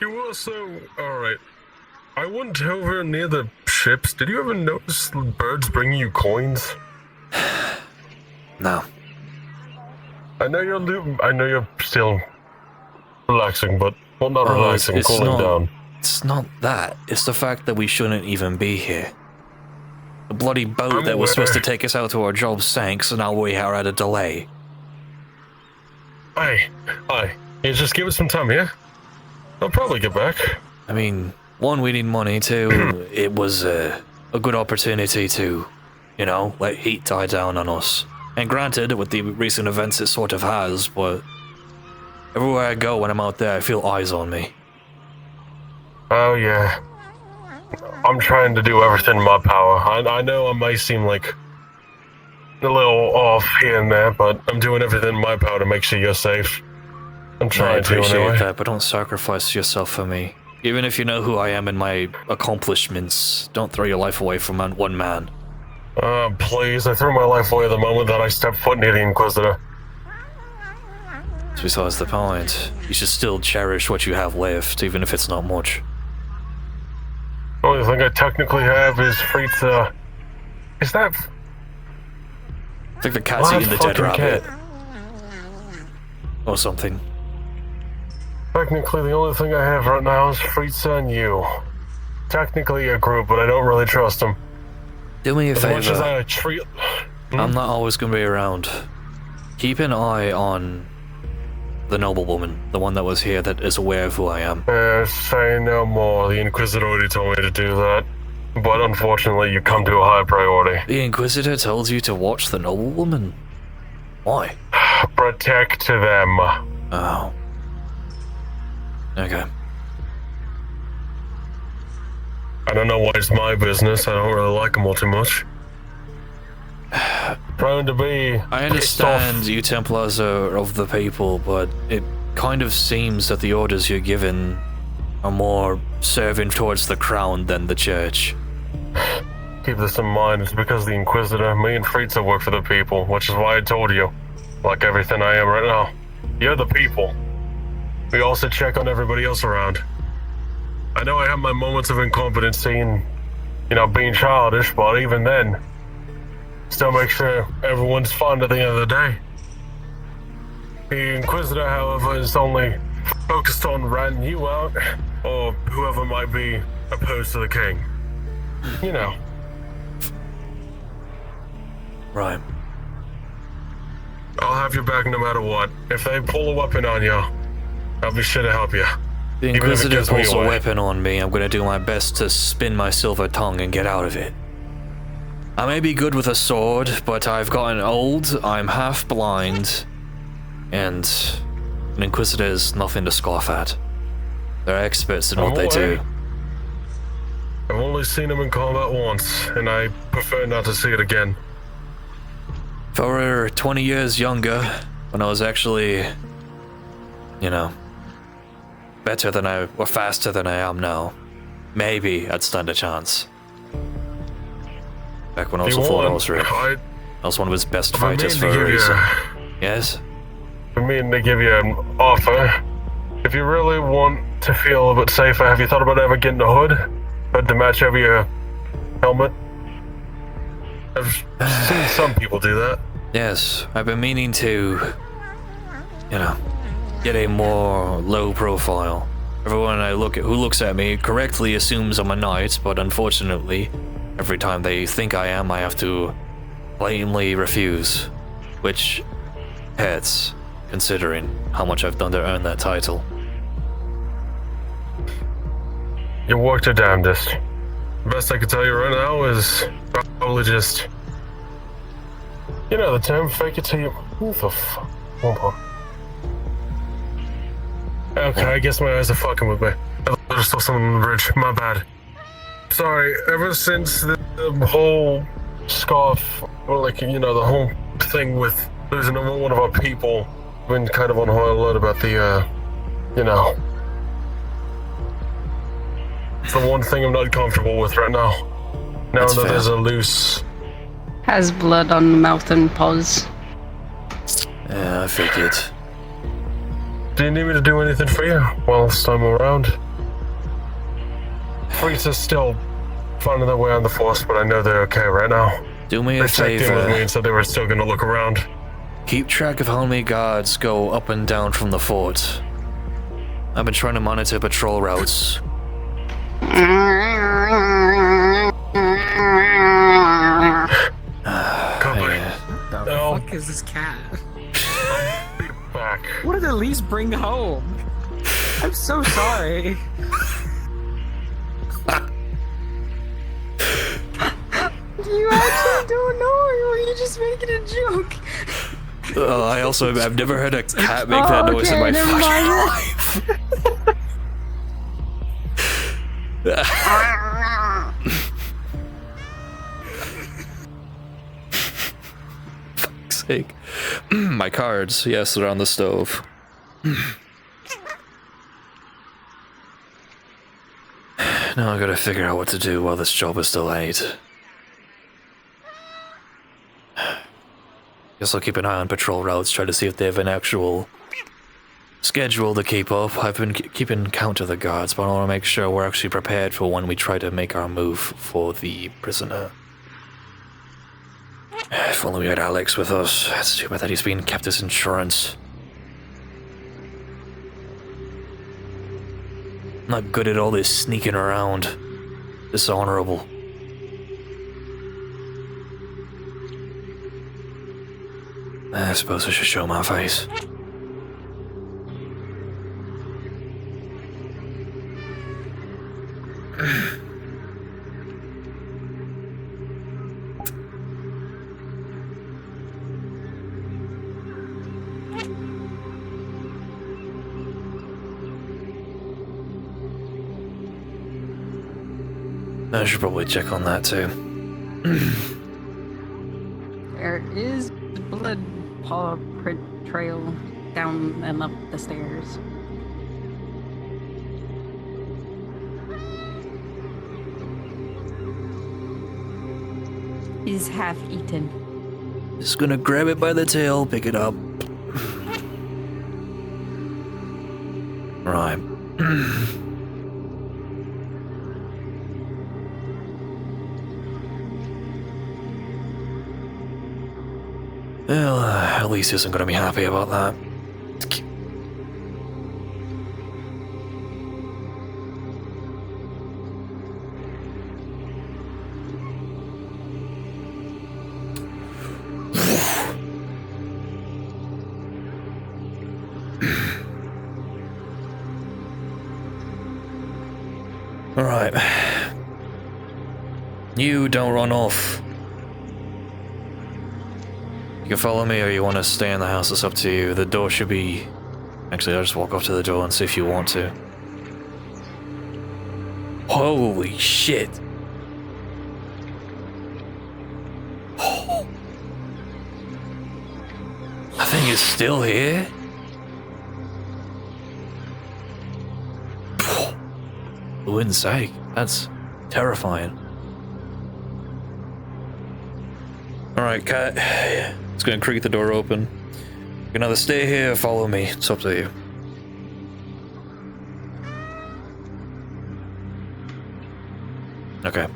You also... Alright. I went over near the ships. Did you ever notice the birds bringing you coins? No. I know you're still relaxing, but... Well, not relaxing, cooling down. It's not that. It's the fact that we shouldn't even be here. The bloody boat that was supposed to take us out to our job sank, so now we are at a delay. Aye. You just give it some time, yeah? I'll probably get back. I mean, one, we need money. Two, it was a good opportunity to, you know, let heat die down on us. And granted, with the recent events it sort of has, but everywhere I go when I'm out there, I feel eyes on me. Oh, yeah. I'm trying to do everything in my power. I know I might seem like a little off here and there, but I'm doing everything in my power to make sure you're safe. I'm trying to, anyway. I appreciate that, but don't sacrifice yourself for me. Even if you know who I am and my accomplishments, don't throw your life away from one man. Please, I threw my life away the moment that I stepped foot near the Inquisitor. That's besides the point. You should still cherish what you have left, even if it's not much. The only thing I technically have is Fritza. Is that... I think the cat's eating the dead rabbit. Cat. Or something. Technically, the only thing I have right now is Fritza and you. Technically a group, but I don't really trust them. Do me a favor. As much as I treat... I'm not always gonna be around. Keep an eye on the noblewoman, the one that was here that is aware of who I am. Say no more. The Inquisitor already told me to do that. But unfortunately, you come to a high priority. The Inquisitor told you to watch the noblewoman? Why? Protect them. Oh. Okay. I don't know why it's my business. I don't really like them all too much. Prone to be... I understand you Templars are of the people, but it kind of seems that the orders you're given are more serving towards the crown than the church. Keep this in mind. It's because the Inquisitor, me and Fritza work for the people, which is why I told you. Like everything I am right now. You're the people. We also check on everybody else around. I know I have my moments of incompetency and, you know, being childish, but even then, still make sure everyone's fine at the end of the day. The Inquisitor, however, is only focused on ratting you out, or whoever might be opposed to the king. You know. Right. I'll have your back no matter what. If they pull a weapon on you, I'll be sure to help you. The Inquisitor pulls a weapon on me, I'm gonna do my best to spin my silver tongue and get out of it. I may be good with a sword, but I've gotten old, I'm half blind, and an Inquisitor is nothing to scoff at. They're experts in what they do. I've only seen them in combat once, and I prefer not to see it again. If I were 20 years younger, when I was actually, you know, better than or faster than I am now, maybe I'd stand a chance. Back when I was a full horsery, I was one of his best fighters for a reason. Yes? I mean to give you an offer. If you really want to feel a bit safer, have you thought about ever getting a hood? Hood to match over your helmet? I've seen some people do that. Yes, I've been meaning to, you know, get a more low profile. Everyone who looks at me correctly assumes I'm a knight, but unfortunately, every time they think I am, I have to blatantly refuse, which hurts, considering how much I've done to earn that title. You worked your damnedest. Best I can tell you right now is probably just, you know the term, fake it till you... Who the fuck? Hold on. Okay, I guess my eyes are fucking with me. I just saw someone on the bridge. My bad. Sorry, ever since the whole scarf, or like, you know, the whole thing with losing one of our people, been kind of on high alert about the, you know. It's the one thing I'm not comfortable with right now. Now that there's a loose... Has blood on the mouth and paws. Yeah, I figured. Do you need me to do anything for you whilst I'm around? Freaks are still finding their way on the force, but I know they're okay right now. Do me a They checked in with me favor. and said they were still gonna look around. Keep track of how many guards go up and down from the fort. I've been trying to monitor patrol routes. Copy. The No. fuck is this cat? Back. What did Elise bring home? I'm so sorry. You actually don't know, or were you just making a joke? I've never heard a cat make that noise in my never fucking mind. life. Fuck's sake. My cards, yes, they're on the stove. Now I gotta figure out what to do while this job is delayed. Guess I'll keep an eye on patrol routes, try to see if they have an actual schedule to keep up. I've been keeping count of the guards, but I want to make sure we're actually prepared for when we try to make our move for the prisoner. If only we had Alex with us. It's too bad that he's being kept as insurance. I'm not good at all this sneaking around. Dishonorable. I suppose I should show my face. I should probably check on that too. There is blood paw print trail down and up the stairs. He's half eaten. Just gonna grab it by the tail, pick it up. Right. Well, Elise isn't gonna be happy about that. Alright. You don't run off. You can follow me or you want to stay in the house, it's up to you. The door should be... Actually, I'll just walk off to the door and see if you want to. Holy shit! That thing is still here? For goodness sake, that's terrifying. Alright, cat. It's gonna creak the door open. You can either stay here or follow me. It's up to you. Okay.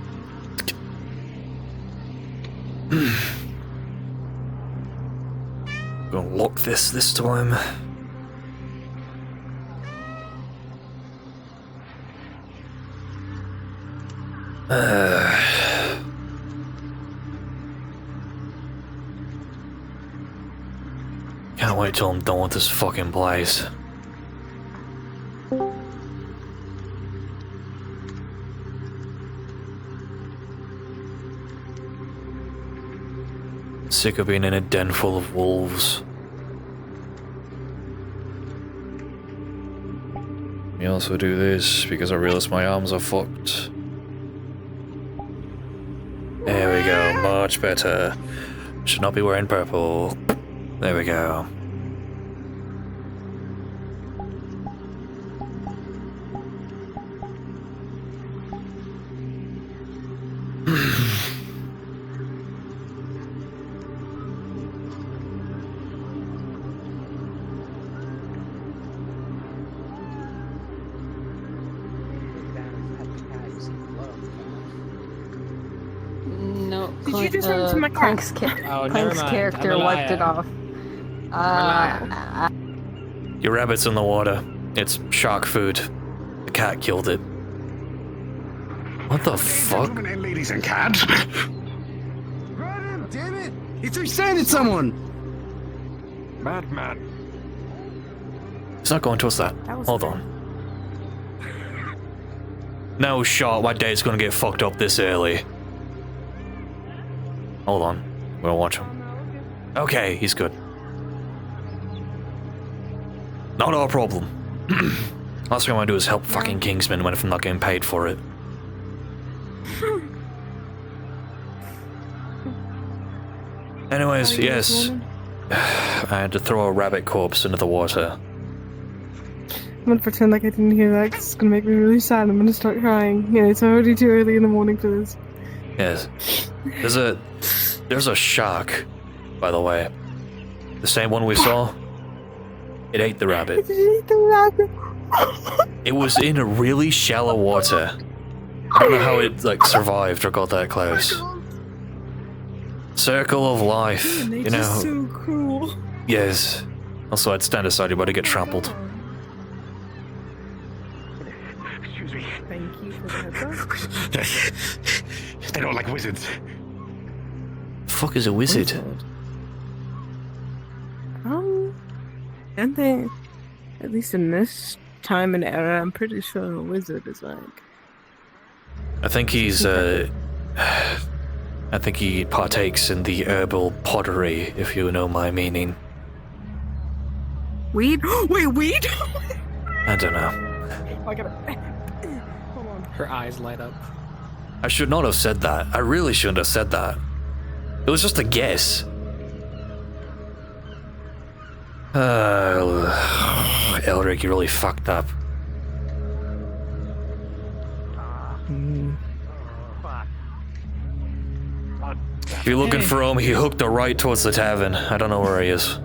Gonna lock this time. Can't wait till I'm done with this fucking place. Sick of being in a den full of wolves. Let me also do this because I realize my arms are fucked. There we go, much better. Should not be wearing purple. There we go. Did you just run into my car? Clank's, Oh, never Clank's mind. character I'm a wiped it liar. off. Your rabbit's in the water. It's shark food. The cat killed it. What the fuck? Gentlemen and ladies and cats. Damn it! He threw sand at someone! Madman. It's not going towards that. Hold on. No shot, my day's gonna get fucked up this early. Hold on. We'll watch him. Okay, he's good. Not our problem. Last thing I want to do is help fucking Kingsman when if I'm not getting paid for it. Anyways, yes. I had to throw a rabbit corpse into the water. I'm gonna pretend like I didn't hear that 'cause it's gonna make me really sad. I'm gonna start crying. Yeah, it's already too early in the morning for this. Yes. There's a shark, by the way. The same one we saw. It ate the rabbit. Did you eat the rabbit? It was in a really shallow water. I don't know how it like survived or got that close. Circle of life, you know. So cruel. Yes. Also, I'd stand aside, you're about to get trampled. Excuse me. Thank you for the heads up. They don't like wizards. The fuck is a wizard? And they, at least in this time and era, I'm pretty sure a wizard is like. I think he's, I think he partakes in the herbal pottery, if you know my meaning. Weed? Wait, weed? I don't know. I gotta. Hold on. Her eyes light up. I should not have said that. I really shouldn't have said that. It was just a guess. Elric, you really fucked up. If you're looking for him, he hooked a right towards the tavern. I don't know where he is.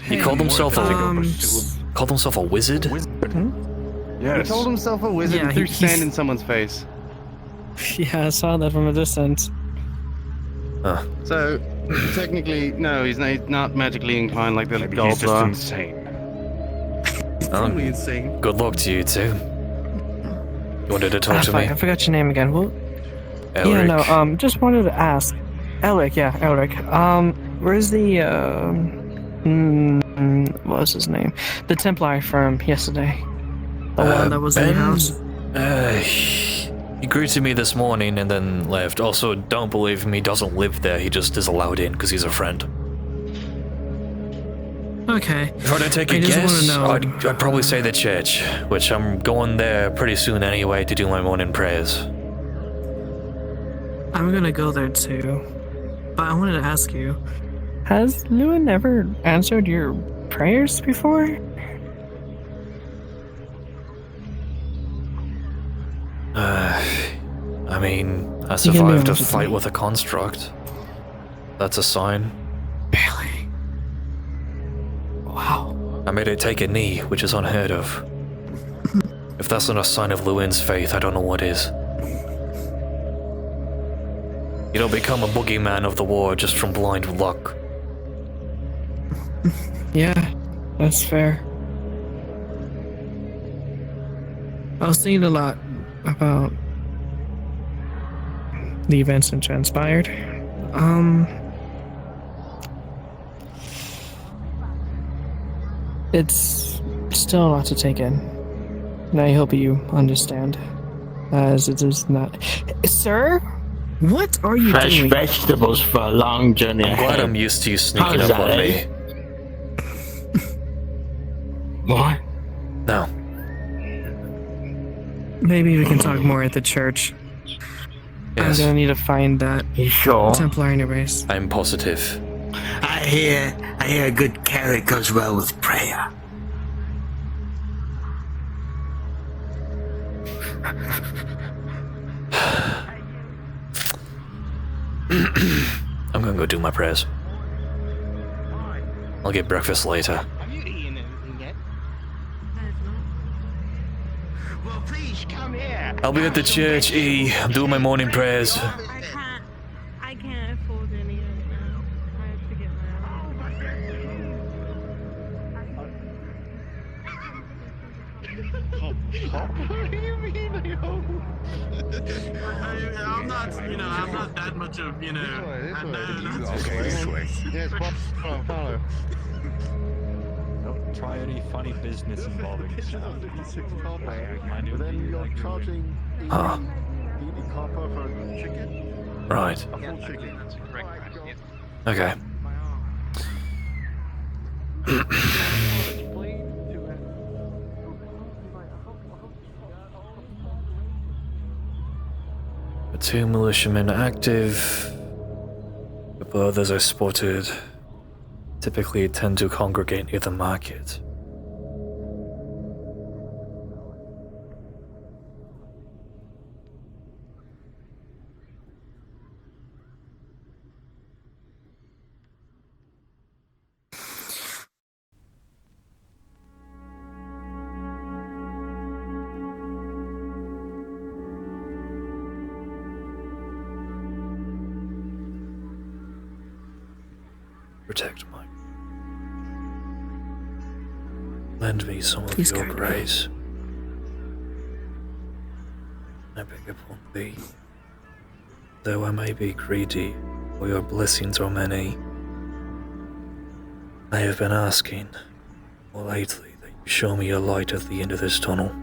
He called himself a wizard? He Yes. told himself a wizard and threw sand in someone's face. Yeah, I saw that from a distance. Huh. So, technically, no, he's not magically inclined like the Maybe he's gods just are. insane. Totally insane. Good luck to you too. You wanted to talk to me? I forgot your name again. Well, Elric. yeah, no, just wanted to ask. Elric, yeah, Elric. Where's the, what was his name? The Templar firm yesterday. The one that was in the house. He greeted me this morning and then left. Also, don't believe him, he doesn't live there. He just is allowed in because he's a friend. Okay. If I were to take a I just guess, wanna know- I'd probably say the church, which I'm going there pretty soon anyway to do my morning prayers. I'm gonna go there too. But I wanted to ask you, has Lucan ever answered your prayers before? I mean, I You can be survived a honest with fight me. with a construct. That's a sign. Really? Wow. I made it take a knee, which is unheard of. If that's not a sign of Lucan's faith, I don't know what is. You don't become a boogeyman of the war just from blind luck. Yeah, that's fair. I was thinking a lot about the events that transpired. It's still a lot to take in. And I hope you understand, as it is not. Sir? What are you Fresh doing? vegetables for a long journey I'm glad ahead. I'm used to you sneaking How's up that, on eh? me. What? No. Maybe we can talk more at the church. Yes, I'm gonna need to find that You sure? Templar anyways. I'm positive. I hear a good carrot goes well with prayer. I'm gonna go do my prayers. I'll get breakfast later. Have you eaten anything yet? Well, please come here. I'll be at the church, E. I'm doing my morning prayers. I can't afford any of it now. I have to get my own. What do you mean, I hope? I'm not that much of, This way. Okay, this way. Yes, follow. Don't try any funny business involving yourself. But then you're charging Ah, 80 copper for chicken? right. A full chicken. That's correct. Okay. The 2 militiamen active. A couple others are spotted. Typically tend to congregate near the market. Protect Mike. Lend me some of Please your guide me. grace. I beg upon thee. Though I may be greedy, for your blessings are many, I have been asking, more lately, that you show me a light at the end of this tunnel.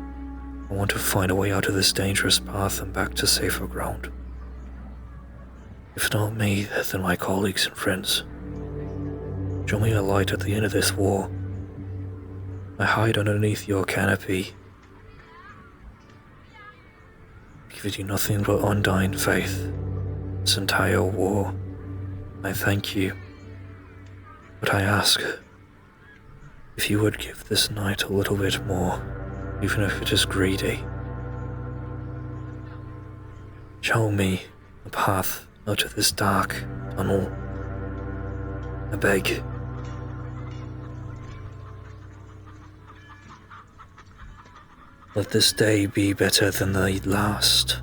I want to find a way out of this dangerous path and back to safer ground. If not me, then my colleagues and friends. Show me a light at the end of this war. I hide underneath your canopy, giving you nothing but undying faith. This entire war, I thank you. But I ask, if you would give this night a little bit more, even if it is greedy. Show me a path out of this dark tunnel. I beg. Let this day be better than the last.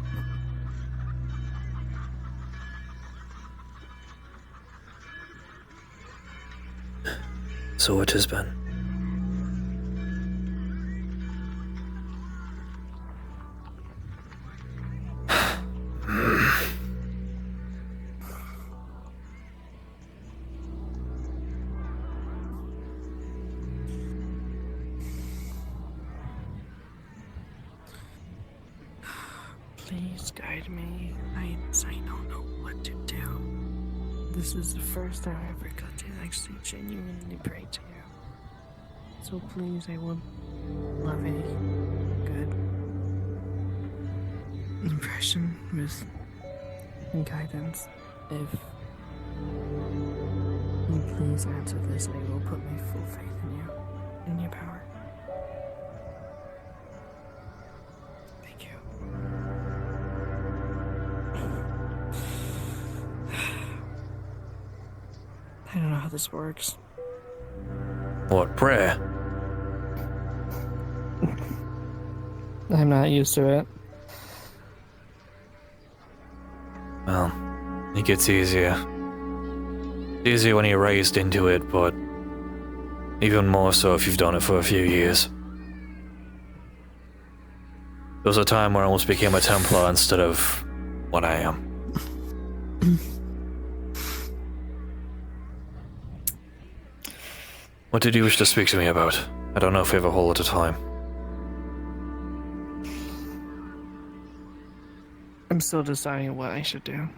So it has been. Please guide me. I don't know what to do. This is the first time I ever got to actually genuinely pray to you. So please, I want loving, good impression with guidance. If you please answer this, I will put my full faith in you, in your power. Thank you. I don't know how this works. What, prayer? I'm not used to it. Well, it gets easier. It's easier when you're raised into it, but even more so if you've done it for a few years. There was a time where I almost became a Templar instead of what I am. What did you wish to speak to me about? I don't know if we have a whole lot of time. I'm still deciding what I should do.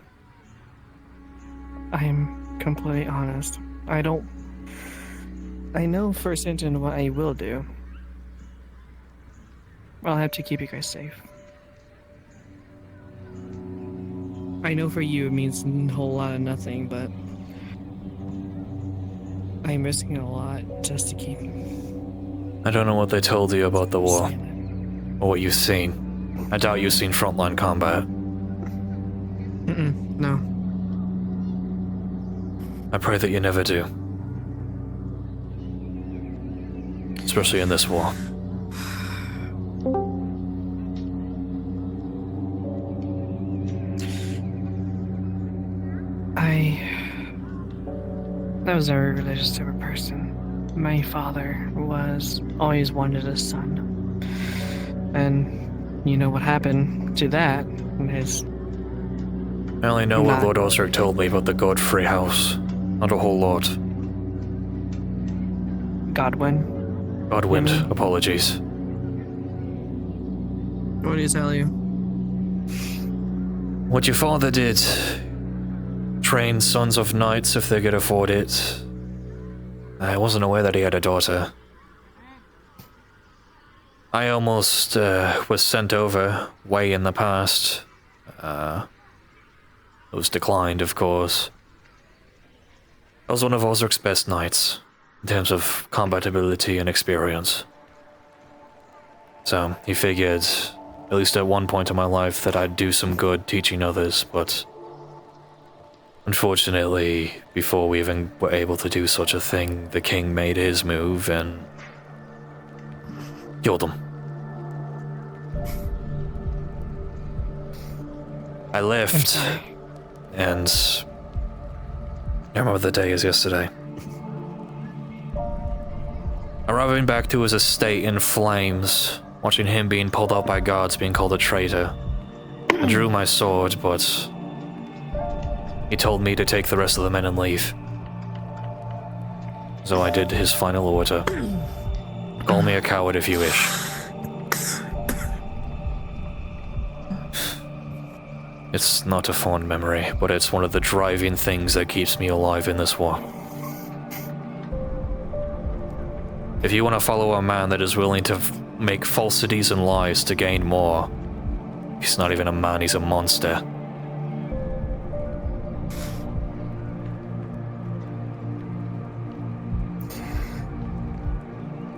I'm completely honest. I know for certain what I will do. I'll have to keep you guys safe. I know for you it means a whole lot of nothing, but I'm risking a lot just to keep. I don't know what they told you about the war, or what you've seen. I doubt you've seen frontline combat. No. I pray that you never do. Especially in this war. I was never a religious type of person. My father was always wanted a son. And you know what happened to that? His I only know what Not- Lord Osric told me about the Godfrey house. Not a whole lot. Godwin. Godwind, apologies. What did he tell you? What your father did. Train sons of knights if they could afford it. I wasn't aware that he had a daughter. I almost was sent over way in the past. It was declined, of course. I was one of Osric's best knights, in terms of combat ability and experience. So, he figured, at least at one point in my life, that I'd do some good teaching others, but unfortunately, before we even were able to do such a thing, the king made his move and killed him. I left, and I remember the day as yesterday. Arriving back to his estate in flames, watching him being pulled out by guards being called a traitor. I drew my sword, but he told me to take the rest of the men and leave. So I did his final order. Call me a coward if you wish. It's not a fond memory, but it's one of the driving things that keeps me alive in this war. If you want to follow a man that is willing to make falsities and lies to gain more, he's not even a man, he's a monster.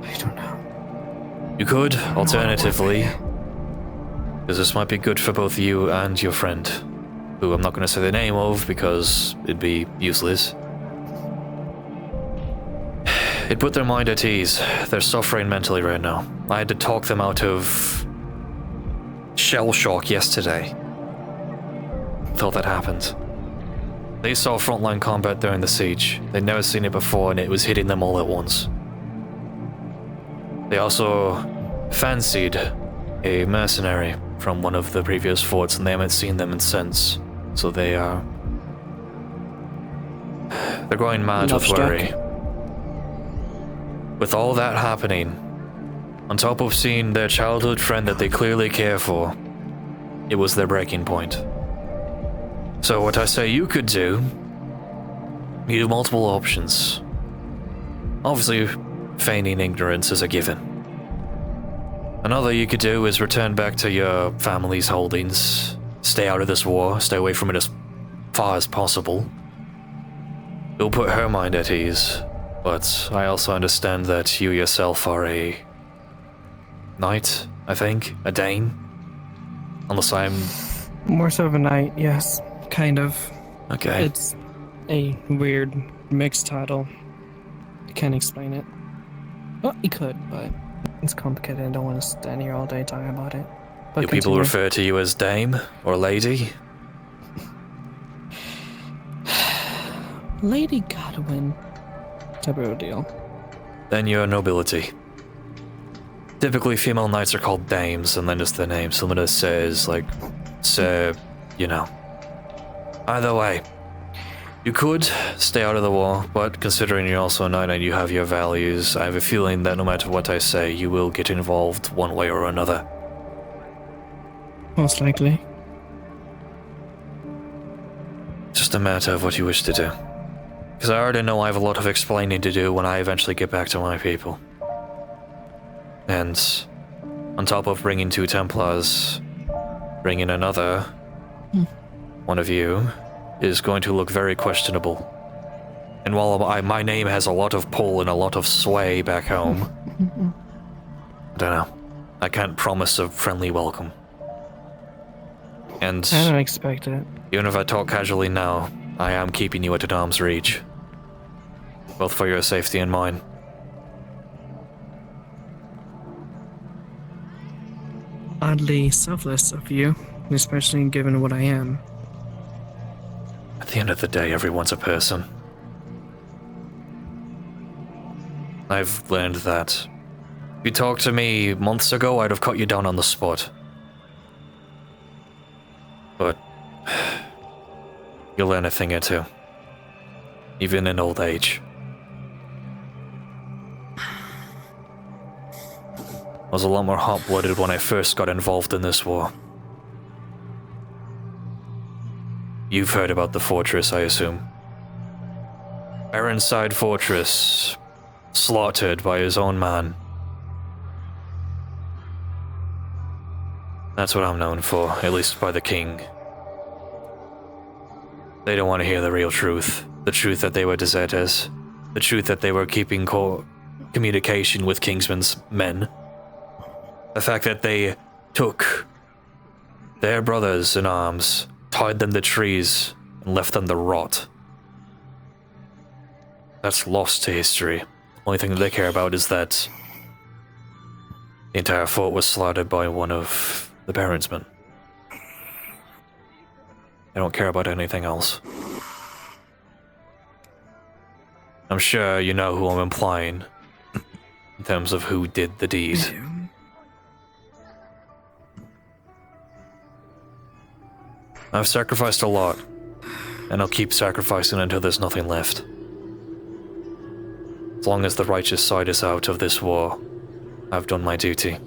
I don't know. You could, alternatively, because this might be good for both you and your friend, who I'm not going to say the name of because it'd be useless. It put their mind at ease. They're suffering mentally right now. I had to talk them out of shell shock yesterday. Thought that happened. They saw frontline combat during the siege. They'd never seen it before and it was hitting them all at once. They also fancied a mercenary from one of the previous forts and they haven't seen them since. So they're going mad with worry. With all that happening, on top of seeing their childhood friend that they clearly care for, it was their breaking point. So what I say you could do, you have multiple options. Obviously, feigning ignorance is a given. Another you could do is return back to your family's holdings, stay out of this war, stay away from it as far as possible. It'll put her mind at ease. But I also understand that you yourself are a knight, I think? A Dane? Unless I'm... More so of a knight, yes. Kind of. Okay. It's a weird mixed title. I can't explain it. Well, you could, but it's complicated. I don't want to stand here all day talking about it. But Do people continue. refer to you as dame or lady? Lady Godwin. Type of deal. Then you're nobility. Typically female knights are called dames and then just their name. Someone says like, Sir, you know. Either way, you could stay out of the war, but considering you're also a knight and you have your values, I have a feeling that no matter what I say, you will get involved one way or another. Most likely. Just a matter of what you wish to do. Because I already know I have a lot of explaining to do when I eventually get back to my people. And on top of bringing 2 Templars, bringing another, one of you, is going to look very questionable. And while my name has a lot of pull and a lot of sway back home, I don't know. I can't promise a friendly welcome. And I don't expect it. even if I talk casually now, I am keeping you at arm's reach. Both for your safety and mine. Oddly selfless of you, especially given what I am. At the end of the day, everyone's a person. I've learned that. If you talked to me months ago, I'd have cut you down on the spot. But you'll learn a thing or two, even in old age. I was a lot more hot-blooded when I first got involved in this war. You've heard about the fortress, I assume. Ironside Fortress, slaughtered by his own man. That's what I'm known for, at least by the king. They don't want to hear the real truth. The truth that they were deserters. The truth that they were keeping communication with Kingsman's men. The fact that they took their brothers in arms, tied them to trees, and left them to rot. That's lost to history. Only thing that they care about is that the entire fort was slaughtered by one of the Baron's men. They don't care about anything else. I'm sure you know who I'm implying in terms of who did the deed. I've sacrificed a lot, and I'll keep sacrificing until there's nothing left. As long as the righteous side is out of this war, I've done my duty.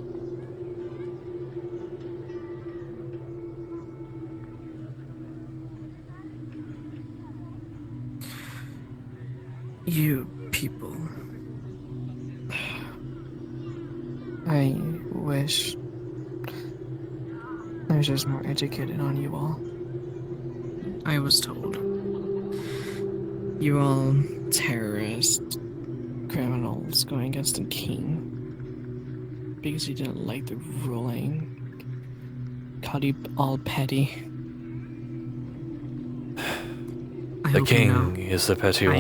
You people. I wish I was just more educated on you all. I was told. You all terrorists, criminals going against the king because you didn't like the ruling. Called you all petty. The king is the petty one.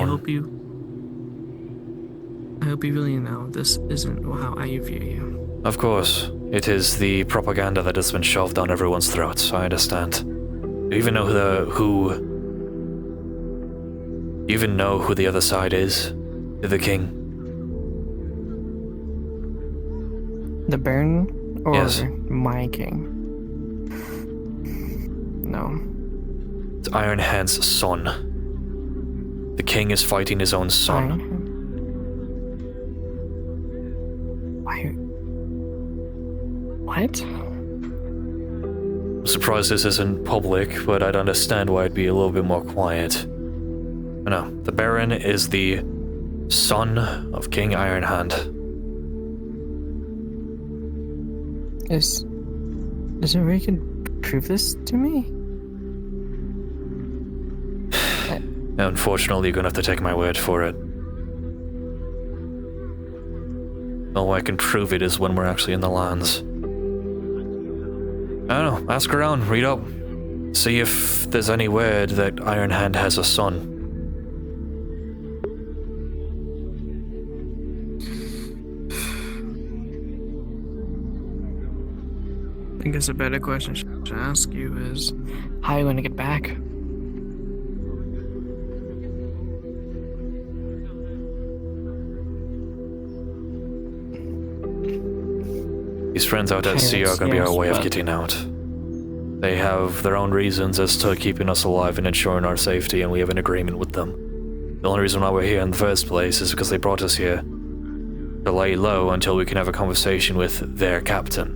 I hope you really know this isn't how I view you. Of course. It is the propaganda that has been shoved down everyone's throats. I understand. Do you even know who the other side is? To the king? The Baron? Or yes. My king? No. It's Ironhand's son. The king is fighting his own son. What? I'm surprised this isn't public, but I'd understand why it'd be a little bit more quiet. No, the Baron is the son of King Ironhand. Is there a way you can prove this to me? Unfortunately, you're gonna have to take my word for it. The only way I can prove it is when we're actually in the lands. I don't know, ask around, read up. See if there's any word that Ironhand has a son. I guess a better question to ask you is, how are you going to get back? These friends out at sea are going to be our way of getting out. They have their own reasons as to keeping us alive and ensuring our safety, and we have an agreement with them. The only reason why we're here in the first place is because they brought us here to lay low until we can have a conversation with their captain,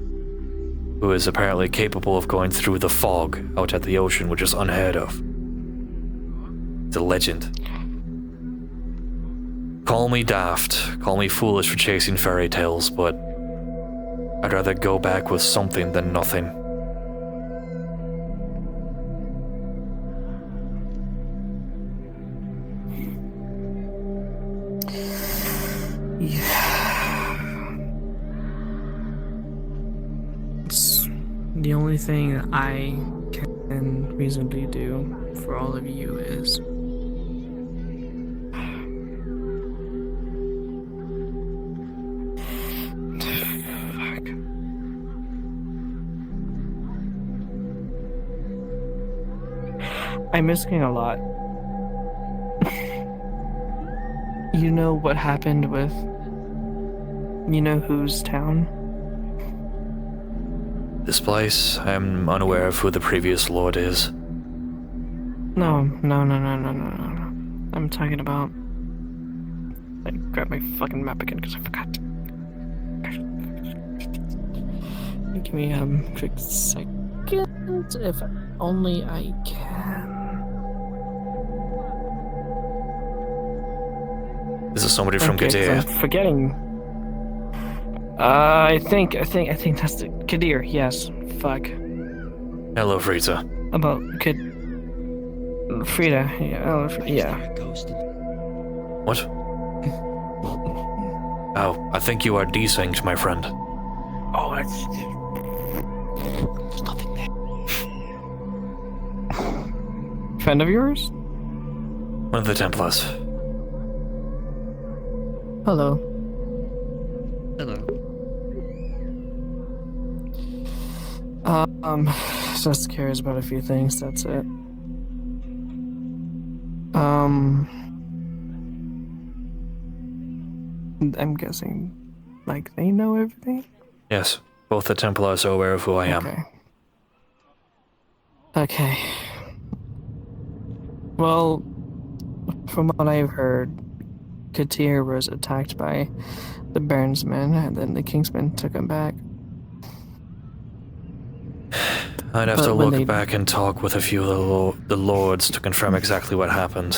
who is apparently capable of going through the fog out at the ocean, which is unheard of. It's a legend. Call me daft, call me foolish for chasing fairy tales, but I'd rather go back with something than nothing. It's the only thing that I can reasonably do for all of you is I'm missing a lot. You know what happened with You know whose town? This place, I am unaware of who the previous lord is. No. I'm talking about. I grabbed my fucking map again because I forgot. Give me a quick second, if only I can. This is somebody from Okay, 'cause Kadir. I'm forgetting. I think that's the Kadir. Yes. Fuck. Hello, Frida. About Frida. Yeah. Oh, yeah. What? Oh, I think you are desynced, my friend. Oh, that's nothing there. Friend of yours? One of the Templars. Hello. Hello. Just cares about a few things, that's it. I'm guessing, like, they know everything? Yes, both the Templars are aware of who I am. Okay. Well, from what I've heard, Katir was attacked by the Bairnsmen, and then the Kingsmen took him back. I'd have to look back and talk with a few of the lords to confirm exactly what happened.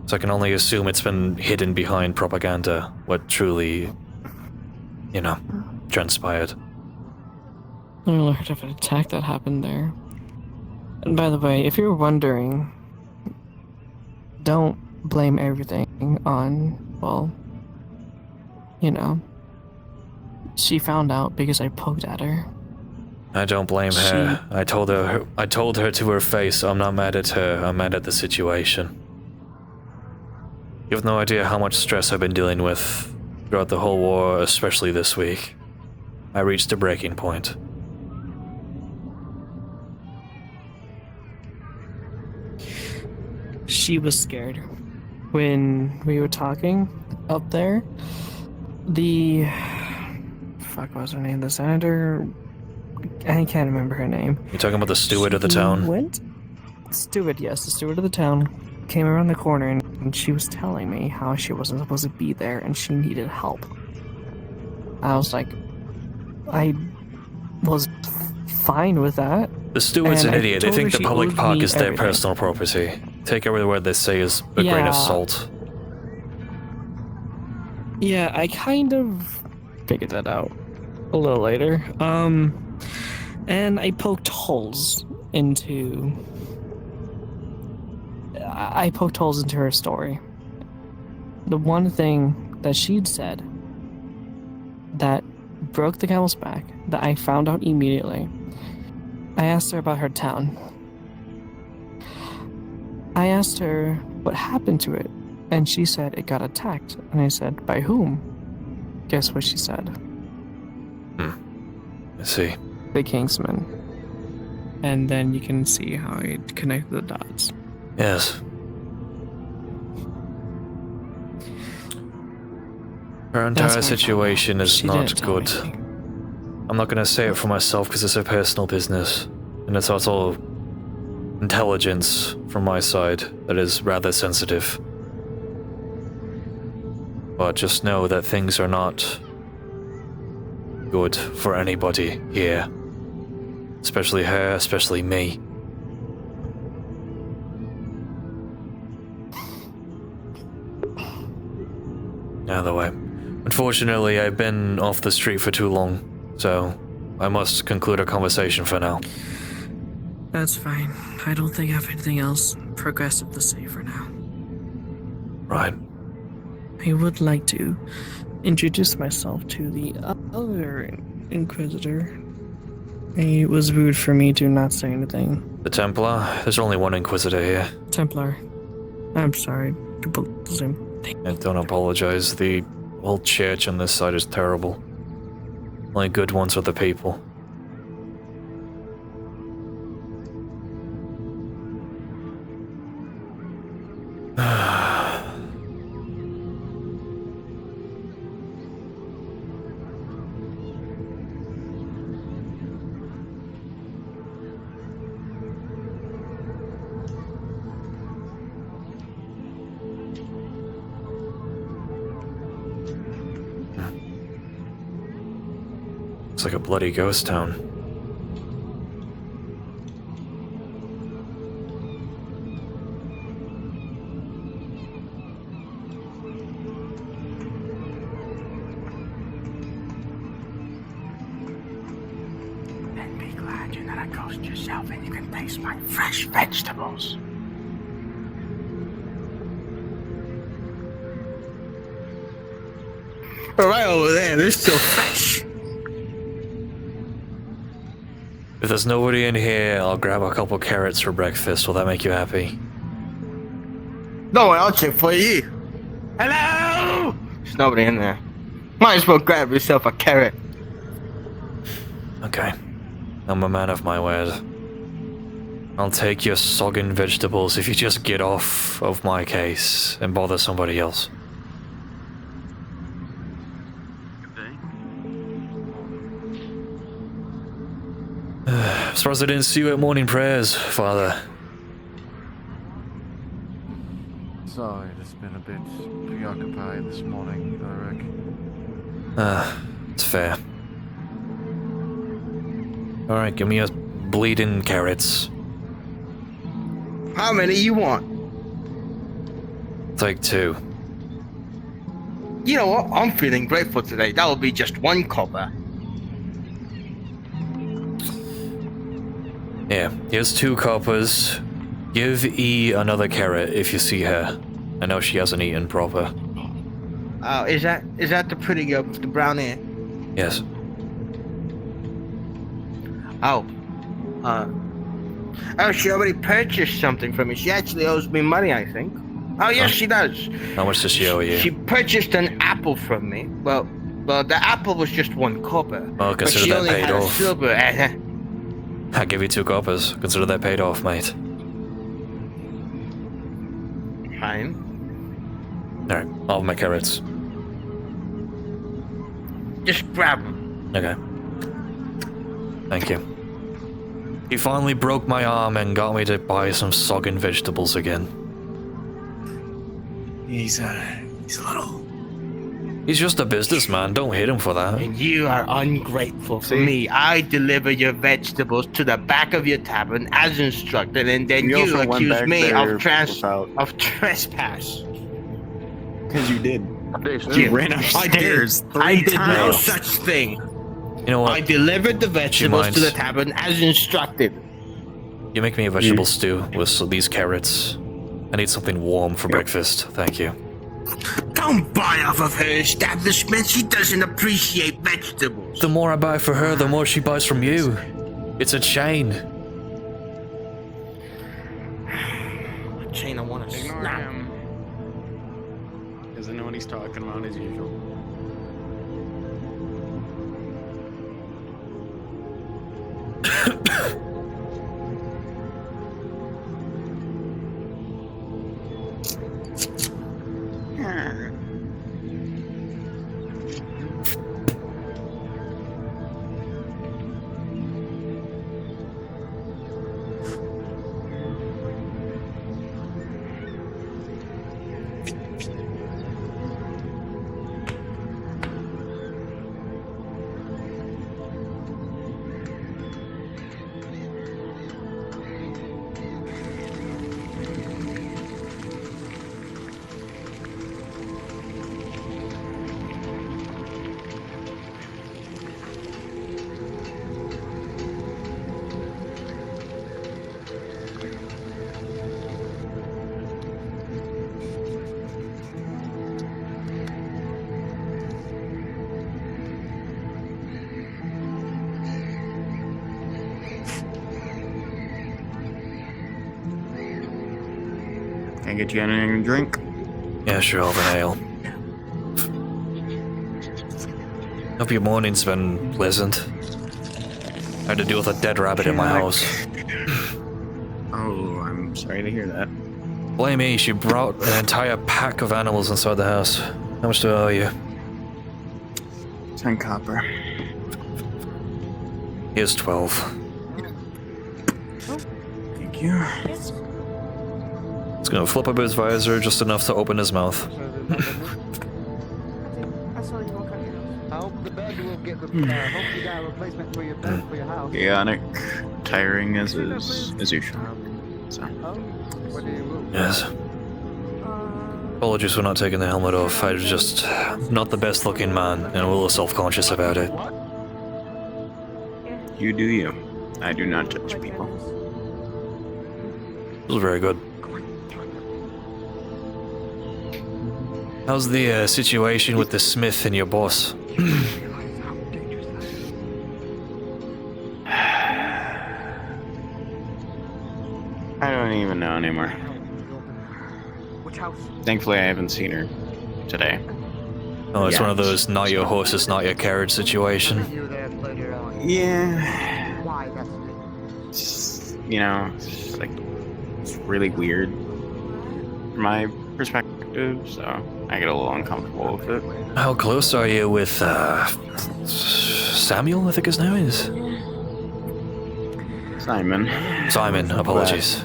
So I can only assume it's been hidden behind propaganda, what truly, transpired. I learned of an attack that happened there. And by the way, if you're wondering, don't blame everything on, well, she found out because I poked at her. I don't blame her. I told her to her face, I'm not mad at her, I'm mad at the situation. You have no idea how much stress I've been dealing with throughout the whole war, especially this week. I reached a breaking point. She was scared. When we were talking up there, what was her name? The senator? I can't remember her name. You're talking about the steward of the town? Steward, yes, the steward of the town came around the corner and she was telling me how she wasn't supposed to be there and she needed help. I was like, I was fine with that. The steward's an idiot. They think the public park is their everything. personal property. Take every word they say as a grain of salt. Yeah, I kind of figured that out a little later. And I poked holes into her story. The one thing that she'd said that broke the camel's back, that I found out immediately, I asked her about her town. I asked her what happened to it, and she said it got attacked. And I said, by whom? Guess what she said? I see. The Kingsman. And then you can see how I connect the dots. Yes. Her entire situation is not good. I'm not gonna say it for myself because it's a personal business, and it's also intelligence from my side that is rather sensitive. But just know that things are not good for anybody here. Especially her, especially me. Either way. Unfortunately, I've been off the street for too long, so I must conclude our conversation for now. That's fine. I don't think I have anything else progressive to say for now. Right. I would like to introduce myself to the other Inquisitor. It was rude for me to not say anything. The Templar? There's only one Inquisitor here. Templar. I'm sorry. Same thing. Don't apologize. The whole church on this side is terrible. Only good ones are the people. like a bloody ghost town. And be glad you're not a ghost yourself and you can taste my fresh vegetables. Right over there, they're still fresh. If there's nobody in here, I'll grab a couple carrots for breakfast. Will that make you happy? No, I'll check for you. Hello? There's nobody in there. Might as well grab yourself a carrot. Okay. I'm a man of my word. I'll take your sogging vegetables if you just get off of my case and bother somebody else. Surprised I didn't see you at morning prayers, Father. Sorry, it's been a bit preoccupied this morning, Eric. It's fair. Alright, give me your bleeding carrots. How many you want? Take 2. You know what? I'm feeling grateful today. That'll be just 1 copper. Yeah, here's 2 coppers. Give E another carrot if you see her. I know she hasn't eaten proper. Oh, is that the pretty girl with the brown hair? Yes. Oh. Oh, she already purchased something from me. She actually owes me money, I think. Oh, yes, she does. How much does she owe you? She purchased an apple from me. Well, the apple was just 1 copper. Oh, but she consider that only paid had a off. silver. I give you 2 coppers. Consider that paid off, mate. Fine. Alright, I'll have my carrots. Just grab them. Okay. Thank you. He finally broke my arm and got me to buy some sogging vegetables again. He's a little... He's just a businessman, don't hit him for that. And you are ungrateful for me. I deliver your vegetables to the back of your tavern as instructed, and then you accuse me of trespass. Because you did. You ran upstairs. I did no such thing. You know what? I delivered the vegetables to the tavern as instructed. You make me a vegetable stew with these carrots. I need something warm for breakfast, thank you. Don't buy off of her establishment. She doesn't appreciate vegetables. The more I buy for her, the more she buys from you. It's a chain. A chain I want to Ignore snap. him. Doesn't know what he's talking about as usual. Can I get you anything to drink? Yeah, sure, I'll have an ale. Hope your morning's been pleasant. I had to deal with a dead rabbit in my house. Oh, I'm sorry to hear that. Blame me, she brought an entire pack of animals inside the house. How much do I owe you? 10 copper. Here's 12. Thank you. It's gonna flip up his visor just enough to open his mouth. I hope the bed will Chaotic, tiring as usual. So. Yes. Apologies for not taking the helmet off. I was just not the best looking man and a little self-conscious about it. You do you. I do not judge people. It was very good. How's the situation with the smith and your boss? I don't even know anymore. Thankfully, I haven't seen her today. Oh, it's one of those not your horse, it's not your carriage situation. Yeah. You know, it's really weird from my perspective, so I get a little uncomfortable with it. How close are you with Samuel, I think his name is? Simon. Simon, apologies.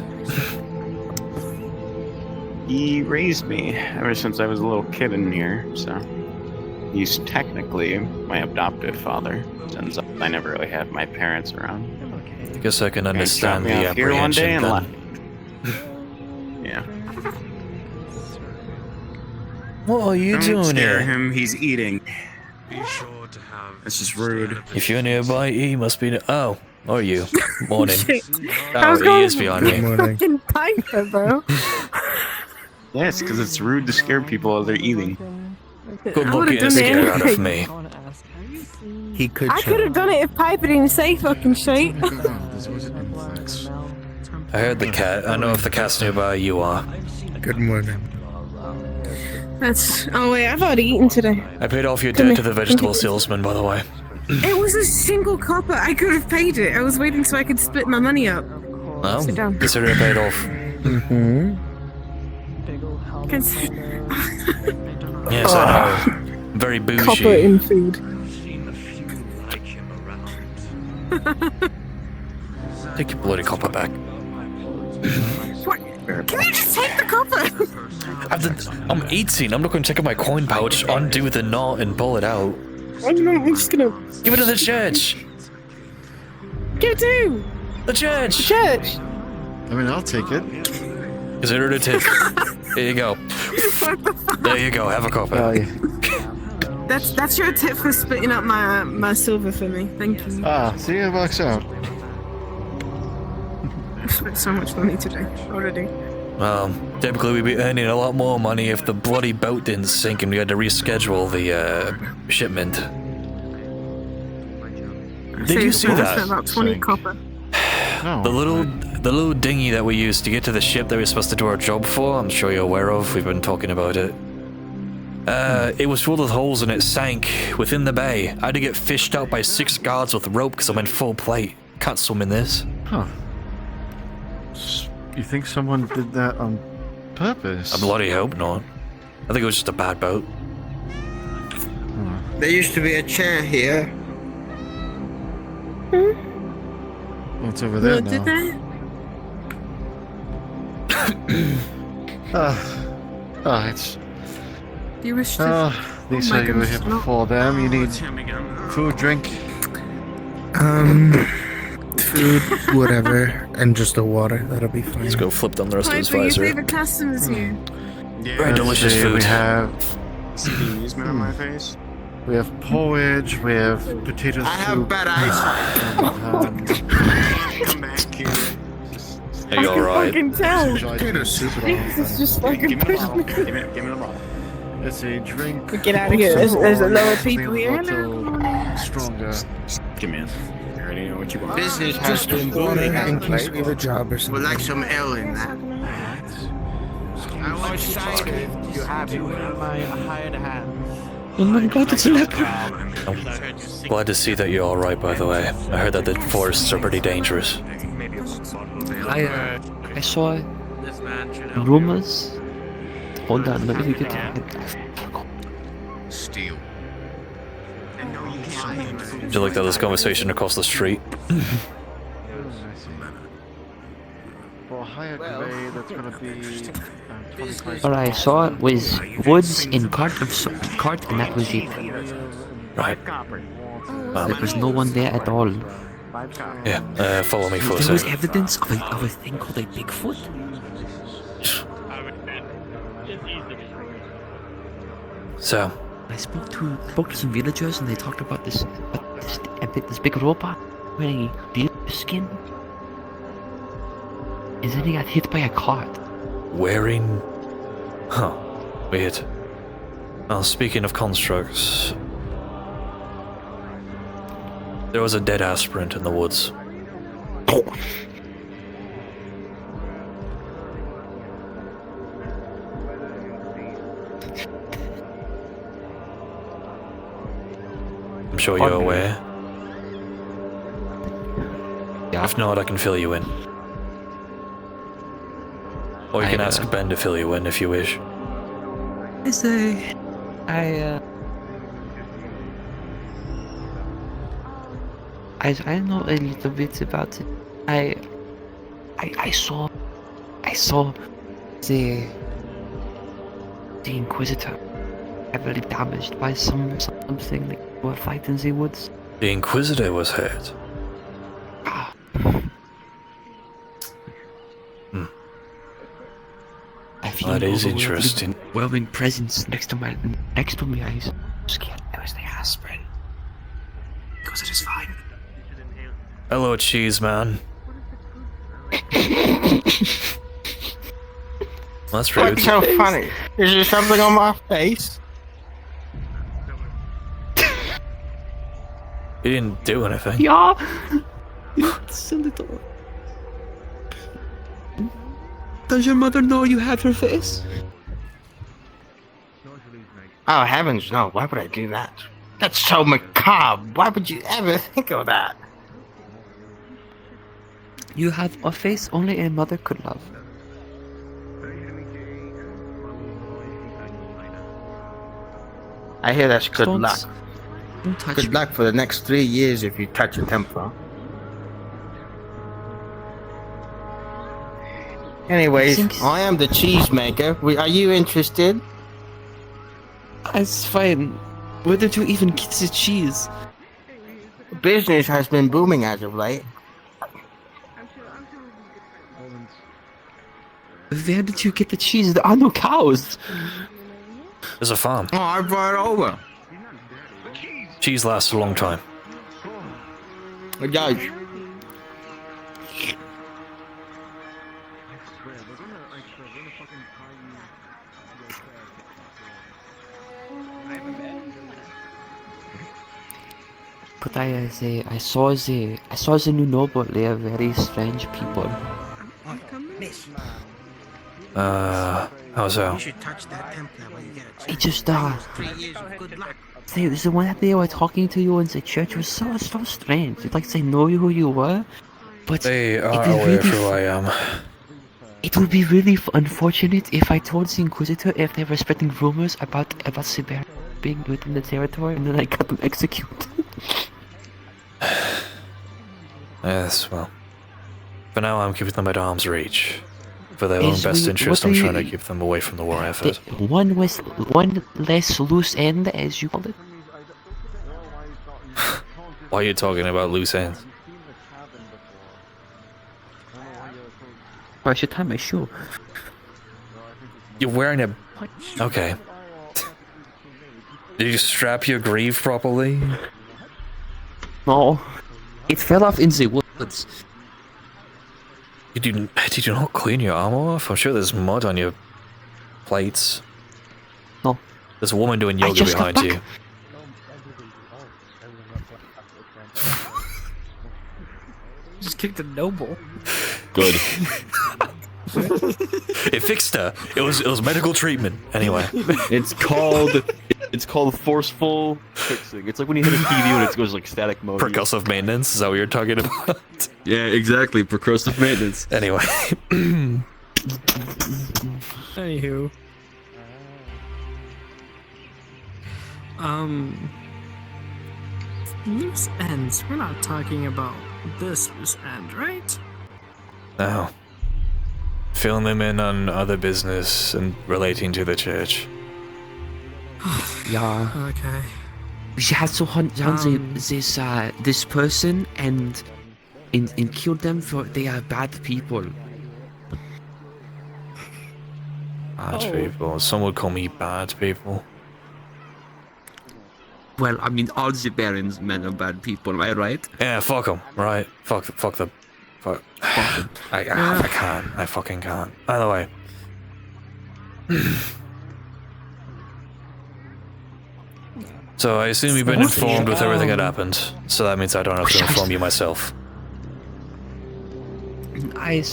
He raised me ever since I was a little kid in here, so he's technically my adopted father, since I never really had my parents around. I guess I can understand the here one day apprehension and then. Yeah. What are you doing scare here? him, he's eating. Be sure to have. This is rude. If you're nearby, he must be. Oh, are you? Morning. I was Oh, going he is behind me. fucking piper, bro. Yes, because it's rude to scare people while they're eating. Good I luck would've getting done it scared out of anyway. me. He could. I could have done it if Piper didn't say fucking shit. I heard the cat. I know if the cat's nearby, you are. Good morning. That's. Oh wait, I've already eaten today. I paid off your Come debt here. to the vegetable salesman, by the way. It was a single copper. I could have paid it. I was waiting so I could split my money up. Well, Sit down. consider it paid off. Mm-hmm. Yes, I know. Very bougie. Copper in food. Take your bloody copper back. What? Can you just take the copper? I'm 18. I'm not going to take out my coin pouch, undo the knot, and pull it out. I'm just gonna give it to the church. Give it to the church. The church. I mean, I'll take it. Consider it a tip. Here you go. There you go. Have a copper. Oh, yeah. That's your tip for splitting up my silver for me. Thank you. Ah, see, it works out. I've spent so much money today already. Well, typically we'd be earning a lot more money if the bloody boat didn't sink and we had to reschedule the shipment. Did you see I that? spent about 20 copper. The little dinghy that we used to get to the ship that we were supposed to do our job for, I'm sure you're aware of, we've been talking about it. It was full of holes and it sank within the bay. I had to get fished out by 6 guards with rope because I'm in full plate. Can't swim in this. Huh. You think someone did that on purpose? I bloody hope not. I think it was just a bad boat. There used to be a chair here. What's over there What now? did they? It's... You wish to... They Oh my said you were goodness, here no. before them. You need food, drink. Food, whatever, and just the water. That'll be fine. Let's go flip down the rest of his Piper, your visor. favorite customers here. Very delicious We food. have... See the amusement on my face? We have porridge, we have potato soup. I have bad eyes. Come back here. Are you alright? I can tell. Potato soup. This is just fucking Give me the pushing bottle. me. Give me the bottle. It's a drink. Get out of here. There's a load of Something people a here. little stronger. Give me it. I already know what you want. Business has Just been water booming in in case we have a job or something. Would like some ale in that. I was excited. You have my hired hand. Oh my god, it's a leopard! I'm glad to see that you're alright, by the way. I heard that the forests are pretty dangerous. I saw rumors. Hold on, let me get Steel. Would you like to have this conversation across the street? For a higher grade, that's gonna be... 25. What I saw was woods in cart and that was it. Right. There was no one there at all. Yeah, follow me for a There was second. evidence of a thing called a Bigfoot. So, I spoke to some villagers and they talked about this big robot wearing a deer skin. And then he got hit by a cart. wearing... Huh. Weird. Now, speaking of constructs... There was a dead aspirant in the woods. I'm sure you're aware. Yeah. If not, I can fill you in. Or you can ask Ben to fill you in if you wish. I know a little bit about it. I saw the Inquisitor heavily damaged by something like they were fighting in the woods. The Inquisitor was hurt. I feel That is interesting. Overwhelming presence next to me. I was scared. It was the aspirin. Because it is fine. Hello, cheese man. That's rude. What's so funny? Is there something on my face? You didn't do anything. Yeah. It's a little. Does your mother know you have her face? Oh heavens, no! Why would I do that? That's so macabre. Why would you ever think of that? You have a face only a mother could love. I hear that's good Don't- luck. Don't touch Good me. luck for the next 3 years if you touch a temple. Anyways, I am the cheese maker. Are you interested? It's fine. Where did you even get the cheese? Business has been booming as of late. Where did you get the cheese? There are no cows. There's a farm. Oh, I brought it over. Cheese lasts a long time. It does. But I saw the new noble. They are very strange people. How so? You should touch that temple when you get a chance. It just 3 years of good luck. the one that they were talking to you in the church was so strange. It's like they know who you were, but They are it is aware of really who I am. It would be really unfortunate if I told the Inquisitor if they were spreading rumors about Siberia being within the territory, and then I got them executed. Yes, well. For now, I'm keeping them at arm's reach. For their own Is best we- interest, what I'm do trying to you- keep them away from the war effort. One less loose end, as you call it. Why are you talking about loose ends? I should tie my shoe. You're wearing a... Okay. Did you strap your greave properly? No, it fell off in the woods. Did you not clean your armor off? I'm sure there's mud on your plates. No. There's a woman doing I yoga just got behind you. Just kicked a noble. Good. It fixed her. It was medical treatment. Anyway. It's called forceful fixing. It's like when you hit a TV and it goes like static mode. Percussive maintenance, is that what you're talking about? Yeah, exactly. Percussive maintenance. Anyway. Anywho. Loose ends. We're not talking about this loose end, right? No. Filling them in on other business and relating to the church. Yeah. Okay. We have to hunt down this person and kill them, for they are bad people. Bad people. Some would call me bad people. Well, I mean, all the Baron's men are bad people, am I right? Yeah, fuck them, right? Fuck them. Fuck. I can't. I fucking can't. Either way. So I assume you've been informed with everything that happened. So that means I don't have to inform you myself. I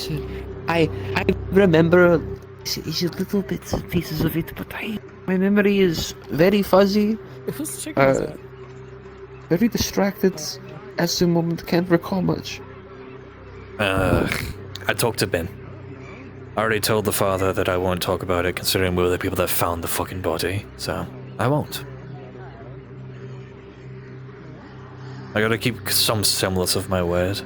remember it's a little bits and pieces of it, but my memory is very fuzzy. Whose chicken is that? Very distracted at the moment, can't recall much. I talked to Ben. I already told the father that I won't talk about it, considering we were the people that found the fucking body, so I won't. I gotta keep some semblance of my word.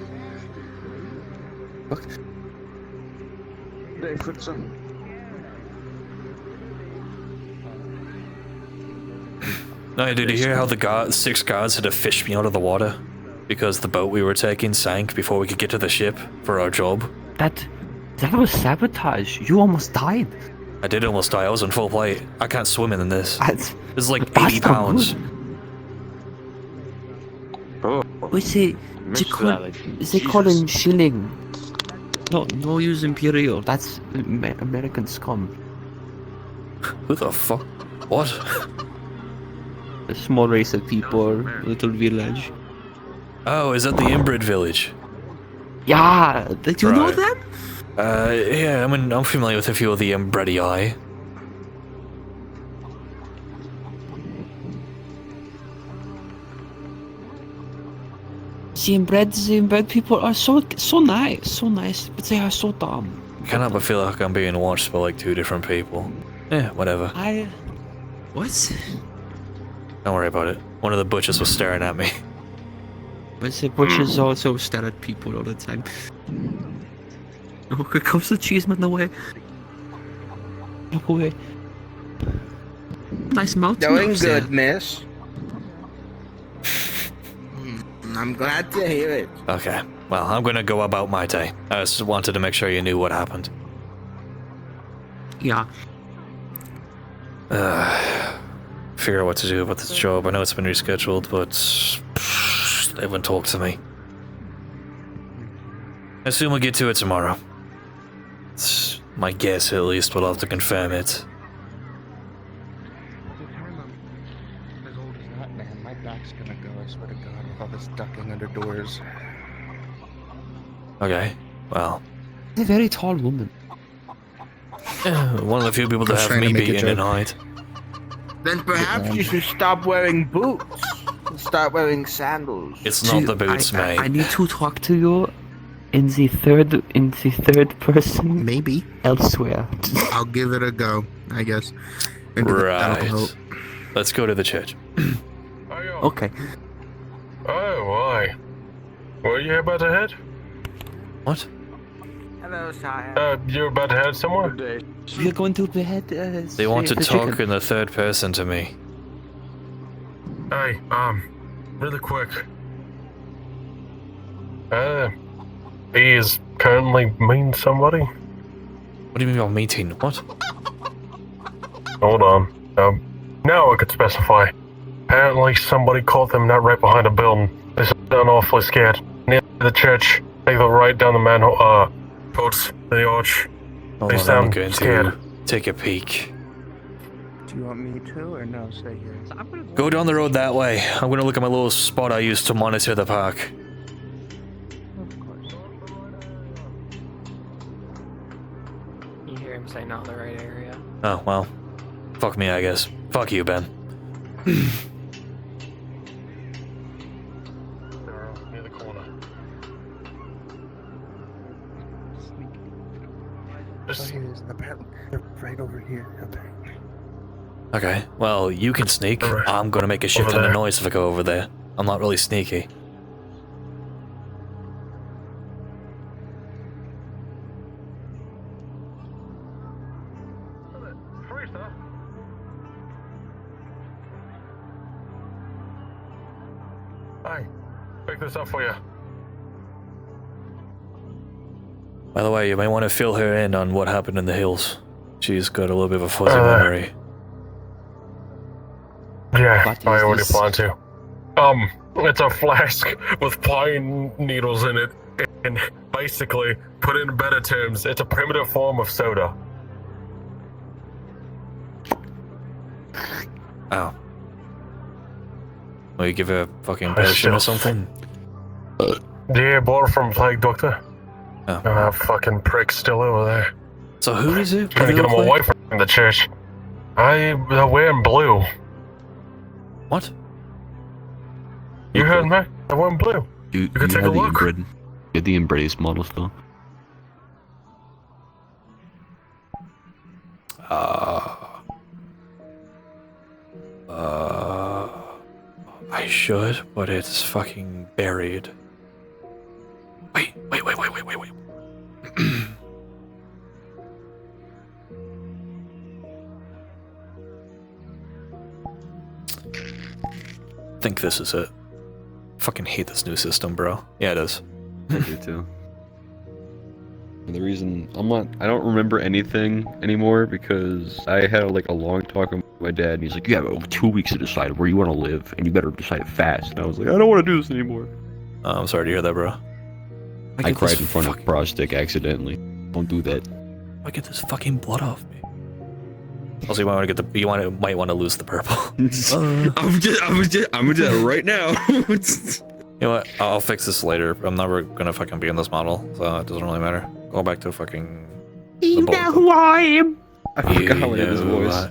No, did you hear how the 6 guards had to fish me out of the water? Because the boat we were taking sank before we could get to the ship for our job? That was sabotage. You almost died. I did almost die. I was in full plate. I can't swim in this. It's like 80 That's not pounds. They call him shilling. No use imperial. That's American scum. Who the fuck? What? A small race of people, little village. Oh, is that the inbred village? Yeah, did you know them? Yeah, I'm familiar with a few of the inbredii. The inbred people are so nice, but they are so dumb. I can't help but feel like I'm being watched by like 2 different people. Yeah, whatever. What? Don't worry about it. One of the butchers was staring at me. But the butchers also stare at people all the time. Oh, here comes the cheeseman away. Away. Nice mouth. Doing good, miss. I'm glad to hear it. Okay, well, I'm gonna go about my day. I just wanted to make sure you knew what happened. Yeah. Figure out what to do about this job. I know it's been rescheduled, but they haven't talked to me. I assume we'll get to it tomorrow. It's my guess, at least. We'll have to confirm it. As old as that, man, my back's gonna go, I swear to God, with all this ducking under doors. Okay, well. A very tall woman. One of the few people to have me beaten and hide. Then perhaps you should stop wearing boots and start wearing sandals. It's not the boots, mate. I need to talk to you in the third person. Maybe. Elsewhere. I'll give it a go, I guess. Right. Let's go to the church. Okay. Oh, why? Were you about to head? What? Hello, sire. You're about to head somewhere? You're going to behead. They want to talk in the third person to me. Hey, really quick. He is currently meeting somebody. What do you mean by meeting? What? Hold on. Now I could specify. Apparently somebody caught them not right behind a building. They sound awfully scared. Near the church. Take the right down the manhole, towards the arch. Hold They on, sound I'm going scared. to take a peek. Do you want me to, or no? Stay here. Go down the road that way. I'm gonna look at my little spot I used to monitor the park. Of course. You hear him say not the right area. Oh, well. Fuck me, I guess. Fuck you, Ben. Near the corner. Apparently, they're right over here, apparently. Okay, well, you can sneak. Right. I'm gonna make a shit Over ton of there. noise if I go over there. I'm not really sneaky. Pick this up for you. By the way, you might want to fill her in on what happened in the hills. She's got a little bit of a fuzzy memory. Yeah, I already plan to. It's a flask with pine needles in it, and basically, put in better terms, it's a primitive form of soda. Oh. Will you give her a fucking potion or something? Yeah, bought it from Plague Doctor. Oh. That fucking prick's still over there. So who is it? Trying to get him away from the church. They're wearing blue. What? You heard me? They're wearing blue. You can take a look. Inbred. Get the embrace model still. I should, but it's fucking buried. Wait. I think this is it. Fucking hate this new system, bro. Yeah, it is. I do too. And the reason I don't remember anything anymore because I had like a long talk with my dad, and he's like, "You have 2 weeks to decide where you want to live, and you better decide it fast." And I was like, "I don't want to do this anymore." I'm sorry to hear that, bro. I cried in front of Brostick accidentally. Don't do that. I get this fucking blood off me. Also, you might want to get might want to lose the purple. I'm gonna do that right now. You know what? I'll fix this later. I'm never gonna fucking be in this model, so it doesn't really matter. Go back to fucking. You know who I am. I forgot how to do his voice.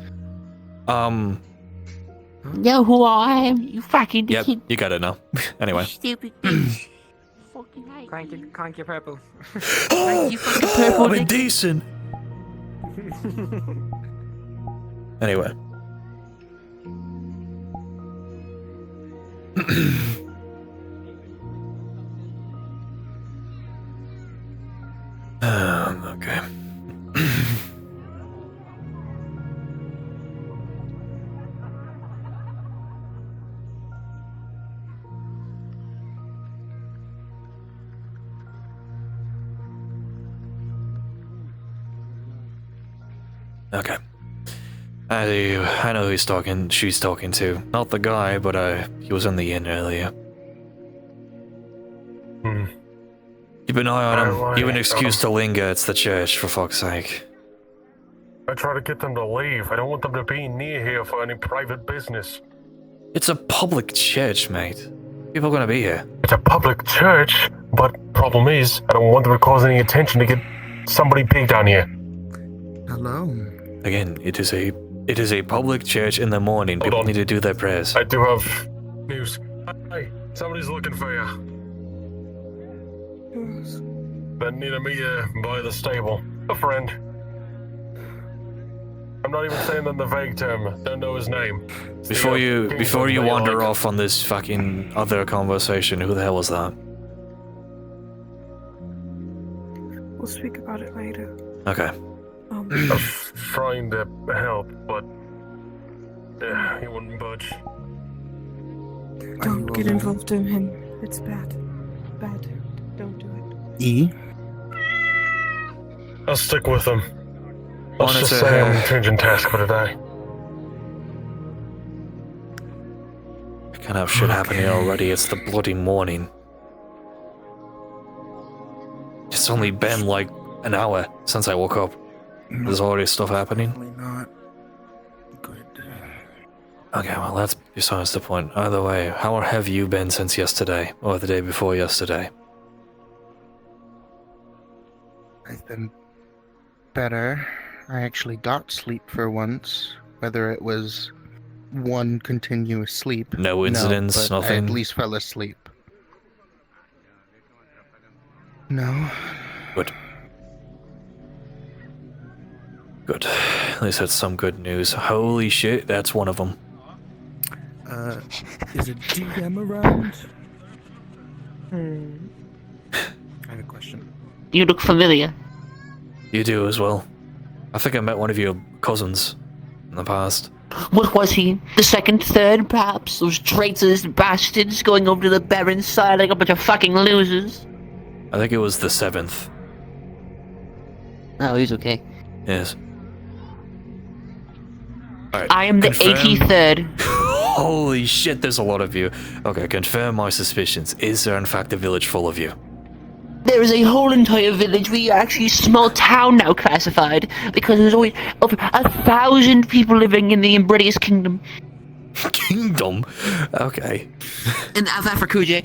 Know who I am? You fucking Yep, you got it now. Anyway. stupid bitch. Crank your purple. You fucking purple. I'm indecent. Anyway. Okay. Okay. I know who she's talking to. Not the guy, but he was in the inn earlier. Keep an eye on him. Give an excuse to linger. It's the church, for fuck's sake. I try to get them to leave. I don't want them to be near here for any private business. It's a public church, mate. People are gonna be here. It's a public church, but problem is, I don't want them to cause any attention to get somebody big down here. Hello. Again, it is a public church in the morning. People need to do their prayers. I do have news. Hey, somebody's looking for you. They need to meet you by the stable. A friend. I'm not even saying that in the vague term. Don't know his name. Before you wander off on this fucking other conversation, who the hell was that? We'll speak about it later. Okay. I'm trying to help, but he wouldn't budge. Don't get involved in him. It's bad. Bad. Don't do it. E? I'll stick with him. Let's just say I'm changing task for today. I can't have shit happening already. It's the bloody morning. It's only been like an hour since I woke up. There's already stuff happening. Not good. Okay, well that's besides the point. Either way, how have you been since yesterday, or the day before yesterday? I've been better. I actually got sleep for once, whether it was one continuous sleep. No incidents, but nothing? I at least fell asleep. No. Good. Good. At least that's some good news. Holy shit, that's one of them. Is a DM around? I have a question. You look familiar. You do as well. I think I met one of your cousins in the past. What was he? The second, third, perhaps? Those traitors, bastards, going over to the Baron's side like a bunch of fucking losers. I think it was the 7th. Oh, he's okay. Yes. Alright, I am the confirm- 83rd. Holy shit, there's a lot of you. Okay, confirm my suspicions. Is there in fact a village full of you? There is a whole entire village. We are actually a small town now classified because there's always over 1,000 people living in the British kingdom. Kingdom? Okay. In Africa.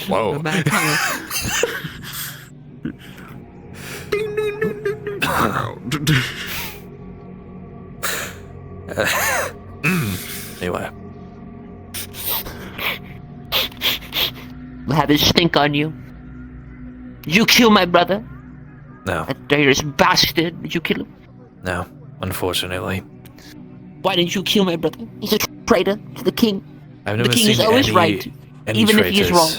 Whoa. Anyway. We'll have his stink on you. Did you kill my brother? No. That traitorous bastard. Did you kill him? No, unfortunately. Why didn't you kill my brother? He's a traitor to the king. I've never the king seen is always any, right, any even traitors. if he is wrong.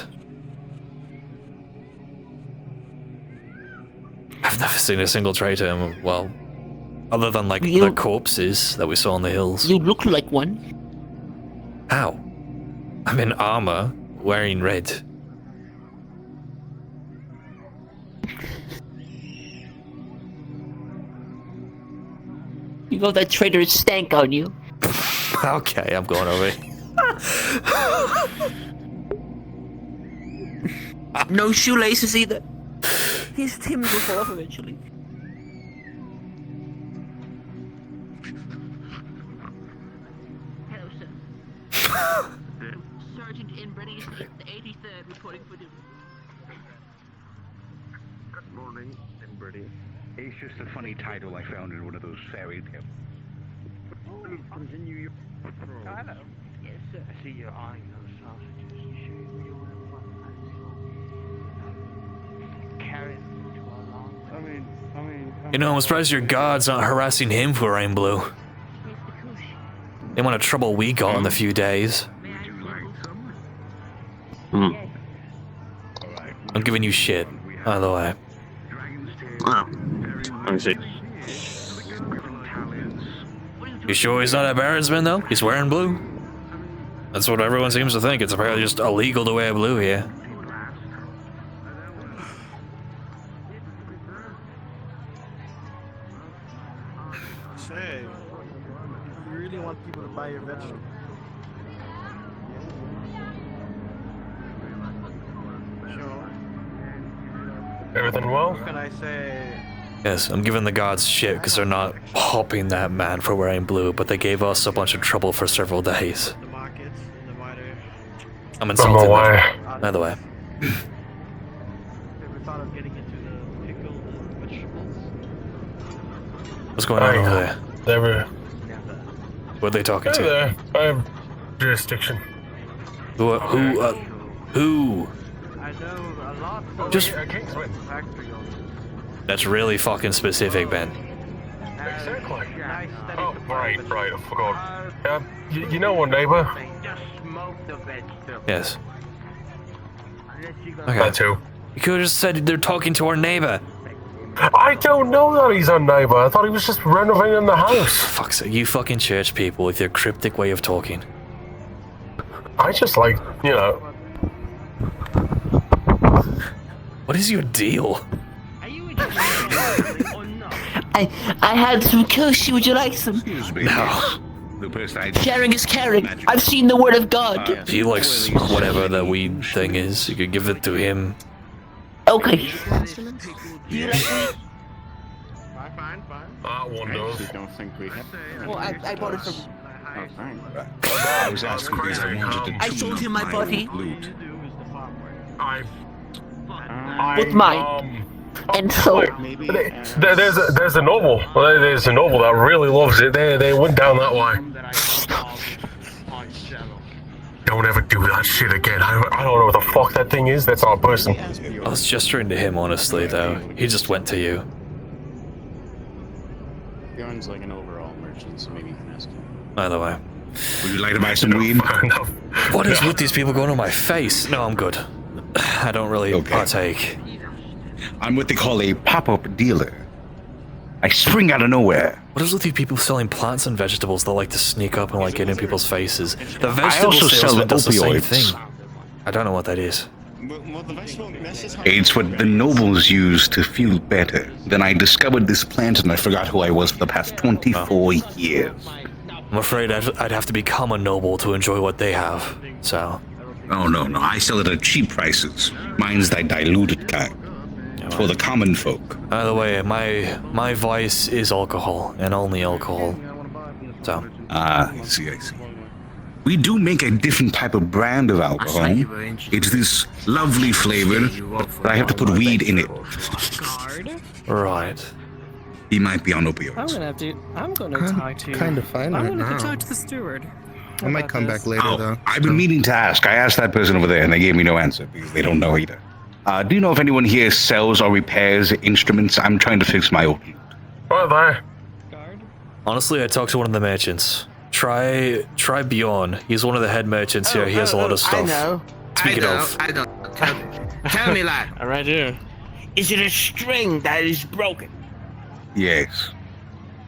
I've never seen a single traitor, well, other than like You- the corpses that we saw on the hills. You look like one. How? I'm in armor, wearing red. You got that traitorous stank on you. Okay, I'm going over here. No shoelaces either. His Timbs will fall off eventually. Hello, sir. Sergeant Inbrady, the 83rd, reporting for duty. Good morning, Inbrady. It's just a funny title I found in one of those fairy tales. Please continue your patrol. Hello. Yes, sir. I see you're eyeing those sausages. You sure you will want that? Carry them to our long. I mean. You know, I'm surprised your guards aren't harassing him for Rain Blue. The amount of trouble we got in a few days. I'm giving you shit, by the way. Let me see. You sure he's not a Baronsman, though? He's wearing blue? That's what everyone seems to think. It's apparently just illegal to wear blue here. Say, you really want people to buy your vegetables? Sure. Everything well? What can I say? Yes, I'm giving the guards shit because they're not popping that man for wearing blue, but they gave us a bunch of trouble for several days. The markets, the wider. I'm insulted. why. By the way. Ever thought of getting into the pickled vegetables? What's going on over there? They were. What are they talking Hey to? there. I have jurisdiction. Who? I know a lot. Just- Factory owners. That's really fucking specific, Ben. Exactly. Oh, right, I forgot. You know what, neighbor? Just smoke the vegetables. Yes. Unless Okay. That too. You could have just said they're talking to our neighbor. I don't know that he's our neighbor. I thought he was just renovating the house. Fuck's sake, you fucking church people with your cryptic way of talking. I just like, you know. What is your deal? I had some koshi. Would you like some? Excuse me. No. The person I Sharing is caring. I've seen the word of God. If he likes whatever the weed thing is, you could give it to him. Okay. Do you like weed? Fine. That one I does. actually don't think we have. Well, I bought it from. Oh, fine. I was asking because I wanted to I sold him my body. loot. With mine. And so. There's a noble. There's a noble that really loves it. They went down that way. Don't ever do that shit again. I don't know what the fuck that thing is. That's not a person. I was gesturing to him, honestly, though. He just went to you. Bjorn's like an overall merchant, so maybe you can ask him. By the way. Would you like to buy some weed? What is with these people going on my face? No, I'm good. I don't really partake. I'm what they call a pop-up dealer. I spring out of nowhere. What is with you people selling plants and vegetables that like to sneak up and like get in people's faces? The I vegetable also sell salesman does the same opioids. thing. I don't know what that is. It's what the nobles use to feel better. Then I discovered this plant and I forgot who I was for the past 24 years. I'm afraid I'd have to become a noble to enjoy what they have, so... Oh, no, I sell it at cheap prices. Mine's the diluted kind. For the common folk. By the way, my vice is alcohol, and only alcohol. So... Ah, I see. We do make a different type of brand of alcohol. It's this lovely flavor, but I have to put weed in it. Right. He might be on opioids. I'm gonna talk to... Kind of fine right I'm gonna now. talk to the steward. I might come back later, though. I've been meaning to ask. I asked that person over there, and they gave me no answer, because they don't know either. Do you know if anyone here sells or repairs instruments? I'm trying to fix my old... Well, there. Honestly, I talked to one of the merchants. Try Bjorn. He's one of the head merchants here. He has a lot of stuff. I know. Speaking of... I know. Tell me, lad. Right here. Is it a string that is broken? Yes.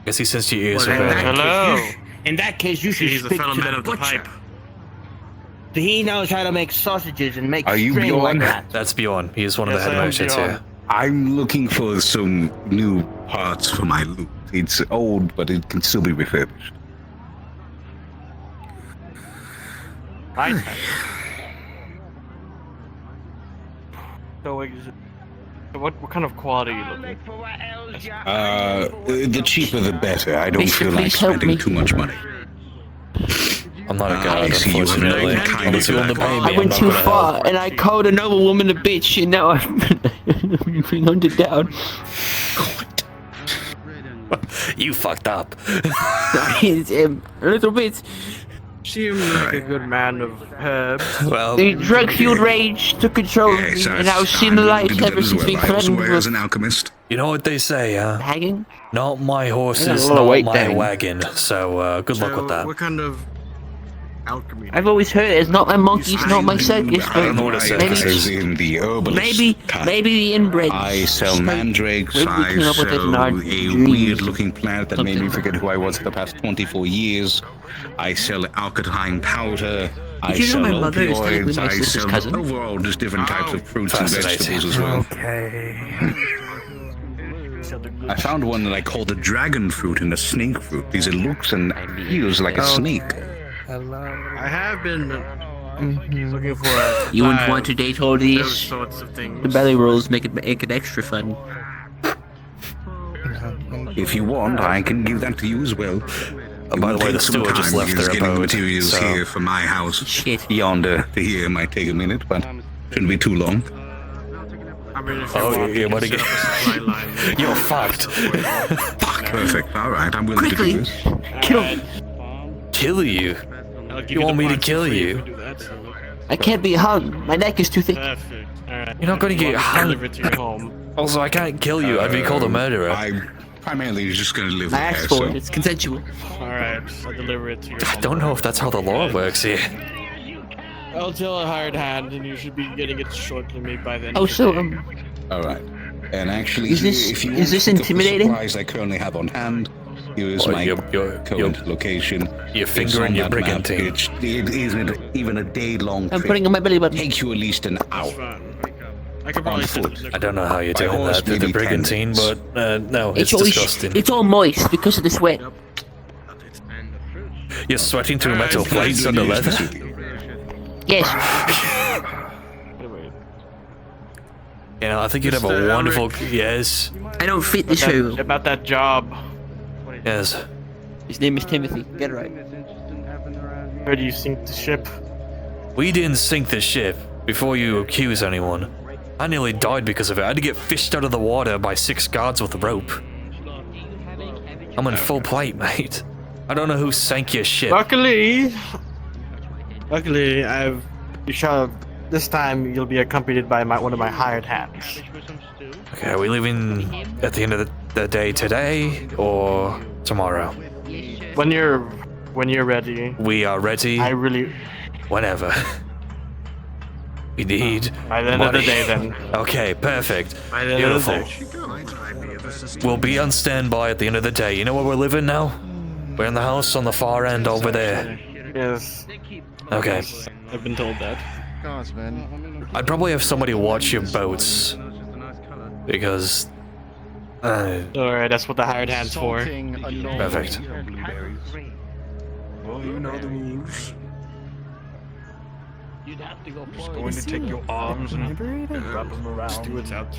Guess he says to your ears. In that case, you should He's the speak fellow to man the of the butcher. pipe. He knows how to make sausages and make Are you string like Bjorn? that. That's Bjorn. He is one of the Yes, head I am merchants Bjorn. here. I'm looking for some new parts for my loot. It's old, but it can still be refurbished. Right. So, what kind of quality are you looking for? The cheaper the better. I don't Mister, feel like please help spending me. too much money. I'm not a I god, see you have no unfortunately. kind Unless you of want to pay me, I I'm went not too gonna far, help. and I called another woman a bitch, and now I'm being hunted down. You fucked up. A little bit. Seem like a good man of herbs. Well, The drug-fueled rage took control of me, and I was seeing the light ever since being I also threatened work as with an alchemist. you know what they say, hanging. not my I got horses, a lot of not weight my down. wagon. So, good luck with that. What kind of alchemy? I've always heard it's not my monkeys, not my circus, I but don't know what it maybe, says in the herbalist kind. maybe the inbred. I sell Straight- mandrakes, maybe we I came up with it in our sell a dreams. weird-looking plant that made me forget who I was for the past 24 years. I sell alkaline powder. I Did you know sell my mother is technically opioids. my I sister's sell cousin? overall just different types of fruits and Fascinating. vegetables as well. Okay. I found one that I called a dragon fruit and a snake fruit because it looks and feels like a snake. I have been looking for a You wouldn't supply want to of date all those these. sorts of things. The belly rolls make it extra fun. If you want, I can give that to you as well. By the way, the steward just left their getting abode, materials so- here for my house. Shit. Yonder to here might take a minute, but shouldn't be too long. I mean, if you Oh, want, yeah, you what can again? set up a supply line. You're fucked. Perfect. All right, I'm willing to do this. Kill. Kill you? I'll give You want the me to parts kill for free if you? we do that, so- I can't be hung. My neck is too thick. Perfect. Alright. You're not gonna get hung. Deliver it to your home. Also, I can't kill you. I'd be called a murderer. I'm primarily just going to live I there, asked for so... it. It's consensual. Alright, I'll deliver it to your I home. don't know if that's how the law works here. I'll tell a hired hand, and you should be getting it shortly, maybe by then. Oh, so All right. And actually, Is this- if you is want this to pick up the intimidating? supplies I currently have on hand, here is Well, my your current location. your It's finger on in your that map. brigantine. It isn't even a day-long I'm trip. putting on my belly button. Take you at least an hour. I could probably on set foot. it I don't know how you're By doing horse, that through the maybe 10 brigantine, but minutes. no, it's all disgusting. it's all moist because of the sweat. You're sweating through metal Good plates under news, leather? Mr. Deal. Yes. You know, I think you'd have a Mr. wonderful... Elric. Yes. I don't fit the show. About that job. Yes. His name is Timothy. Get it right. Where do you sink the ship? We didn't sink the ship before you accuse anyone. I nearly died because of it. I had to get fished out of the water by 6 guards with a rope. I'm in full plate, mate. I don't know who sank your ship. Luckily, you shall. This time you'll be accompanied by one of my hired hands. Okay, are we leaving at the end of the day today or tomorrow? When you're ready. We are ready I really. whenever. We need By the end of the day, then. Okay, perfect. By the end of the Beautiful. We'll be on standby at the end of the day. You know where we're living now? We're in the house on the far end over there. Yes. Okay. I've been told that. Gosh, man. I'd probably have somebody watch your boats. Because... Alright, that's what the hired hand's for. Perfect. Well, you know the rules. You'd have to go Just going to take your arms and wrap them around. Stewards out.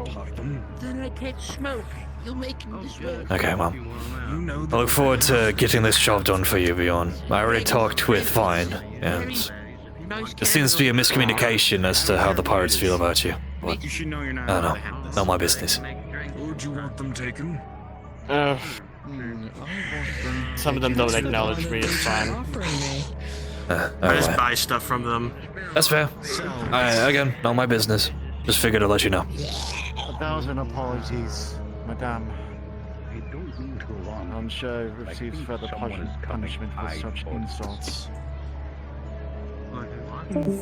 Tie them. Then I can't smoke. You'll make him smoke. Okay, well. I look forward to getting this job done for you, Bjorn. I already talked with Fayne, and there seems to be a miscommunication as to how the pirates feel about you. But, I don't know. Not my business. Would you want them taken? Some of them don't acknowledge me, it's fine. I just buy stuff from them. That's fair. Again, not my business. Just figured I'd let you know. 1,000 apologies, Madame. I'm sure I receives further punishment for such insults.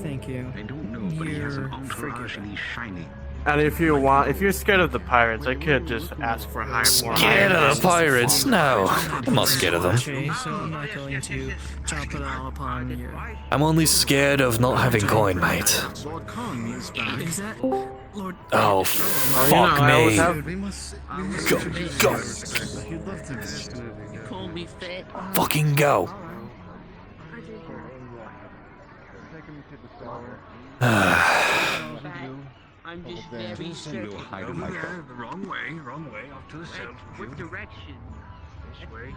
Thank you. You're freaking shiny. And if you're scared of the pirates, I could just ask for more. Scared of the pirates? No, I'm not scared of them. Okay, so I'm not going to chop it all upon you. I'm only scared of not having coin, mate. Is that Lord? Oh, fuck me. Go. You call me fat? Fucking go. I'm just very certain. The wrong way, off to the south. What direction? This way.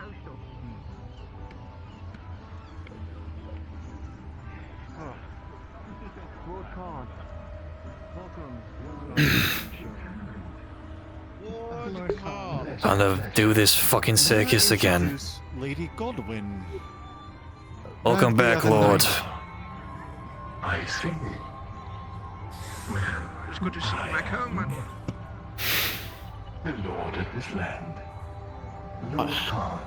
I'm gonna do this fucking circus again. Lady Godwin. Welcome back, Lord. I see. Well, it's good to see you back home, man. The lord of this land. Lucan.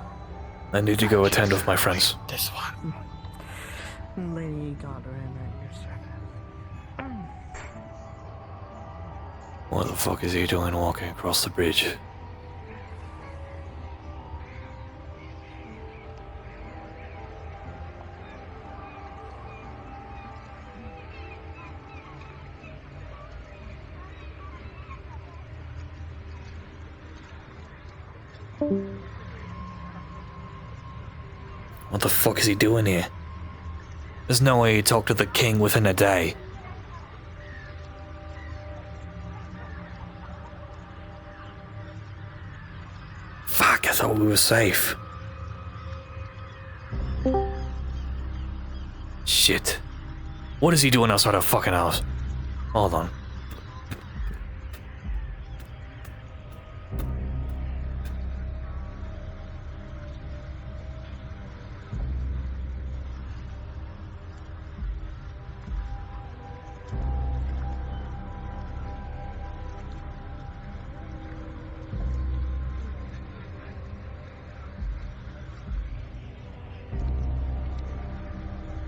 I need to go attend with my friends. This one. Lady Godwin at your service. What the fuck is he doing walking across the bridge? What the fuck is he doing here? There's no way he talked to the king within a day. Fuck, I thought we were safe. Shit. What is he doing outside our fucking house? Hold on.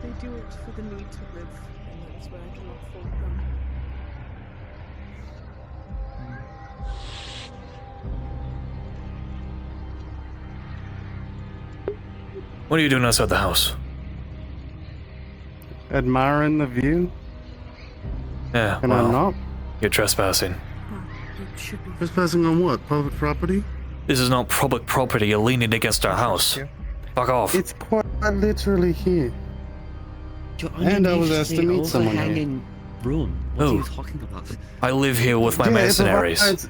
They do it for the need to live, and that's where I cannot fault them. What are you doing outside the house? Admiring the view? Yeah, Can I not? You're trespassing. Trespassing on what? Public property? This is not public property. You're leaning against our house. Fuck off. It's quite literally here. And I was asked to meet someone here. Room. What Who? are you talking about? I live here with my mercenaries.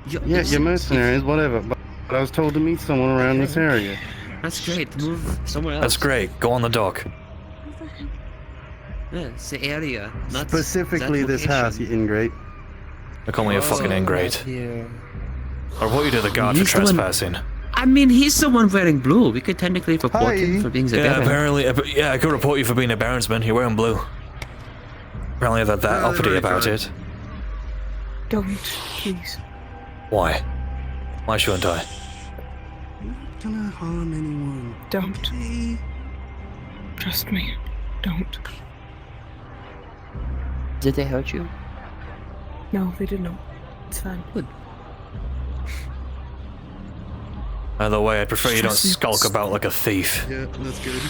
Yeah, you're mercenaries, whatever. But I was told to meet someone around this area. That's great. Move somewhere else. That's great. Go on the dock. Yeah, it's the area. Not Specifically that this location. house, you ingrate. They call me a fucking ingrate. Or what you do the guard for He's the one- trespassing. I mean, he's the one wearing blue. We could technically report him for being the Yeah, Baron. apparently. Yeah, I could report you for being a baronsman. You're wearing blue. Apparently they're that uppity about it. Don't, please. Why? Why shouldn't I? Can I harm anyone? Don't. Trust me. Don't. Did they hurt you? No, they did not. It's fine. Good. By the way, I'd prefer you don't Trust me. skulk about like a thief. Yeah, that's good.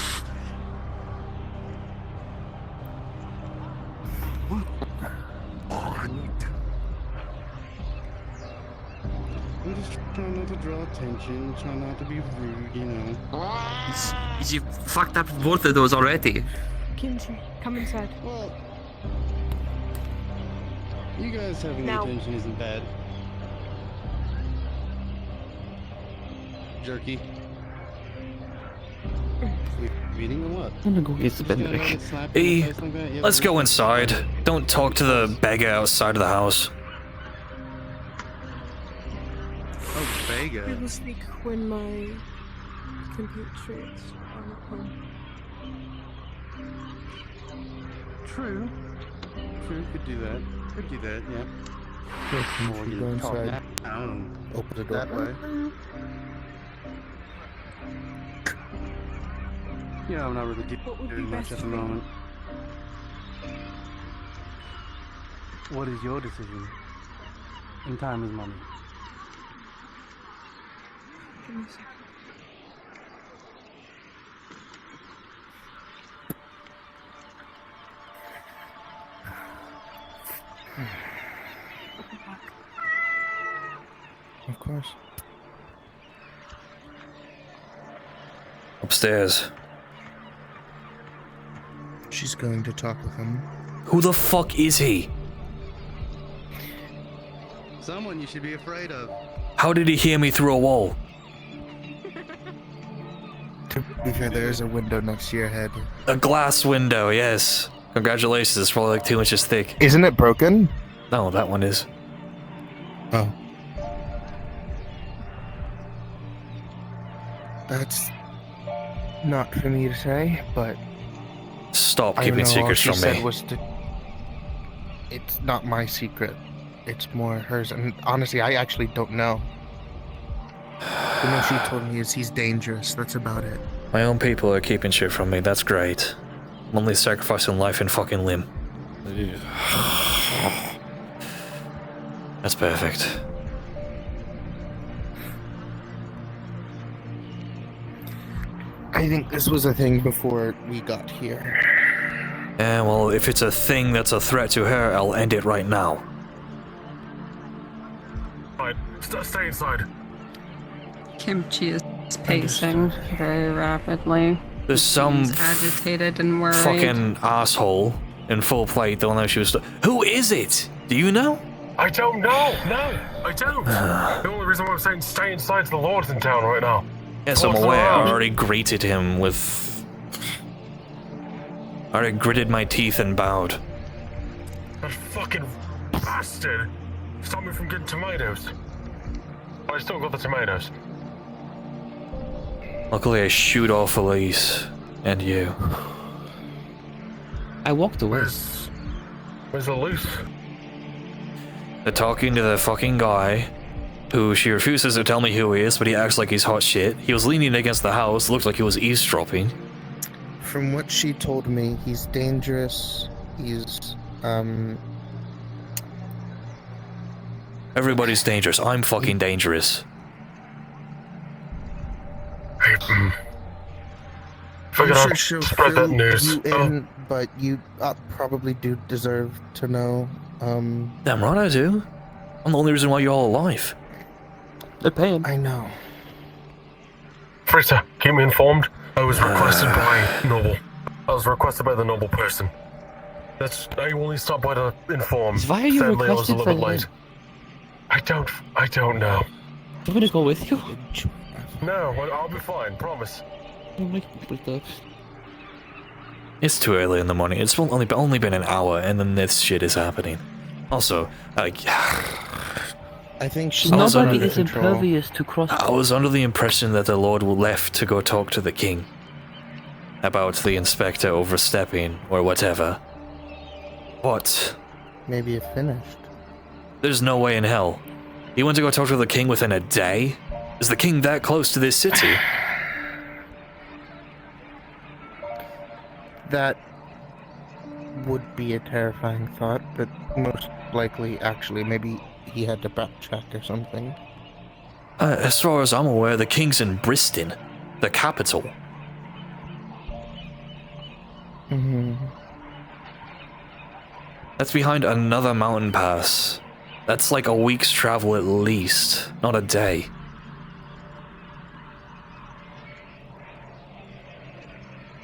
I'm just trying not to draw attention, trying not to be rude, you know. You fucked up both of those already. Kimchi, come inside. Well, you guys having Now. the attention isn't bad. Jerky. Eating or what? I'm gonna go get the Just gonna Benedict. let it slap you in E, the face like that? Yeah, let's but go really? inside. Don't talk to the beggar outside of the house. Oh, Vega. I will speak when my compatriots are home. True. True, could do that. Could do that, yeah. Or you go talk inside, now and open the door. that way. Yeah, I'm not really What would be doing much best at the for you? moment. What is your decision? And time is money. Give me a second. Of course. Upstairs. She's going to talk with him. Who the fuck is he? Someone you should be afraid of. How did he hear me through a wall? To be fair, there is a window next to your head. A glass window, yes. Congratulations, it's probably like 2 inches thick. Isn't it broken? No, that one is. Oh. That's not for me to say, but Stop I keeping know all secrets she from said me. was to. It's not my secret. It's more hers, and honestly, I actually don't know. The most she told me is he's dangerous. That's about it. My own people are keeping shit from me, that's great. I'm only sacrificing life and fucking limb. That's perfect. I think this was a thing before we got here. Yeah, well, if it's a thing that's a threat to her, I'll end it right now. Alright, stay inside. Kimchi is pacing very rapidly. There's some Seems agitated and worried. fucking asshole in full plate that will know she was. Who is it? Do you know? I don't know. No, I don't. The only reason why I'm saying stay inside is the Lord's in town right now. Yes, I'm Close aware. I around. already greeted him with. I already gritted my teeth and bowed. That fucking bastard stopped me from getting tomatoes. I still got the tomatoes. Luckily, I shoot off Elise and you. I walked away. Where's the loose? They're talking to the fucking guy, who she refuses to tell me who he is, but he acts like he's hot shit. He was leaning against the house, looked like he was eavesdropping. From what she told me, he's dangerous. He's, Everybody's dangerous. I'm fucking dangerous. Figured I'm I'd sure she'll spread that fill news. you in, but you probably do deserve to know. Damn right I do. I'm the only reason why you're all alive. They're paying. I know. Fritter, keep me informed. I was requested by Noble. I was requested by the Noble person. I only stopped by to inform. Why are you Sadly, I was a requested little bit for late. I don't know. I'm gonna go with you. No, I'll be fine, promise. It's too early in the morning. It's only been an hour, and then this shit is happening. Also, I think she's Nobody is impervious to cross. I was under the impression that the Lord left to go talk to the king about the inspector overstepping or whatever. But maybe it finished. there's no way in hell. He went to go talk to the king within a day? Is the king that close to this city? That would be a terrifying thought, but most likely, actually, maybe he had to backtrack or something. As far as I'm aware, the king's in Briston, the capital. Mm-hmm. That's behind another mountain pass. That's like a week's travel at least, not a day.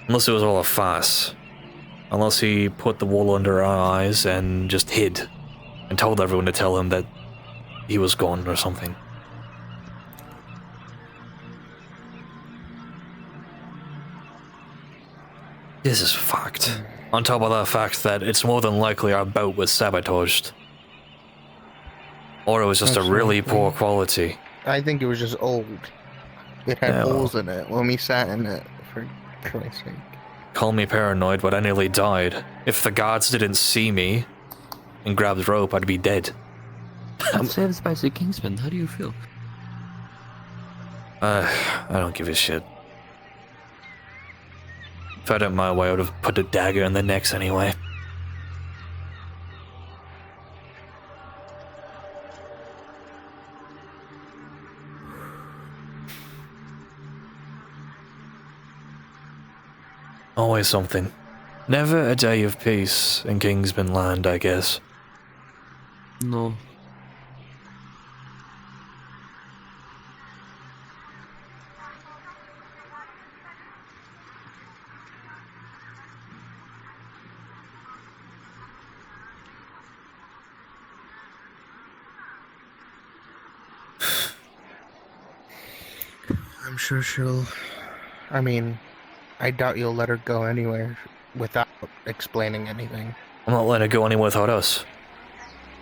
Unless it was all a farce. Unless he put the wool under our eyes and just hid. And told everyone to tell him that he was gone or something. This is fucked. On top of the fact that it's more than likely our boat was sabotaged. Or it was just a really poor quality. I think it was just old. It had holes in it when we sat in it, for Christ's sake. Call me paranoid, but I nearly died. If the guards didn't see me and grabbed the rope, I'd be dead. I'm saved by the Kingsman. How do you feel? I don't give a shit. If I'd had my way, I would have put a dagger in the necks anyway. Always something. Never a day of peace in Kingsman Land, I guess. No. I'm sure she'll... I mean, I doubt you'll let her go anywhere without explaining anything. I'm not letting her go anywhere without us.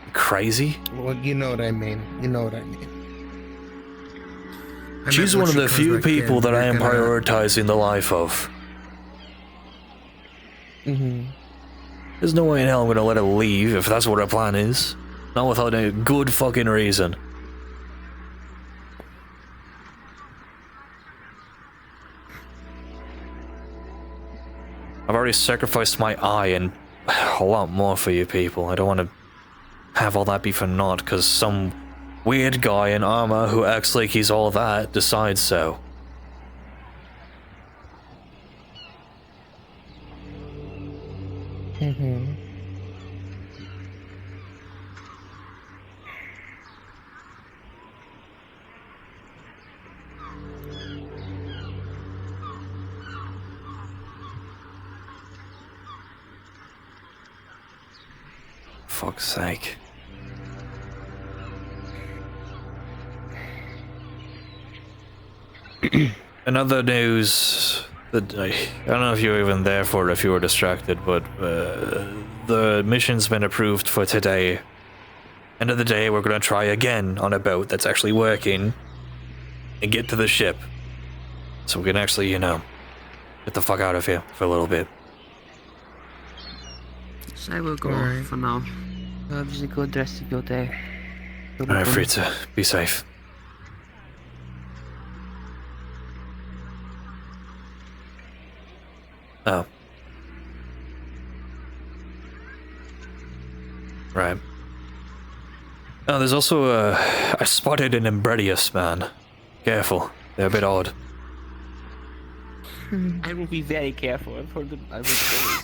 You crazy? Well, you know what I mean. You know what I mean. She's one of the few people that I am prioritizing the life of. Mm-hmm. There's no way in hell I'm gonna let her leave if that's what her plan is. Not without a good fucking reason. I've already sacrificed my eye and a lot more for you people. I don't want to have all that be for naught because some weird guy in armor who acts like he's all that decides so. Mm-hmm. Fuck's sake. Another news that I don't know if you were even there for it, if you were distracted, but the mission's been approved for today. End of the day, we're gonna try again on a boat that's actually working and get to the ship. So we can actually, you know, get the fuck out of here for a little bit. So I will go for now. Have a good rest of your day. Alright, Fritza, be safe. Oh. Right. Oh, there's also I spotted an Embredius man. Careful, they're a bit odd. I will be very careful. I've heard them. I will say.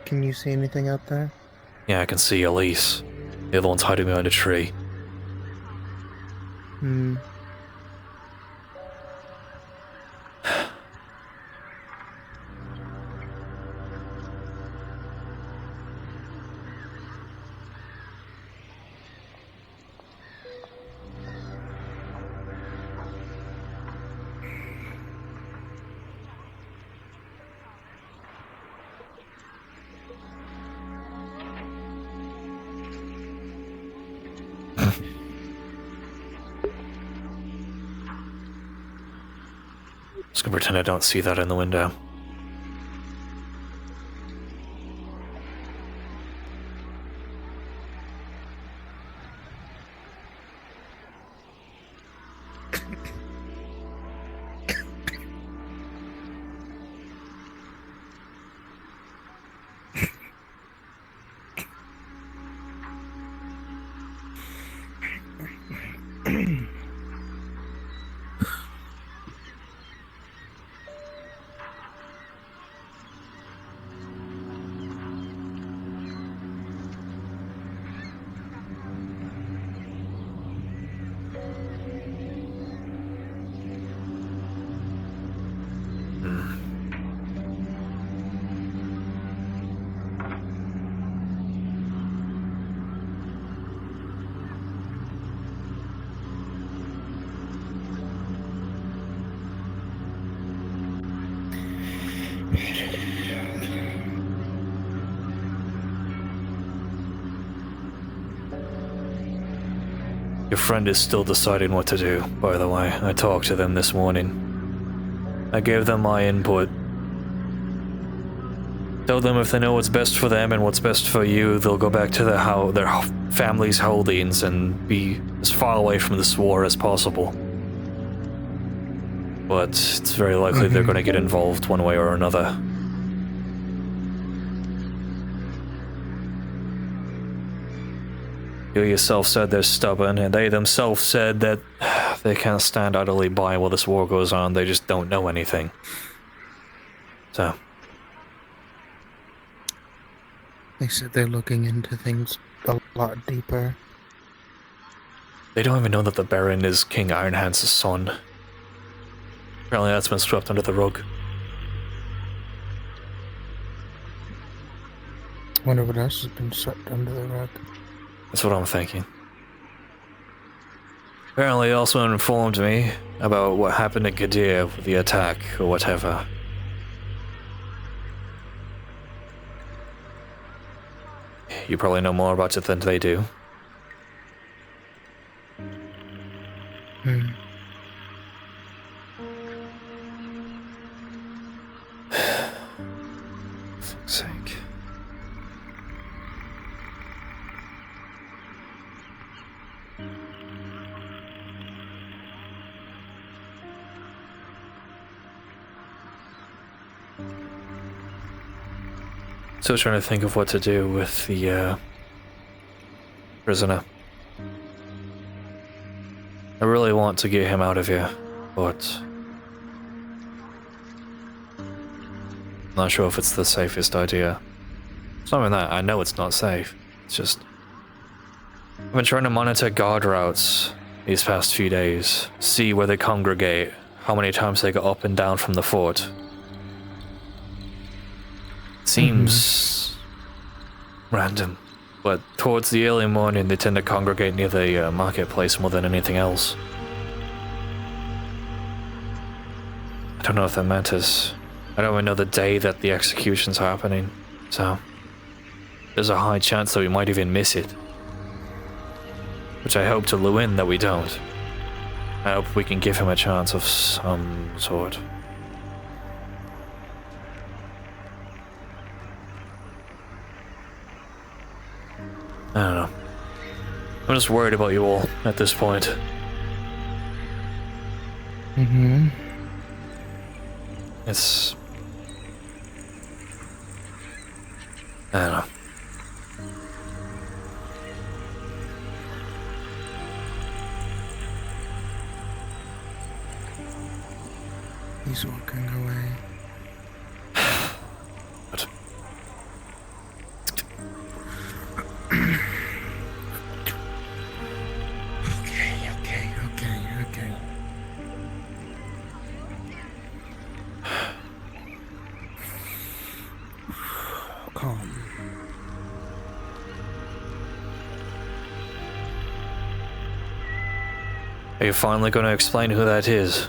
Can you see anything out there? Yeah, I can see Elise. The other one's hiding behind a tree. Hmm. Just gonna pretend I don't see that in the window. Your friend is still deciding what to do, by the way. I talked to them this morning. I gave them my input. Told them if they know what's best for them and what's best for you, they'll go back to their family's holdings and be as far away from this war as possible. But it's very likely they're going to get involved one way or another. You yourself said they're stubborn, and they themselves said that they can't stand idly by while this war goes on. They just don't know anything. So. They said they're looking into things a lot deeper. They don't even know that the Baron is King Ironhand's son. Apparently that's been swept under the rug. Wonder what else has been swept under the rug. That's what I'm thinking. Apparently, he also informed me about what happened in Gadir with the attack or whatever. You probably know more about it than they do. For fuck's sake. Still trying to think of what to do with the prisoner. I really want to get him out of here, but I'm not sure if it's the safest idea. It's not even that, I know it's not safe. It's just I've been trying to monitor guard routes these past few days, see where they congregate, how many times they go up and down from the fort. Seems random, but towards the early morning they tend to congregate near the marketplace more than anything else. I don't know if that matters. I don't even know the day that the execution's happening, so there's a high chance that we might even miss it. Which I hope to Luin that we don't. I hope we can give him a chance of some sort. I don't know. I'm just worried about you all at this point. It's... I don't know. He's walking away. What? Okay. Calm. Are you finally going to explain who that is?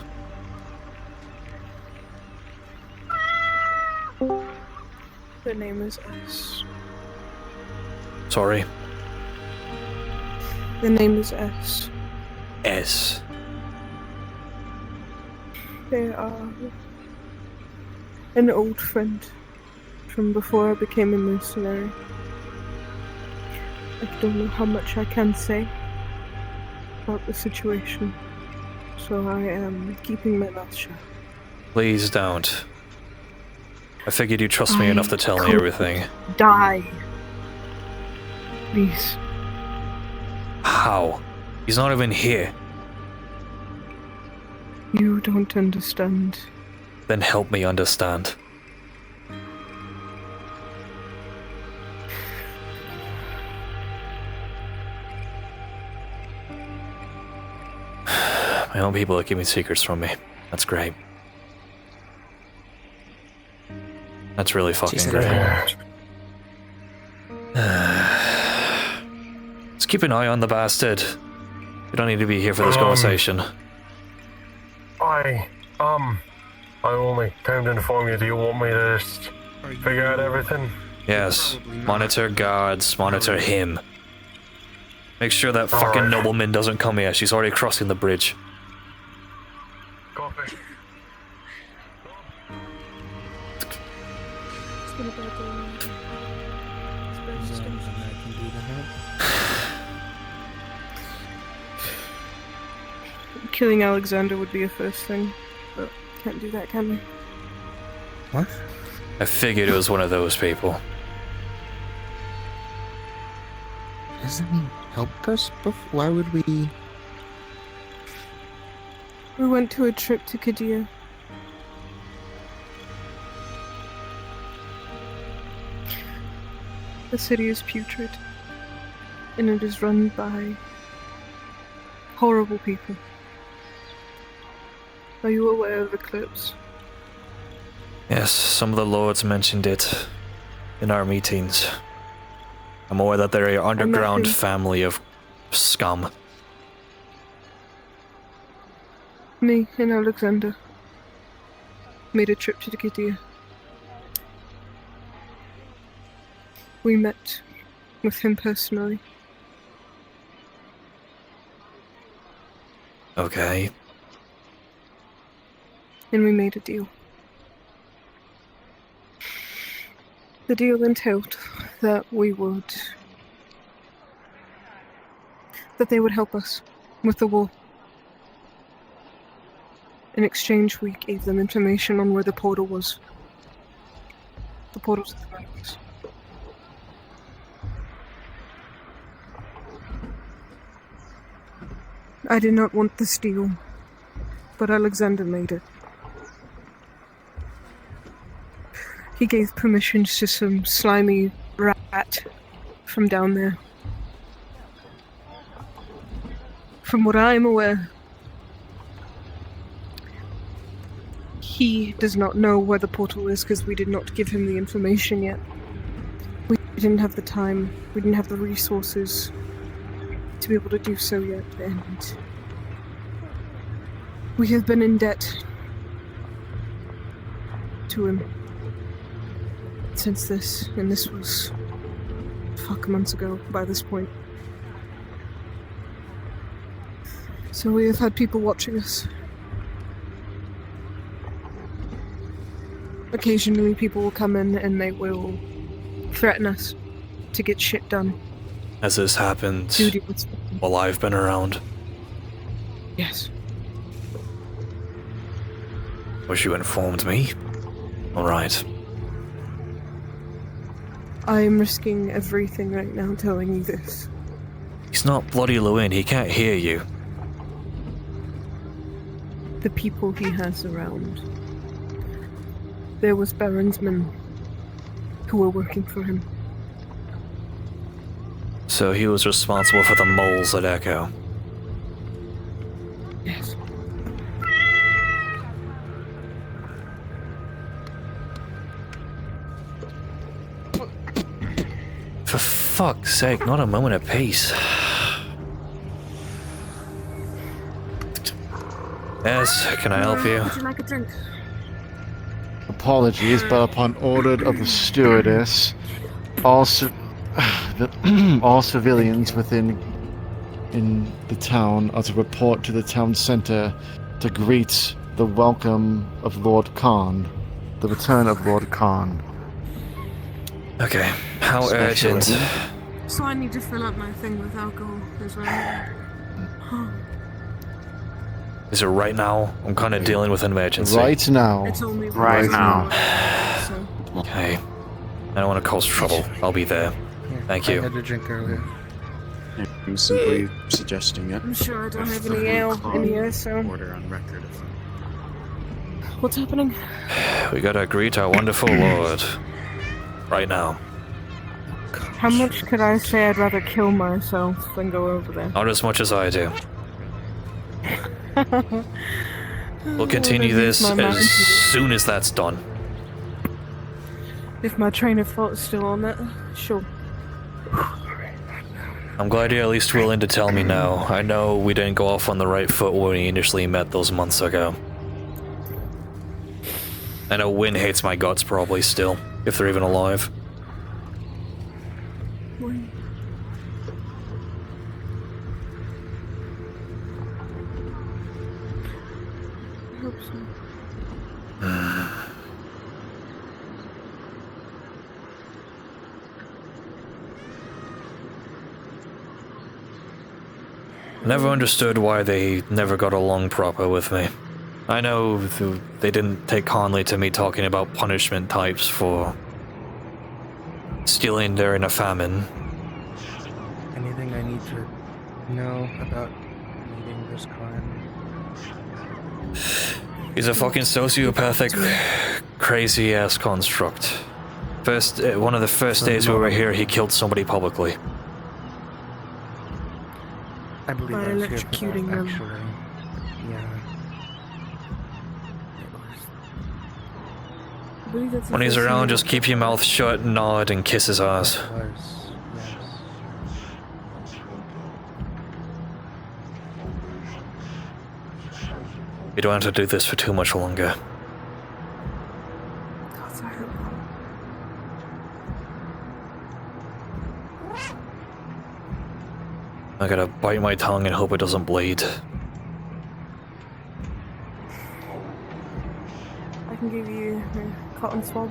The name is S. Sorry? The name is S. S. They are an old friend from before I became a mercenary. I don't know how much I can say about the situation. so I am keeping my mouth shut. Please don't. I figured you trust me enough to tell me everything. Die. Please. How? He's not even here. You don't understand. Then help me understand. My own people are keeping secrets from me. That's great. That's really fucking great. Let's keep an eye on the bastard. You don't need to be here for this conversation. I only came to inform you. Do you want me to just figure out everything? Yes. Monitor guards, monitor him. Make sure that fucking nobleman doesn't come here. She's already crossing the bridge. Copy. Killing Alexander would be a first thing, but can't do that, can we? What? I figured it was one of those people. Hasn't he helped us before? Why would we? We went to a trip to Kadir. The city is putrid, and it is run by horrible people. Are you aware of Eclipse? Yes, some of the lords mentioned it in our meetings. I'm aware that they're an underground family of scum. Me and Alexander made a trip to the Kadir. We met with him personally. Okay. And we made a deal. The deal entailed that they would help us with the war. In exchange, we gave them information on where the portal was. The portal to the mountains. I did not want this deal, but Alexander made it. He gave permissions to some slimy rat from down there. From what I am aware, he does not know where the portal is because we did not give him the information yet. We didn't have the time, we didn't have the resources to be able to do so yet, and we have been in debt to him since this, and this was months ago by this point. So we have had people watching us. Occasionally people will come in and they will threaten us to get shit done. Has this happened while I've been around? Yes. Wish you informed me. Alright. I am risking everything right now telling you this. He's not bloody Llewyn, he can't hear you. The people he has around. There was Baron's men who were working for him. So he was responsible for the moles at Echo. Yes. For fuck's sake, not a moment of peace. Yes, can I help you? Would you like a drink? Apologies, but upon order of the stewardess, all civilians within the town are to report to the town center to greet the welcome of Lord Khan, the return of Lord Khan. Okay, how urgent? So I need to fill up my thing with alcohol as well. Is it right now? I'm kind of dealing with an emergency. Right now. It's only Right now. So. Okay. I don't want to cause trouble. I'll be there. Thank I you. had a drink earlier. I'm simply suggesting it. I'm sure I don't have any ale in here, so. Order on record. What's happening? We gotta greet our wonderful lord. Right now. How much could I say I'd rather kill myself than go over there? Not as much as I do. We'll continue this as soon as that's done. If my train of thought's still on that, sure. I'm glad you're at least willing to tell me now. I know we didn't go off on the right foot when we initially met those months ago. I know Wynn hates my guts probably still, if they're even alive. I hope so. Never understood why they never got along proper with me. I know they didn't take kindly to me talking about punishment types for stealing during a famine. Anything I need to know about meeting this crime? He's a fucking sociopathic, crazy-ass construct. One of the first days we were here, he killed somebody publicly. I believe By I was here for electrocuting that, them. actually. I believe that's the When he's first around, thing just keep your mouth shut, nod, and kiss his ass. It was, yes. We don't have to do this for too much longer. God, I hope not. I gotta bite my tongue and hope it doesn't bleed. I can give you a cotton swab.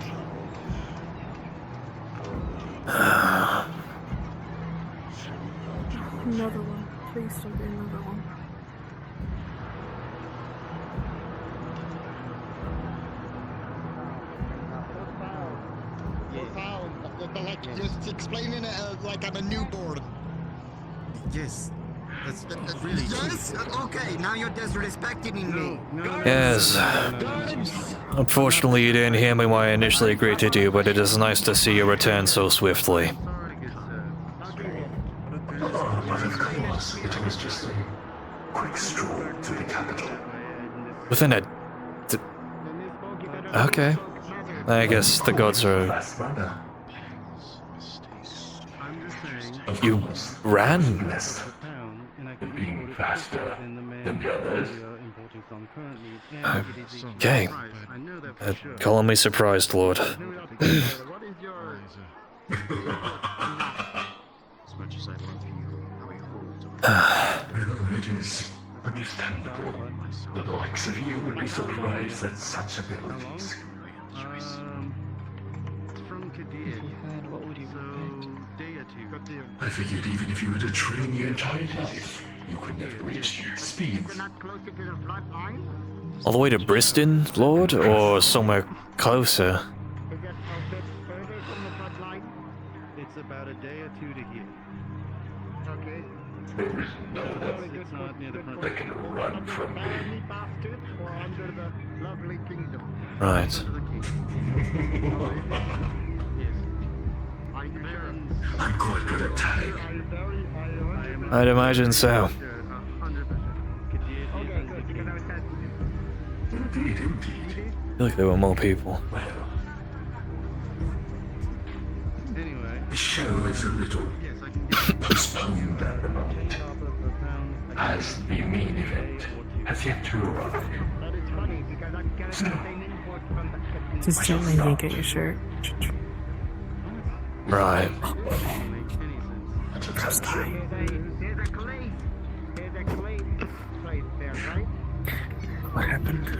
Another one. Please don't be another one. Like, just explaining it like I'm a newborn. Yes. That's really yes? Okay, now you're disrespecting me. Yes. Unfortunately, you didn't hear me when I initially greeted you, but it is nice to see you return so swiftly. Oh, but of course, it was just a quick stroll to the capital. Within a... Okay. I guess the gods are... You ran? Being faster than the others. Okay. Calling me surprised, Lord. As much as I love you, how we hold to it is understandable. The likes of you would be surprised at such abilities. I figured even if you were to train your entire life, you could never reach your speeds. All the way to Briston, Lord? Or somewhere closer? It's about a day or two to here. Okay. There is none of them that can run from me. Right. I'm quite good at telling. I'd imagine so. Indeed, indeed. I feel like there were more people. The show is a little postponed at the moment, as the main event has yet to arrive. So, Just gently yank at your shirt. Right. What happened?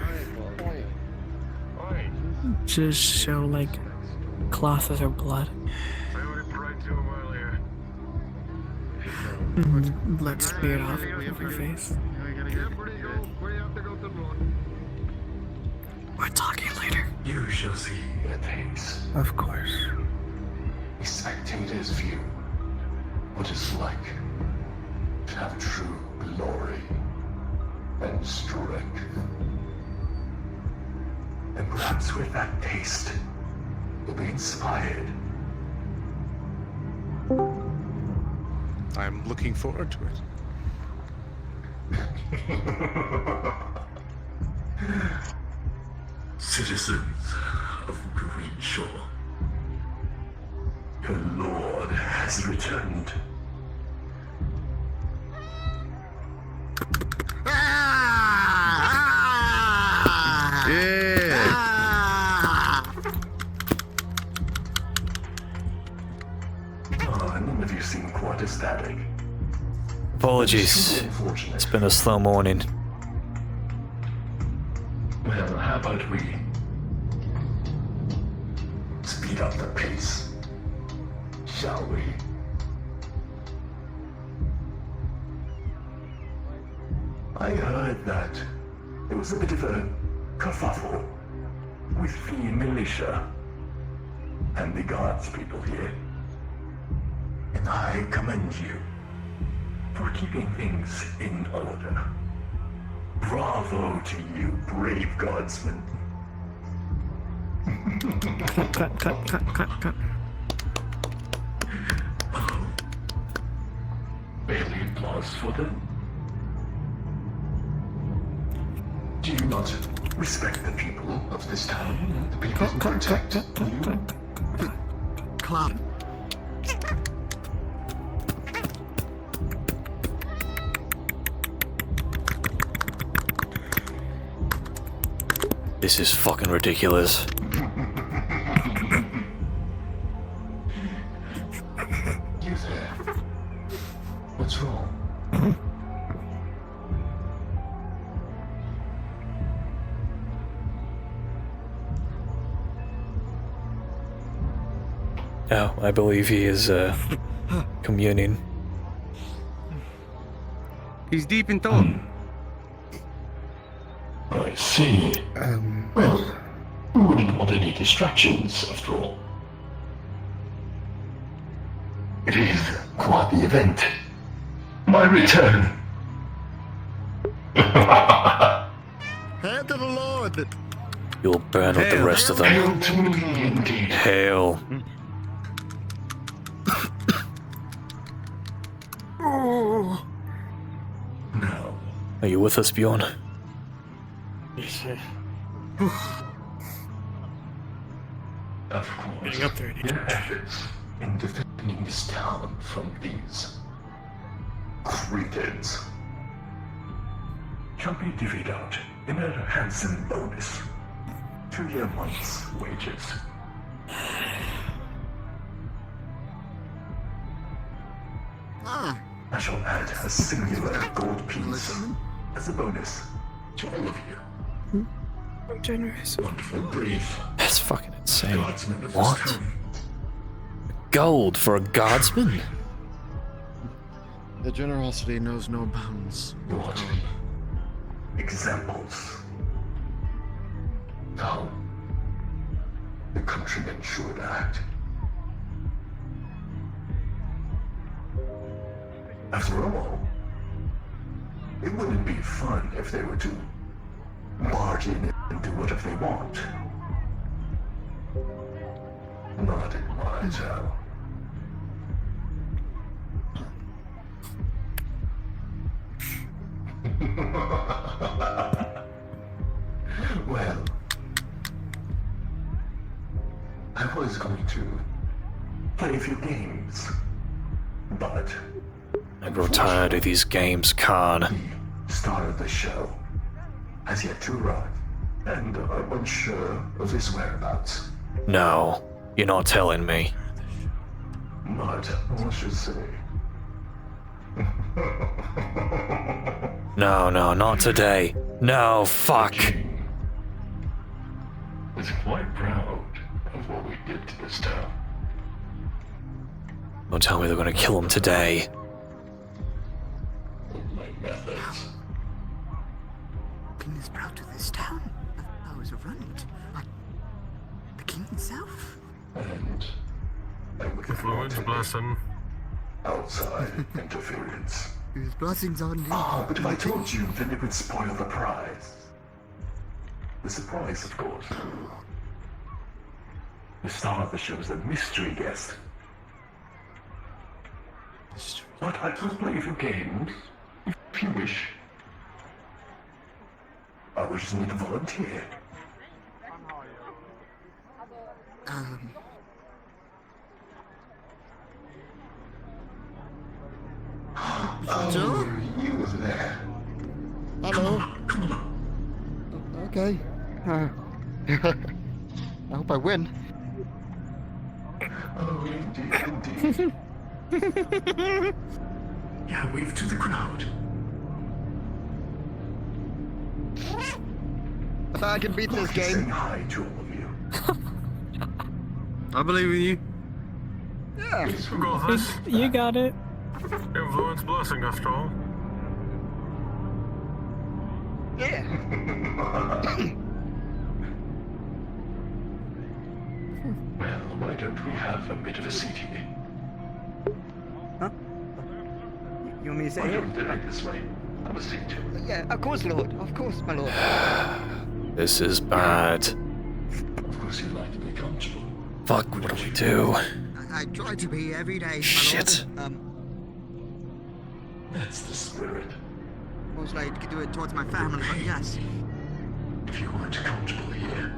Just show like classes or blood. Blood smeared off your face. We're talking later. You shall see a taste. Of course. A spectator's view. What it's like to have true glory and strength. And perhaps with that taste, you'll be inspired. I'm looking forward to it. Citizens of Greenshore, your lord has returned. None of you seem quite ecstatic. Apologies. It's been a slow morning. Well, how about we speed up the pace, shall we? I heard that there was a bit of a kerfuffle with Fayne militia and the guards people here. And I commend you for keeping things in order. Bravo to you, brave guardsmen. Cut. Barely applause for them. Do you not respect the people of this town? The people who protect you? Clap. This is fucking ridiculous. You there? What's wrong? Oh, I believe he is communing. He's deep in thought. I see. Well, we wouldn't want any distractions, after all. It is quite the event. My return. Hail to the Lord! You'll burn out the rest of them. Hail to me, indeed. Hail. Now, Are you with us, Bjorn? yes, sir. Of course, Getting up there. your efforts in defending this town from these cretins shall be divvied out in a handsome bonus to your month's wages. I shall add a singular gold piece as a bonus to all of you. I'm generous. Wonderful, brave. That's fucking insane. Guardsmen of this What? town. Gold for a guardsman? Their generosity knows no bounds. What examples? How the countrymen should act. After all, it wouldn't be fun if they were to barge in and do whatever they want. Not in my town. Well, I was going to play a few games, but I grow tired of these games, Khan. star of the show has yet to arrive, and I'm unsure of his whereabouts. No, you're not telling me. Not, I should say. No, not today. No, fuck. Was quite proud of what we did to this town. Don't tell me they're gonna kill him today. My methods. king is proud to this town. I was run it. But the king himself. And With Luan's blessing. outside interference. His blessings on you. But if I told you, then it would spoil the prize. The surprise, of course. The star of the show is a mystery guest. But I will play a few games, if you wish. I will just need a volunteer. Joe? You were there. Hello. Okay. I hope I win. Oh, indeed. Yeah, wave to the crowd. If I can beat this game. Saying hi to all of you. I believe in you. Yeah. Who got this? You got it. Influence blessing after all. Yeah. Well, why don't we have a bit of a seat here? Huh? You want me to say Why it? don't they like this way? Have a seat. Yeah, of course, Lord. Of course, my lord. This is bad. Of course you'd like to be comfortable. Fuck, what do we do? I try to be every day, my Shit. lord. That's the spirit. Mostly I could do it towards my family, but yes. If you weren't comfortable here.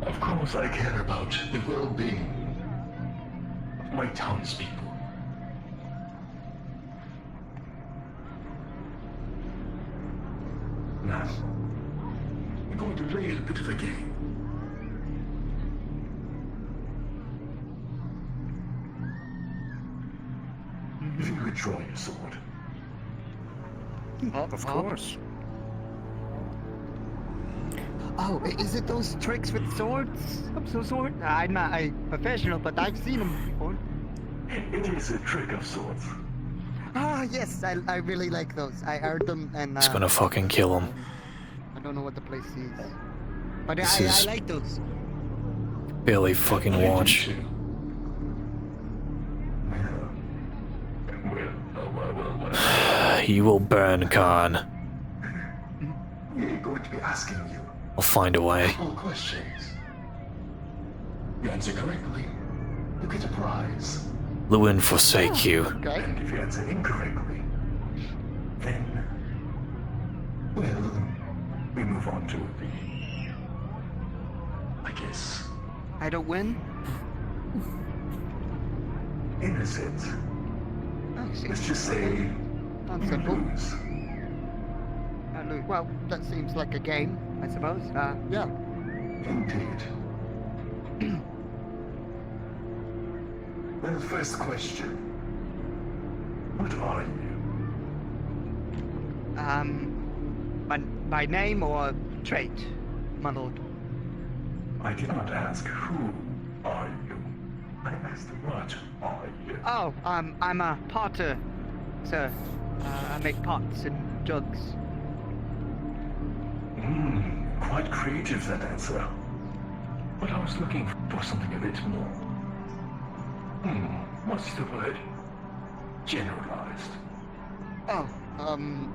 Of course I care about the well-being of my townspeople. Now, we're going to play a bit of a game. If you would draw your sword. Of course. Oh, is it those tricks with swords? I'm so sorry. I'm not a professional, but I've seen them before. It is a trick of sorts. Ah, yes, I really like those. I heard them and. It's gonna fucking kill him. I don't know what the place is, but This I is- like those. Barely fucking watch. You will burn, Khan. We're going to be asking you I'll find a way. all questions. You answer correctly, you get a prize. Luan forsake you. And if you answer incorrectly, then, well, we move on to the, I guess, I don't win. in a sense. Oh, see. Let's just say Sounds you simple. lose. Well, that seems like a game, I suppose. Yeah. Indeed. Well, first question. What are you? My name or trait, my lord? I did not ask who are you. I asked what are you? Oh, I'm a potter, sir. I make pots and jugs. Quite creative, that answer. But I was looking for something a bit more. What's the word? Generalized. Oh, I'm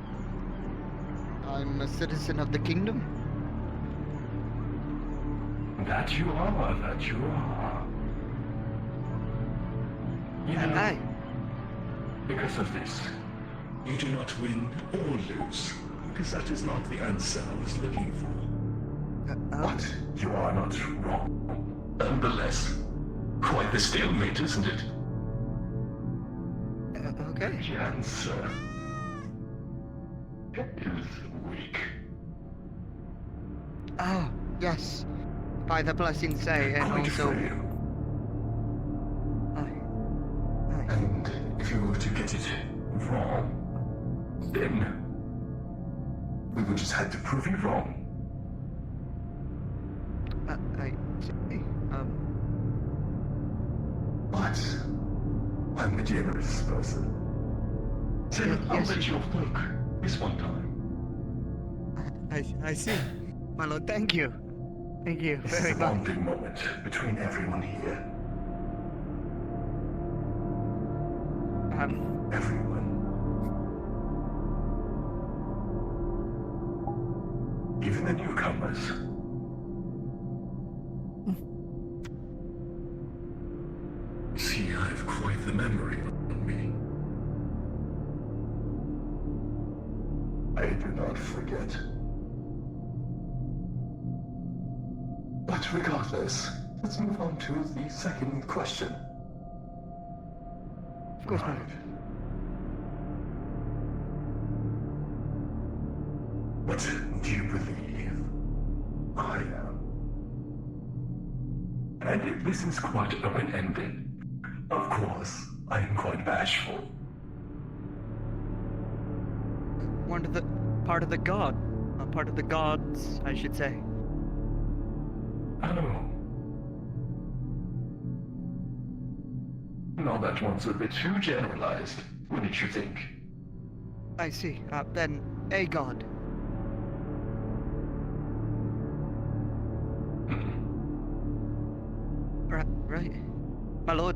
a citizen of the kingdom. That you are, that you are. You know, Aye. because of this, you do not win or lose, because that is not the answer I was looking for. But you are not wrong. Nonetheless, quite the stalemate, isn't it? Okay. The answer is weak. Oh, yes. By the blessing say, and Quite also. frail. And if you were to get it wrong, then we would just have to prove you wrong. I see. But I'm a generous person. So I'll let you off the hook this one time. I see. My lord, thank you. Thank you This is very a much. bonding moment between everyone here. Everyone. Even the newcomers. See, I have quite the memory on me. I do not forget. But regardless, let's move on to the second question. Of course, right. What do you believe I am? And this is quite open-ended. Of course, I am quite bashful. Part of the gods, I should say. Oh. No, that one's a bit too generalized, wouldn't you think? I see. Then, a god. Right. My lord.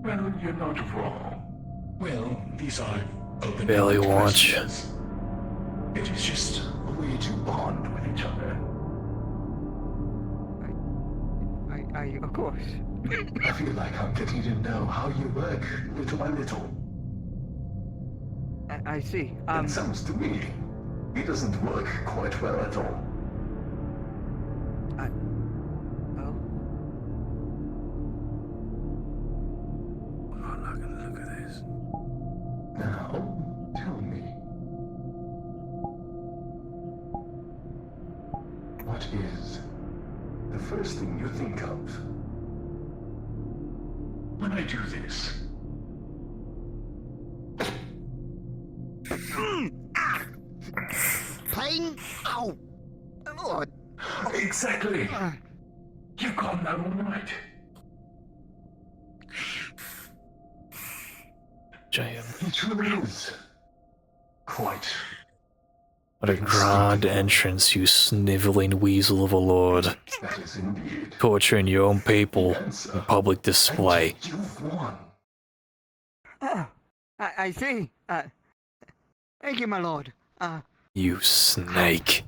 Well, you're not wrong. Well, these are open Barely watch. questions. It is just a way to bond with each other. Of course. I feel like I'm getting to know how you work little by little. I see. It sounds to me, it doesn't work quite well at all. I'm not gonna look at this. Now, tell me. What is the first thing you think of when I do this? Pain? Ow! Lord. Exactly. You've got that one right. Giant. It truly is quite. What a grand entrance, you sniveling weasel of a lord. That is indeed. Torturing your own people in public display. You've won. I see. Thank you, my lord. You snake.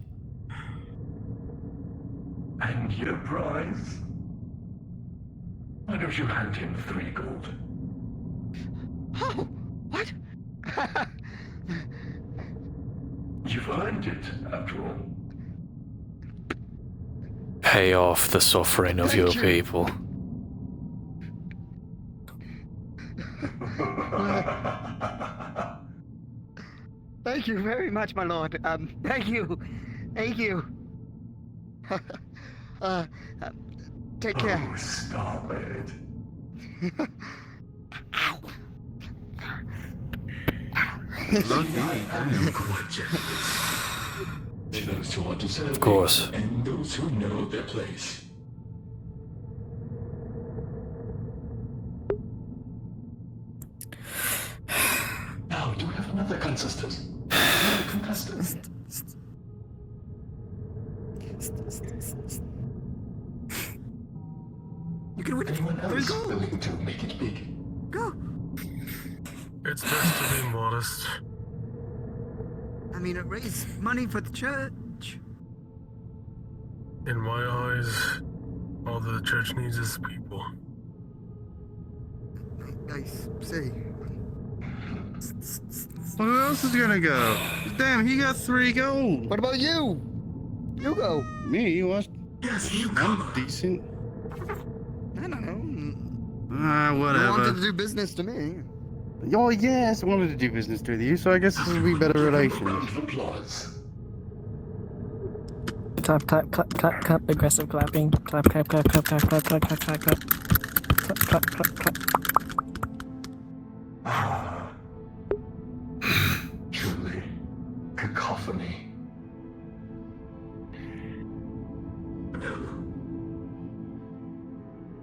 And your prize? Why don't you hand him 3 gold? Oh, what? You've earned it, after all. Pay off the suffering of your people. Thank you very much, my lord. Thank you. Thank you. Take care. Oh, stop it. Lucky, I am quite generous. To those who are deserving, Of course. and those who know their place. Now, do we have another contestant? Another contestant? You can win anyone else willing to make it big. Go. It's best to be modest. I mean, it raised money for the church. In my eyes, all the church needs is people. I see. Well, who else is gonna go? Damn, he got 3 gold. What about you? You go. Me? What? Yes, you I'm decent. I don't know. Whatever. You wanted to do business to me. Oh, yes, I wanted to do business with you, so I guess this will be better relations. Applause. Clap, clap, clap, clap, clap, aggressive clapping. Clap, clap, clap, clap, clap, clap, clap, clap, clap, clap. Clap, clap, clap, clap. Truly, cacophony. No.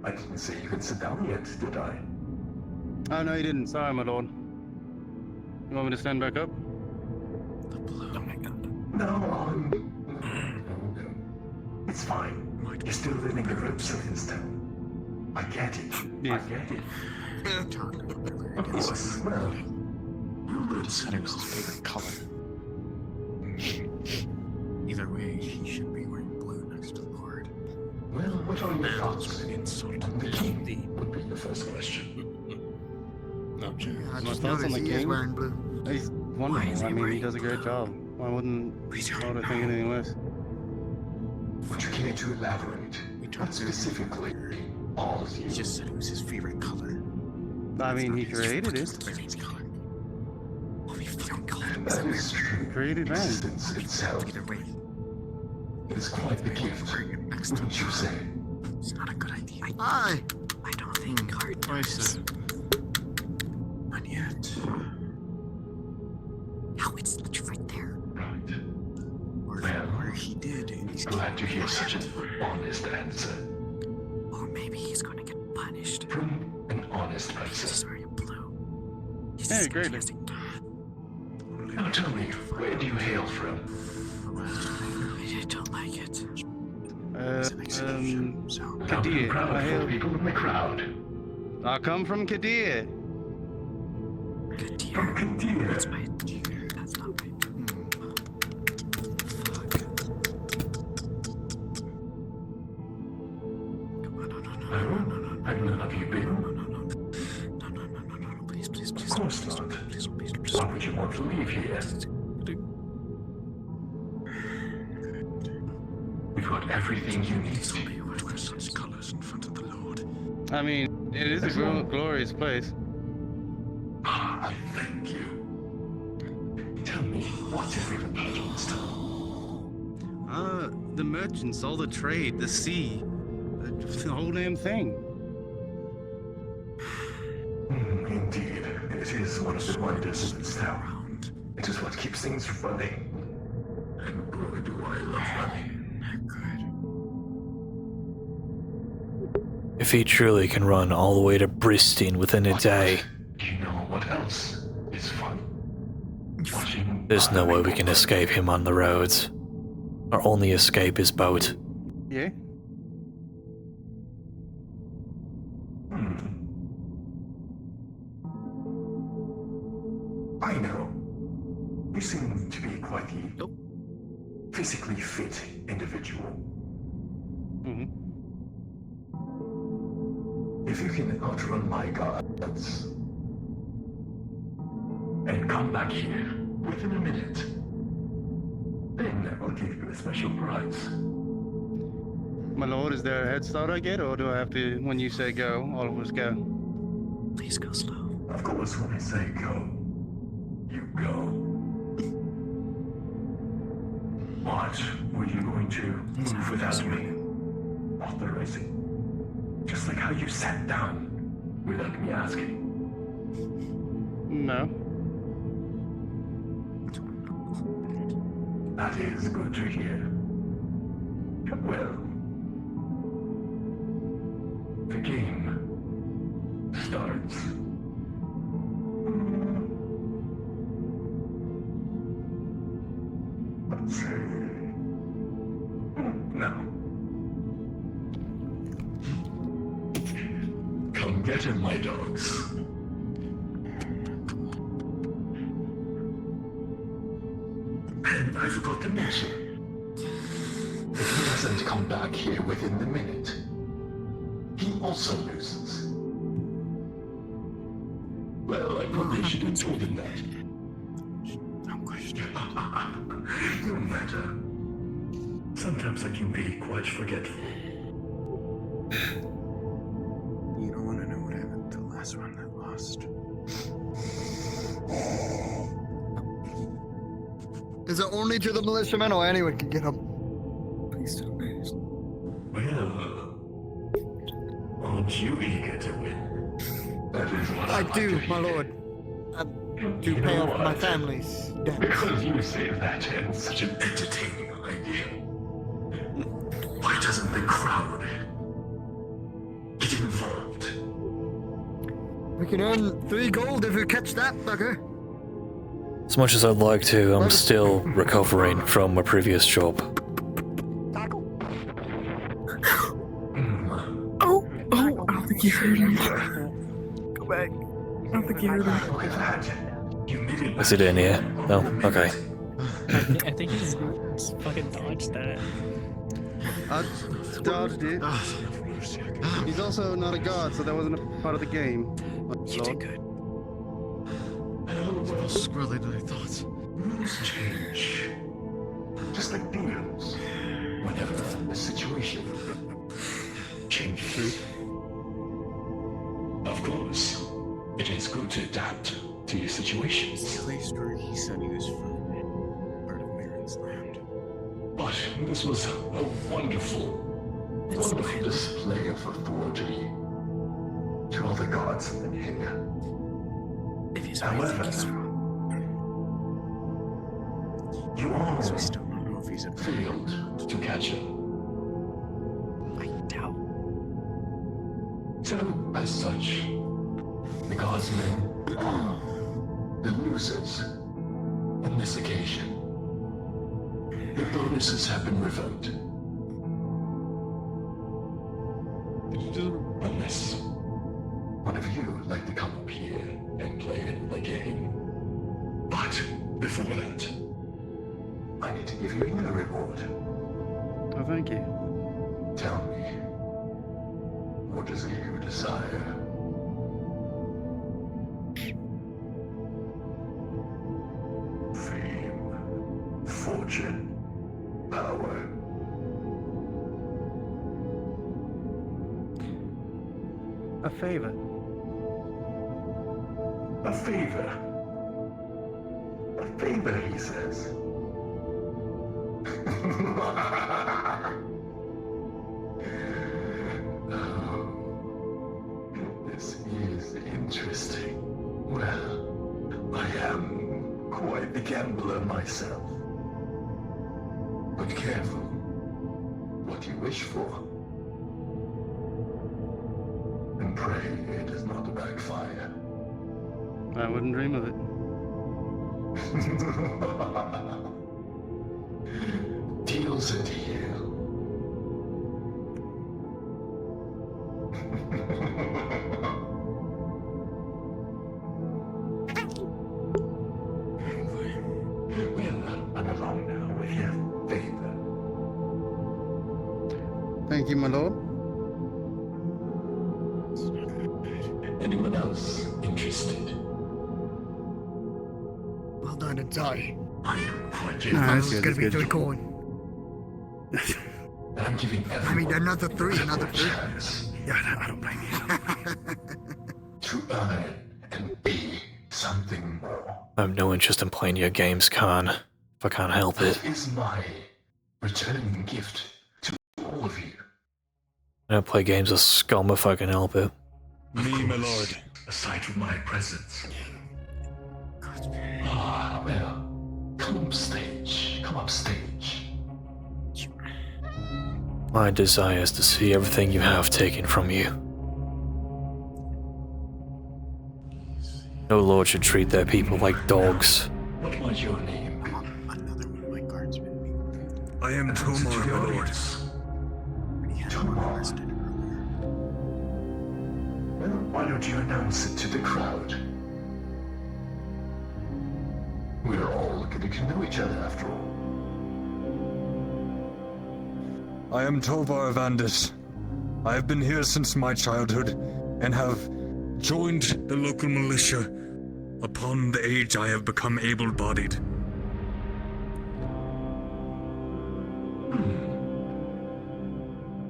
I didn't say you could sit down yet, did I? Oh, no, you didn't. Sorry, my lord. You want me to stand back up? Oh my god. No, it's fine. You're still living the ropes of this town. I get it. Yes. I get it. Of course. Well, you said it was his favorite color. Either way, he should be wearing blue next to the Lord. Well, what are your thoughts? Insult on the king would be the first question. No, sure. My thoughts on the king? He's wonderful. I mean, he does a great job. Why wouldn't Lord think anything less? Would you care to elaborate? What specifically? All of you. He just said it was his favorite color. I mean, he created it. That is true. Created man. Existence itself. Either way, It is quite the gift, wouldn't you say? it's not a good idea. Aye. I don't think Hart knows. Not yet. How it's right there. Right. Or he did, and he's Glad to hear such an honest answer. Or maybe he's gonna get punished. From an honest person. Blue. Hey, great. Now tell me, where do you hail from? I don't like it. Kadir. Proud I for hail. people in the crowd. I come from Kadir. From Kadir. That's not right. Have none of you been? Please, Of course not. Why would you want to leave here? We've got everything you need. Wear such colors in front of the Lord. I mean, it is a glorious place. Ah, thank you. Tell me, what's your favorite part of this town? The merchants, all the trade, the sea, the whole damn thing. Indeed, it is one of the wonders of this town. It is what keeps things running. And boy, do I love money. If he truly can run all the way to Bristine within a day, Do you know what else is fun? Watching. there's no way we can escape him on the roads. Our only escape is boat. Yeah? I know. You seem to be quite the physically fit individual. If you can outrun my guards and come back here within a minute, then I'll give you a special prize. My lord, is there a head start I get, or do I have to, when you say go, all of us go? Please go slow. Of course, when I say go, you go. What? Were you going to move without me authorizing? Just like how you sat down without me asking. No. That is good to hear. Well, the game starts. Let's see. Now. Come get him, my dogs. And I forgot to mention, if he doesn't come back here within the minute, he also loses. Well, I probably should have told him that. No question. No matter. Sometimes I can be quite forgetful. You don't want to know what happened to the last one that lost. Is it only to the militiamen or anyone can get up? Please don't. Well, aren't you eager to win? That is what I like do, to my hear. lord. To You pay know off my what? family's debts. Because you say that and such an entertaining idea. Why doesn't the crowd get involved? We can earn 3 gold if we catch that bugger. As much as I'd like to, I'm still recovering from my previous job. Oh, I don't think you heard him. Go back. I don't think you heard him. Is it in here? No? Okay. I think he's fucking dodged that. I dodged it. He's also not a god, so that wasn't a part of the game. You did good. More squirrely than I thought. Rules change. Just like deals. Whenever the situation changes. Of course, it is good to adapt to your situations. The place where he said he was from, part of Marin's land. But this was a wonderful display of authority to all the gods in here. However, you all failed to catch him. I doubt. So, as such, the godsmen are the losers on this occasion. Your bonuses have been revoked. Unless one of you would like to come up here and play the game. But before that, I need to give you another reward. Oh, thank you. Tell me, what is it you desire? Fame, fortune, power. A favor. A favor. A favor, he says. Oh, this is interesting. Well, I am quite the gambler myself. But careful what you wish for. And pray it does not backfire. I wouldn't dream of it. Deal's a deal. Well, I'm along now with your favor. Thank you, my lord. Anyone else interested? Well done, it's I. I am quite I was gonna be 3 coin. I'm giving I mean, another 3, another 3. Yeah, I don't blame you. To earn and be something more. I have no interest in playing your games, Khan. If I can't help it. That is my returning gift to all of you. I don't play games with scum if I can help it. Me, my lord. Aside from my presence. Ah, well, come upstage. Come upstage. My desire is to see everything you have taken from you. No lord should treat their people like dogs. What was your name? Another one of my guardsmen. I am Tomar, my lord. Tomar. Well, why don't you announce it to the crowd? We're all getting to know each other after all. I am Tovar Vandis. I have been here since my childhood and have joined the local militia upon the age I have become able-bodied.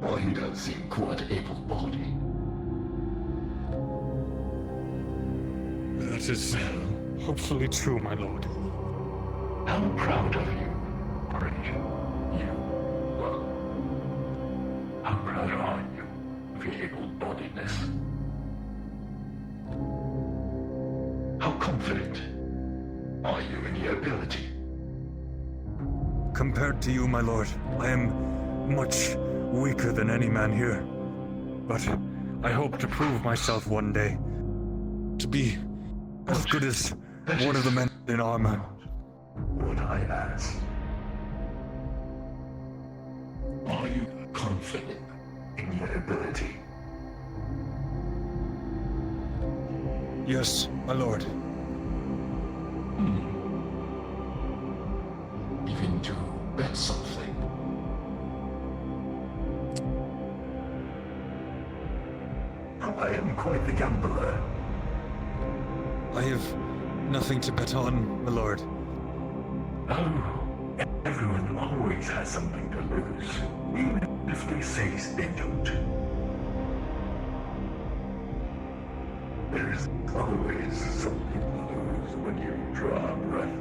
Well, he does seem quite able-bodied. That is hopefully true, my lord. How proud of you, aren't you? Well, how proud are you of your able-bodiedness? How confident are you in your ability? Compared to you, my lord, I am much weaker than any man here. But I hope to prove myself one day to be as good as one of the men in armor. What I ask. Are you confident in your ability? Yes, my lord. Even to bet something? I am quite the gambler. I have nothing to bet on, my lord. Oh, everyone always has something to lose, even if they say they don't. There's always something to lose when you draw a breath.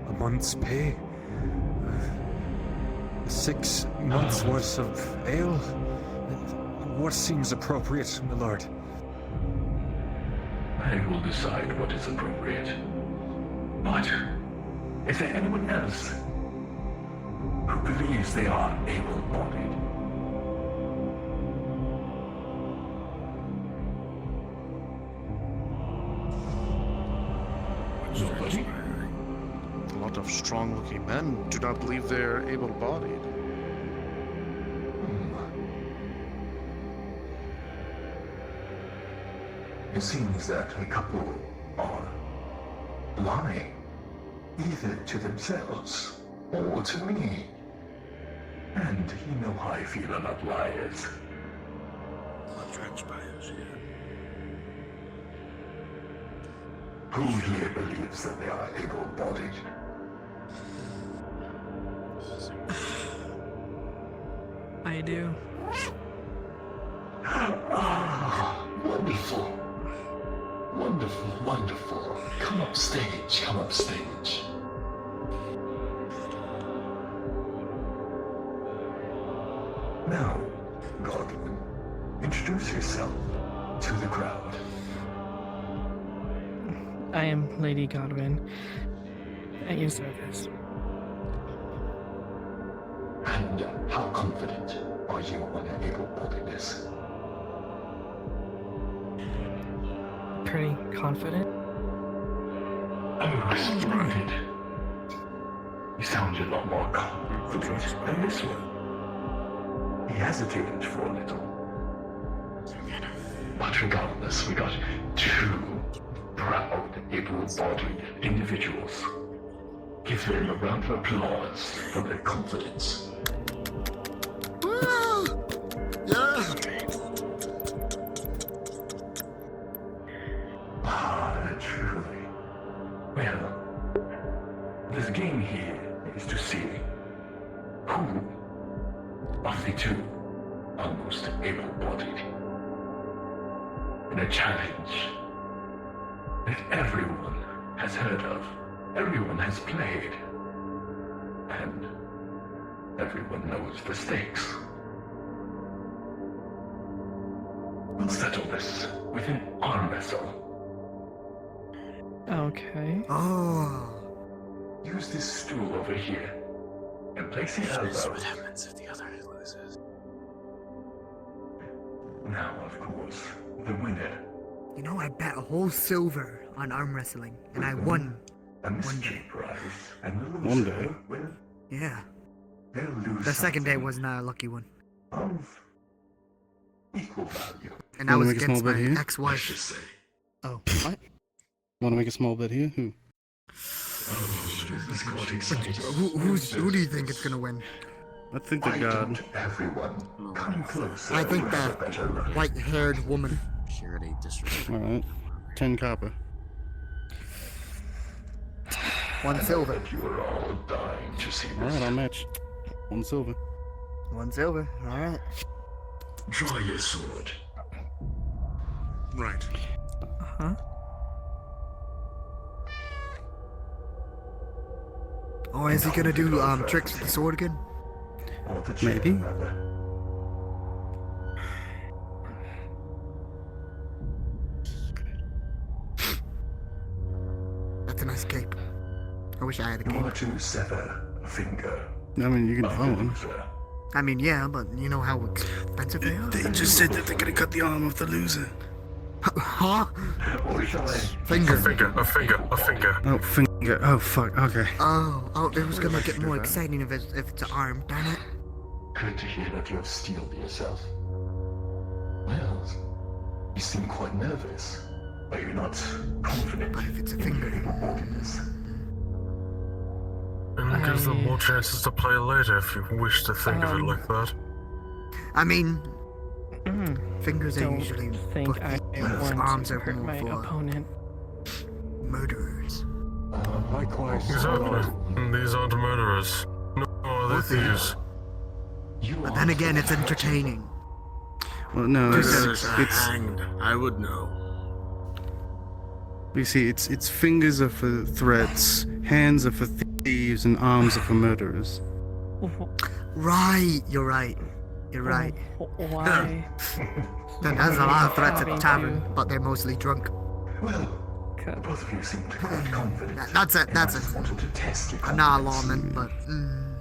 A month's pay? 6 months' worth of ale? What seems appropriate, my lord? I will decide what is appropriate. But is there anyone else who believes they are able-bodied? Nobody? A lot of strong-looking men do not believe they're able-bodied. It seems that a couple are lying, either to themselves or to me. And you know how I feel about liars. What transpires here? Who here believes that they are able-bodied? I do. Ah, wonderful. Wonderful, wonderful. Come up stage, come up stage. Now, Godwin, introduce yourself to the crowd. I am Lady Godwin. At your service. And how confident are you on your able-bodiedness? Pretty confident. Oh, splendid. You sound a lot more confident than this one. He hesitated for a little. But regardless, we got 2 proud, able-bodied individuals. Give them a round of applause for their confidence. Ah, truly. Well, this game here is to see who of the 2 are most able-bodied. In a challenge that everyone has heard of, everyone has played, and everyone knows the stakes. We'll settle this with an arm wrestle. Okay. Oh. Use this stool over here and place your elbow. What happens if the other loses? Now, of course, the winner. You know, I bet a whole silver on arm wrestling, and I won. A mystery prize, and the One loser day. will. Yeah. They'll lose. The second day something was not a lucky one. of equal value. And I Wanna was make a small against my bet here? ex-wife. Oh, what? Want to make a small bet here? Who? Who do you think is gonna win? I think the god. Everyone, come closer. I think that white-haired woman. Purity disrespect. All right, 10 copper. 1 silver. You are all dying to see All this. right, I'll match. 1 silver. 1 silver. All right. Draw your sword. Right. Huh? Oh, is he gonna do tricks with the sword again? Maybe. That's a nice cape. I wish I had a You cape. are to sever a finger. I mean, you can draw one. I mean, yeah, but you know how expensive they are? They just said that they're gonna cut the arm of the loser. Huh? Finger. Finger. A finger. Oh, finger. Oh, fuck. Okay. Oh, it was gonna get more exciting if it's an arm, darn it. Good to hear that you have steeled yourself. Well, you seem quite nervous. Are you not confident? But if it's a finger. And it gives them more chances to play later if you wish to think of it like that. I mean, fingers are Don't usually think I want arms to are hurt more my for opponent. murderers. Likewise. Exactly. These aren't murderers. No, they're thieves. But then again, it's entertaining. Well, no, it's hanged. I would know. you see, it's fingers are for threats, hands are for thieves, and arms are for murderers. Right, you're right. You're right. Why? Then there's a lot of threats at the Having tavern, to- but they're mostly drunk. Well, both of you seem to be quite confident. That's it. and I just wanted to test your I'm not a confidence. lawman,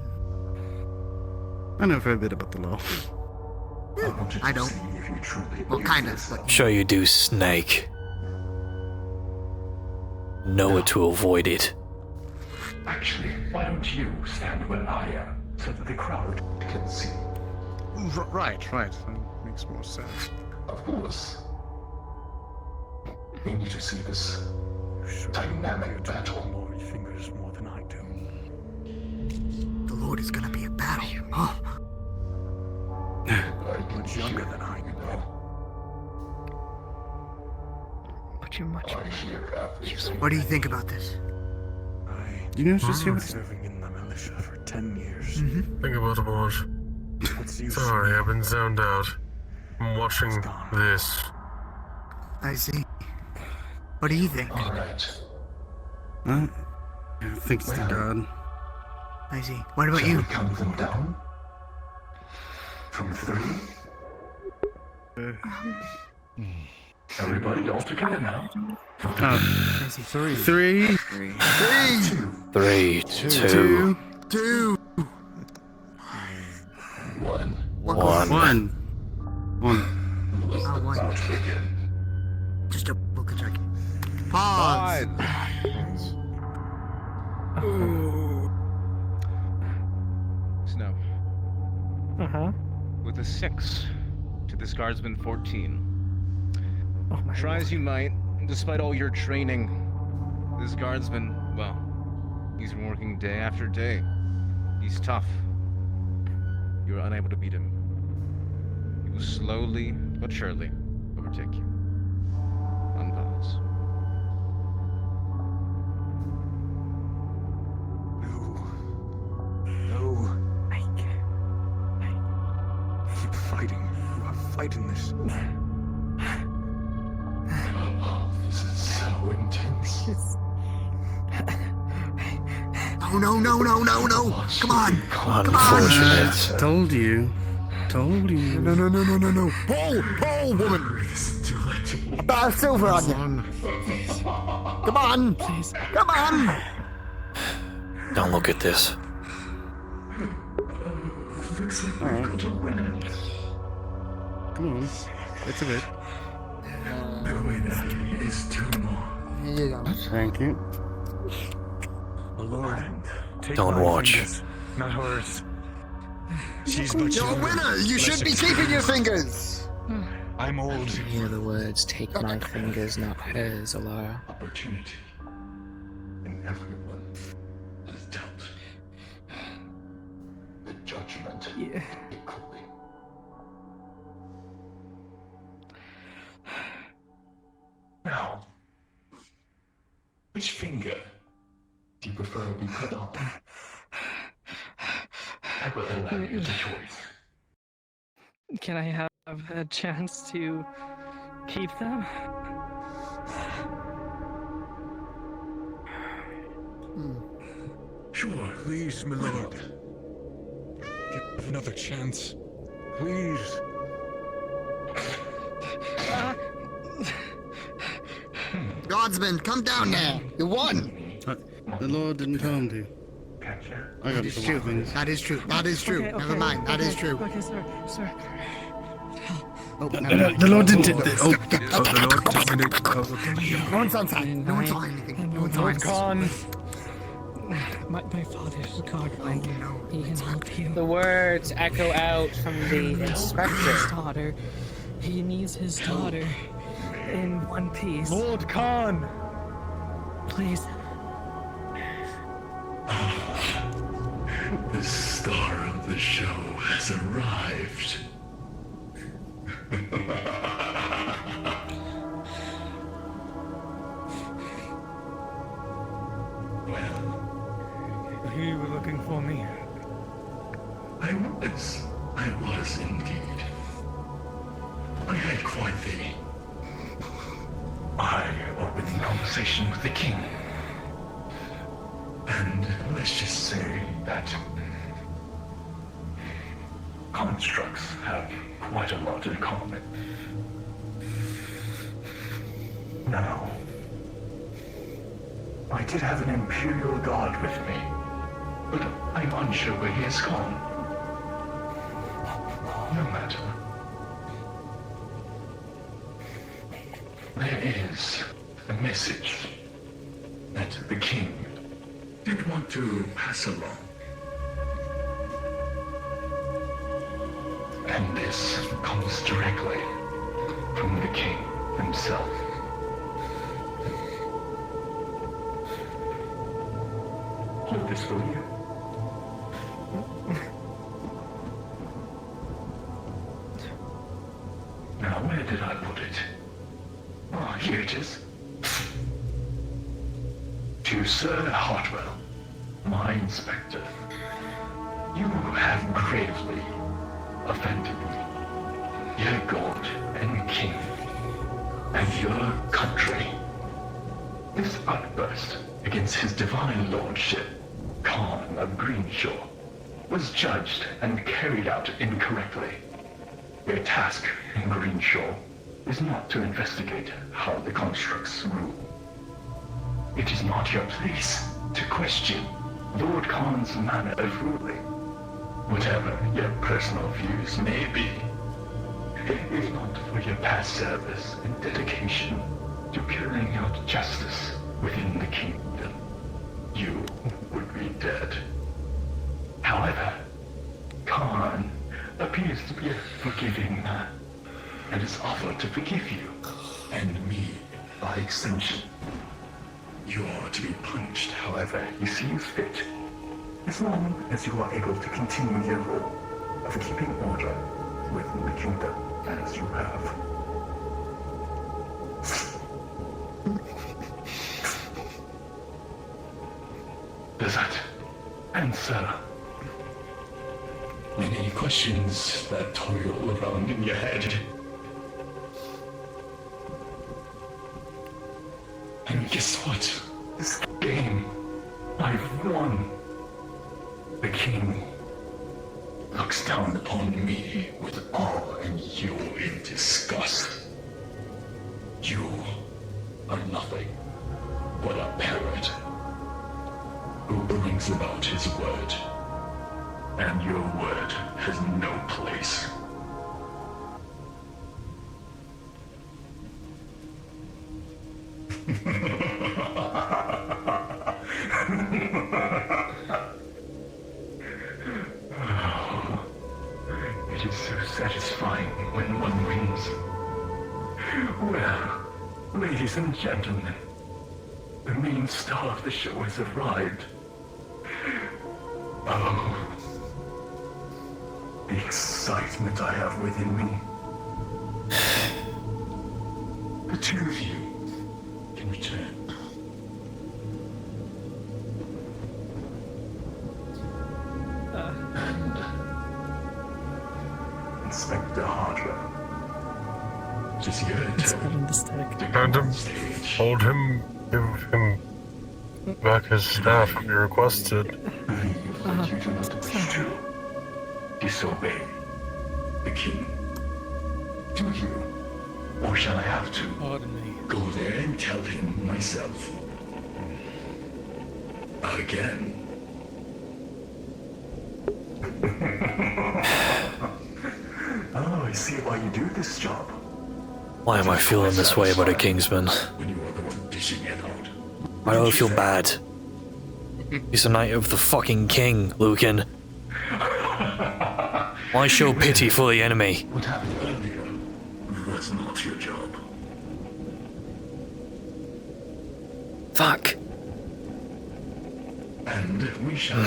but I know a fair bit about the law. I don't. Well, kind of. But Sure you do, Snake. Know it to avoid it. Actually, why don't you stand where I am so that the crowd can see? Right. That makes more sense. Of course. We need to see this dynamic battle. Lord fingers more than I do. the Lord is gonna be a battle. Oh, Much younger than I, you know. Much. what do you think about this? You know, it's just here. Serving in the militia for 10 years. Think about it, boys. Sorry, I've been zoned out. I'm watching this. I see. What do you think? I think it's the god. I see. What about Shall you? we count them down? From 3? Everybody all together now. I see. 3. 3, 3, 2, 2, 1. 1. one. Just a book of check. Pause. Snow. Uh-huh. With a 6 to this guardsman 14. Oh my Try as you might, despite all your training, this guardsman, well, he's been working day after day. He's tough. You're unable to beat him. He will slowly but surely overtake you. Unpause. No. Keep fighting. You are fighting this. This is so intense. No. Come on. Unfortunate. Told you. No. Pull, woman. A bar of silver on you. Come on. Please. Come on. Don't look at this. Alright. Come on. It's a bit. Is 2 more. Here you go. Thank you. Oh, Lord, take Don't my watch. fingers, not hers. She's much You're a younger, winner. You less should be keeping your experienced. fingers. I'm old. Hear the words, take my fingers, not hers, Alara. Opportunity. And everyone is dealt. The judgment Yeah. equally. Now, which finger do you prefer to be cut off? I will allow you the choice. Can I have a chance to keep them? Sure, please, my lord. Give another chance. Please. Godsman, come down now. You won. The Lord didn't tell him to. I got That is the true. That is true. Okay, Never mind. That is true. Okay, sir. The Lord didn't. the Lord told me to. No one's on side. No one saw anything. No one saw anything. Khan. My father's guardian. He can help you. The words echo out from the His inspector. daughter. He needs his daughter in one piece. Lord Khan. Please. The star of the show has arrived. Well, you were looking for me. I was indeed. I had quite the eye-opening conversation with the king. And let's just say that constructs have quite a lot in common. Now, I did have an Imperial Guard with me, but I'm unsure where he has gone. No matter. There is a message that the king did want to pass along. And this comes directly from the king himself. Hold this for you. Now, where did I put it? Oh, here it is. To Sir Hartwell, my inspector. You have gravely offended me, your god and king, and your country. This outburst against his divine lordship, Khan of Greenshaw, was judged and carried out incorrectly. Your task in Greenshaw is not to investigate how the constructs rule. It is not your place to question Lord Khan's manner of ruling. Whatever your personal views may be, if not for your past service and dedication to carrying out justice within the kingdom, you would be dead. However, Khan appears to be a forgiving man, and has offered to forgive you, and me by extension. You are to be punished however you see fit, as long as you are able to continue your role of keeping order within the kingdom as you have. Does that answer any questions that toil around in your head? And guess what? This game, I've won. The king looks down upon me with awe and you in disgust. You are nothing but a parrot who brings about his word, and your word has no place. Oh, it is so satisfying when one wins. Well, ladies and gentlemen, the main star of the show has arrived. Oh, the excitement I have within me. The two of you can return. And Inspector Hardware, it is your turn to go And on stage. hold him, give him back his staff if he requested. But you do not wish to disobey the king. Do you? Or shall I have to go there and tell him myself? Again. Oh, I see why you do this job. Why am I feeling this way about a Kingsman? When you are the one dishing it out. Why do I feel bad? He's a knight of the fucking king, Lucan. Why show pity for the enemy? What happened earlier? That's not your job. Fuck. And we shall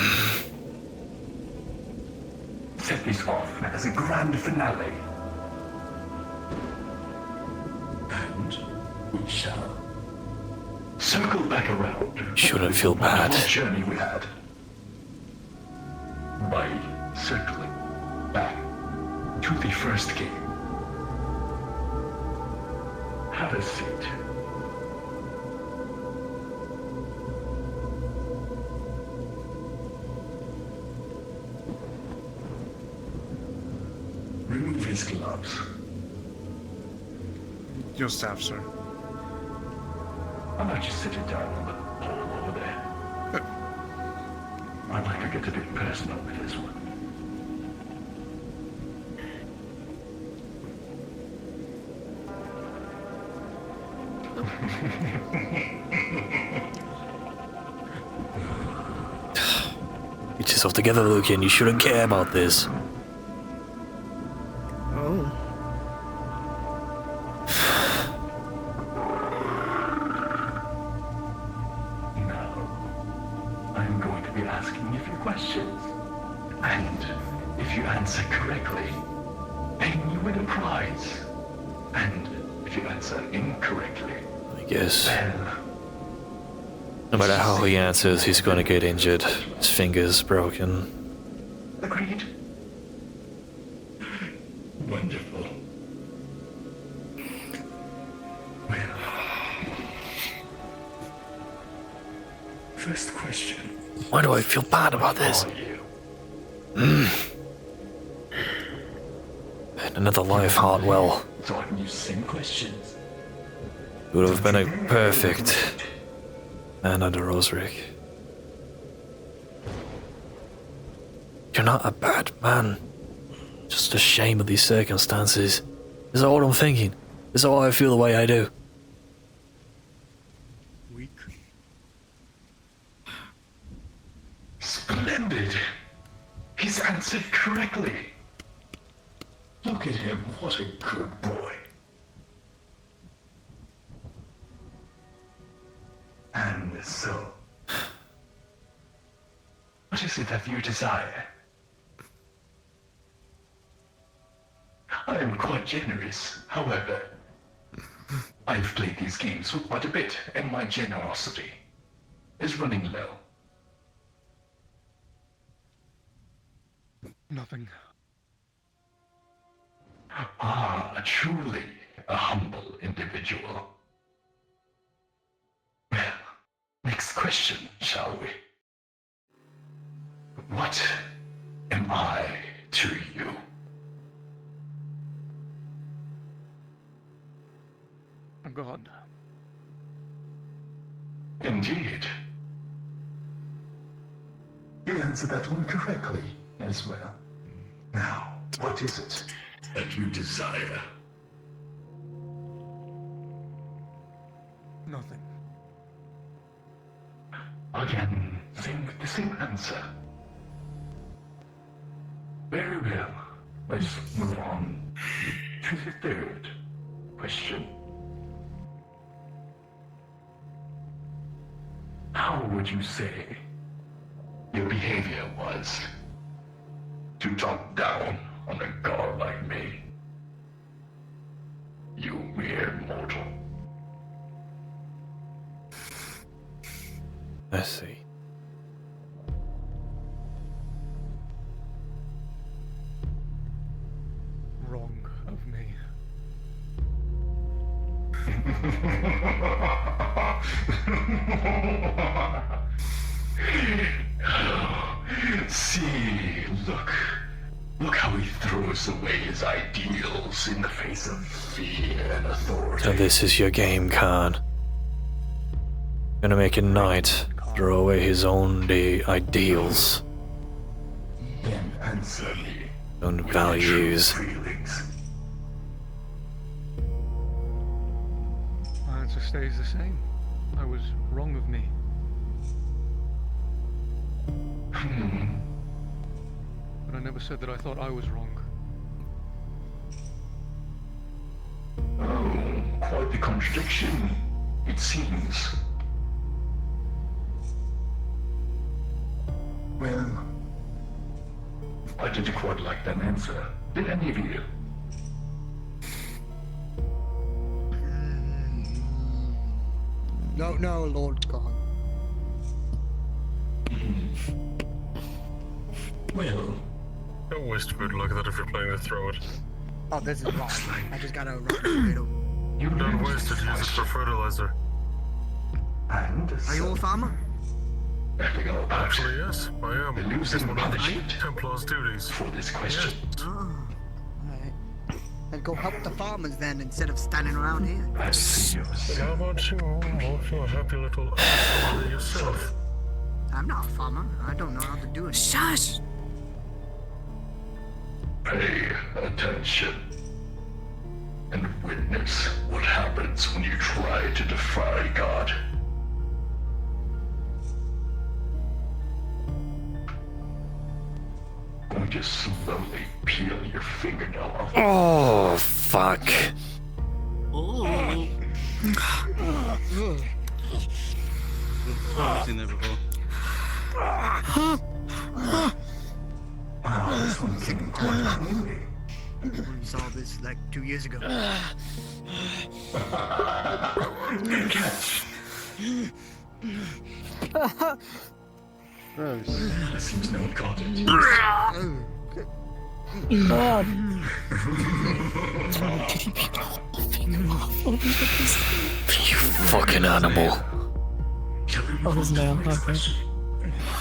set this off as a grand finale. And we shall circle back around. Shouldn't feel bad. The journey we had. By circling back to the first game. Have a seat. Remove his gloves. Your staff, sir. How about you sit it down on the pole over there? I'd like to get a bit personal with this one. Get yourself together, Lucan. You shouldn't care about this. Oh. I'm going to be asking you a few questions. And if you answer correctly, then you win a prize. And if you answer incorrectly, I guess. then No matter how he answers, he's gonna get injured. His finger's broken. agreed? Wonderful. Well, first question. Why do I feel bad about this? And another life, Hartwell. So I can use same questions. Would have been a perfect man under Rosrick. You're not a bad man. Just a shame of these circumstances. Is that what I'm thinking? Is that why I feel the way I do? Splendid. He's answered correctly. Look at him. What a good boy. And so, what is it that you desire? I am quite generous, however. I've played these games for quite a bit, and my generosity is running low. Nothing. Ah, truly a humble individual. Well, next question, shall we? What am I to you? A god. Indeed. You answered that one correctly as well. Now, what is it that you desire? Nothing. Again, think the same answer. Very well. Let's move on to the third question. How would you say your behavior was to talk down on a god like me? You mere mortal. I see. Wrong of me. See, look how he throws away his ideals in the face of fear and authority. So this is your game, Khan. Gonna make a knight throw away his own Then answer me. own values. Feelings. stays the same. I was wrong of me. But I never said that I thought I was wrong. Oh, quite the contradiction, it seems. Well, I didn't quite like that answer. Did any of you? No, Lord God. Well, Don't waste good luck that if you're planning to throw it. Oh, this is wrong. I just got a rotten tomato. Don't waste it, use it for fertilizer. And Are you a farmer? Actually, yes, I am. It's losing one of punishment Templar's duties. for this question. Oh, alright. Then go help the farmers then instead of standing around here. I see you. Then how about you? You're a happy little asshole yourself. I'm not a farmer. I don't know how to do it. Shush! Pay attention and witness what happens when you try to defy God. Going to slowly peel your fingernail off. Oh, fuck. I've seen that before. Wow, this one's getting quite cleanly. We saw this like 2 years ago. Good catch. Gross. Seems no one caught it. God. You fucking animal. Oh, his nail. Okay.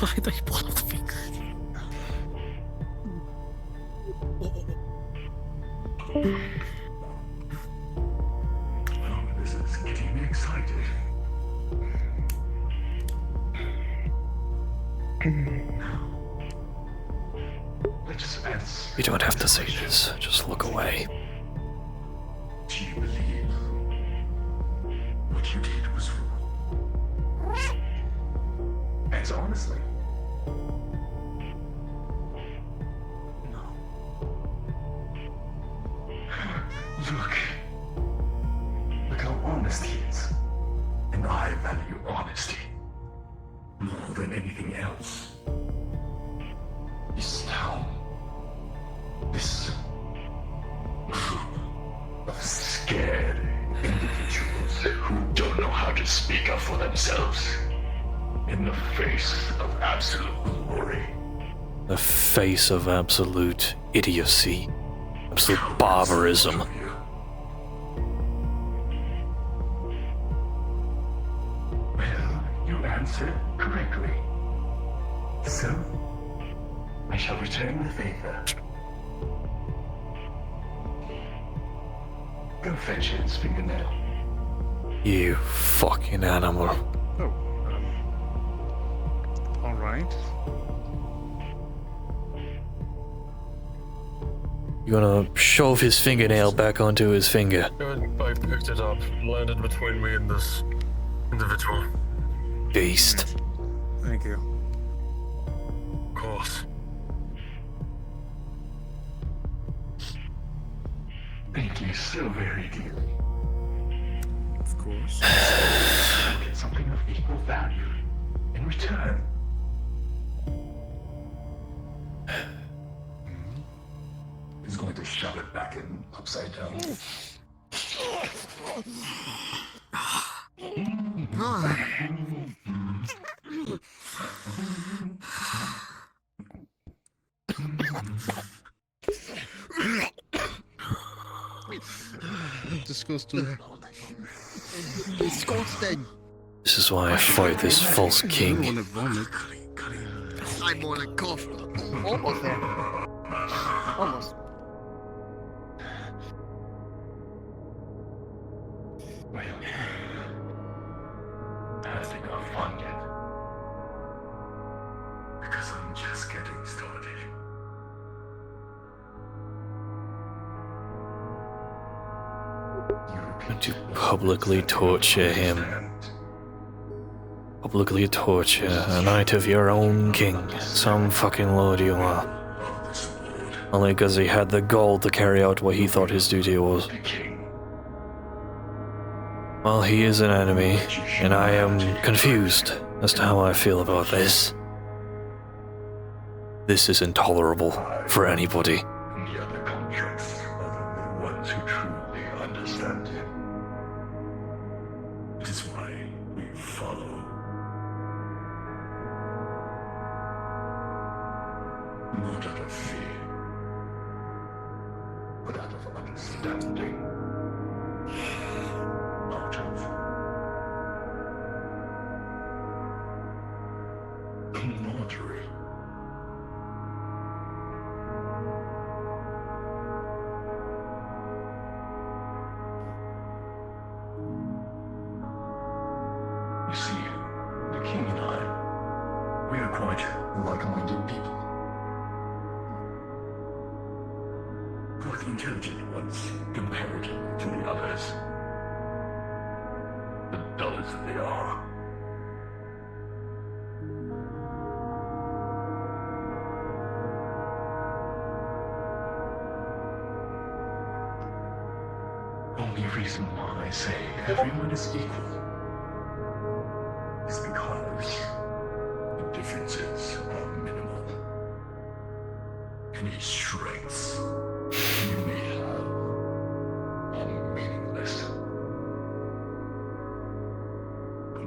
I thought you pulled off the finger. Oh, this is getting me excited. Let's answer. You don't have to say this. Just look away. Do you believe what you did was wrong? Answer honestly. Look how honest he is. And I value honesty more than anything else. This town, this group of scared individuals who don't know how to speak up for themselves in the face of absolute glory. The face of absolute idiocy. Absolute barbarism. Well, you answered correctly. So, I shall return the favor. Go fetch his fingernail. You fucking animal. All right. You gonna shove his fingernail back onto his finger? I picked it up, landed between me and this individual. Beast. Thank you. Of course. Thank you so very dearly. Of course. You'll get something of equal value in return. He's going to shove it back in upside down. Disgusting. Disgusting. This is why I fight this false king. I want to vomit. I'm more like cough. Almost there. Almost. Well, hasn't got fun yet. Because I'm just getting started. You And to publicly torture him. Publicly torture a knight of your own king. Some fucking lord you are. Only because he had the gall to carry out what he thought his duty was. Well, he is an enemy, and I am confused as to how I feel about this. This is intolerable for anybody. And the other contracts are the ones who truly understand him. It is why we follow. Not out of fear, but out of understanding. Out of camaraderie. You see, the king and I, we are quite like-minded people. We're the intelligent ones compared to the others. The dull as they are. Only reason why I say everyone is equal is because the differences are minimal. Any strengths you may have are meaningless.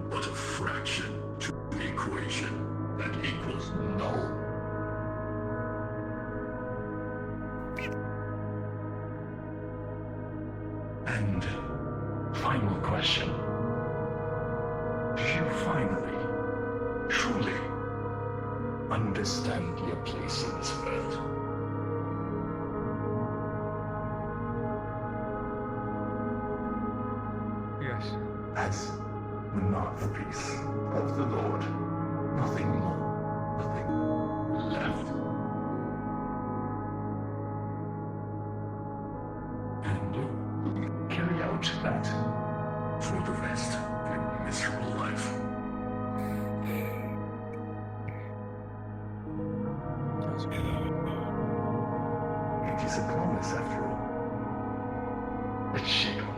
But a fraction to the equation that equals null. And final question. Do you finally, truly understand your place in this world? Yes. As the mouthpiece of the Lord. Nothing more, nothing left. And carry out that for the rest of your miserable life. It is a promise after all. Let's shake on it.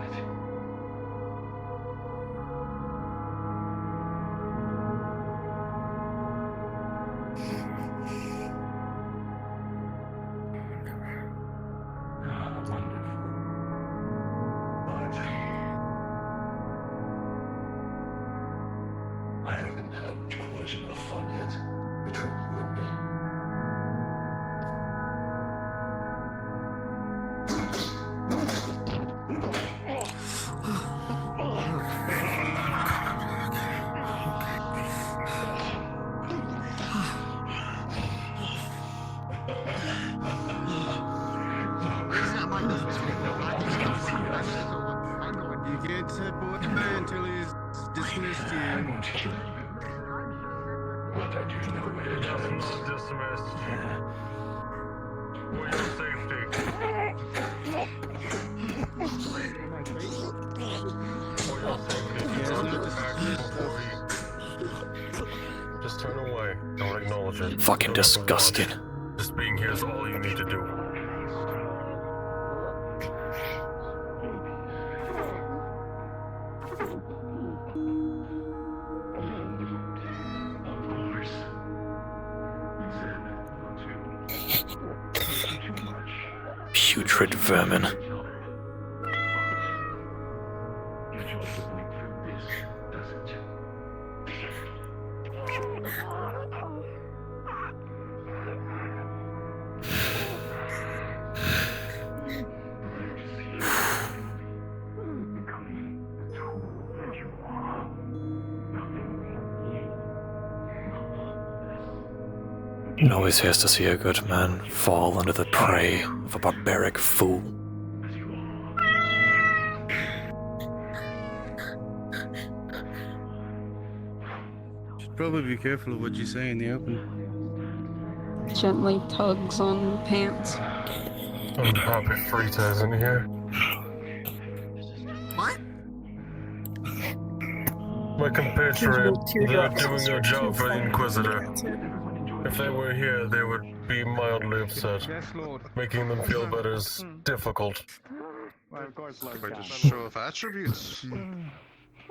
I haven't had quite enough fun yet between you and me. You can't set boy until he's dismissed you. I won't kill you. But I do know where it happens. Dismissed. For your safety. For your safety. Just turn away. Don't acknowledge it. Fucking disgusting. Just being here is all you need to do. Putrid vermin. It always has to see a good man fall under the prey of a barbaric fool. Should probably be careful of what you say in the open. Gently tugs on pants. I'm happy Frita isn't here. What? My compatriot, they're doing their job for the Inquisitor. If they were here, they would be mildly upset. Making them feel better is difficult. Quite a show of attributes.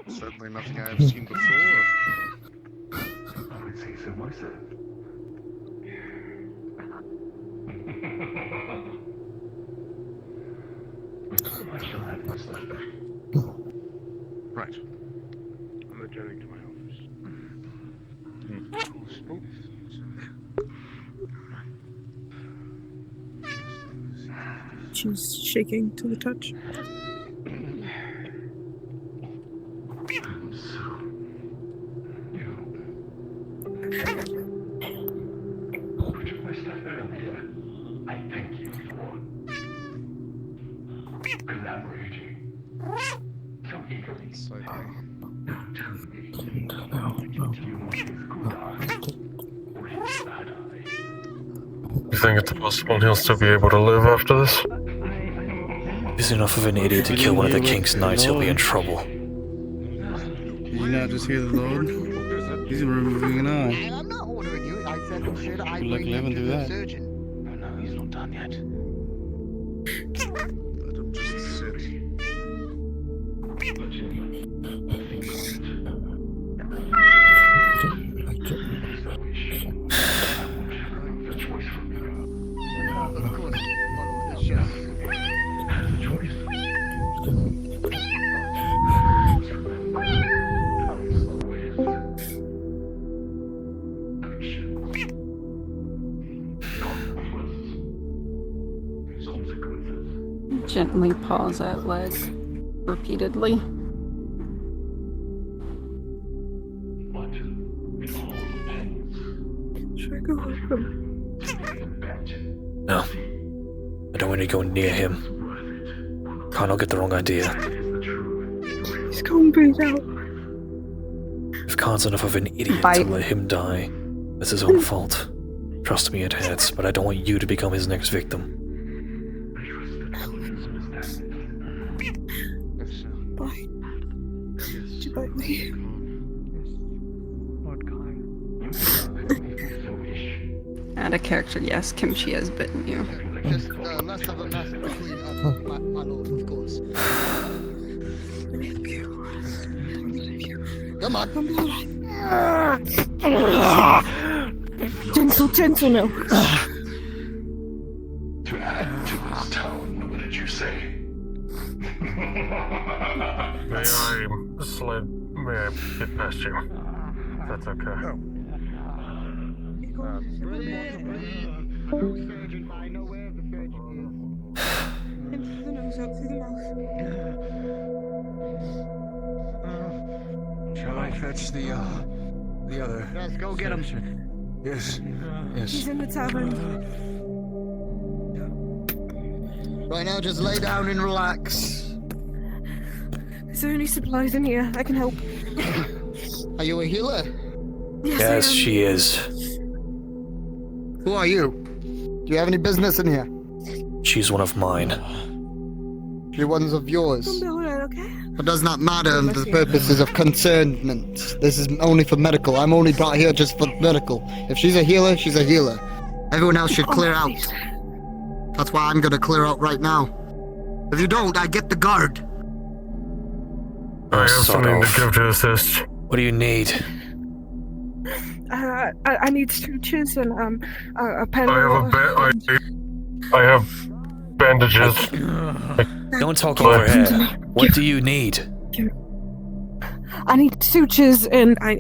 Certainly nothing I have seen before. I would say so myself. I shall have my stuff back. Right. I'm returning to my office. She's shaking to the touch. Which of my stuff earlier, I thank you for collaborating so eagerly. Now tell me, do you want his good eye or his bad eye? You think it's possible he'll still be able to live after this? He's enough of an idiot to kill one of the King's Knights, he'll be in trouble. Did you not just hear the Lord? He's removing an eye. I'm not ordering you. I said, should I Good luck bring you living to through the that. surgeon? No, he's not done yet. Let him just sit. Of course, follow the show. Gently paws at leg repeatedly. Should I go help him? No. I don't want to go near him. Can't get the wrong idea. He's going bleed out. If Khan's enough of an idiot Bite. to let him die, that's his own fault. Trust me, it hurts, but I don't want you to become his next victim. Bite. Did you bite me? Out of character, yes, Kimchi has bitten you. Just less of a mess between my lord, of course. Come on. Gentle now. To add to this town, what did you say? May I get past you? That's okay. Surgeon, I know where the surgeon is. Through the nose, up through the mouth. Shall I fetch the other? Let's go get him. Yes. Yes. He's in the tavern. Right now, just lay down and relax. Is there any supplies in here? I can help. Are you a healer? Yes, she is. Who are you? Do you have any business in here? She's one of mine. She one's of yours. Okay. It does not matter for the purposes of concernment. This is only for medical. I'm only brought here just for medical. If she's a healer, she's a healer. Everyone else should clear out. That's why I'm gonna clear out right now. If you don't, I get the guard. I have something to give to assist. What do you need? I need sutures and a pen. I have bandages. Don't talk over her. What do you need? I need sutures and I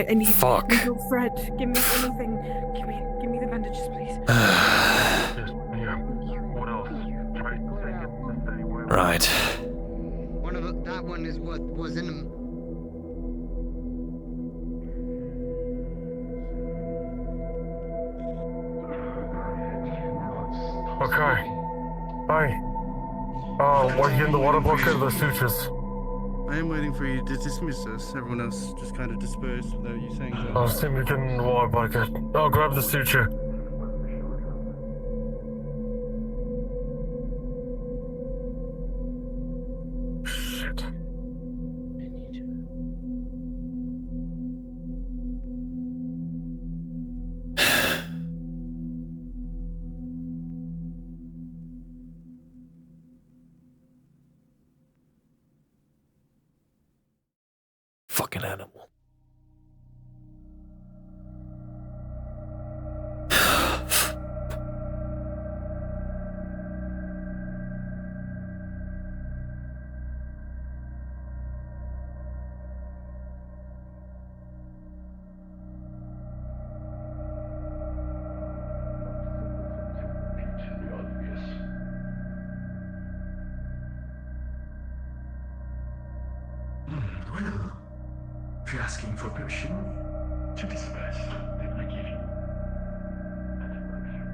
need Fuck. needle thread. Give me anything. Give me the bandages, please. Right. That one is what was in him. Okay. Hi. Were you in the water bucket or the sutures? I am waiting for you to dismiss us. Everyone else just kind of dispersed without you saying so. I'll see if we get in the water bucket. I'll grab the suture. Shit. fucking animal. Well, if you're asking for permission to disperse, then I give you that luxury.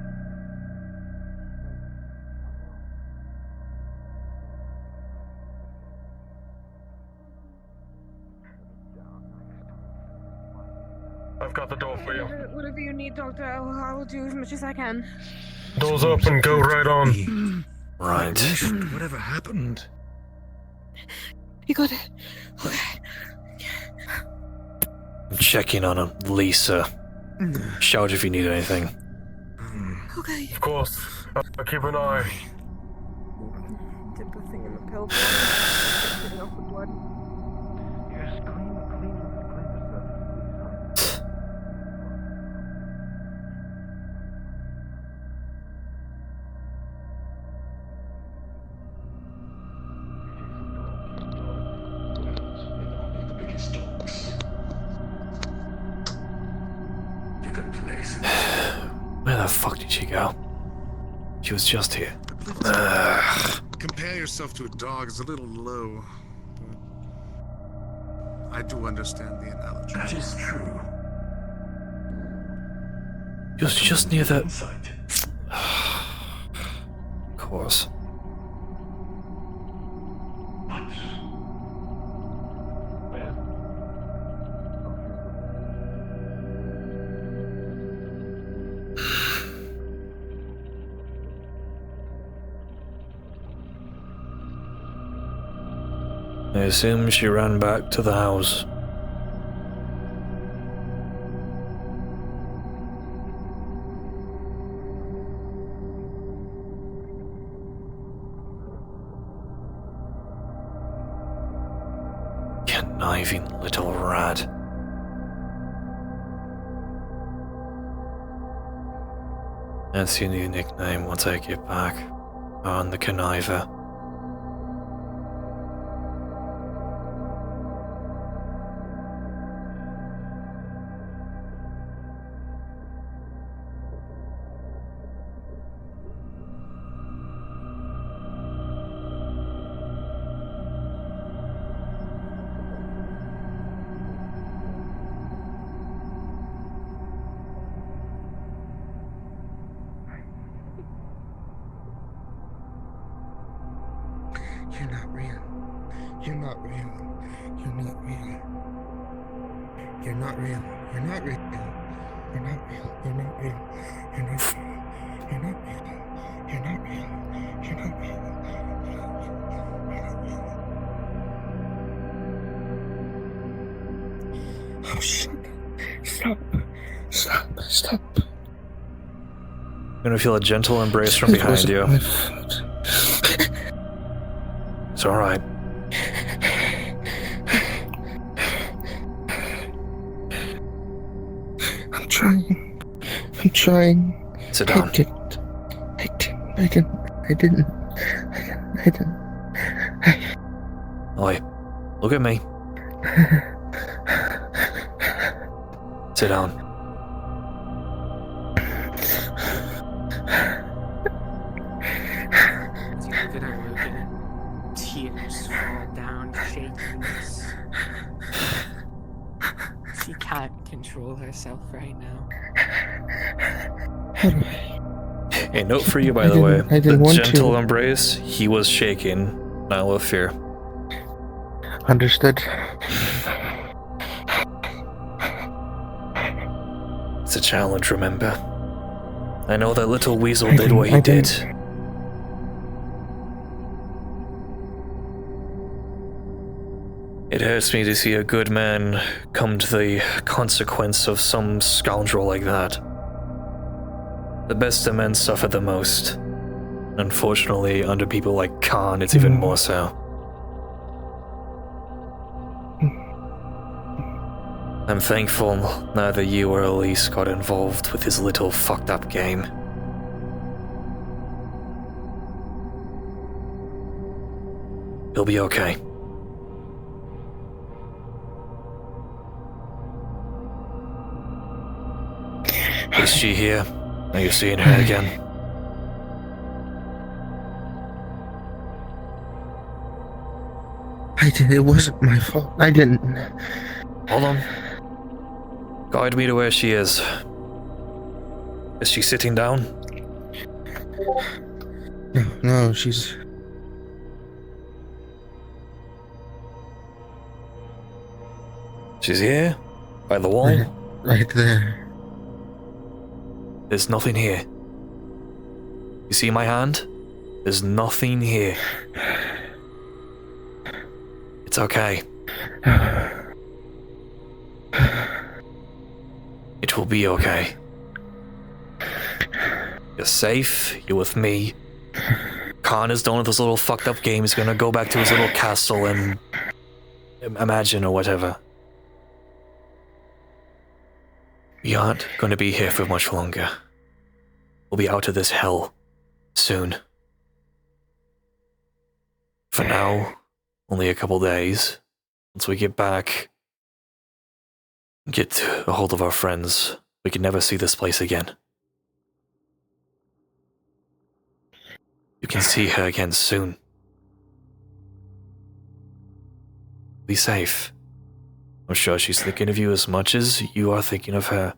I've got the door for you. Whatever you need, Doctor, I will do as much as I can. Door's open, go right on. Right. Whatever happened? You got it. Okay. I'm checking on him, Lisa. Shout if you need anything. Okay. Of course. I'll keep an eye. Dip the thing in the pill. Getting off the blood. Yes, clean the surface, please. The biggest dogs. You can place it. Where the fuck did she go? She was just here. Compare yourself to a dog is a little low. But I do understand the analogy. That is true. Just near the... Of course. I assume she ran back to the house. Conniving little rat. That's your new nickname, we'll take it back. On the conniver. You're not real. You're not real. You're not real. You're not real. You're not real. You're not real. You're not real. You're not real. You're not real. You're not real. You're not real. Oh shit. Stop. Stop. Stop. You're gonna feel a gentle embrace from behind you. It's alright. I'm trying. I'm trying. Sit down. I didn't. Oi, look at me. Sit down. You look at her, Lucan. Tears fall down, shaking. She can't control herself right now. How do I? A note for you, by the way. I didn't the want gentle to. embrace, he was shaking, not with fear. Understood. It's a challenge, remember? I know that little weasel did what he did. It hurts me to see a good man come to the consequence of some scoundrel like that. The best of men suffer the most. Unfortunately, under people like Khan, it's even more so. I'm thankful neither you or Elise got involved with his little fucked up game. He'll be okay. Is she here? Are you seeing her again? It wasn't my fault. I didn't. Hold on. Guide me to where she is. Is she sitting down? No, she's... She's here? By the wall? Right there. There's nothing here. You see my hand? There's nothing here. It's okay. It will be okay. You're safe, you're with me. Khan is done with his little fucked up game. He's gonna go back to his little castle and imagine or whatever. We aren't gonna be here for much longer. We'll be out of this hell soon. For now, only a couple days. Once we get back, get a hold of our friends, we can never see this place again. You can see her again soon. Be safe. I'm sure she's thinking of you as much as you are thinking of her.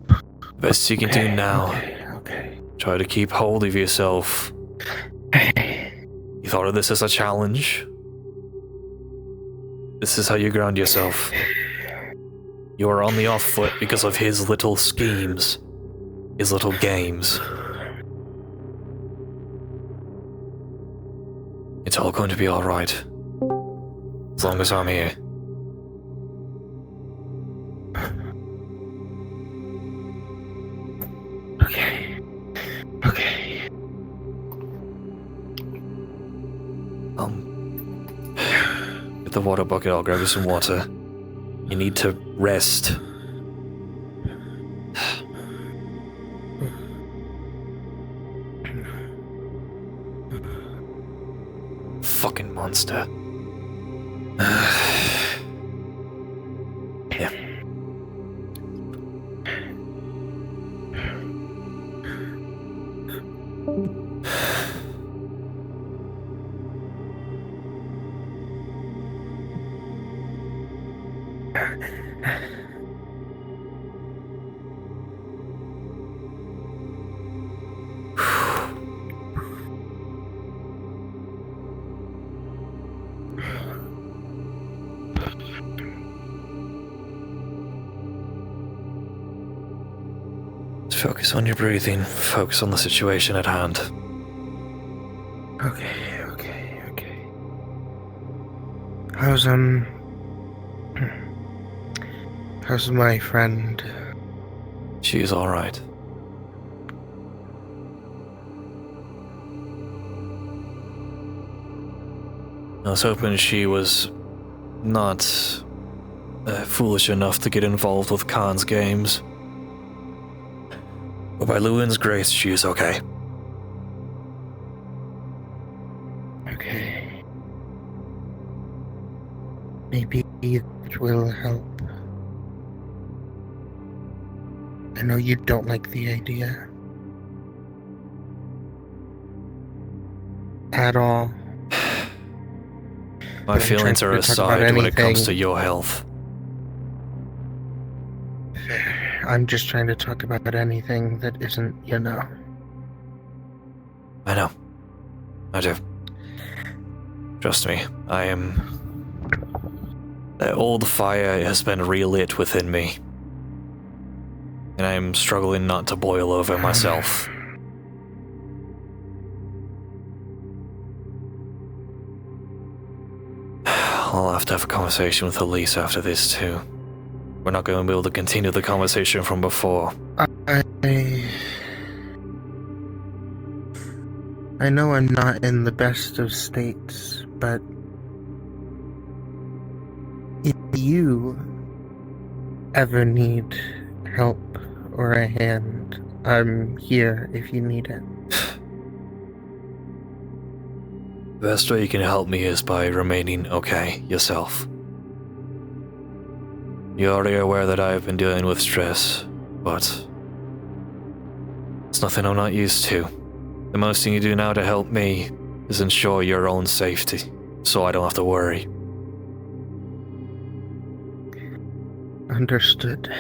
The best you can do now. Try to keep hold of yourself. You thought of this as a challenge. This is how you ground yourself. You are on the off foot because of his little schemes. His little games. It's all going to be alright. As long as I'm here. Okay. Get the water bucket, I'll grab you some water. You need to rest. Fucking monster. Yeah. Focus on your breathing. Focus on the situation at hand. Okay. How's my friend? She's alright. I was hoping she was not foolish enough to get involved with Khan's games. But by Luan's grace, she is okay. Okay. Maybe it will help. I know you don't like the idea. At all. My feelings are aside when it comes to your health. I'm just trying to talk about anything that isn't, you know. I know. I do. Trust me, I am... That old fire has been relit within me. And I am struggling not to boil over myself. I'll have to have a conversation with Elise after this too. We're not going to be able to continue the conversation from before. I know I'm not in the best of states, but If you ever need help or a hand, I'm here if you need it. The best way you can help me is by remaining okay yourself. You're already aware that I have been dealing with stress, but it's nothing I'm not used to. The most thing you do now to help me is ensure your own safety, so I don't have to worry. Understood.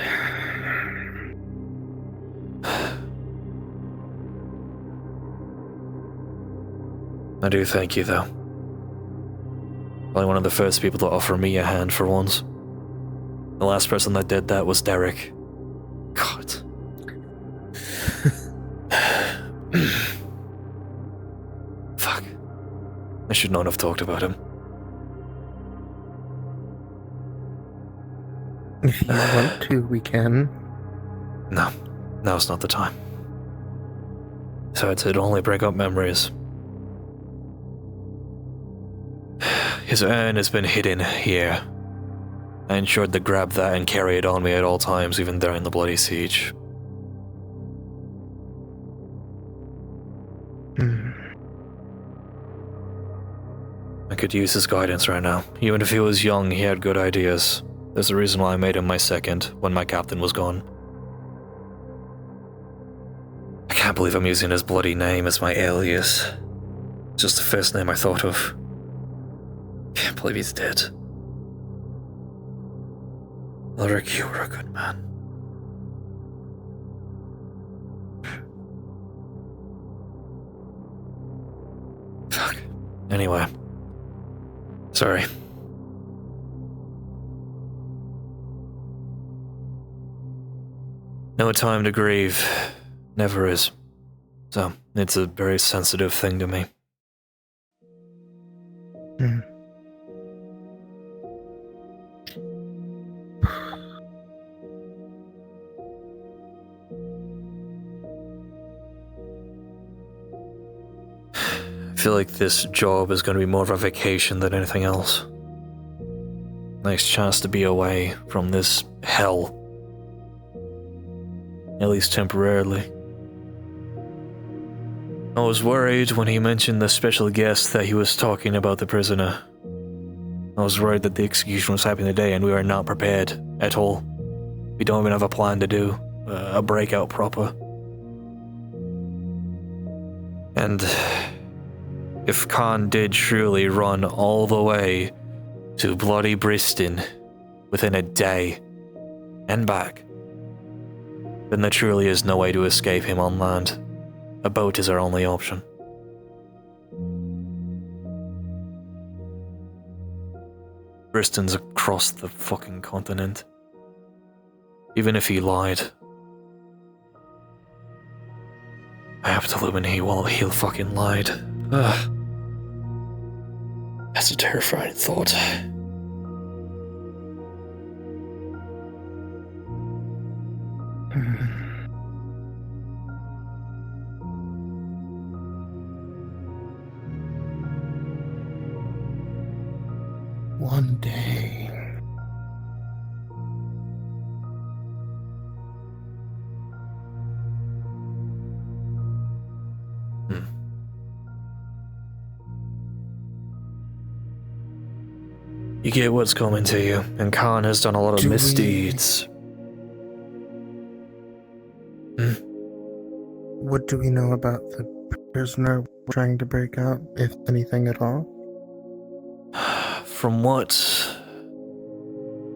I do thank you, though. Probably one of the first people to offer me a hand for once. The last person that did that was Derek. God. Fuck. I should not have talked about him. If you want to, we can. No, now's not the time. So it'd only bring up memories. His urn has been hidden here. I ensured to grab that and carry it on me at all times, even during the bloody siege. I could use his guidance right now. Even if he was young, he had good ideas. There's a reason why I made him my second, when my captain was gone. I can't believe I'm using his bloody name as my alias. It's just the first name I thought of. Can't believe he's dead. Ulrich, you were a good man. Fuck. Anyway. Sorry. No time to grieve. Never is. So, it's a very sensitive thing to me. I feel like this job is going to be more of a vacation than anything else. Nice chance to be away from this hell. At least temporarily. I was worried when he mentioned the special guest that he was talking about the prisoner. I was worried that the execution was happening today and we were not prepared at all. We don't even have a plan to do a breakout proper. And if Khan did truly run all the way to bloody Bristol within a day and back, then there truly is no way to escape him on land. A boat is our only option. Bristol's across the fucking continent. Even if he lied, I have to live in here while he fucking lied. Ugh. That's a terrifying thought. One day. You get what's coming to you, and Khan has done a lot of misdeeds. What do we know about the prisoner trying to break out, if anything at all? From what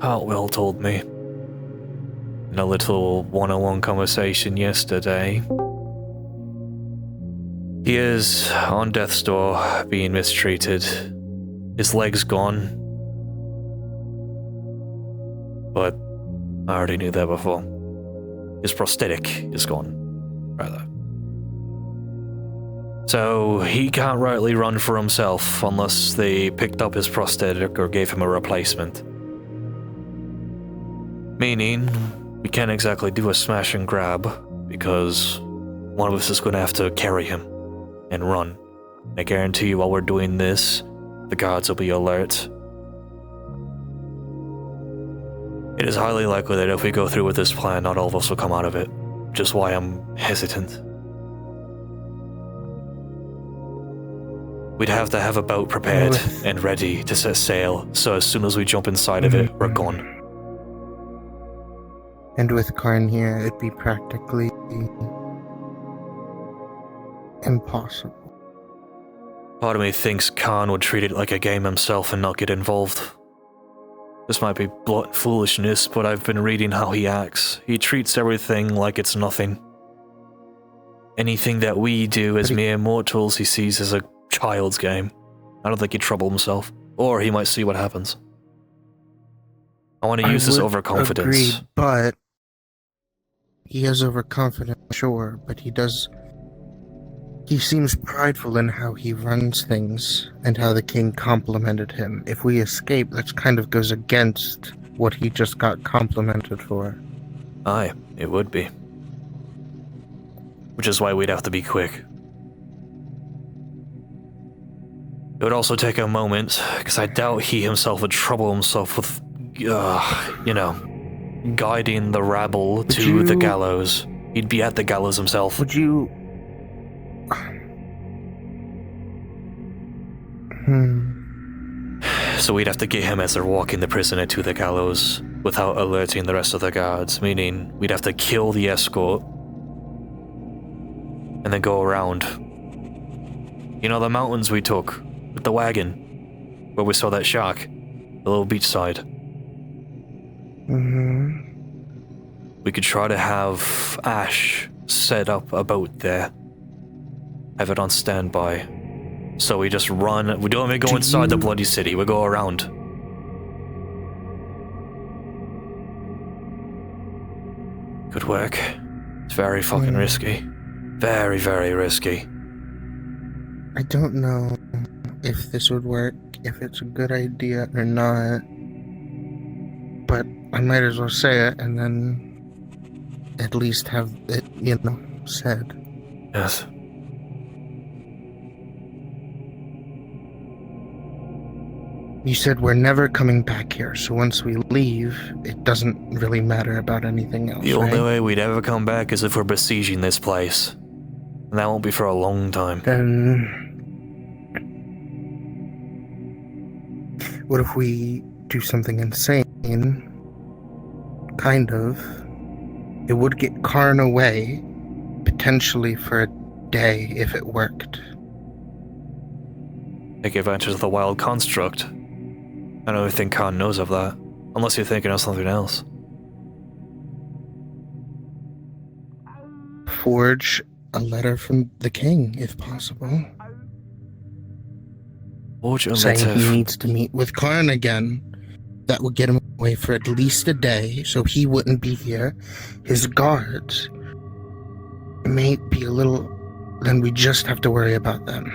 Hartwell told me in a little one-on-one conversation yesterday, he is on death's door, being mistreated. His leg's gone. But I already knew that before. His prosthetic is gone, rather. So he can't rightly run for himself unless they picked up his prosthetic or gave him a replacement. Meaning, we can't exactly do a smash and grab, because one of us is going to have to carry him and run. I guarantee you while we're doing this, the guards will be alert. It is highly likely that if we go through with this plan, not all of us will come out of it. Just why I'm hesitant. We'd have to have a boat prepared and ready to set sail, so as soon as we jump inside of it, we're gone. And with Karn here, it'd be practically impossible. Part of me thinks Khan would treat it like a game himself and not get involved. This might be blunt foolishness, but I've been reading how he acts. He treats everything like it's nothing. Anything that we do as mere mortals, he sees as a child's game. I don't think he'd trouble himself. Or he might see what happens. I want to use this overconfidence. Agreed, but he is overconfident, sure, but he seems prideful in how he runs things and how the king complimented him. If we escape, that kind of goes against what he just got complimented for. Aye, it would be. Which is why we'd have to be quick. It would also take a moment, because I doubt he himself would trouble himself with, guiding the rabble to the gallows. He'd be at the gallows himself. Would you... So we'd have to get him as they're walking the prisoner to the gallows without alerting the rest of the guards, meaning we'd have to kill the escort and then go around. You know the mountains we took with the wagon where we saw that shark? The little beachside. We could try to have Ash set up a boat there. Have it on standby. So we just run. We don't even go inside the bloody city. We go around. Could work. It's very fucking risky. Very, very risky. I don't know if this would work, if it's a good idea or not. But I might as well say it and then at least have it, said. Yes. You said we're never coming back here, so once we leave, it doesn't really matter about anything else, The only right? way we'd ever come back is if we're besieging this place. And that won't be for a long time. Then... what if we do something insane? Kind of. It would get Karn away, potentially for a day if it worked. Take advantage of the wild construct. I don't think Khan knows of that. Unless you're thinking of something else. Forge a letter from the king, if possible. Forge a saying letter. He needs to meet with Karn again. That would get him away for at least a day, so he wouldn't be here. His guards may be a little... then we just have to worry about them.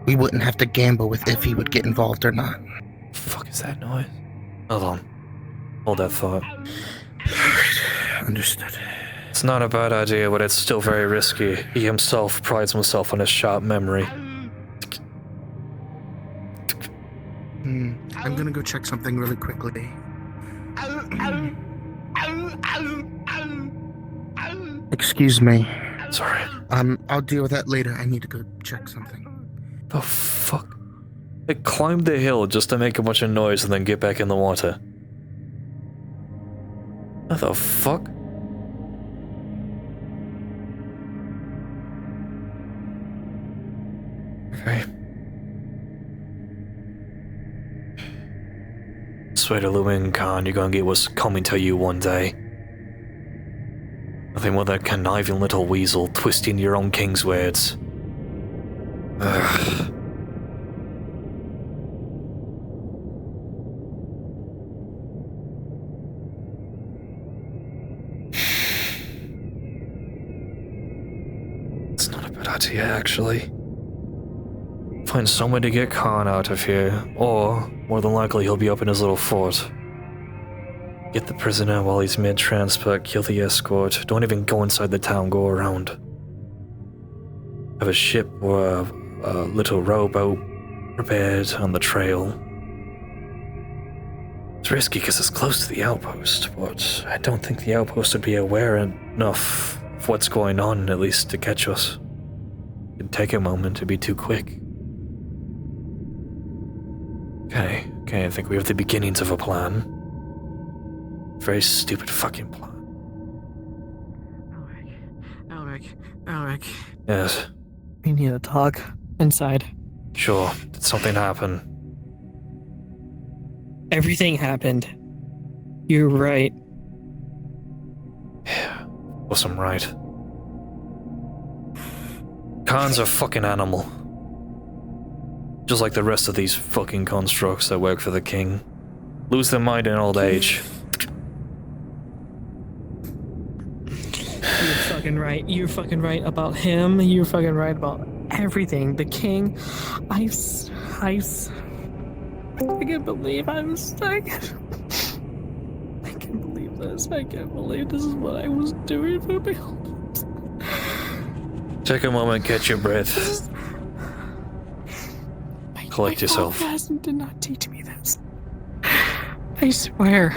We wouldn't have to gamble with if he would get involved or not. The fuck is that noise? Hold on. Hold that thought. Understood. It's not a bad idea, but it's still very risky. He himself prides himself on his sharp memory. I'm gonna go check something really quickly. Excuse me. Sorry. I'll deal with that later. I need to go check something. The fuck? They climbed the hill just to make a bunch of noise and then get back in the water. What the fuck? Okay. Swear to Lucan, Khan, you're gonna get what's coming to you one day. Nothing more than a conniving little weasel twisting your own king's words. Ugh. It's not a bad idea, actually. Find some way to get Khan out of here, or, more than likely, he'll be up in his little fort. Get the prisoner while he's mid-transport, kill the escort, don't even go inside the town, go around. Have a ship or a little rowboat prepared on the trail. It's It's risky because it's close to the outpost, but I don't think the outpost would be aware enough of what's going on, at least to catch us. It'd take a moment to be too quick. Okay, I think we have the beginnings of a plan. Very stupid fucking plan. Alric. Yes. We need to talk inside. Sure. Did something happen? Everything happened. You're right. Yeah. Was I'm right. Khan's a fucking animal. Just like the rest of these fucking constructs that work for the king. Lose their mind in old age. You're fucking right. You're fucking right about him. You're fucking right about everything. The king. I can't believe I'm stuck. I can't believe this. I can't believe this is what I was doing for people. Take a moment, catch your breath. Collect yourself. My father did not teach me this. I swear.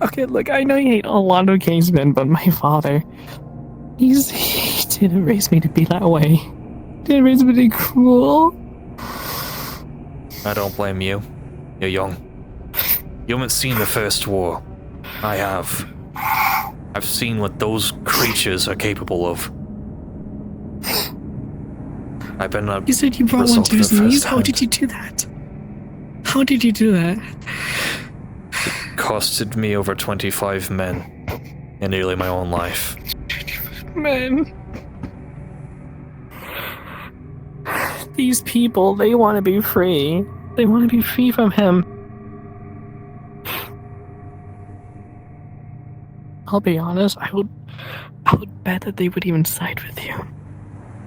Okay, look, I know you hate a lot of cavemen, but my father, he didn't raise me to be that way. He didn't raise me to be cruel. I don't blame you. You're young. You haven't seen the First War. I have. I've seen what those creatures are capable of. I've been You said you brought one to his knees? How did you do that? How did you do that? It costed me over 25 men, and nearly my own life. Man. These people, they want to be free. They want to be free from him. I'll be honest, I would bet that they would even side with you.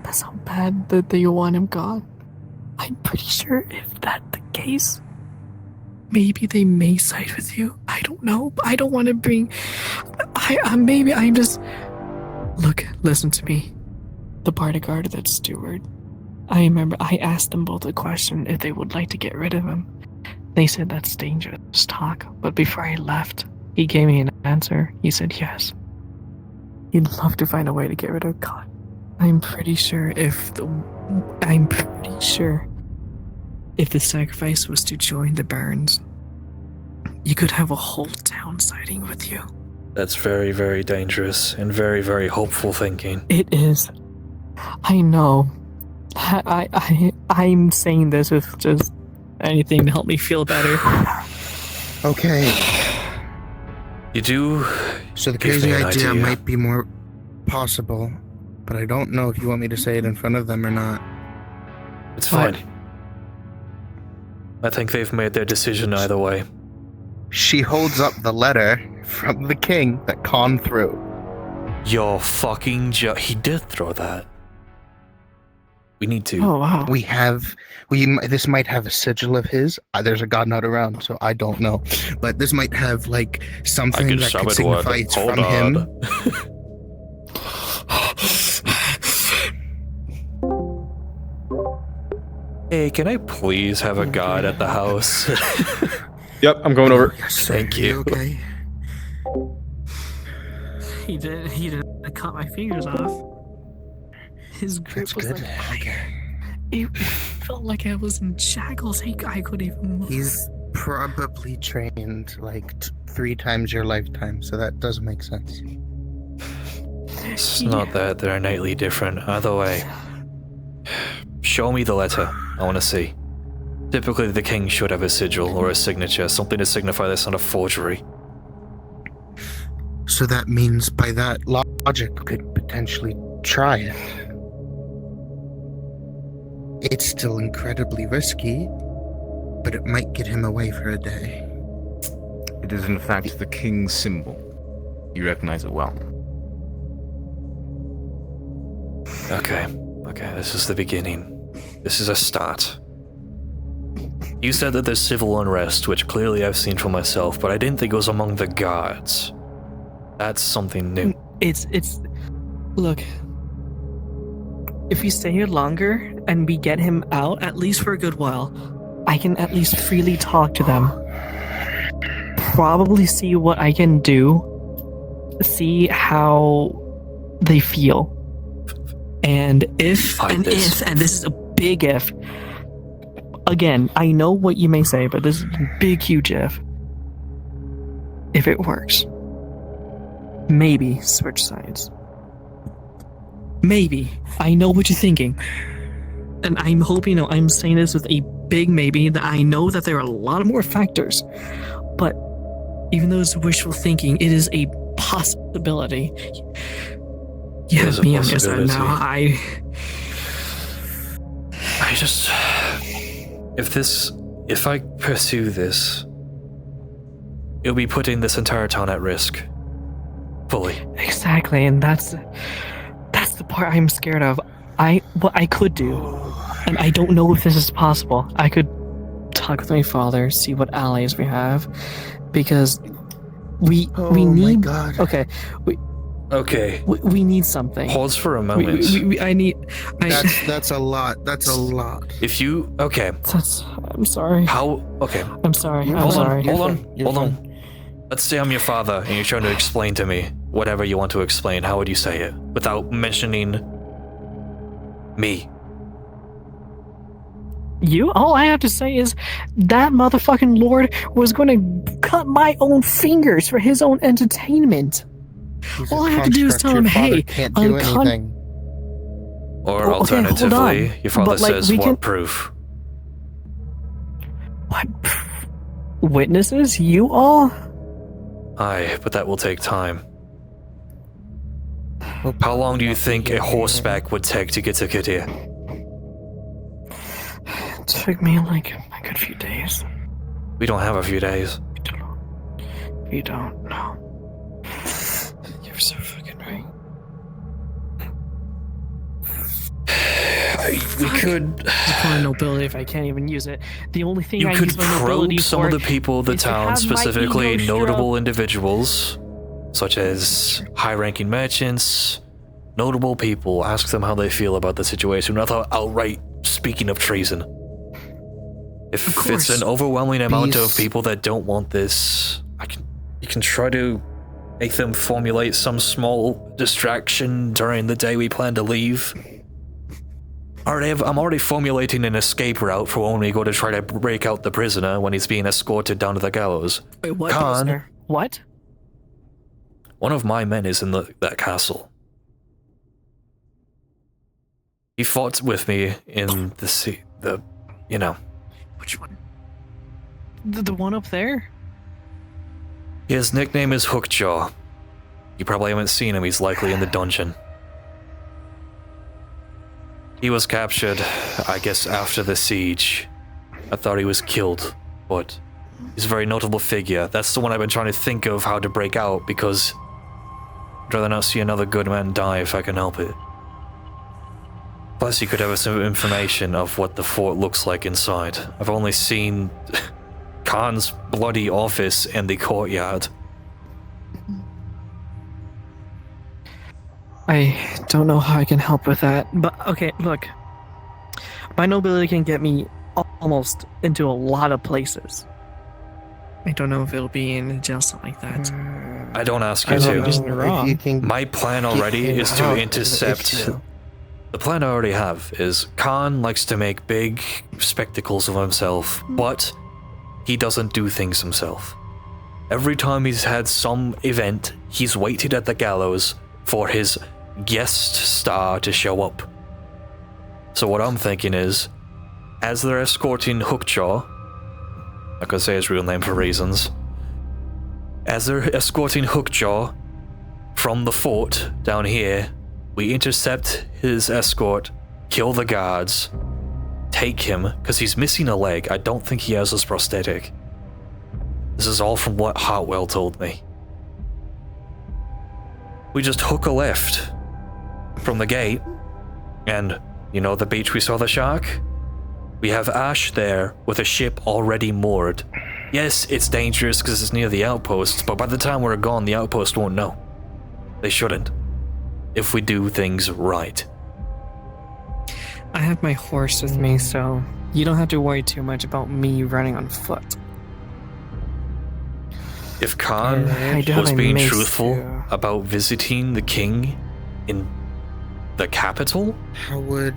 That's how bad that they want him gone. I'm pretty sure if that's the case, maybe they may side with you. I don't know. I don't want to bring... maybe I'm just... Look, listen to me. The bodyguard of that steward. I remember I asked them both a question if they would like to get rid of him. They said that's dangerous talk, but before I left, he gave me an answer. He said yes. He'd love to find a way to get rid of God. I'm pretty sure if the sacrifice was to join the barons, you could have a whole town siding with you. That's very, very dangerous and very, very hopeful thinking. It is. I know. I'm saying this with just anything to help me feel better. Okay. You do. So the crazy idea might be more possible, but I don't know if you want me to say it in front of them or not. It's fine. I think they've made their decision either way. She holds up the letter from the king that Khan threw. You're fucking he did throw that. We need to. Oh, wow. This might have a sigil of his. There's a god not around, so I don't know. But this might have, like, something that could signify it's from him. Hey, can I please have a god at the house? Yep, I'm going over. Yes, thank you. Okay. He didn't cut my fingers off. His grip was good. like... Okay. It felt like I was in shackles. I couldn't even move. He's probably trained like 3 times your lifetime, so that does make sense. It's not that they're innately different. Either way. Show me the letter. I want to see. Typically, the king should have a sigil or a signature, something to signify that's not a forgery. So that means by that logic, could potentially try it. It's still incredibly risky, but it might get him away for a day. It is in fact the king's symbol. You recognize it well. Okay, this is the beginning. This is a start. You said that there's civil unrest, which clearly I've seen for myself, but I didn't think it was among the guards. That's something new. Look. If we stay here longer and we get him out, at least for a good while, I can at least freely talk to them. probably see what I can do, see how they feel. And if, and this is a big if, again, I know what you may say, but this is a big, huge if it works, maybe switch sides. Maybe. I know what you're thinking. And I'm hoping, I'm saying this with a big maybe, that I know that there are a lot of more factors. But even though it's wishful thinking, it is a possibility. You have me on your side now. I just... If I pursue this, it'll be putting this entire town at risk. Fully. Exactly, and that's the part I'm scared of. What I could do, and I don't know if this is possible, I could talk with my father, see what allies we have, because we need... my God. Okay, we need something. Pause for a moment. That's a lot. That's a lot. If you... Okay. I'm sorry. How... Okay. I'm sorry. Hold I'm on. Let's say I'm your father and you're trying to explain to me whatever you want to explain. How would you say it? Without mentioning... me. All I have to say is that motherfucking lord was going to cut my own fingers for his own entertainment. All I have to do is tell him, hey, can't do anything. Or alternatively, your father says, what proof? What? Witnesses? You all? Aye, but that will take time. How long do you think a horseback would take to get to Kadir? It took me like a good few days. We don't have a few days. We don't, no. You're so fucking right. We could... Define nobility if I can't even use it. The only thing you I could use my nobility probe some of the people of the is to town, have my specifically ego notable stroke. individuals, such as high-ranking merchants, notable people, ask them how they feel about the situation without outright speaking of treason. If it's an overwhelming amount of people that don't want this, you can try to make them formulate some small distraction during the day we plan to leave. I'm already formulating an escape route for when we go to try to break out the prisoner when he's being escorted down to the gallows. Wait, what Khan, prisoner? What? one of my men is in that castle. He fought with me in the Which one? The one up there? His nickname is Hookjaw. You probably haven't seen him, he's likely in the dungeon. He was captured, I guess, after the siege. I thought he was killed, but he's a very notable figure. That's the one I've been trying to think of how to break out, because I'd rather not see another good man die if I can help it. Plus, you could have some information of what the fort looks like inside. I've only seen Khan's bloody office and the courtyard. I don't know how I can help with that, but okay, look. My nobility can get me almost into a lot of places. I don't know if it'll be in a jail cell like that. I don't ask you to. My plan already is to intercept... The plan I already have is Khan likes to make big spectacles of himself, but he doesn't do things himself. Every time he's had some event, he's waited at the gallows for his guest star to show up. So what I'm thinking is, as they're escorting Hookjaw, I could say his real name for reasons, as they're escorting Hookjaw from the fort down here, we intercept his escort, kill the guards, take him, because he's missing a leg. I don't think he has his prosthetic. This is all from what Hartwell told me. We just hook a left from the gate, and you know the beach we saw the shark? We have Ash there with a ship already moored. Yes, it's dangerous because it's near the outpost, but by the time we're gone, the outpost won't know. They shouldn't. If we do things right. I have my horse with me, so you don't have to worry too much about me running on foot. If Khan I do have was a being mace, truthful too. about visiting the king in the capital, How would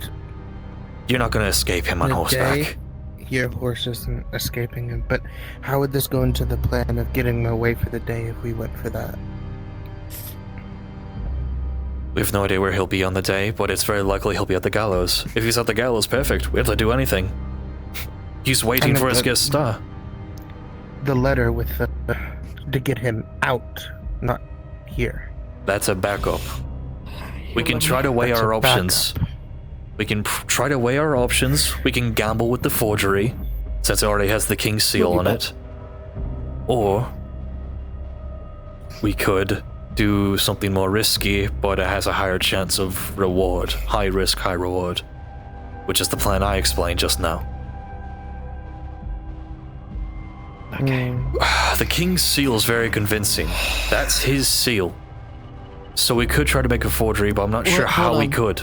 you're not going to escape him on the horseback. day, your horse isn't escaping him, but how would this go into the plan of getting him away for the day if we went for that? We have no idea where he'll be on the day, but it's very likely he'll be at the gallows. If he's at the gallows, perfect. We have to do anything. He's waiting And for his the- guest star. The letter with the to get him out, not here. That's a backup. We can try to weigh That's our a options. We can try to weigh our options. We can gamble with the forgery, since it already has the king's seal on it. Or we could do something more risky, but it has a higher chance of reward. High risk, high reward. Which is the plan I explained just now. Okay. The king's seal is very convincing. That's his seal. So we could try to make a forgery, but I'm not sure how we could.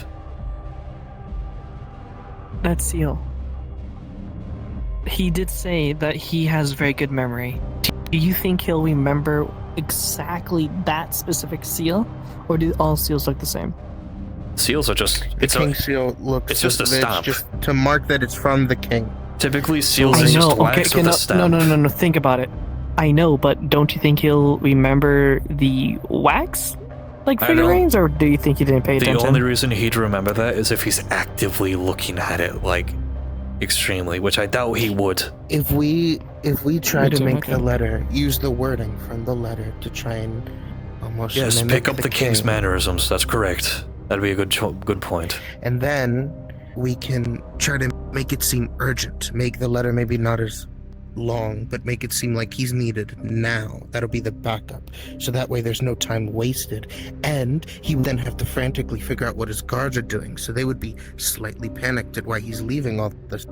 That seal. He did say that he has very good memory. Do you think he'll remember exactly that specific seal? Or do all seals look the same? Seals are just... The king seal looks. It's just a stamp. It's just to mark that it's from the king. Typically, seals I are know, just wax with a no, stamp. no, think about it. I know, but don't you think he'll remember the wax? Like I don't- figurines? Or do you think he didn't pay The attention? only reason he'd remember that is if he's actively looking at it, like, extremely, which I doubt he would. If we try to too, make okay. the letter, use the wording from the letter to try and almost Yes, mimic pick up the king's king, mannerisms, that's correct. That'd be a good point. and then we can try to make it seem urgent. Make the letter maybe not as long, but make it seem like he's needed now. That'll be the backup. So that way there's no time wasted. And he would then have to frantically figure out what his guards are doing. So they would be slightly panicked at why he's leaving all this.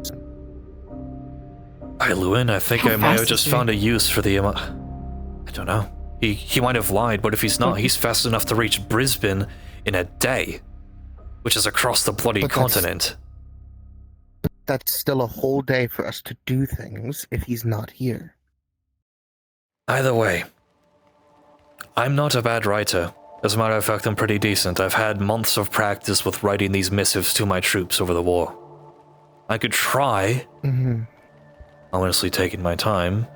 Hi, Lewin, I think How I might have fast just is found a use for the... I don't know. He might have lied, but if he's not, he's fast enough to reach Brisbane in a day. Which is across the bloody But that's- continent. That's still a whole day for us to do things if he's not here. Either way, I'm not a bad writer. As a matter of fact, I'm pretty decent. I've had months of practice with writing these missives to my troops over the war. I could try, honestly taking my time,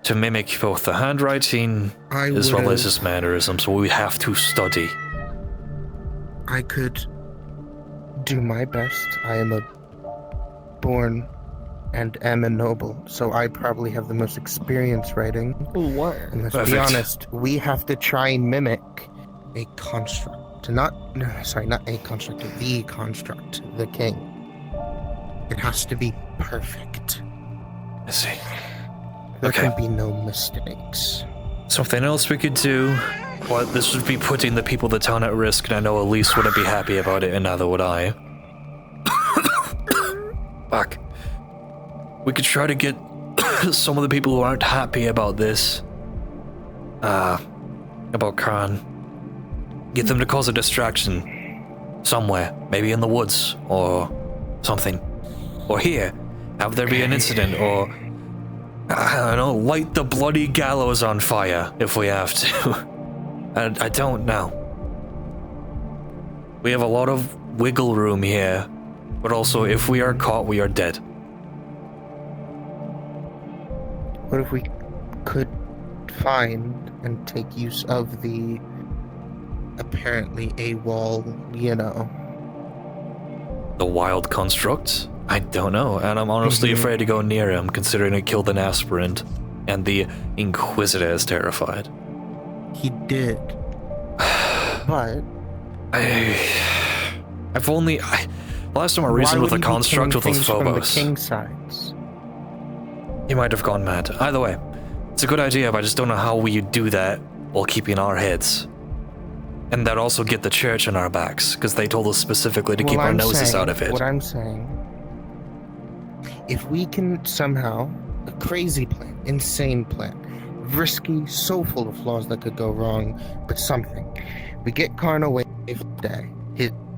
to mimic both the handwriting as well as his mannerisms, so we have to study. I could do my best. I am a born and am a noble, so I probably have the most experience writing. What? And let's be Perfect. honest, we have to try and mimic a construct. Not a construct, the construct, the king. It has to be perfect. I see. There Okay. can be no mistakes. Something else we could do, but this would be putting the people of the town at risk, and I know Elise wouldn't be happy about it, and neither would I. Fuck. We could try to get some of the people who aren't happy about this, about Khan, get them to cause a distraction somewhere, maybe in the woods or something, or here, have there be an incident, or I don't know, light the bloody gallows on fire if we have to. I don't know. We have a lot of wiggle room here, but also if we are caught, we are dead. What if we could find and take use of the apparently AWOL, The wild construct? I don't know, and I'm honestly afraid to go near him, considering it killed an aspirant, and the Inquisitor is terrified. He did. But last time I reasoned with a construct with things from the Phobos. king sides. He might have gone mad. Either way, it's a good idea, but I just don't know how we do that while keeping our heads. And that also get the church on our backs, because they told us specifically to keep our noses out of it. What I'm saying, if we can somehow, a crazy plan, insane plan, risky, so full of flaws that could go wrong, but something. We get Karn away for the day.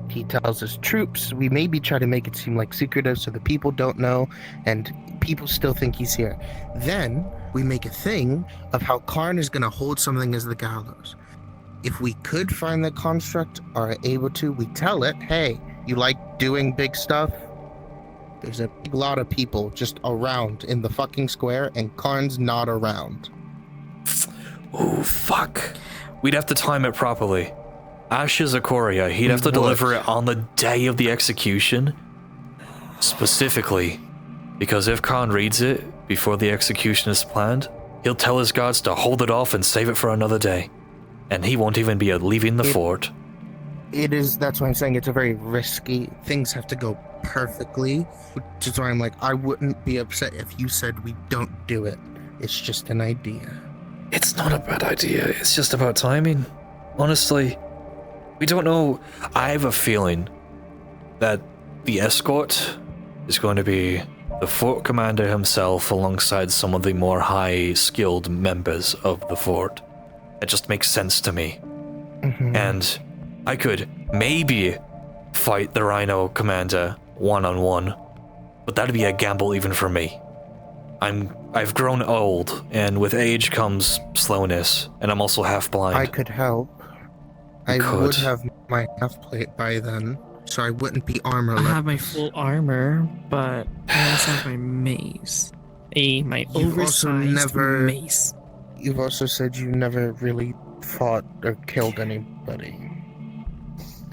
He tells his troops, we maybe try to make it seem like secretive so the people don't know, and people still think he's here. Then we make a thing of how Karn is going to hold something as the gallows. If we could find the construct or are able to, we tell it, hey, you like doing big stuff? There's a big lot of people just around in the fucking square, and Karn's not around. Oh, fuck. We'd have to time it properly. Ashes Ikoria, he'd have to deliver it on the day of the execution. Specifically, because if Karn reads it before the execution is planned, he'll tell his guards to hold it off and save it for another day. And he won't even be leaving the fort. It is, that's why I'm saying it's a very risky, things have to go perfectly, which is why I'm like, I wouldn't be upset if you said we don't do it. It's just an idea. It's not a bad idea, it's just about timing. Honestly, we don't know. I have a feeling that the escort is going to be the fort commander himself alongside some of the more high-skilled members of the fort. It just makes sense to me. And I could maybe fight the Rhino commander one-on-one, but that'd be a gamble even for me. I've grown old, and with age comes slowness, and I'm also half blind. I could help. I would have my half plate by then, so I wouldn't be armorless. I have my full armor, but I also have my mace. My oversized mace. You've also said you never really fought or killed anybody.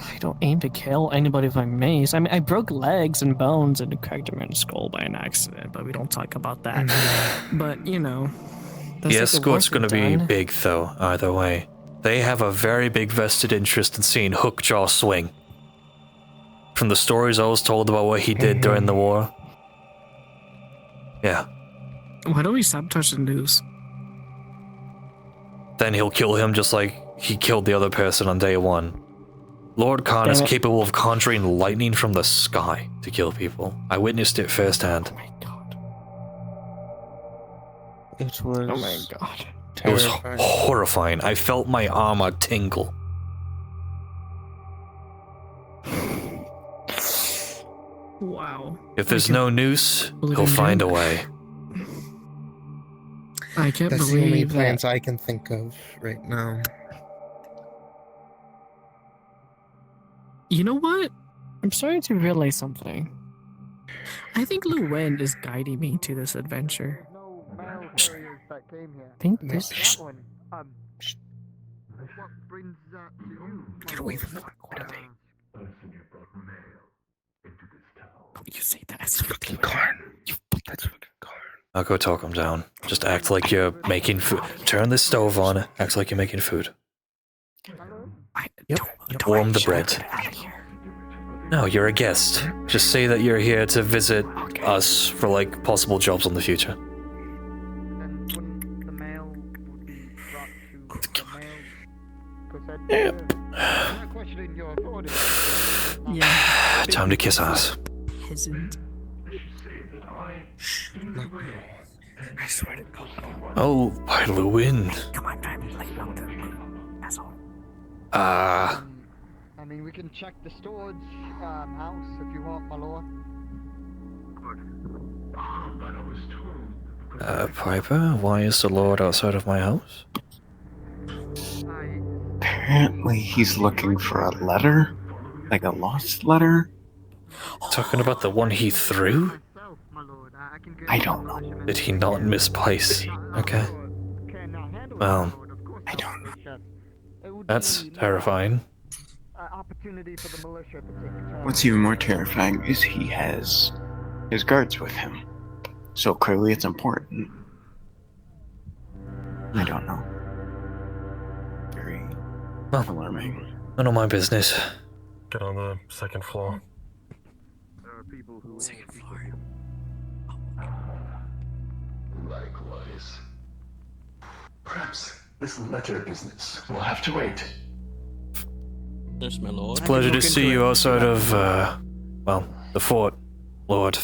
I don't aim to kill anybody with my mace. I mean, I broke legs and bones and cracked a man's skull by an accident, but we don't talk about that. But, you know... The escort's gonna be big, though, either way. They have a very big vested interest in seeing Hookjaw swing. From the stories I was told about what he did during the war. Yeah. Why don't we sabotage the news? Then he'll kill him just like he killed the other person on day one. Lord Khan is capable of conjuring lightning from the sky to kill people. I witnessed it firsthand. Oh my god. It was... Oh my god. It was horrifying. I felt my armor tingle. Wow. If there's no noose, he'll find a way. I can't That's the only believe plans that. I can think of right now. You know what? I'm starting to realize something. I think Luwen is guiding me to this adventure. I think this... Get away from the fuck out of me. You say that as fucking Karn. That's fucking Karn. I'll go talk him down. Just act like you're making food. Turn the stove on. Act like you're making food. Warm the bread. No, you're a guest. Just say that you're here to visit us for, like, possible jobs in the future. Yep. Yeah. Time to kiss ass. Peasant. I swear to God. Oh, by Luwin. Come on, time. Asshole. I mean, we can check the storage house if you want, my lord. Piper, why is the Lord outside of my house? Apparently he's looking for a letter? Like a lost letter? Talking about the one he threw? I don't know. Did he not misplace? Okay. Well, I don't know. that's terrifying. What's even more terrifying is he has his guards with him. So clearly it's important. I don't know. Very alarming. None of my business. Get on the second floor. Second floor. Likewise. Perhaps this letter business will have to wait. There's my lord. It's a pleasure to see you outside of, well, the fort, Lord.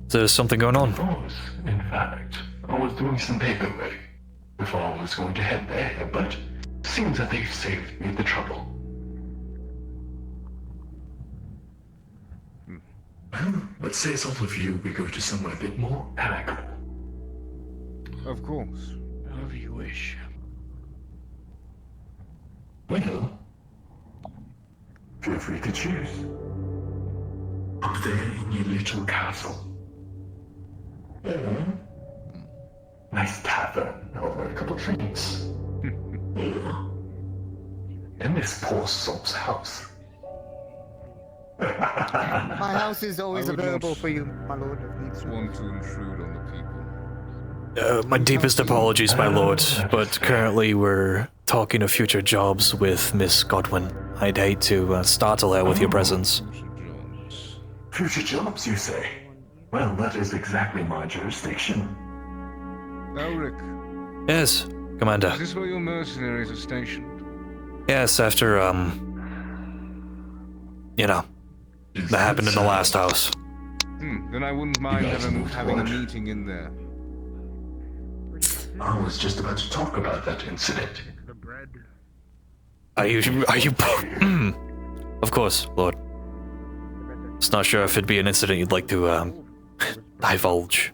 There's something going on. In fact, I was doing some paperwork before I was going to head there, but seems that they've saved me the trouble. Well, what says all of you we go to somewhere a bit more amicable? Of course. However you wish. Well, feel free to choose. Up there in your little castle. Or nice tavern over a couple drinks. Or in this poor soul's house. My house is always available for you, my lord. Want to intrude on the people. My deepest apologies, my lord, but currently we're talking of future jobs with Miss Godwin. I'd hate to startle her with your presence. Future jobs, you say? Well, that is exactly my jurisdiction. Elric, Yes, Commander. is this where your mercenaries are stationed? Yes, after, you know, that happened in the last house. Then I wouldn't mind having a meeting in there. I was just about to talk about that incident. Are you, of course, Lord. Just not sure if it'd be an incident you'd like to, divulge.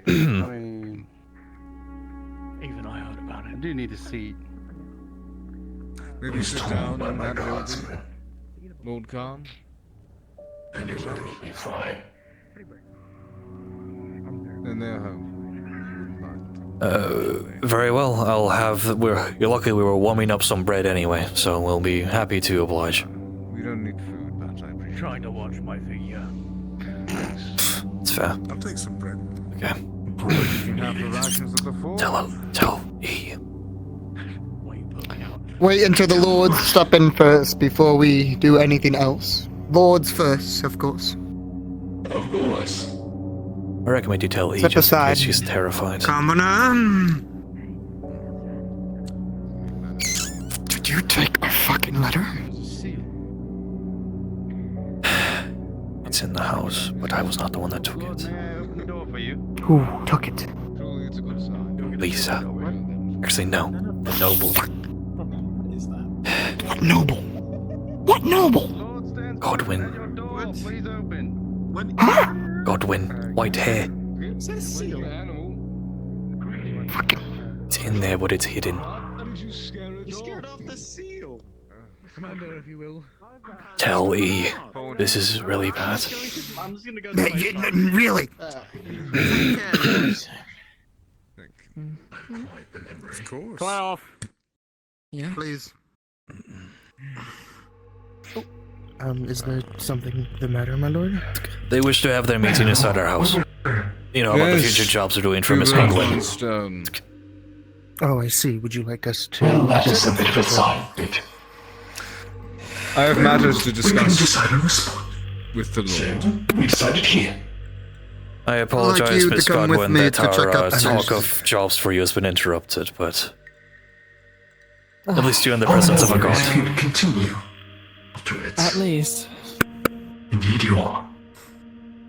I mean, Even I heard about I it. do need a seat. Maybe He's sit told down by in my that guardsman. building. Lord Khan? And it will be fine. Then they're home. Very well, I'll have, you're lucky we were warming up some bread anyway, so we'll be happy to oblige. We don't need food, but I appreciate Trying to watch my figure. It's fair. I'll take some bread. Okay. You can have the rations of the fort. Tell E. Wait until the lords stop in first before we do anything else. Lords first, of course. Of course. I recommend you tell E Step just in aside. case she's terrified. Come on. Did you take my fucking letter? It's in the house, but I was not the one that took it. Who took it? Truly, it's a good sign. Lisa. Actually, no. The noble. What noble? What noble? Godwin. Please open. Huh? Godwin. White hair. Is that a seal? It's in there, but it's hidden. You scared off the seal. Commander, if you will. Tell E. This is really bad. I'm just gonna go. Really? Of course. Cloth. Yeah. Please. Is there something the matter, my lord? They wish to have their meeting inside our house. You know, about the future jobs we're doing for Miss Godwin. Stone. Oh, I see. Would you like us to... Well, that is a bit of a side bit. I have matters to We can discuss decide on the spot. with the Lord. So, we decided here. I apologize, you Miss to come with Godwin, me that to check our out the talk house. of jobs for you has been interrupted, but... At least you're in the presence of a god. You to continue afterwards. At least. Indeed you are.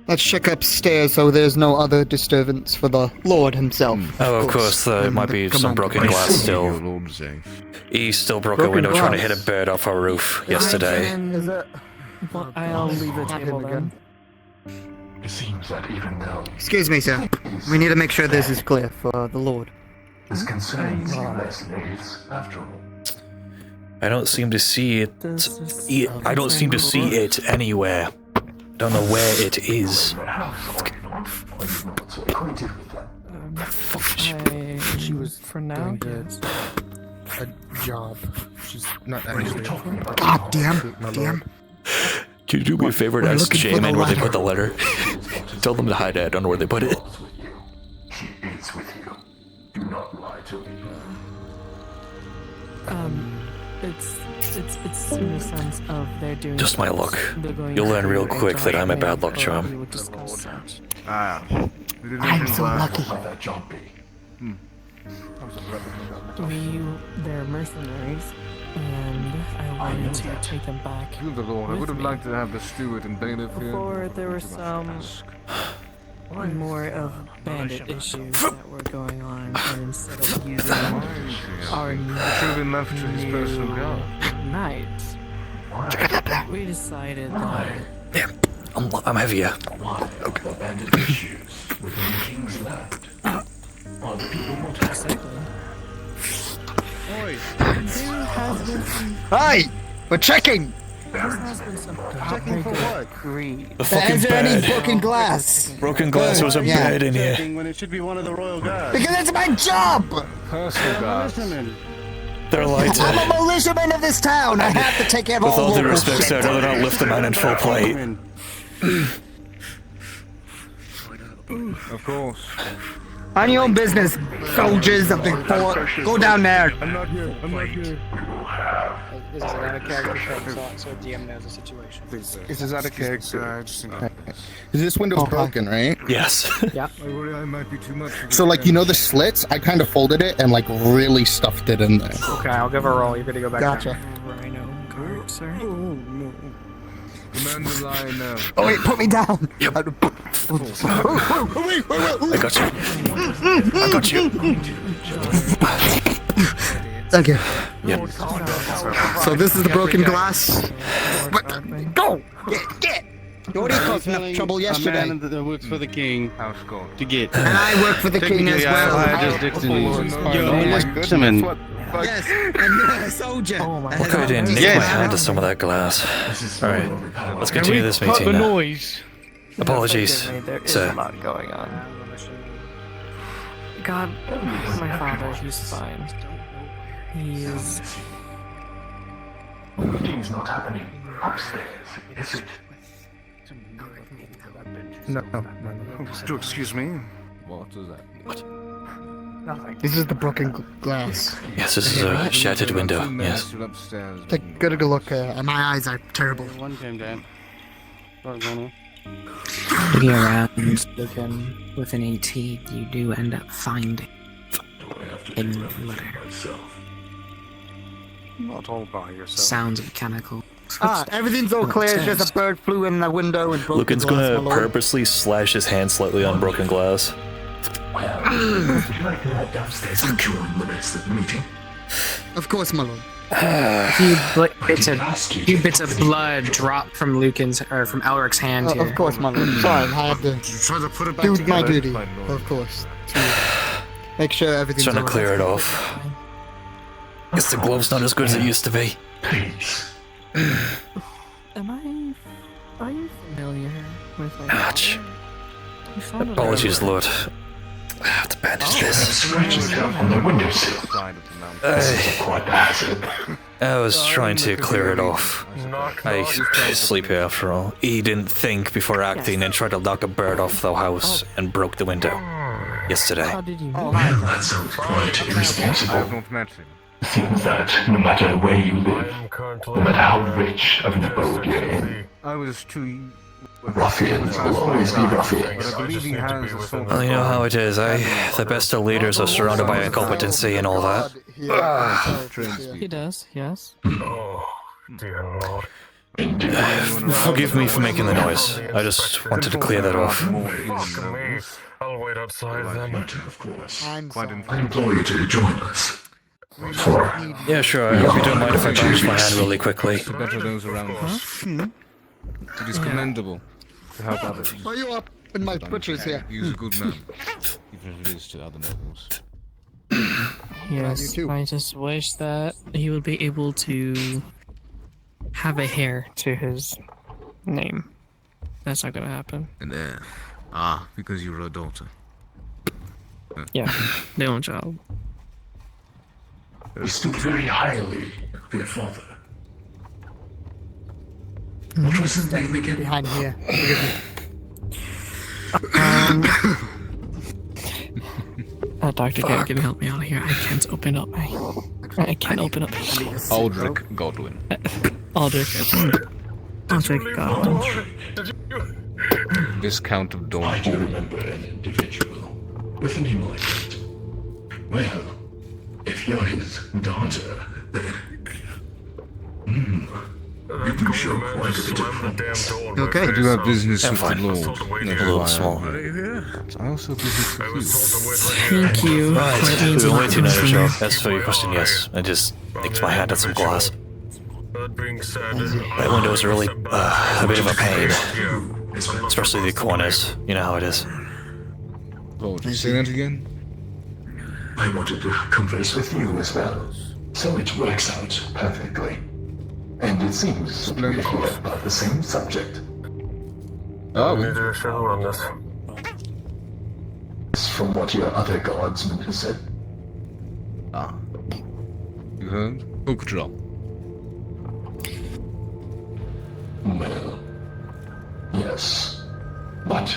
Let's check upstairs so there's no other disturbance for the Lord himself. Oh, of course, there might be some broken glass still. E still broke a Broken window trying to glass. hit a bird off our roof yesterday. Is it? Well, I'll leave the table then. It seems that even though Excuse me, sir. We need to make sure this is clear for the Lord. this concerns your mercenaries, after all. I don't seem to see it. I don't seem to see it anywhere. Don't know where it is. She was for now. doing a job. She's not actually... God damn. My Damn. lord. Can you do me a favor and We're ask looking for J-Man the where they ladder. put the letter? Tell them to hide it. I don't know where they put it. She is with you. Do not lie to me. It's in the sense of they're doing. Just my luck. they're going You'll learn through real a quick that I'm a bad luck document, or charm. we would discuss that. I'm so lucky. That John B. They're mercenaries, and I wanted to take them back. Good Lord, I with would have me. liked to have the steward and bailiff here. Before there were some more of bandit issues that were going on, and instead of using our Should have been left to his personal guard. knights, we decided that I'm heavier. Why abandoned issues within the king's land? Are the people not happy? Oi! Hi! We're checking! Checking for what? The fucking Is there any bed. broken glass? Broken glass was a Yeah. bed in here. Checking when it should be one of the royal guards. Because it's my job! Personal guards. They're lighter. I'm a militiaman of this town! I have to take care of With all due local respect, shit. sir, I'd rather not lift a man in full plate. Of course. Mind your own business, soldiers of the fort. Go down there. I'm not here. I'm not here. This is out of character, so DM knows the situation. This is out of character. This window's broken, right? Yes. Yeah. I worry I might be too much. So, like, you know the slits? I kind of folded it and, like, really stuffed it in there. Okay, I'll give her a roll. You're good to go back Gotcha. Rhino guard, sir. Oh, no. Command the line now. Oh wait, put me down! Yep. I got you. I got you. Thank you. Yep. So this is the broken glass. Go! Get! You already caused enough trouble yesterday. A man that works for the king to get. And I work for the king as well. Militiaman. Yes, and soldier. What could I do? Nick my hand to some of that glass. Alright, let's continue this meeting now. noise? Apologies, There is a sir. lot going on. God, my father, he's fine. He is. Meeting's not happening upstairs, is it? No. Excuse me. What is that? Nothing. This is the broken glass. Yes, this is a shattered window, yes. Upstairs. Take a good look. My eyes are terrible. One came down. What's going on? Looking around, looking with an AT, you do end up finding a letter. Not all by yourself. Sounds of chemical. Everything's all clear. It's just a bird flew in the window and broke Lucan's the glass, gonna my lord. purposely slash his hand slightly on broken glass. Well, would you like to head downstairs and join the rest of the meeting? Of course, my lord. A few bits of blood drop from Lucan's or from Elric's hand here. Of course, my lord. Sorry, I have to Try to put it back do together. my duty. Of course. To make sure everything's Trying to all clear right. it off. Guess the glove's not as good as it used to be. Please. Are you familiar with my Ouch. You sounded Apologies, Lord. I have to bandage this. Scratch yourself on the windowsill. This is quite a hazard. I was trying to clear it off. I sleep here after all. He didn't think before acting and tried to knock a bird off the house and broke the window yesterday. How did you Well, that sounds quite irresponsible. Don't match him. Seems that no matter where you live, no matter how rich of an abode you're in, I was too. ruffians will always be ruffians. But I believe he has a sort of. Well, you know how it is, The best of leaders are surrounded by incompetency and all that. He does, yes. Oh, dear Lord. Forgive me for making the noise. I just wanted to clear that off. Fuck me. I'll wait outside then. Of course. I'm sorry. I implore you to join us. For Yeah, sure. I hope you don't mind if I bandage my hand really quickly. To better those around us. It is commendable to help others. Why are you up in my butchers here? He is a good man, even if it is to other nobles. Yes, I just wish that he would be able to have a hair to his name. That's not gonna happen. An heir. Because you're a daughter. Yeah, the own child. you speak very highly of your father. What was his name again? Behind here. Doctor, can you help me out here? I can't open up. I can't open up. Aldrich Godwin. Aldrich Godwin. Viscount of I Dorn. do remember an individual with a name like that. Well, if you're his daughter, then... you can show quite a bit of promise. Okay. I do have business I'm with fine. the Lord. A little small. I also have business with you. Thank you. Right, we've been waiting on your job. As for your question, yes. I just nicked my hand at some glass. That being said, That window's really a bit of a pain. Especially the corners. You know how it is. Oh, did you say that again? I wanted to converse with you as well, so it works out perfectly. And it seems that we're here about the same subject. Oh, we need to show on this. From what your other guardsman has said. Ah. You heard? Hook drop. Well, yes. But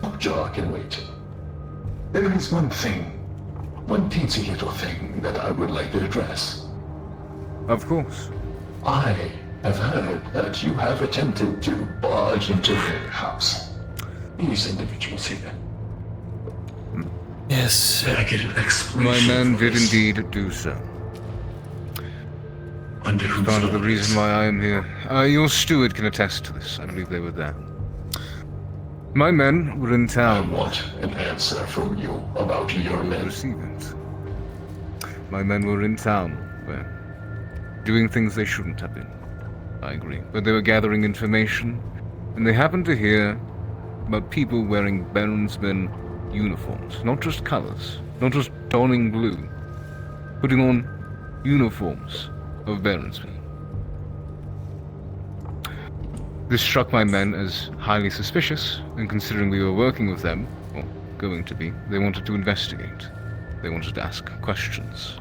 Lockjaw can wait. There is one teensy little thing that I would like to address. Of course. I have heard that you have attempted to barge into their house. These individuals here. Yes. Can I get an explanation? My man for did this? indeed do so. Under whose Part of the orders? reason why I am here. Your steward can attest to this. I believe they were there. My men were in town. I want an answer from you about your men. Receive it. My men were in town, where doing things they shouldn't have been. I agree. But they were gathering information, and they happened to hear about people wearing Baronsmen uniforms. Not just colors, not just donning blue, putting on uniforms of Baronsmen. This struck my men as highly suspicious, and considering we were working with them, or going to be, they wanted to investigate. They wanted to ask questions.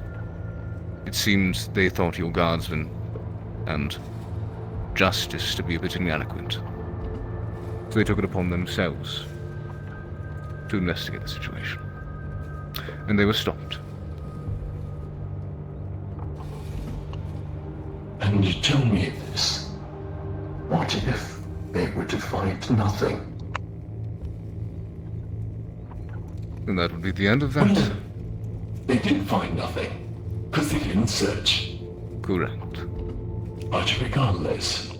It seems they thought your guardsmen and justice to be a bit inadequate. So they took it upon themselves to investigate the situation. And they were stopped. And you tell me this. What if they were to find nothing? And that would be the end of that. Well, they did find nothing, because they didn't search. Correct. But regardless,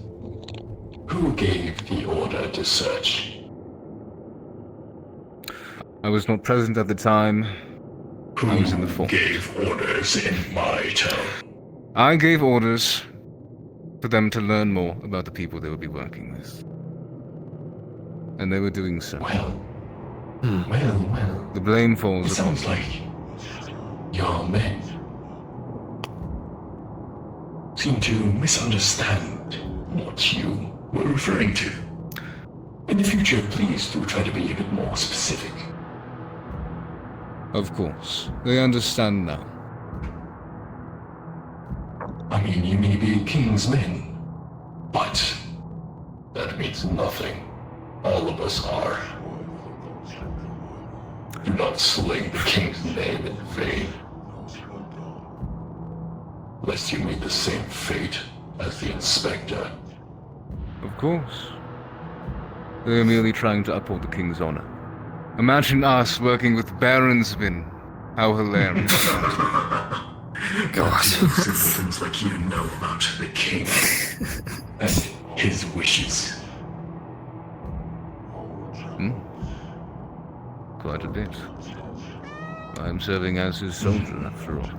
who gave the order to search? I was not present at the time. I was in the fort. Who gave orders in my town? I gave orders for them to learn more about the people they would be working with. And they were doing so. Well. The blame falls It upon sounds like your men seem to misunderstand what you were referring to. In the future, please do try to be a bit more specific. Of course. They understand now. I mean, you may be king's men, but that means nothing. All of us are. Do not sling the king's name in vain, lest you meet the same fate as the inspector. Of course. They are merely trying to uphold the king's honor. Imagine us working with Baronsmen. How hilarious. God. Simple things like you know about the king and his wishes. Quite a bit. I'm serving as his soldier, after all.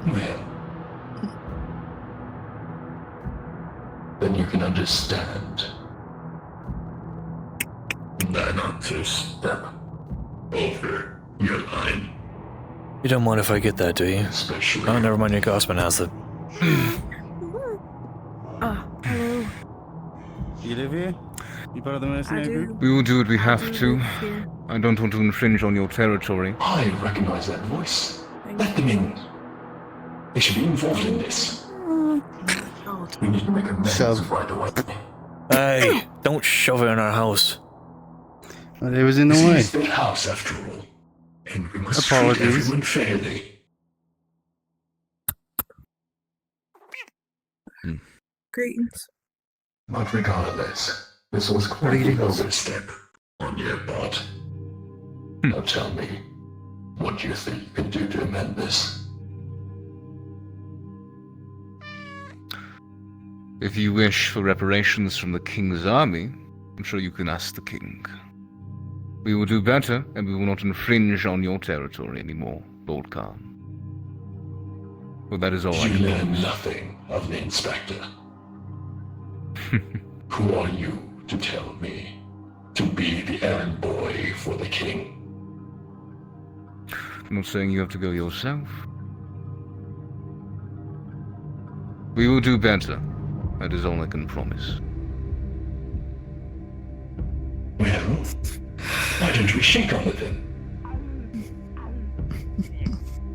Well, then you can understand. That not to step over your line. You don't mind if I get that, do you? Especially. Oh, never mind, your guardsman has it. Hello. You live here? You part of the mercenary group? We will do what we have to. I don't want to infringe on your territory. I recognize that voice. Let them in. They should be involved in this. We need to make amends right away. Hey, don't shove it in our house. Well, it was in the This way. is their house, after all. And we must Apologies. treat everyone fairly. Greetings. But regardless, this was quite an overstep on your part. Now tell me, what do you think you can do to amend this? If you wish for reparations from the king's army, I'm sure you can ask the king. We will do better, and we will not infringe on your territory anymore, Lord Khan. Well, that is all I You can learn do. nothing of the inspector. Who are you to tell me to be the errand boy for the king? I'm not saying you have to go yourself. We will do better. That is all I can promise. Well, why don't we shake on it then?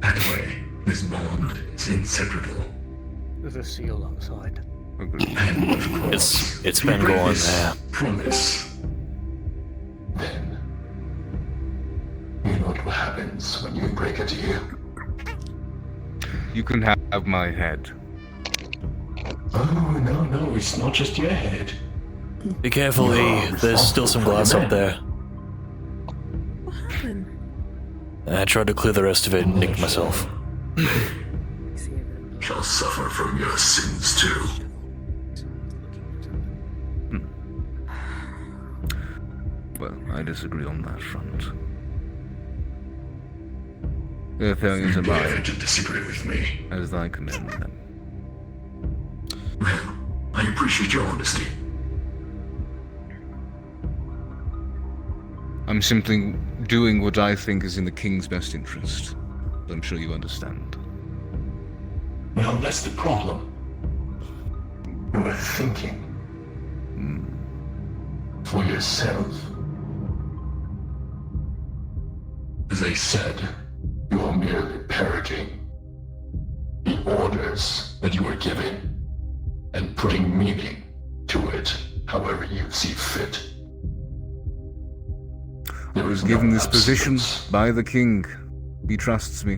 That way, this bond is inseparable. There's a seal outside. It's been going there. Promise. Then, you know what happens when you break it here? You can have my head. Oh, no, it's not just your head. Be careful, E. There's still some glass up there. What happened? I tried to clear the rest of it and nicked myself. Shall suffer from your sins too. Well, I disagree on that front. Their failures are Dare mine, to disagree with me. as I commend them. Well, I appreciate your honesty. I'm simply doing what I think is in the king's best interest. I'm sure you understand. Well, that's the problem. You are thinking for yourself. As I said, you are merely parroting the orders that you were given and putting meaning to it however you see fit. I was given this position by the king. He trusts me.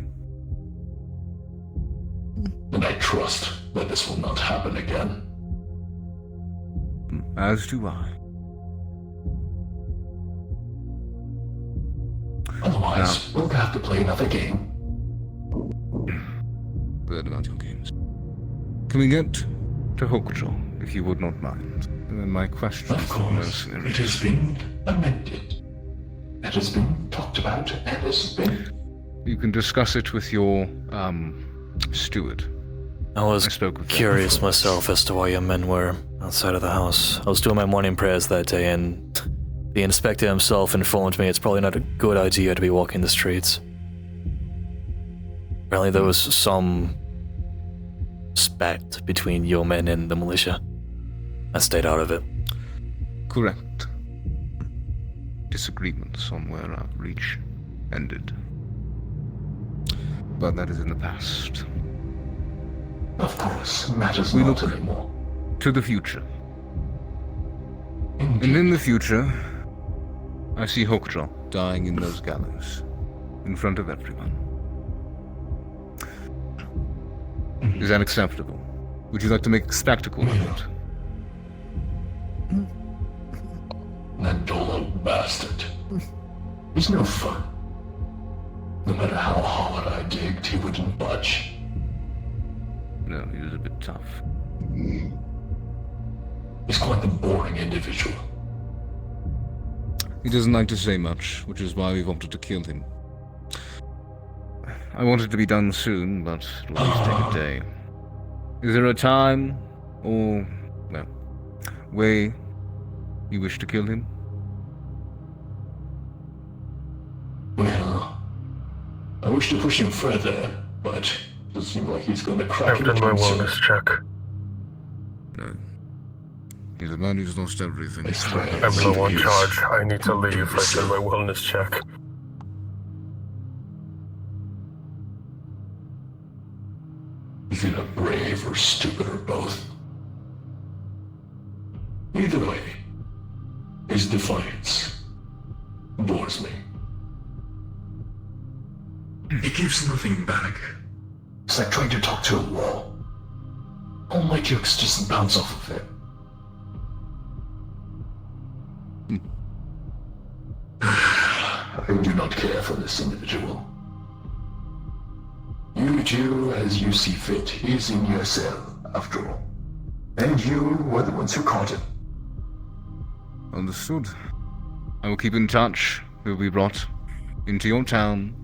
And I trust that this will not happen again. As do I. Otherwise, we'll have to play another game. Heard about your games. Can we get to Hokuto, if you would not mind? And then my question Of course, it has been amended. It has been talked about and has been... You can discuss it with your, steward. I was spoke with them curious before. myself as to why your men were outside of the house. I was doing my morning prayers that day, and the inspector himself informed me it's probably not a good idea to be walking the streets. Apparently there was some spat between your men and the militia. I stayed out of it. Correct. Disagreements on where our reach ended. But that is in the past. Of course, matters We not look anymore. to the future. And in the future, I see Hokuto dying in those gallows, in front of everyone. Is that acceptable? Would you like to make a spectacle of it? That dull old bastard. He's no fun. No matter how hard I digged, he wouldn't budge. No, he was a bit tough. He's quite the boring individual. He doesn't like to say much, which is why we've opted to kill him. I want it to be done soon, but it'll at least take a day. Is there a time, or, well, way you wish to kill him? Well, I wish to push him further, but it doesn't seem like he's going to crack I've it done my soon. wellness check. No. He's a man who's lost everything. I'm low on charge. I need to leave. I did my wellness check. He's either brave or stupid or both. Either way, his defiance bores me. He gives nothing back. It's like trying to talk to a wall. All my jokes just bounce off of it. I do not care for this individual. You do as you see fit. He is in your cell, after all. And you were the ones who caught him. Understood. I will keep in touch. He will be brought into your town,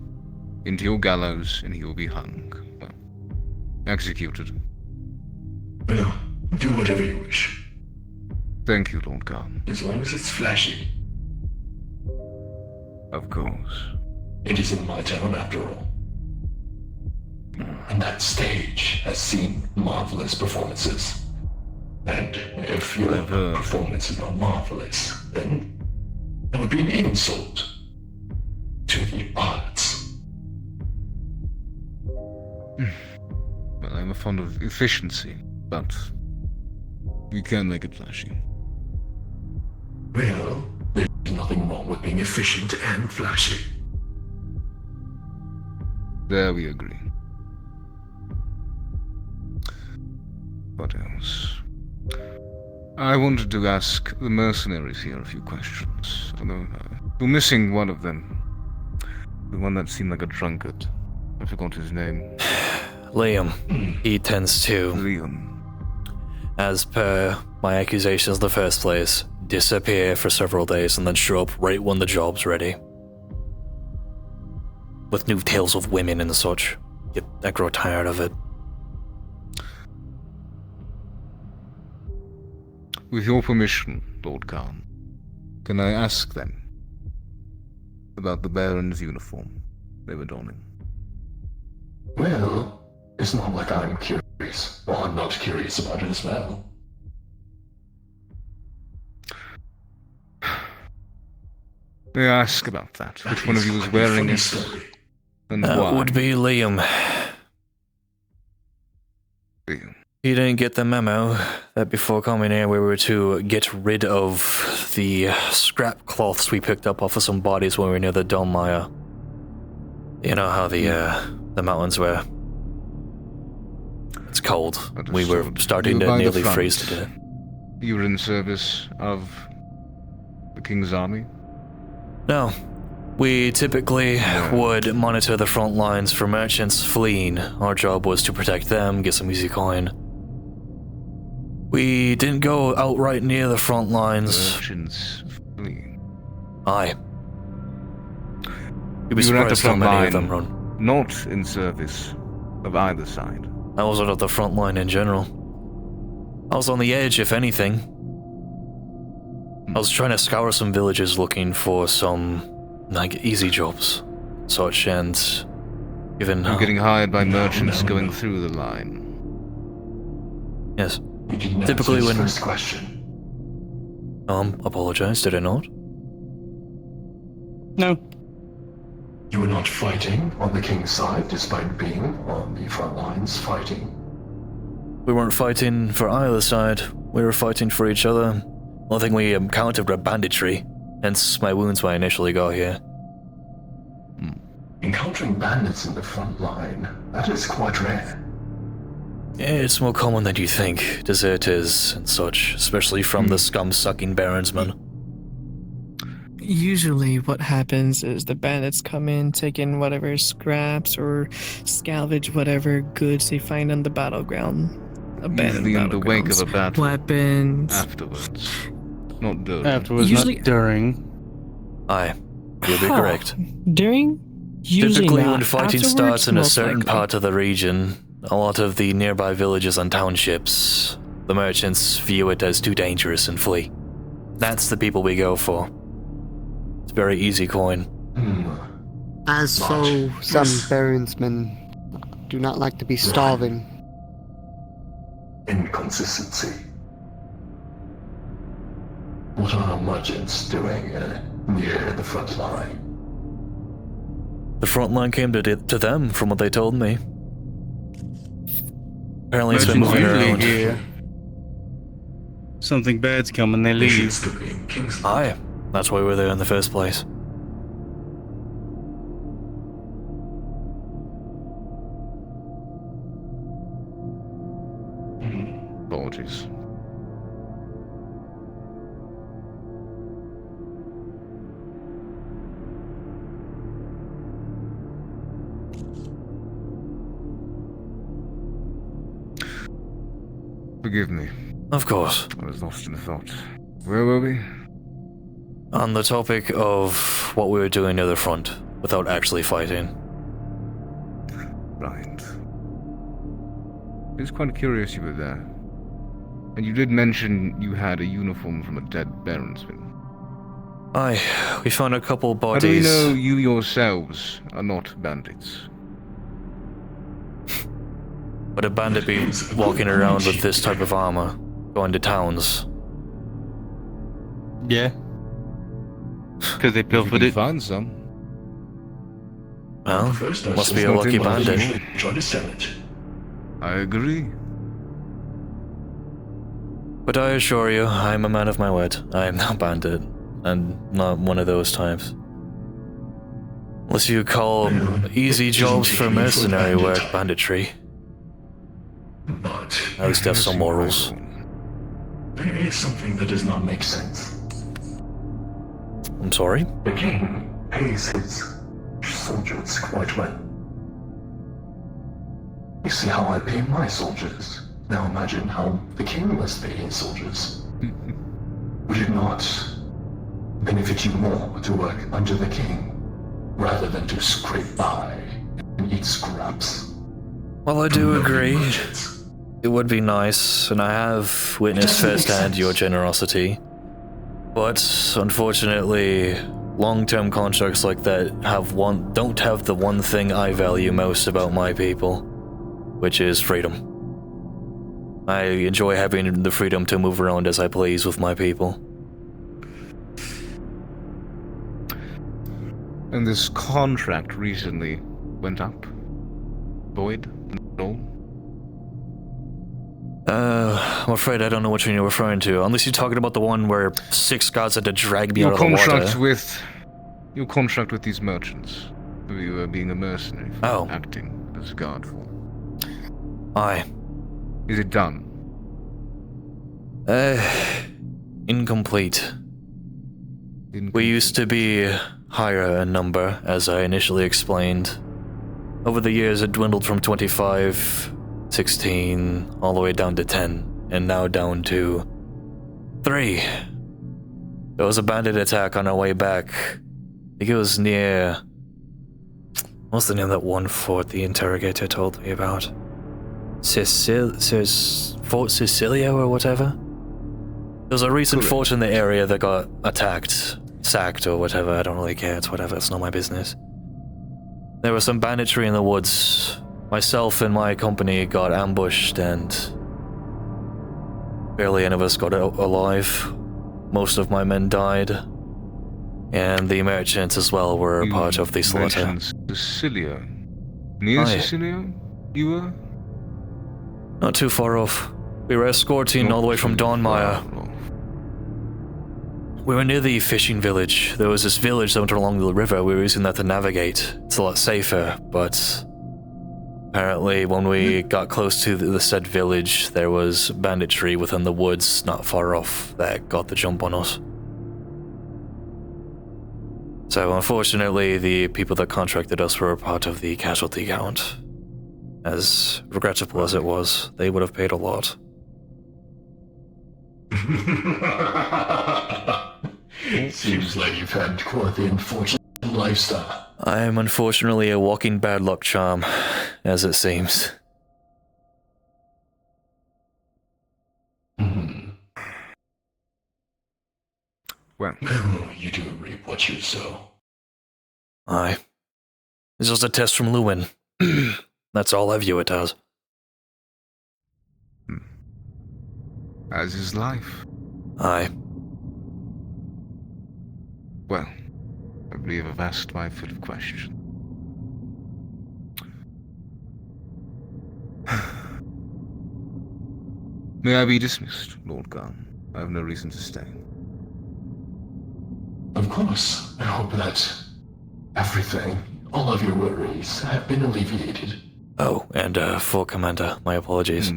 into your gallows, and he will be hung. Well, executed. Well, do whatever you wish. Thank you, Lord Khan. As long as it's flashy. Of course. It is in my town after all. And that stage has seen marvelous performances. And if your performance is not marvelous, then that would be an insult to the arts. Well, I'm fond of efficiency, but we can make it flashy. Well, there's nothing wrong with being efficient and flashy. There we agree. What else? I wanted to ask the mercenaries here a few questions. We're missing one of them. The one that seemed like a drunkard. I forgot his name. Liam. He tends to, Liam, as per my accusations in the first place, disappear for several days and then show up right when the job's ready. With new tales of women and such. I grow tired of it. with your permission, Lord Khan, can I ask them about the Baron's uniform they were donning? Well, it's not like I'm curious. Well, I'm not curious about it as well. May I ask about that? Which one of you was wearing it? And that why? would be Liam. Liam. He didn't get the memo that before coming here we were to get rid of the scrap cloths we picked up off of some bodies when we were near the Dolmire. You know how the mountains were. It's cold. We were starting to nearly freeze to death. You were in service of the King's army? No. We typically would monitor the front lines for merchants fleeing. Our job was to protect them, get some easy coin. We didn't go outright near the front lines. Merchants fleeing. Aye. You'd be You were at the surprised how front many line, of them run. not in service of either side. I wasn't at the front line in general. I was on the edge, if anything. I was trying to scour some villages looking for some, like, easy jobs, such, and given You're getting hired by merchants going through the line. Yes. You didn't Typically answer when... his first question. Apologize, did I not? No. You were not fighting on the King's side, despite being on the front lines fighting. We weren't fighting for either side. We were fighting for each other. One thing we encountered were banditry, hence my wounds when I initially got here. Encountering bandits in the front line, that is quite rare. Yeah, it's more common than you think, deserters and such, especially from the scum-sucking baronsmen. Usually what happens is the bandits come in, take in whatever scraps or salvage whatever goods they find on the battleground. Usually in the wake of a battle. Weapons. Afterwards. Not during. Afterwards, Usually- not during. Aye, you'll be correct. During? Usually Typically not. when fighting Afterwards, starts in a most certain likely. part of the region, a lot of the nearby villages and townships, the merchants view it as too dangerous and flee. That's the people we go for. It's very easy coin. As so, some baronsmen do not like to be starving. Inconsistency. What are merchants doing near the front line? The front line came to them, from what they told me. Apparently it's been Merchants moving usually around. hear something bad's coming, they leave. Aye, that's why we were there in the first place. Apologies. Forgive me. Of course. I was lost in thought. Where were we? On the topic of what we were doing near the front, without actually fighting. Right. It's quite curious you were there. And you did mention you had a uniform from a dead Baronsman. Aye, we found a couple How do we bodies. know you yourselves are not bandits? Would a bandit be walking around with this type of armor, going to towns? Yeah. Because they pilfered it. Find some. Well, First, I must be a suspect lucky they might bandit. usually try to sell it. I agree. But I assure you, I'm a man of my word. I am no bandit, and not one of those types. Unless you call easy jobs for mercenary work banditry. But At least have some morals. there is something that does not make sense. I'm sorry? The king pays his soldiers quite well. You see how I pay my soldiers. Now imagine how the king must pay his soldiers. Would it not benefit you more to work under the king, rather than to scrape by and eat scraps? Well, I do agree. It would be nice, and I have witnessed firsthand your generosity. But unfortunately, long-term contracts like that don't have the one thing I value most about my people, which is freedom. I enjoy having the freedom to move around as I please with my people. And this contract recently went up? Void? No? I'm afraid I don't know which one you're referring to, unless you're talking about the one where 6 gods had to drag me out of the water. Your contract with these merchants, who you were being a mercenary for, acting as a guard for. Aye. Is it done? Incomplete. We used to be higher in number, as I initially explained. Over the years, it dwindled from 25, 16, all the way down to 10, and now down to 3. There was a bandit attack on our way back. I think it was near... What's the name of that one fort the interrogator told me about? Fort Cecilia or whatever? There was a recent fort in the area that got attacked, sacked or whatever, I don't really care, it's whatever, it's not my business. There was some banditry in the woods. Myself and my company got ambushed and barely any of us got out alive. Most of my men died. And the merchants as well were a part of the slaughter. Cecilia. Near Cecilia, you were? Not too far off. We were escorting all the way from Dawnmire. We were near the fishing village. There was this village that went along the river. We were using that to navigate. It's a lot safer, but apparently when we got close to the said village, there was banditry within the woods not far off that got the jump on us. So unfortunately, the people that contracted us were a part of the casualty count. As regrettable as it was, they would have paid a lot. Seems like you've had quite the unfortunate lifestyle. I am unfortunately a walking bad luck charm, as it seems. Well, you do reap what you sow. Aye. It's just a test from Lucan. That's all I view it as. As is life. Aye. Well, I believe I've asked my fill of questions. May I be dismissed, Lord Gunn? I have no reason to stay. Of course. I hope that everything, all of your worries, have been alleviated. Oh, and full commander, my apologies.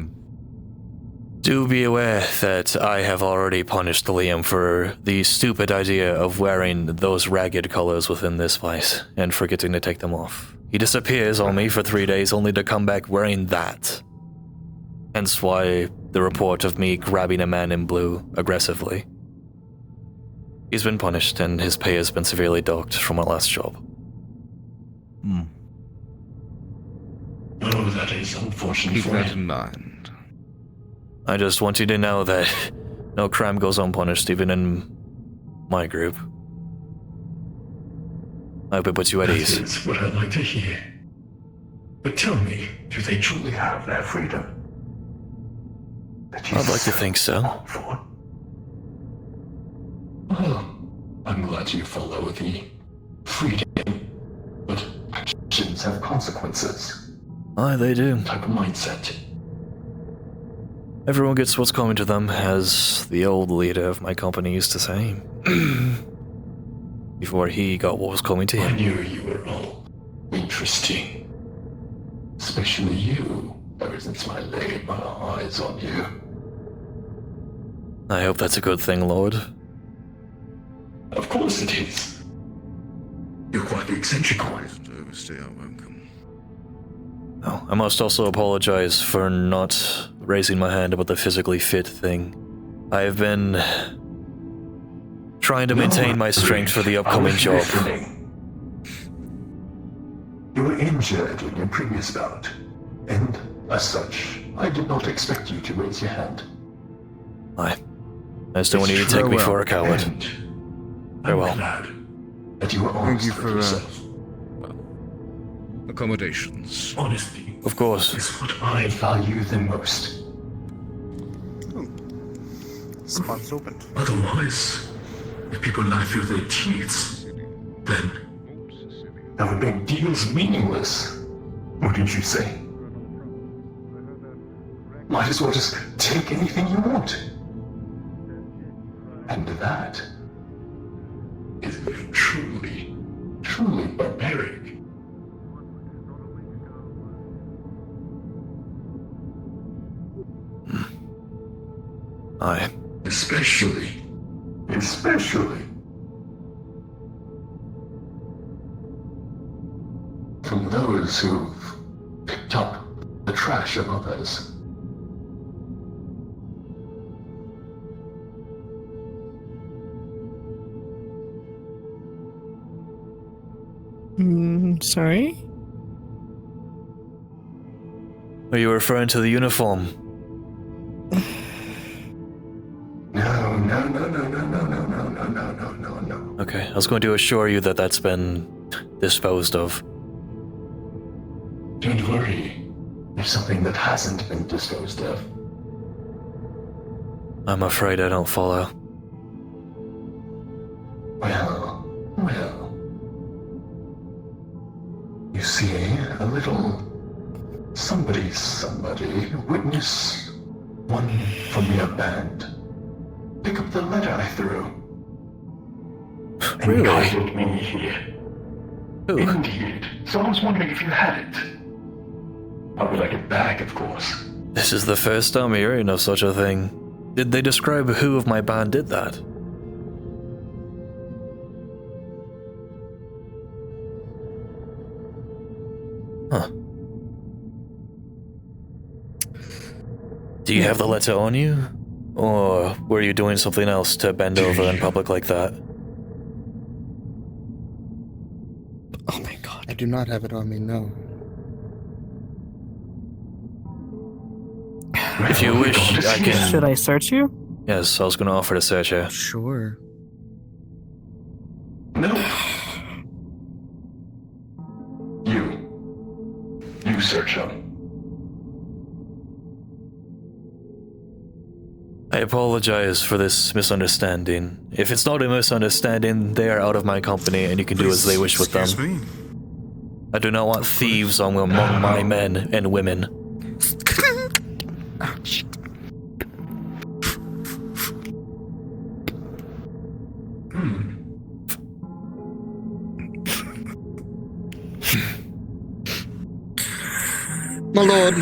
Do be aware that I have already punished Liam for the stupid idea of wearing those ragged colors within this place and forgetting to take them off. He disappears on me for 3 days only to come back wearing that. Hence why the report of me grabbing a man in blue aggressively. He's been punished and his pay has been severely docked from my last job. Oh, that is unfortunate Keep for that him. in mind. I just want you to know that no crime goes unpunished, even in my group. I hope it puts you at ease. That's what I'd like to hear. But tell me, do they truly have that freedom? I'd like to think so. Well, I'm glad you follow the freedom, but actions have consequences. Aye, they do. Type of mindset. Everyone gets what's coming to them, as the old leader of my company used to say. Before he got what was coming to him. I knew you were all interesting. Especially you, ever since I laid my eyes on you. I hope that's a good thing, Lord. Of course it is. You're quite the eccentric one. Oh, I must also apologize for not raising my hand about the physically fit thing. I've been trying to maintain my strength for the upcoming job. You were injured in your previous bout, and as such, I did not expect you to raise your hand. I just don't want you to take me for a coward. Farewell. That you were honest with yourself. Accommodations. Honesty. Of course. Is what I value the most. Spot's open. Otherwise, if people lie through their teeth, then that would make deals meaningless. Wouldn't you say? Might as well just take anything you want. And that is truly, truly barbaric. Aye. Especially from those who've picked up the trash of others. Sorry? Are you referring to the uniform? No. Okay, I was going to assure you that that's been disposed of. Don't worry. There's something that hasn't been disposed of. I'm afraid I don't follow. Well. You see, a little somebody witness one from your band pick up the letter I threw. And Really? guided me here. Who? Indeed. So I was wondering if you had it. I would like it back, of course. This is the first time hearing of such a thing. Did they describe who of my band did that? Huh. Do you have the letter on you? Or were you doing something else to bend over in public like that? Oh my god. I do not have it on me, no. If you wish, I can... Should I search you? Yes, I was going to offer to search you. Sure. No. You search him. I apologize for this misunderstanding. If it's not a misunderstanding, they are out of my company and you can do as they wish with them. I do not want thieves among my men and women. My lord,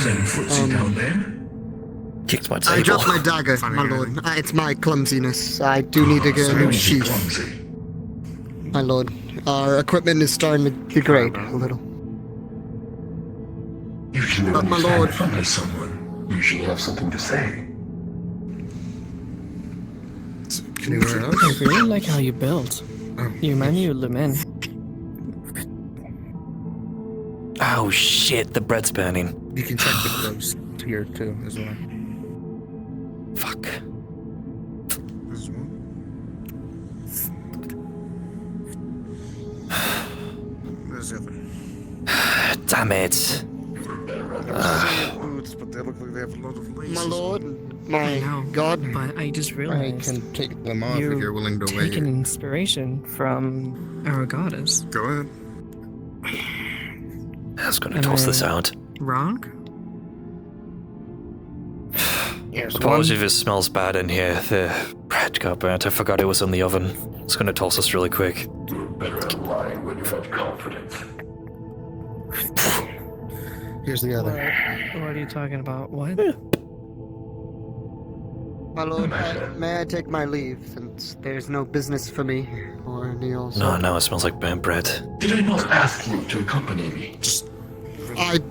kicked my table. I dropped my dagger, my lord. It's my clumsiness. I do need to get a new sheath. My lord, our equipment is starting to degrade a little. Usually But when my you stand lord, in front of someone, you usually have something to say. I really like how you built. You remind me of Lumen. Oh shit, the bread's burning. You can check the clothes here too, as well. Damn it. Boots, but they look like they have a lot of laces. My lord, I my know, god. but I just I realized can take them off if you're willing to wait. taking inspiration from our goddess. Go ahead. That's gonna Am toss I this out. Wrong? Yes, Apologies if it smells bad in here. The bread got burnt. I forgot it was in the oven. It's gonna toss this really quick. Better at lying when you felt confident. Here's the other. What are you talking about? What? My lord, may I take my leave, since there's no business for me or Neil's? No, it smells like burnt bread. Did I not ask you to accompany me?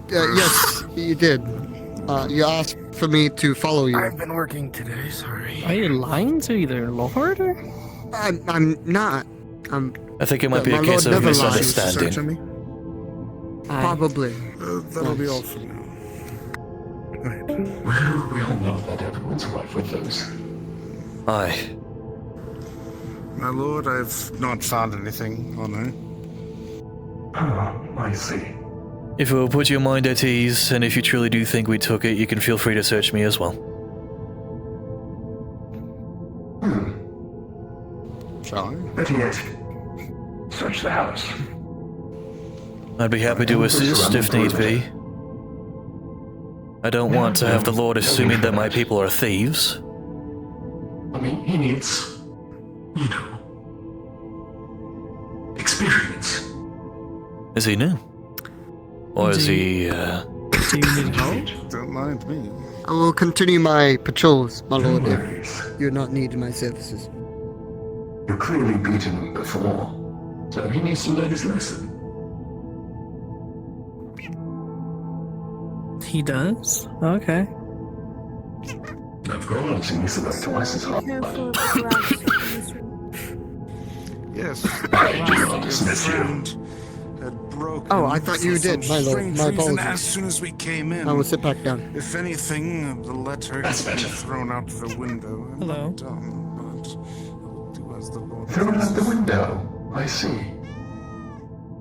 Yes, you did. You asked for me to follow you. I've been working today, sorry. Are you lying to either Lord or? I'm not. I think it might be my a case lord of never lies. misunderstanding. Search on me? Probably. That'll be all for now. Well, we all know that everyone's right with those. Aye. My lord, I've not found anything on her. I see. If it will put your mind at ease, and if you truly do think we took it, you can feel free to search me as well. Shall I? Better yet, search the house. I'd be happy to assist if need be. I don't want to have the Lord assuming that my people are thieves. I mean, he needs, experience. Is he new? Or is he, Do you need help? Don't mind me. I will continue my patrols, my lord, if you're not needing my services. You've clearly beaten him before, so he needs to learn his lesson. He does? Okay. Of course, he needs to work twice as hard. Yes. I do not dismiss you. Had broken. Oh, I thought you did, my lord. My apologies. As soon as we came in, I will sit back down. If anything, the letter That's could be better. thrown out the window. I'm Hello. not dumb, but I will do as the Lord Thrown out the says. window. I see.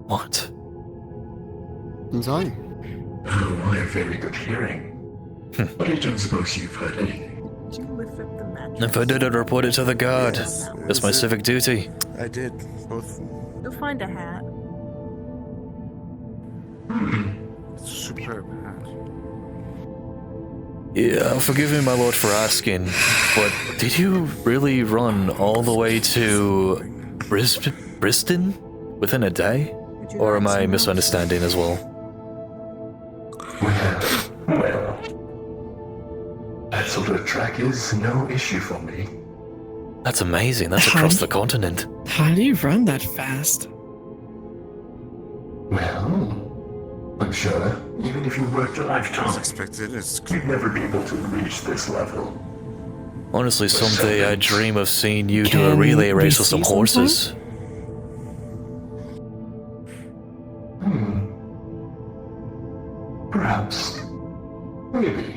what? I'm sorry. Oh, I have very good hearing. But I don't suppose you've heard anything. If I did, I'd report it to the guard. That's my civic duty. I did. Both. You'll find a hat. Superb hat. Yeah, forgive me, my lord, for asking, but did you really run all the way to Briston within a day? Or am I misunderstanding as well? Well, that sort of track is no issue for me. That's amazing. That's across the continent. How do you run that fast? Well, I'm sure even if you worked a lifetime, Expected. It's you'd never be able to reach this level. Honestly, someday I dream of seeing you do a Can relay we race with some see some horses. Perhaps. Maybe.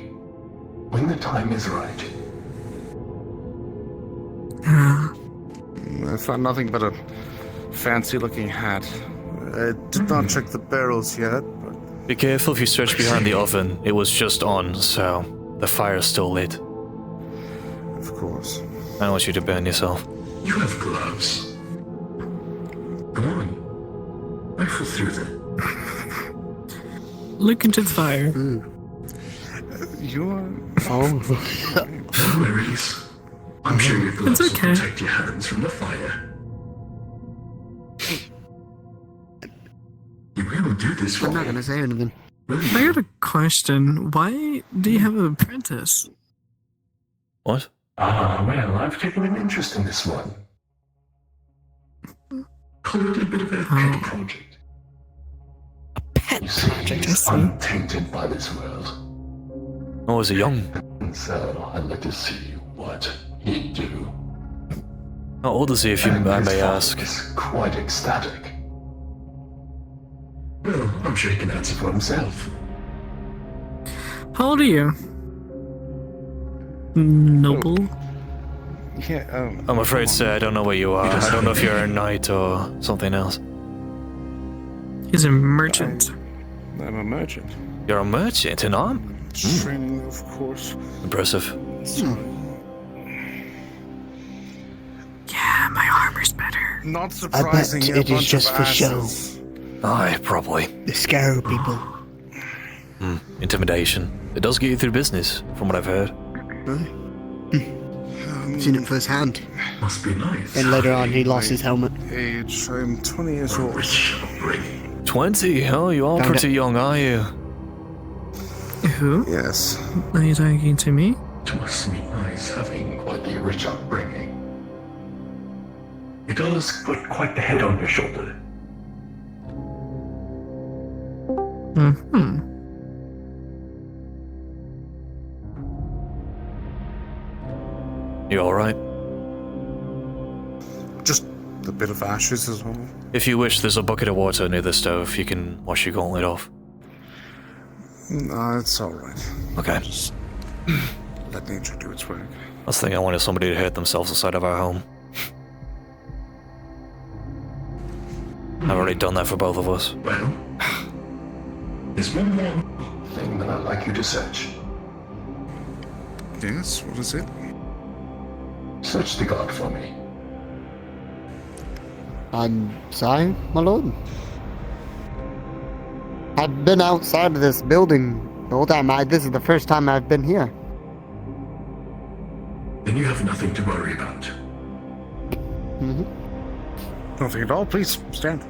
When the time is right. I found nothing but a fancy-looking hat. I did not check the barrels yet, but Be careful if you search behind the oven. It was just on, so the fire's still lit. of course. I don't want you to burn yourself. You have gloves. Go on. Rifle through them. Look into the fire. You're... Oh. No worries. I'm sure your gloves It's okay. will protect your hands from the fire. You will do this for I'm not me. gonna say anything. I got a question. Why do you have an apprentice? What? Ah, well, I've taken an interest in this one. Call it a bit of a pet project. Pet project, I He's see. untainted by this world. Oh, is he young? And so I'd like to see what he'd do. How old is he, if I may ask? He's quite ecstatic. Well, I'm sure he can answer for himself. How old are you? Noble? Yeah, I'm afraid, sir, I don't know where you are. I don't know if you're a knight or something else. He's a merchant. I'm a merchant. You're a merchant, and I'm Training, of course. impressive. Yeah, my armor's better. Not I surprising. bet You're a it is bunch just of for show. asses. Aye, probably. The scare people. Intimidation. It does get you through business, from what I've heard. I've seen it firsthand. Must be nice. And later on, he lost his helmet. Age, I'm 20 years old. 20? Oh, you are Found pretty young, are you? Who? Yes. Are you talking to me? It must be nice having quite the rich upbringing. It does put quite the head on your shoulder. Mm-hmm. You alright? Just a bit of ashes as well. If you wish, there's a bucket of water near the stove. You can wash your gauntlet off. No, it's alright. Okay. Just let nature do its work. Last thing I want is somebody to hurt themselves outside of our home. I've already done that for both of us. Well, there's one more thing that I'd like you to search. Yes, what is it? Search the guard for me. I'm sorry, my lord. I've been outside of this building the whole time. This is the first time I've been here. Then you have nothing to worry about. Mm-hmm. Nothing at all. Please stand.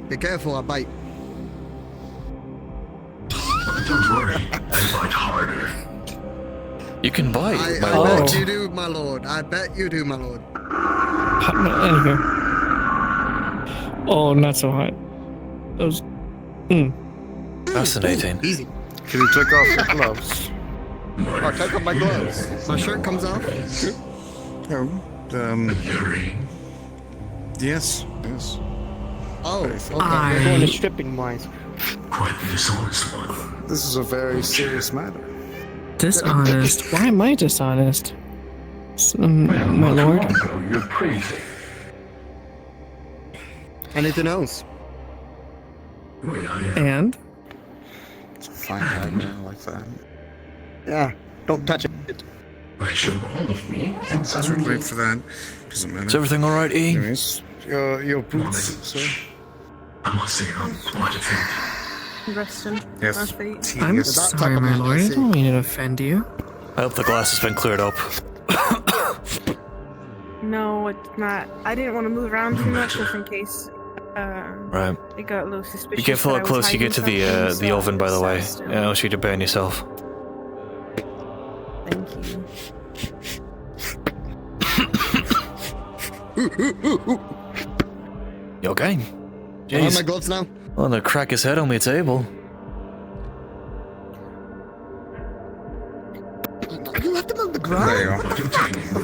Be careful, I bite. Don't worry, I bite harder. You can bite, I my lord. bet you do, my lord. I bet you do, my lord. Anywho. Oh, not so hot. Those. Fascinating. Easy. Can you take off your gloves? Oh, take off my gloves. My shirt comes off. Oh, Earring. yes, yes. Oh, okay. I- We're going to stripping wise. Quite the dishonest one. This is a very serious matter. Dishonest. Why am I dishonest? My lord? You're crazy. Anything else? Wait, I am. And? It's a fine idea like that. Yeah, don't touch it. I show all of me, and Let's suddenly... wait for that. Doesn't matter. Is everything alright, E? Anyways, your boots, sir. I must say I'm quite offended. Resting. Yes. My feet. I'm Tedious. sorry, my lord. I don't mean to offend you. I hope the glass has been cleared up. No, it's not. I didn't want to move around too much just in case Right. it got a little suspicious. Be careful that I how was close you get to hiding the something, the so oven, by the way. still. I don't want you to burn yourself. Thank you. You okay? I have Jeez. my gloves now. Oh, the crack his head on my table. You left them on the There ground. you go.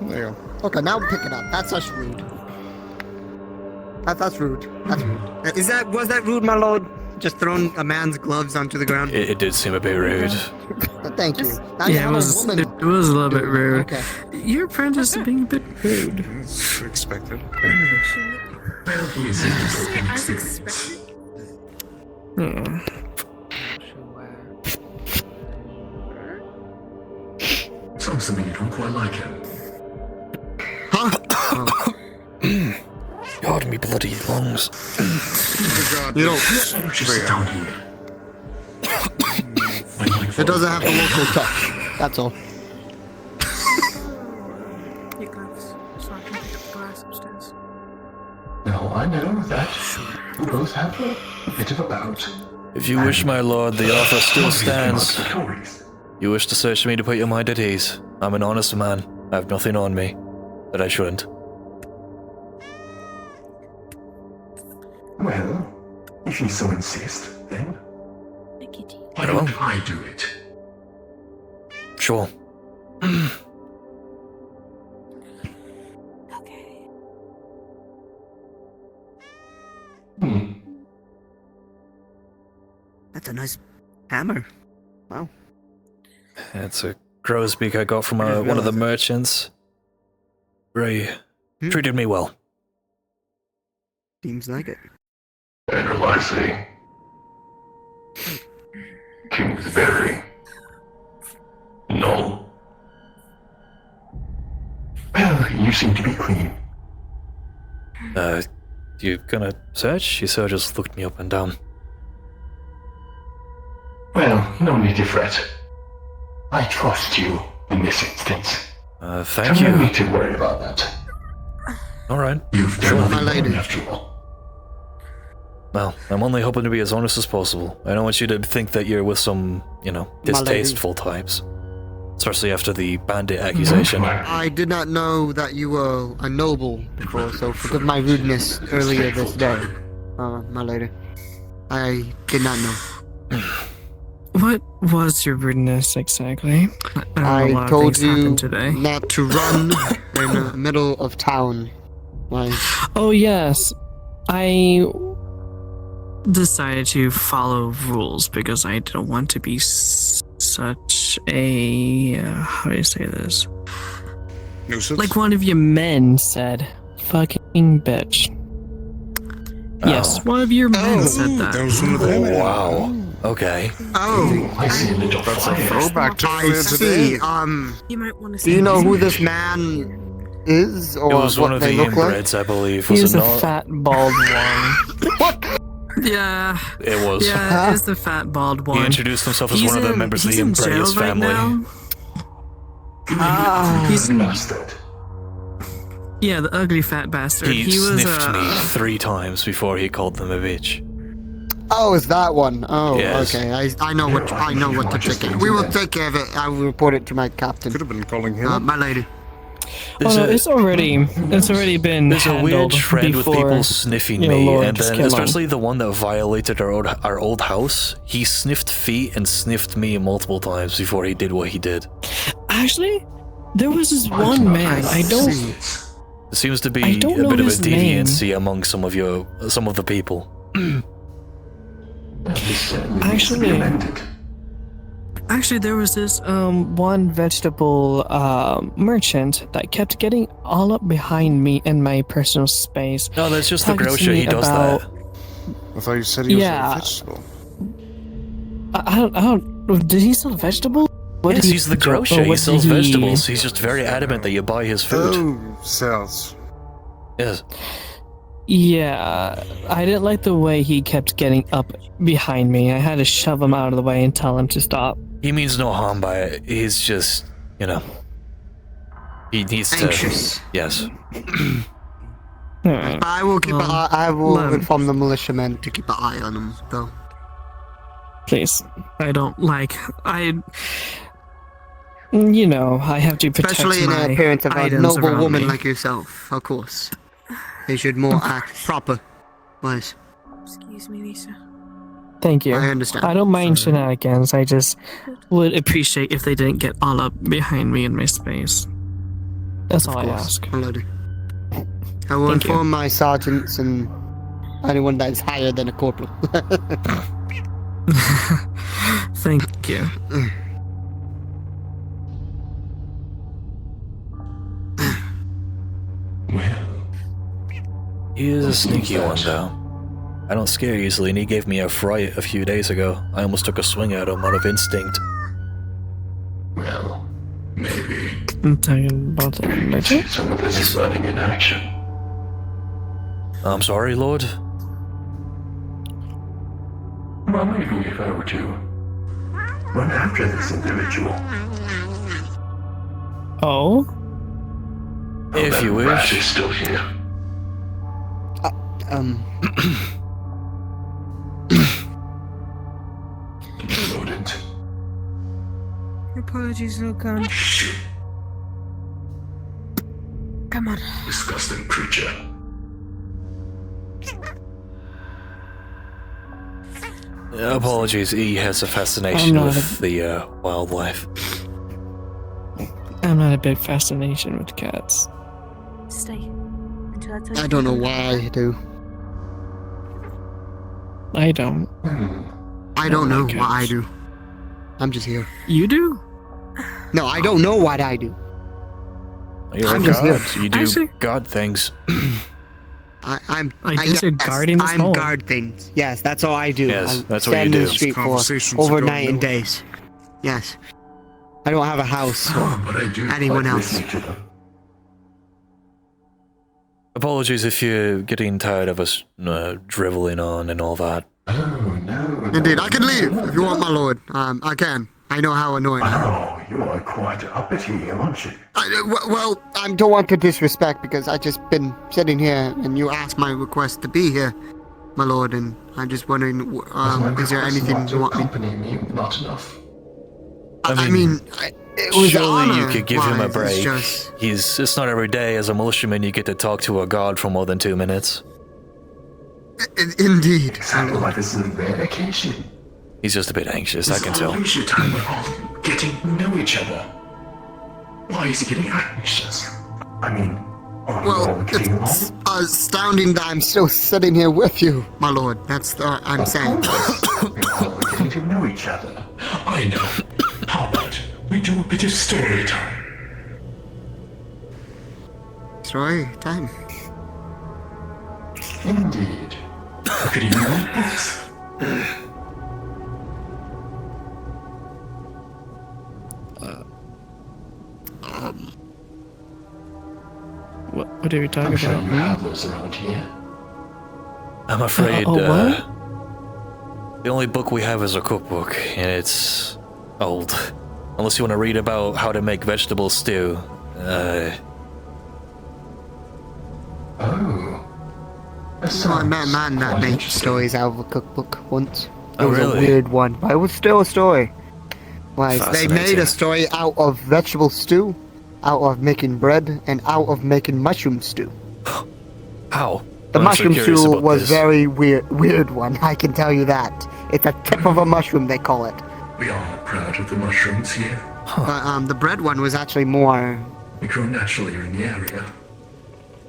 There you go. Okay, now pick it up. That's just rude. That's rude. That's rude. Was that rude, my lord? Just throwing a man's gloves onto the ground? It did seem a bit rude. Thank you. Now Yeah, it you're a was. woman. It was a little bit rude. Okay. Your apprentice is being a bit rude. It's expected. Well, he is interested in experience. Yeah. Sounds to me you don't quite like him. God, me bloody lungs. You don't. Just down here. It doesn't have the local touch. That's all. Your gloves. So I can pick up the glass upstairs. No, I know that. We both have a bit of a bout. If you wish, my lord, the offer still stands. Stories. You wish to search me to put your mind at ease. I'm an honest man. I have nothing on me that I shouldn't. Well, if you so insist, then why Well. don't I do it? Sure. That's a nice hammer. Wow. It's a crow's beak I got from one of the merchants. Ray treated me well. Seems like it. And lastly, Kingsbury. No. Well, you seem to be clean. You gonna search? She sort of just looked me up and down. Well, no need to fret. I trust you in this instance. Thank so you. No need to worry about that. Alright. You've Sure. done nothing wrong after all. Well, I'm only hoping to be as honest as possible. I don't want you to think that you're with some, distasteful types. Especially after the bandit accusation. I did not know that you were a noble before, so forgive my rudeness earlier this day, my lady. I did not know. What was your rudeness exactly? I told you not to run in the middle of town. Oh yes, I decided to follow rules because I didn't want to be such a how do you say this? Nuisance? Like one of your men said, "Fucking bitch." Yes, one of your men said that. That was one of them. Wow. Okay. Oh, I see a little That's a throwback to I earlier see. today. You might want to. Do you know who this man is, or It was what one of they the look like? inbreds, I believe. He Was was it a not? fat, bald one. Yeah. It was. Yeah, it's the fat, bald one. He introduced himself as one of the members of the Imbredius family. He's bastard. Yeah, the ugly fat bastard. He was sniffed me 3 times before he called them a bitch. Oh, is that one? Oh, Yes. okay. I know what to take care of. We will take care of it. I will report it to my captain. Could have been calling him. My lady. it's already been There's a weird handled trend with before, people sniffing you know, me, Lord and just then came on. especially the one that violated our old house. He sniffed feet and sniffed me multiple times before he did what he did. Actually, there was this one man. I don't. There seems to be I a don't know bit of a his name. deviancy among some of the people. Actually, there was this one vegetable merchant that kept getting all up behind me in my personal space. No, that's just the talking to grocer. me He does about- that. I thought you said he was Yeah. a vegetable. I don't. Did he sell vegetables? What Yes, did he he's the do- or grocer. He what sells did he- vegetables. He's just very adamant that you buy his food. Oh, sells. Yes. Yeah, I didn't like the way he kept getting up behind me. I had to shove him out of the way and tell him to stop. He means no harm by it. He's just, he needs to. Anxious. Yes. Alright. I will keep. I will inform the militiamen to keep an eye on him, though. Please. I don't like. You know, I have to protect Especially in my the appearance of a items noble around woman me. like yourself, of course. They should more act proper. Wise. Excuse me, Lisa. Thank you. I understand. I don't mind shenanigans. I just would appreciate if they didn't get all up behind me in my space. That's all I ask. My lady. I will Thank you. inform my sergeants and anyone that is higher than a corporal. Thank you. He is a sneaky one, though. I don't scare easily, and he gave me a fright a few days ago. I almost took a swing at him out of instinct. Well, maybe. I'm talking about the legend? Some of this is running in action. I'm sorry, Lord. Well, maybe if I were to run after this individual. Oh? If you wish. Rash is still here. Rodent. Apologies, Lucan. Come on. Disgusting creature. Apologies, he has a I'm fascination not with the wildlife. I'm not a big fascination with cats. Stay until I tell you. I don't know why I do. I don't. I don't know like what I cats. do. I'm just here. You do? No, I don't know what I do. You're I'm a just god. here. You do Actually- god things. I'm guarding this I'm home. guard things. Yes, that's all I do. Yes, I that's what you stand do. in the street for Conversations are going overnight and nowhere. days. Yes. I don't have a house But I or do anyone like else. listening to them. Apologies if you're getting tired of us driveling on and all that. Oh, no. Indeed, I can leave if you want, my lord. I can. I know how annoying I am. Oh, you are quite uppity, aren't you? Well, I don't want to disrespect because I just been sitting here and you asked my request to be here, my lord, and I'm just wondering, is there anything you want me? Accompany me, not enough. I mean, it was surely you could give him a honor-wise, break. it's just- It's not every day as a militiaman you get to talk to a guard for more than 2 minutes. Indeed. Sounded like this is a rare occasion. He's just a bit anxious, I can tell. Waste your time on getting to know each other. Why is he getting anxious? I mean, Well, it's astounding that I'm still sitting here with you, my lord. That's what I'm saying. We're getting to know each other. I know. How about we do a bit of story time? Story time. Indeed. Could you read this? What are you talking I'm sure about? you have those around here. I'm afraid what? the only book we have is a cookbook, and it's old. Unless you want to read about how to make vegetable stew. I met a man that made stories out of a cookbook once. It Oh, was really? a weird one, but it was still a story. Like, they made Fascinating. a story out of vegetable stew, out of making bread, and out of making mushroom stew. How? The I'm actually mushroom curious stew about was this. very weird one, I can tell you that. It's a tip of a mushroom, they call it. We are proud of the mushrooms here. But the bread one was actually more, We grow naturally in the area.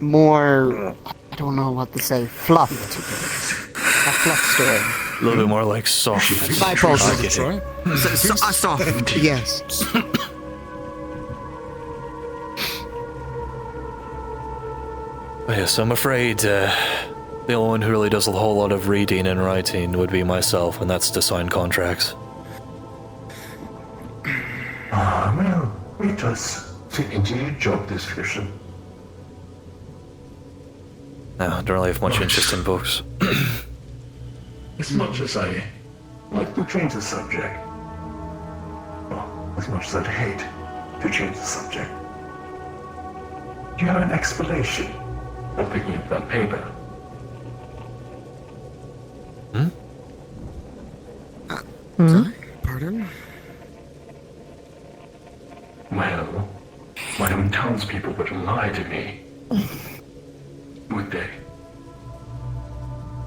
I don't know what to say, fluffed. A fluff story. A little bit more like soft. Bipolar. I get it. Soft, yes. Yes, I'm afraid the only one who really does a whole lot of reading and writing would be myself, and that's to sign contracts. Well, it does fit into your job description. No, I don't really have much interest in books. As much as I like to change the subject, well, as much as I'd hate to change the subject, do you have an explanation for picking up that paper? Pardon? Well, my own townspeople would lie to me. Would they?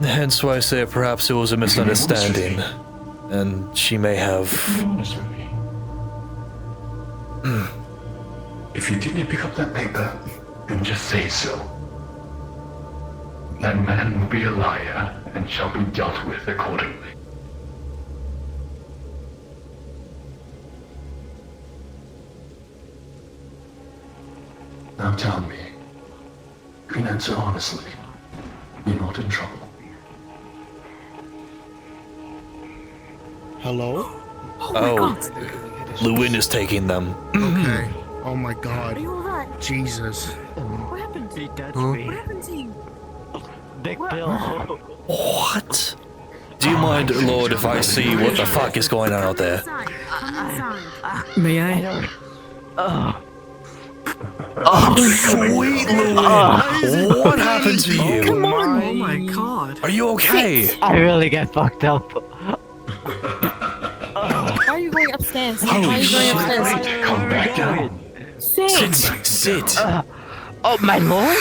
Hence why I say perhaps it was a misunderstanding, and she may have... Be honest with me. If you didn't pick up that paper, then just say so. That man will be a liar and shall be dealt with accordingly. Now tell me, you can answer honestly. You're not in trouble. Hello? Oh, Lucan is taking them. Okay. Oh my god. Jesus. What happened to you? What happened to you? Big Bill. What? Do you mind, Lord, if I see what the fuck is going on out there? May I? Oh, sweet Lucan! What happened to you? Come on! Oh my god. Are you okay? I really get fucked up. Why are you going upstairs? Holy Why are you going shit. upstairs? Come back down. Sit. Oh, my lord?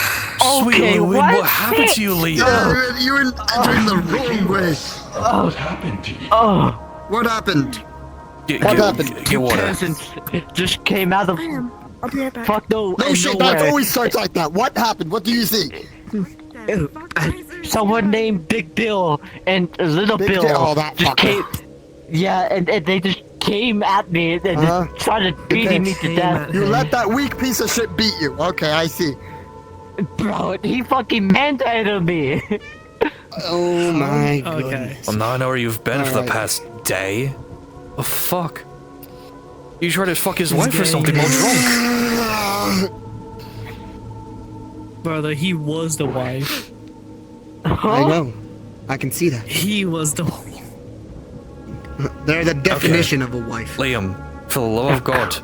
Sweet Okay, Lucan, what? what happened to you, Leo? You're entering the wrong way. What happened to you? Oh, What happened? Get two water. peasants just came out of... I'll be right back. Fuck no, No shit, that always starts like that. What happened? What do you see? Someone named Big Bill and Little Big Bill Bill, oh, that just fucker. came... Yeah, and they just came at me and just started beating me to death. You let that weak piece of shit beat you. Okay, I see. Bro, he fucking manhandled me. Oh my Okay. goodness. Well, now I know where you've been for the Alright. past day. Oh, fuck. You tried to fuck his He's wife or gay. something while drunk. Brother, he was the wife. I know. I can see that. He was the wife. They're the definition of a wife. Liam, for the love of God,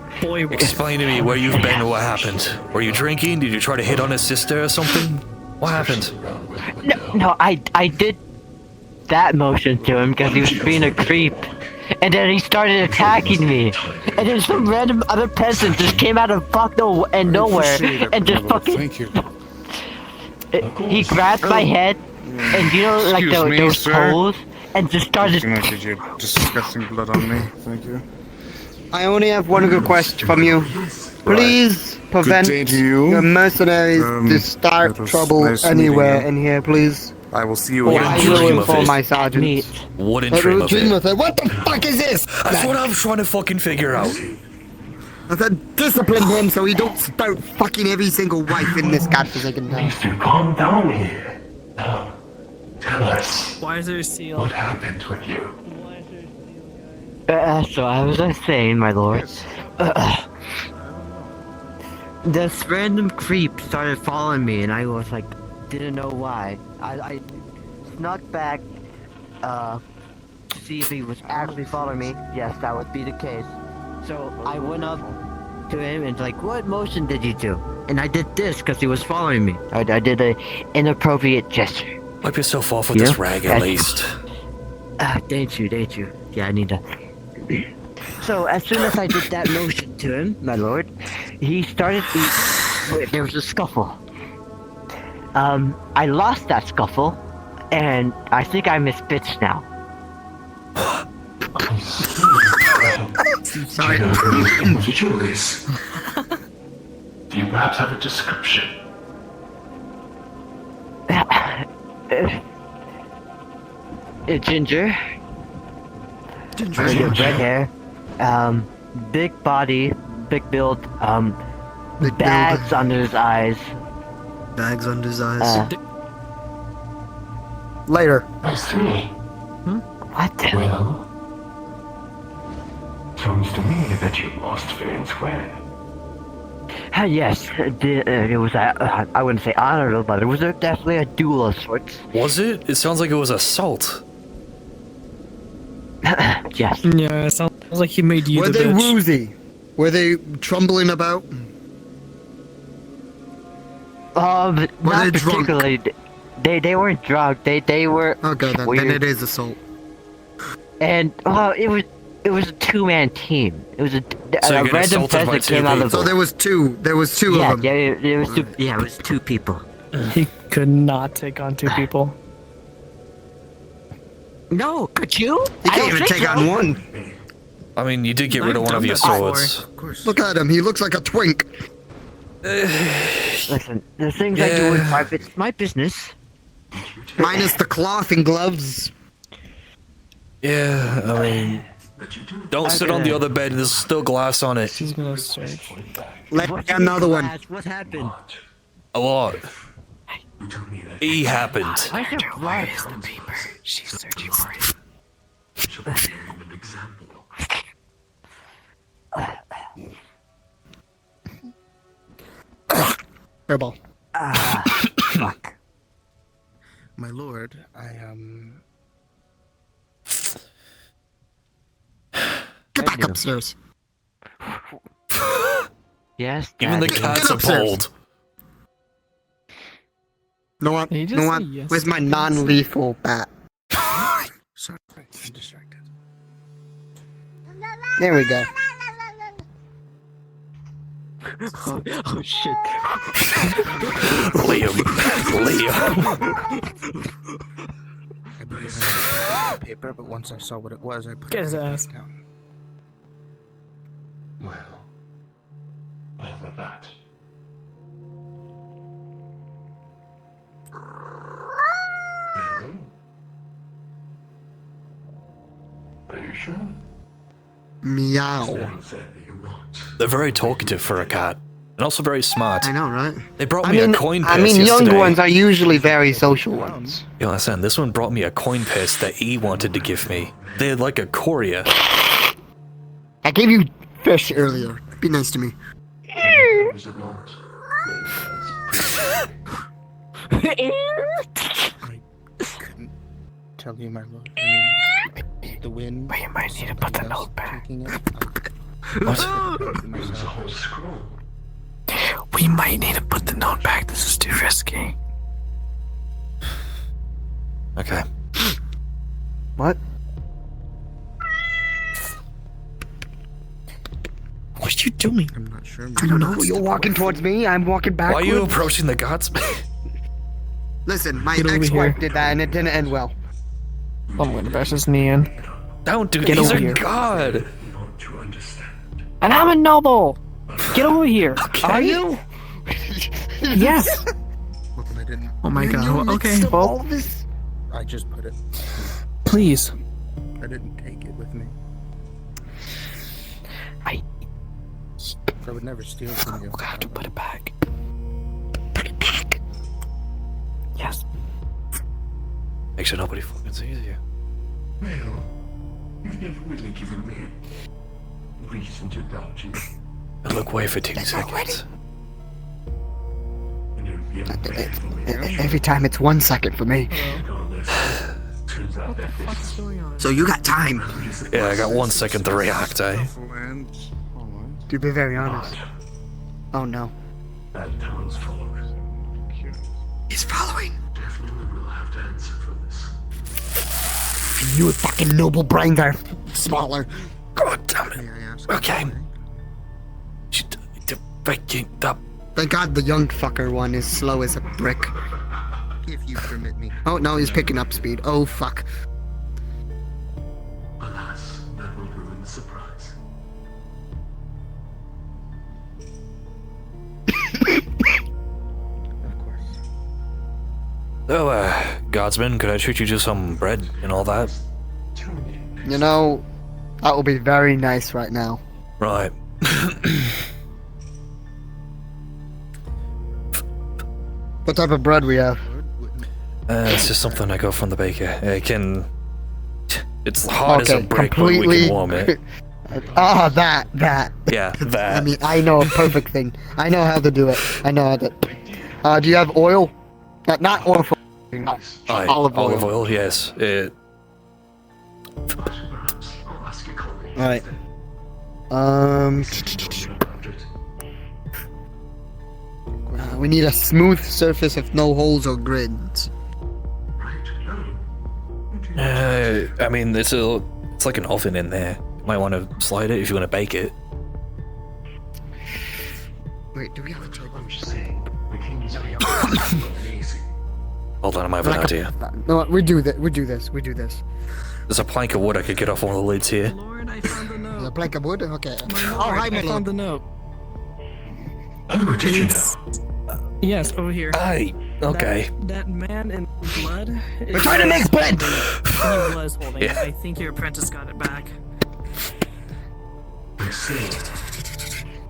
explain to me where you've been and what happened. Were you drinking? Did you try to hit on his sister or something? What happened? No, I did that motion to him because he was being a creep. And then he started attacking me. And then some random other peasant just came out of nowhere and just fucking... Thank you. He grabbed my head and you know like Excuse me, those sir. toes and just started... Did you disgusting blood on me? Thank you. I only have one good question from you. Please prevent Good day to you. your mercenaries to start it was trouble nice meeting anywhere you. in here, please. I will see you Or again. I will inform my sergeant. Wouldn't dream of it. What the fuck is this? That's what I'm trying to fucking figure out. I said discipline him so he don't start fucking every single wife in this godforsaken town. Calm down here. Now, tell us Why is there a seal? what happened with you. So I was saying, my lord. This random creep started following me, and I was like, didn't know why. I snuck back, to see if he was actually following me. Yes, that would be the case. So I went up to him and like, what motion did you do? And I did this because he was following me. I did a inappropriate gesture. Wipe yourself off with this rag at least. Thank you. Yeah, I need to. So as soon as I did that motion to him, my lord, he started to... There was a scuffle. I lost that scuffle, and I think I'm his bitch now. I don't know who the individual is. Do you perhaps have a description? Ginger. Red hair. Big body, big build. Bags under his eyes. Bags under his eyes. Later. I see. What? Well, sounds to me that you lost fair and square. Yes, it was I wouldn't say honorable, but it was definitely a duel of sorts. Was it? It sounds like it was assault. Yes. Yeah, it sounds like he made you Were the they bitch. woozy? Were they trumbling about? Not they drunk? particularly. They weren't drunk. They were. Okay, then weird. it is assault. And it was a two-man team. It was a So you're getting random assaulted by peasant two came out of. So there was two. There was two Yeah, of them. yeah, it was two. Yeah, it was two people. He could not take on two people. No, could you? You can't even take on one. I mean, you did get rid of one of your swords. Look at him. He looks like a twink. Listen, the things I do in private, it's my business. Minus the cloth and gloves. Yeah, I mean, don't sit on the other bed. There's still glass on it. She's gonna search. Let me get another one. What happened? A lot. E happened. Why is there blood? The paper. She's searching for it. Airball. Fuck. My lord, Get back upstairs. Yes. Even the Daddy. cats appalled. No what? He just No what? said yes. Where's my non-lethal bat? Sorry, I'm distracted. There we go. Oh shit. Liam. I believe I had paper, but once I saw what it was, I put Get it his back ass. down. Well, that. Are you sure? Meow. They're very talkative for a cat. and also very smart. I know, right? They brought me a coin purse I mean, yesterday. young ones are usually very social ones. You understand? This one brought me a coin purse that he wanted to give me. They're like a courier. I gave you fish earlier. Be nice to me. Tell you, my lord. The wind. We might need to put the note back. We might need to put the note back. This is too risky. Okay. What? What are you doing? I'm not sure. I don't know. You're walking towards me. I'm walking Why backwards. are you approaching the gods? Listen, my Get over ex-wife here. did that, and it didn't end well. I'm gonna bash his knee in. Don't do Get He's over a here. god. And I'm a noble! Get over here! Are you? Yes! I didn't. Oh my god. You Okay, mixed up all well, this? I just put it. please. I didn't take it with me. I would never steal from you. I have to put it back. Put it back! Yes. Make sure nobody fucking sees you. Well, you've never really given me reason to doubt you. I look away for 2 seconds. And you're being bad for me. Every time it's 1 second for me. Turns out that this is So you got time. Yeah, I got 1 second to react, eh? To be very honest. Oh no. that town's followers. He's following. Definitely will have to answer for this. You fucking noble brains are smaller. God damn it. Okay. Thank God the young fucker one is slow as a brick. If you permit me. Oh no, he's picking up speed. Oh fuck. Alas, that will ruin the surprise. So, Godsman, could I treat you to some bread and all that? You know, that will be very nice right now. Right. What type of bread we have? It's just something I got from the baker. It can... It's hard as a brick, but we completely. can warm it. That. Yeah, that. I mean, I know a perfect thing. I know how to do it. I know how to. Do you have oil? Not oil for. Aye, Olive oil. Olive oil, yes. Alright. We need a smooth surface with no holes or grids. I mean, it's like an oven in there. Might want to slide it if you want to bake it. Wait, do we have a table? I'm just saying, the king's easy. Hold on, I might have an idea. No, we do this. We do this. There's a plank of wood I could get off one of the lids here. A plank of wood? Okay. Oh, hi, I found the note. Oh, did you It's- Yes, over here. Aye, okay. That man in blood. We're trying to make bread! He was holding it. Yeah. I think your apprentice got it back. I see.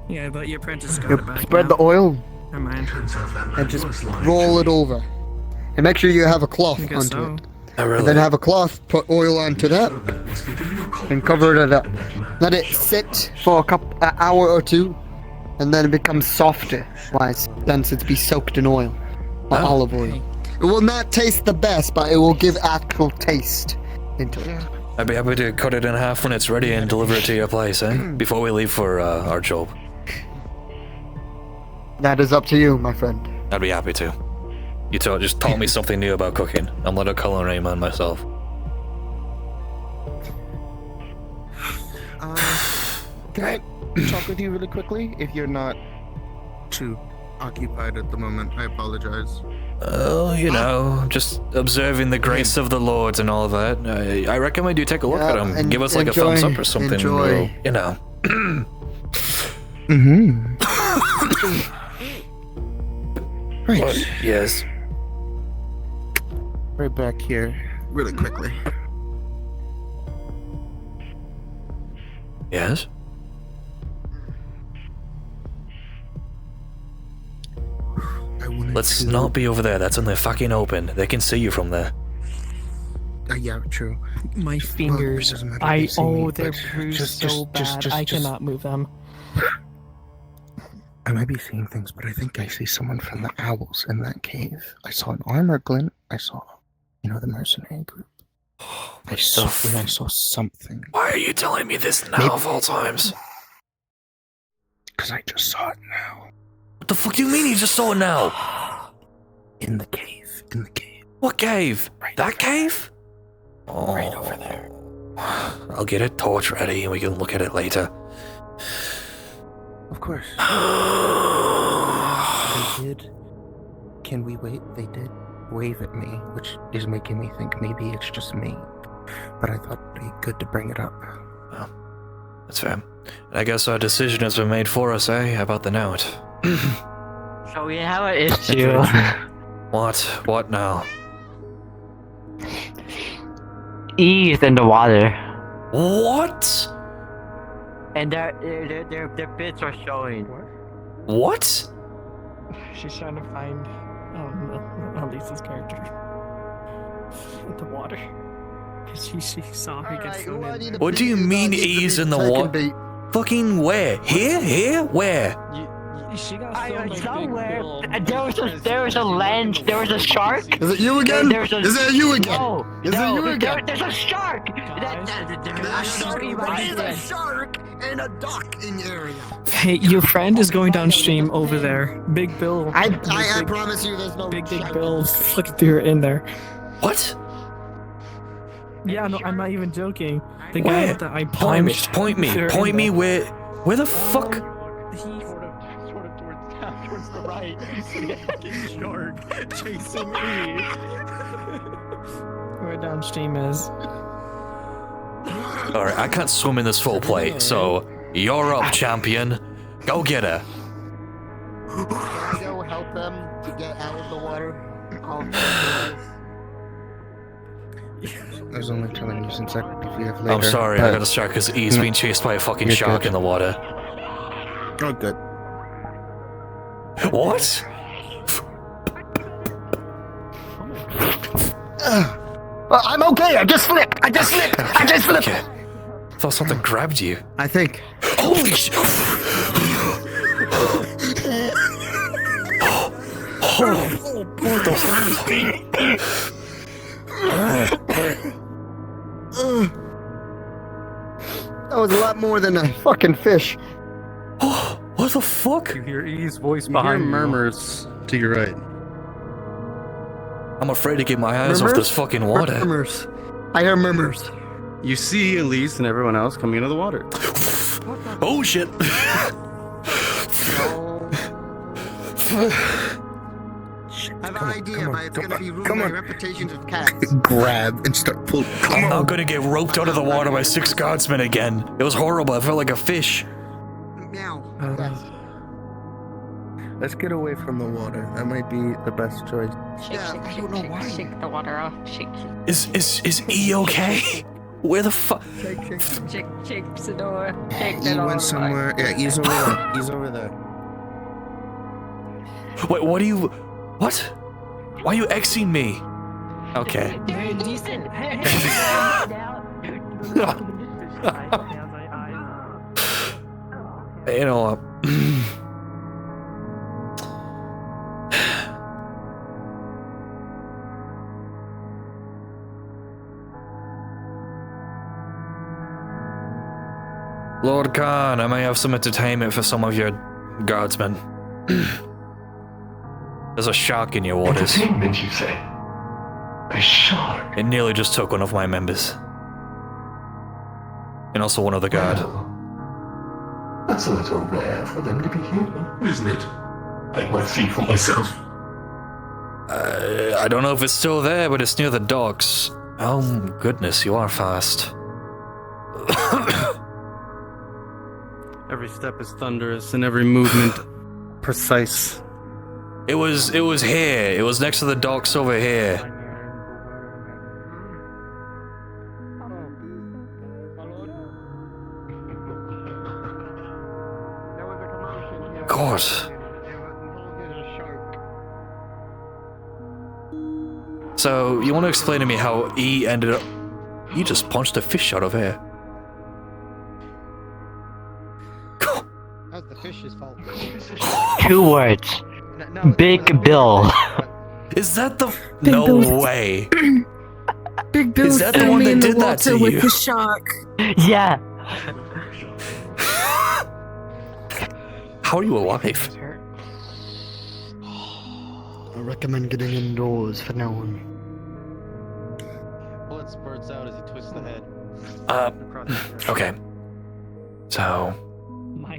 Yeah, but your apprentice got You it back. spread now. the oil Never mind. and just roll it over. And make sure you have a cloth I guess onto so. it. Oh, really? And then have a cloth, put oil onto that, and cover it up. Let it sit for an hour or two, and then it becomes softer. Why? Since it's be soaked in oil, or olive oil. It will not taste the best, but it will give actual taste into it. I'd be happy to cut it in half when it's ready and deliver it to your place, eh? Before we leave for our job. That is up to you, my friend. I'd be happy to. You just taught me something new about cooking. I'm not a culinary man myself. Can I talk with you really quickly? If you're not too occupied at the moment, I apologize. Oh, you know, just observing the grace of the Lord and all of that. I recommend you take a look at them. and Give us like a thumbs enjoy- up or something. enjoy. We'll, you know. Mm-hmm. Right. But, yes. Right back here, really quickly. Yes? Let's not be over there. That's in the fucking open. They can see you from there. Yeah, true. My fingers, doesn't matter if they see me, they're but bruised so bad, I cannot move them. I might be seeing things, but I think I see someone from the owls in that cave. I saw an armor glint. I saw, the mercenary group. I saw something. Why are you telling me this now of all times? Because I just saw it now. What the fuck do you mean you just saw it now? In the cave. What cave? That cave? Oh. Right over there. I'll get a torch ready and we can look at it later. Of course. They did. Can we wait? They did wave at me, which is making me think maybe it's just me. But I thought it'd be good to bring it up. Well, that's fair. I guess our decision has been made for us, eh? How about the note? So we have an issue. What? What now? E's in the water. What? And their bits are showing. What? She's trying to find Elisa's character with the water. Because she saw her get thrown in. What do you mean E's in the water? Fucking where? Here? Where? She got thrown somewhere. There was a land. There was a shark. Is it you again? Is that you again? No, Is it you again? There's a shark. There's a shark and a duck in the area. Hey, your friend is going downstream over there. Big Bill. I promise you, there's no Big Bill flicked through in there. What? Yeah, no, I'm not even joking. The Where? guy that I Point me. punched. Point me where the fuck? Towards the right, you see a fucking shark chasing me. Where downstream is. Alright, I can't swim in this full plate, so you're up, champion. Go get her. Can I go help them to get out of the water? I was only telling you since I could be here later. I'm sorry, I got distracted because E's being chased by a fucking shark in the water. Oh, good. What? I'm okay. I just slipped. I just slipped. Okay. I thought something grabbed you. I think. Holy shit! What the That was a lot more than a fucking fish. What the fuck? You hear E's voice behind you. Murmurs to your right. I'm afraid to get my eyes off this fucking water. Murmurs. I hear murmurs. You see Elise and everyone else coming into the water. Oh shit! I have an idea, but it's gonna be ruined by reputations of cats. Grab and start pulling. I'm not gonna get roped out of the water by 6 guardsmen again. It was horrible. I felt like a fish. Meow. Let's get away from the water. That might be the best choice. Shake the water off. Shake. Is E okay? Where the fuck? Shake the door. Shake the E door. went somewhere. Yeah, E's over there. E's over there. Wait, what are you? What? Why are you Xing me? Okay. Very decent. You know what? Lord Khan, I may have some entertainment for some of your guardsmen. There's a shark in your waters. Entertainment, you say? A shark? It nearly just took one of my members. And also one of the guard. Well, that's a little rare for them to be human, isn't it? I might see for myself. I don't know if it's still there, but it's near the docks. Oh goodness, you are fast. Every step is thunderous and every movement precise. It was here. It was next to the docks over here. God. So, you want to explain to me how E ended up... You just punched a fish out of air. That was the fish's fault. 2 words. Big Bill. Is that the... Big No Bill. way. Big Bill Is that the threw one me that in the did that to water with you? the shark. Yeah. How are you alive? I recommend getting indoors for now on. Blood spurts out as he twists the head. Okay. So,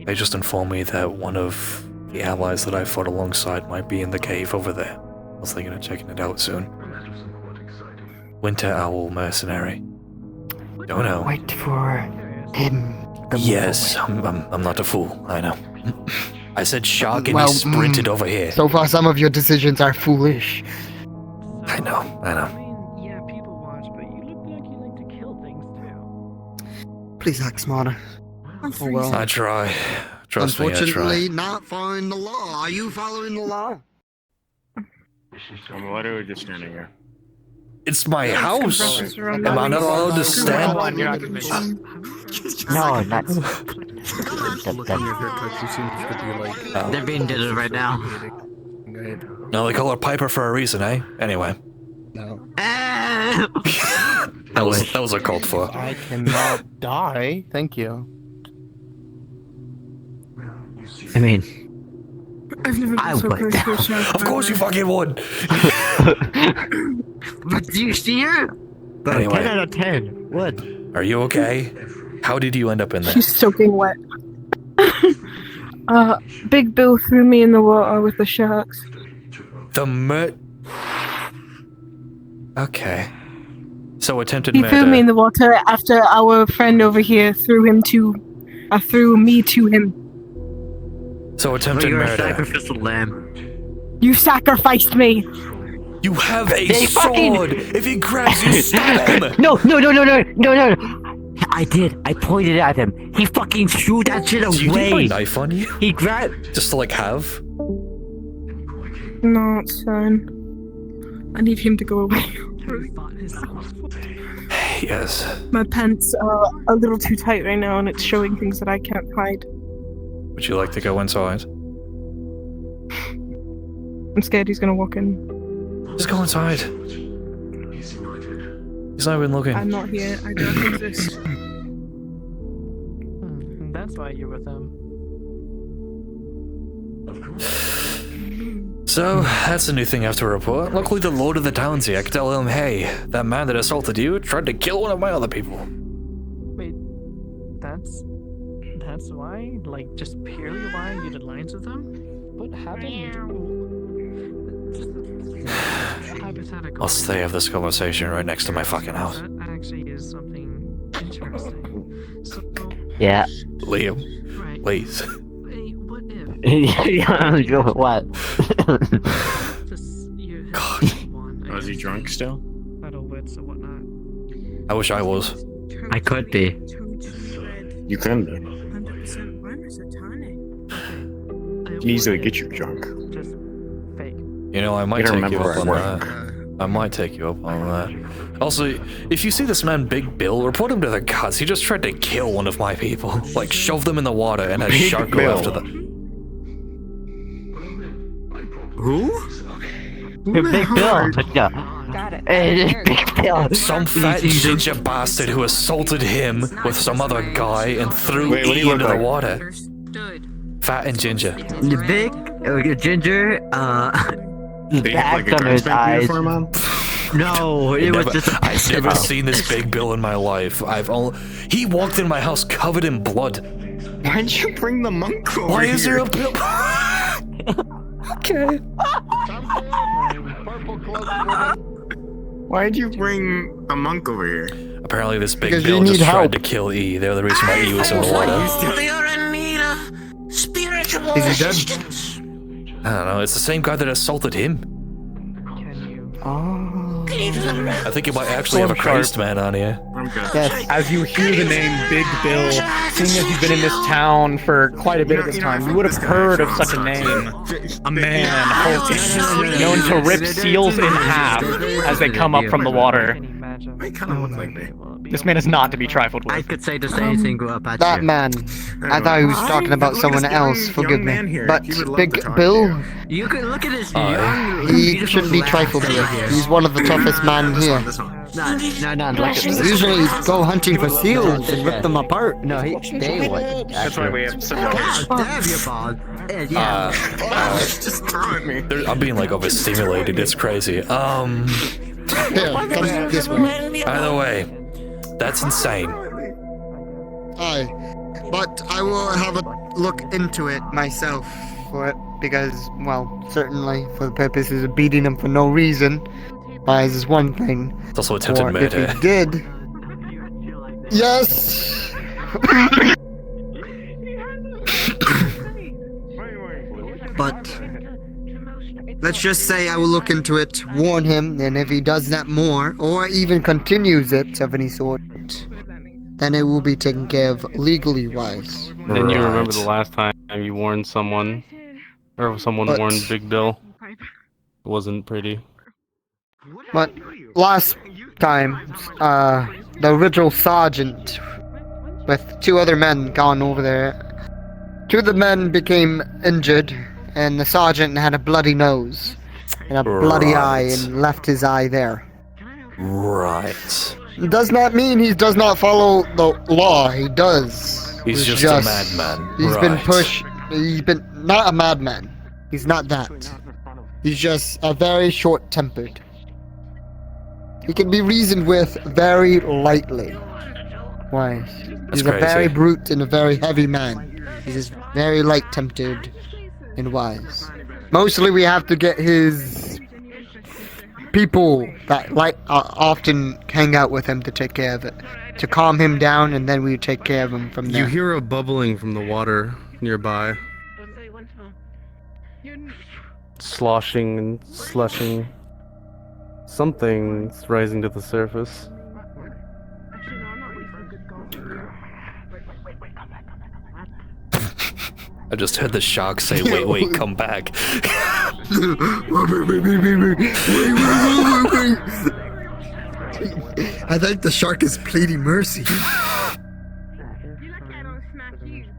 they just informed me that one of the allies that I fought alongside might be in the cave over there. I was thinking of checking it out soon. Winter Owl Mercenary. Don't know. Wait for him. Yes, I'm not a fool, I know. I said shark and he sprinted over here. So far, some of your decisions are foolish. I know. Yeah, people watch, but you look like you like to kill things too. Please act smarter. Oh well. I try. Trust me, I try. Unfortunately, not following the law. Are you following the law? Why are we just standing here? It's my house. Am I not allowed to stand? No, not. They're being did it right now. No, they call her Piper for a reason, eh? Anyway. No. That was a called for. I cannot die. Thank you. I mean, I've never been so close to a shark. Of course you fucking would. But do you see her? But Anyway. 10 out of 10. What? Are you okay? How did you end up in there? She's soaking wet. Big Bill threw me in the water with the sharks. Okay. So attempted He murder. threw me in the water after our friend over here threw me to him. So attempted You're a murder. sacrificial lamb. You sacrificed me. You have a They fucking- sword. If he grabs you, stab him. No. I did. I pointed at him. He fucking threw that shit Do you need my away. knife on you? He grabbed. Just to like have? No, it's fine. I need him to go away. Yes. My pants are a little too tight right now and it's showing things that I can't hide. Would you like to go inside? I'm scared he's gonna walk in. Just go inside. He's not even looking. I'm not here. I don't exist. That's why you're with him. So, that's a new thing I have to report. Luckily, the Lord of the Town's here. I could tell him, hey, that man that assaulted you tried to kill one of my other people. Wait, that's why? Like, just purely why you did lines with them? What happened? Just hypothetical. I'll stay have this conversation right next to my fucking house. That actually is something interesting. So, Yeah. Liam, right. please. Hey, what if? What? Was he drunk still? Metal wits and whatnot. I wish I was. I could be. You couldn't be. 100% run is a tonic. You can easily get you drunk. Just fake. You know, I might You gotta take you remember up where on I that. I might take you up on that. Also, if you see this man Big Bill, report him to the gods. He just tried to kill one of my people. Like, shove them in the water and had a Big shark go Bill. after them. Who? Big Bill. Yeah. Got it. Big Bill. Some fat ginger bastard who assaulted him with some other guy and threw Wait, what do you E look into the like? water. Fat and ginger. The big ginger. Did he have like a bags under his guardsman eyes. uniform on? No, it was just. I've never seen this Big Bill in my life. He walked in my house covered in blood. Why'd you bring the monk over Why is there here? a bill? Okay. Why'd you bring a monk over here? Apparently this Big Because Bill you just need tried help. to kill E. They're the reason why E was in the water. You're in need of spiritual Is he dead? assistance. I don't know, it's the same guy that assaulted him. Can you? Oh. Can you do the rest? I think he might actually have a crazed man on here. I'm Yes. As you hear the name Big Bill, seeing as you've been in this town for quite a bit of this time, you would have heard of such a name. A man known to rip seals in half as they come up from the water. They kind of look like me. This man is not to be trifled with. I could say the same thing about That you. man. I thought he was talking about someone else. Forgive me. But Big Bill, You could look at his he shouldn't be trifled with. He's one of the toughest men here. No, look at They usually go hunting for seals and rip them apart. No, they would. That's why we have some. Damn you, Bob. Yeah. Just throwing me. I'm being like overstimulated. It's crazy. Here, come this way. Either way, that's insane. Aye. But I will have a look into it myself for it, because, well, certainly for the purposes of beating him for no reason, lies is one thing. It's also attempted Or murder. if he did... Yes! But... let's just say I will look into it, warn him, and if he does that more, or even continues it of any sort, then it will be taken care of legally wise. Then you remember the last time you warned someone, or someone But- warned Big Bill? It wasn't pretty. But last time, the original sergeant with two other men gone over there, two of the men became injured, and the sergeant had a bloody nose and a bloody eye and left his eye there. Right. It does not mean he does not follow the law. He does. He's just a madman. He's been Right. pushed. He's been not a madman. He's not that. He's just a very short-tempered. He can be reasoned with very lightly. Why? He's a very crazy. brute and a very heavy man. He's just very light-tempered and wise. Mostly we have to get his people that often hang out with him to take care of it. To calm him down, and then we take care of him from there. You hear a bubbling from the water nearby. Sloshing and slushing. Something's rising to the surface. I just heard the shark say, wait, come back. I think the shark is pleading mercy.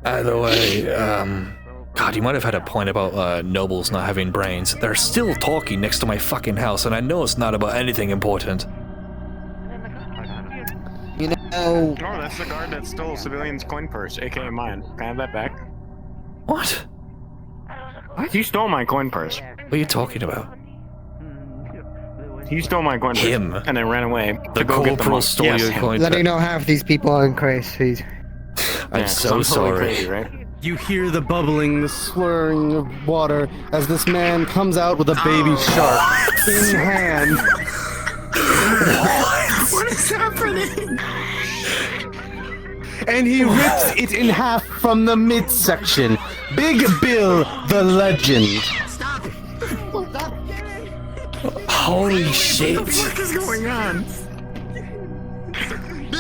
Either way, God, you might have had a point about nobles not having brains. They're still talking next to my fucking house, and I know it's not about anything important. You know... Oh, that's the guard that stole civilian's coin purse, aka mine. Can I have that back? What? He stole my coin purse. What are you talking about? He stole my coin purse Him? and then ran away The to go get the corporal money. stole Yes, your him. coin Letting know half these people are crazy. I'm Yeah, so 'cause I'm totally sorry. crazy, right? You hear the bubbling, the slurring of water as this man comes out with a baby shark in hand. What is happening? And he rips it in half from the midsection. Big Bill, the legend. Holy shit. What the fuck is going on?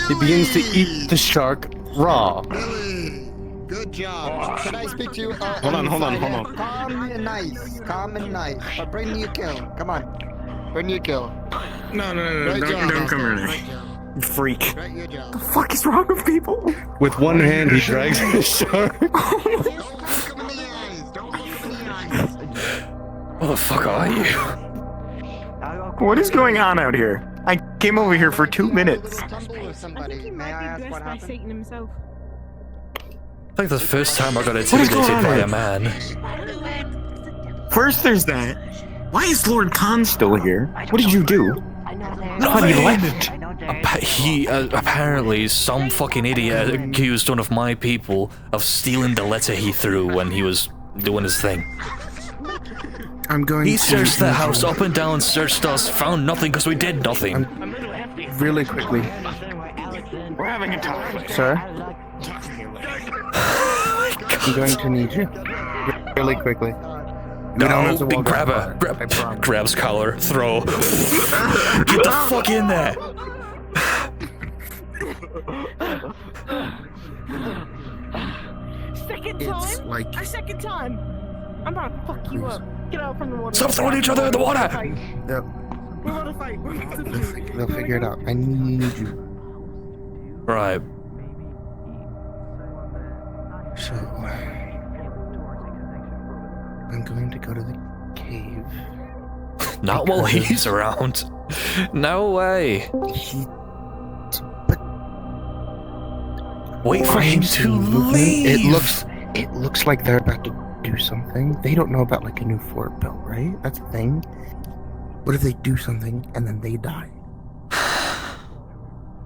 He begins to eat the shark raw. Good job. Can I speak to you? Hold on. Calm and nice. Calm and nice. But bring your kill. Come on. Bring your kill. No, Great job, don't come here Austin. now. Freak. The fuck is wrong with people? With one hand, he drags the shark. What the fuck are you? What is going on out here? I came over here for 2 minutes. May I ask what happened? Satan himself. It's like the first time I got intimidated by a man. First there's that. Why is Lord Khan still here? What did you do? He left. Apparently, some fucking idiot accused one of my people of stealing the letter he threw when he was doing his thing. I'm going He to... searched the house up and down, searched us, found nothing because we did nothing. Really quickly. We're having a time. Sir? I'm going to need you. Really quickly. We don't have to walk grab that her. far. Grabs collar, throw. Get the fuck in there. Second It's time? like- A second time! I'm about to fuck you up. Get out from the water. Stop throwing each other in the water! We're about to fight. We're about to fight. They'll figure it out. I need you. Right. So, I'm going to go to the cave. Not while he's around. No way. Wait for him to leave. It looks like they're about to do something. They don't know about like a new fort built, right? That's a thing. What if they do something and then they die?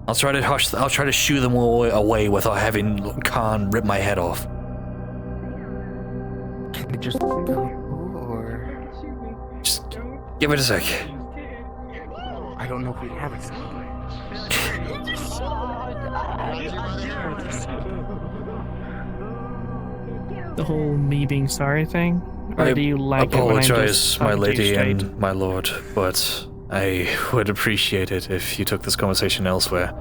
I'll try to shoo them away without having Khan rip my head off. Can we just go, or just give it a sec? I don't know if we have it. The whole me being sorry thing? Or do you like it when I'm apologize, just my talking to you lady straight? and my lord, but I would appreciate it if you took this conversation elsewhere.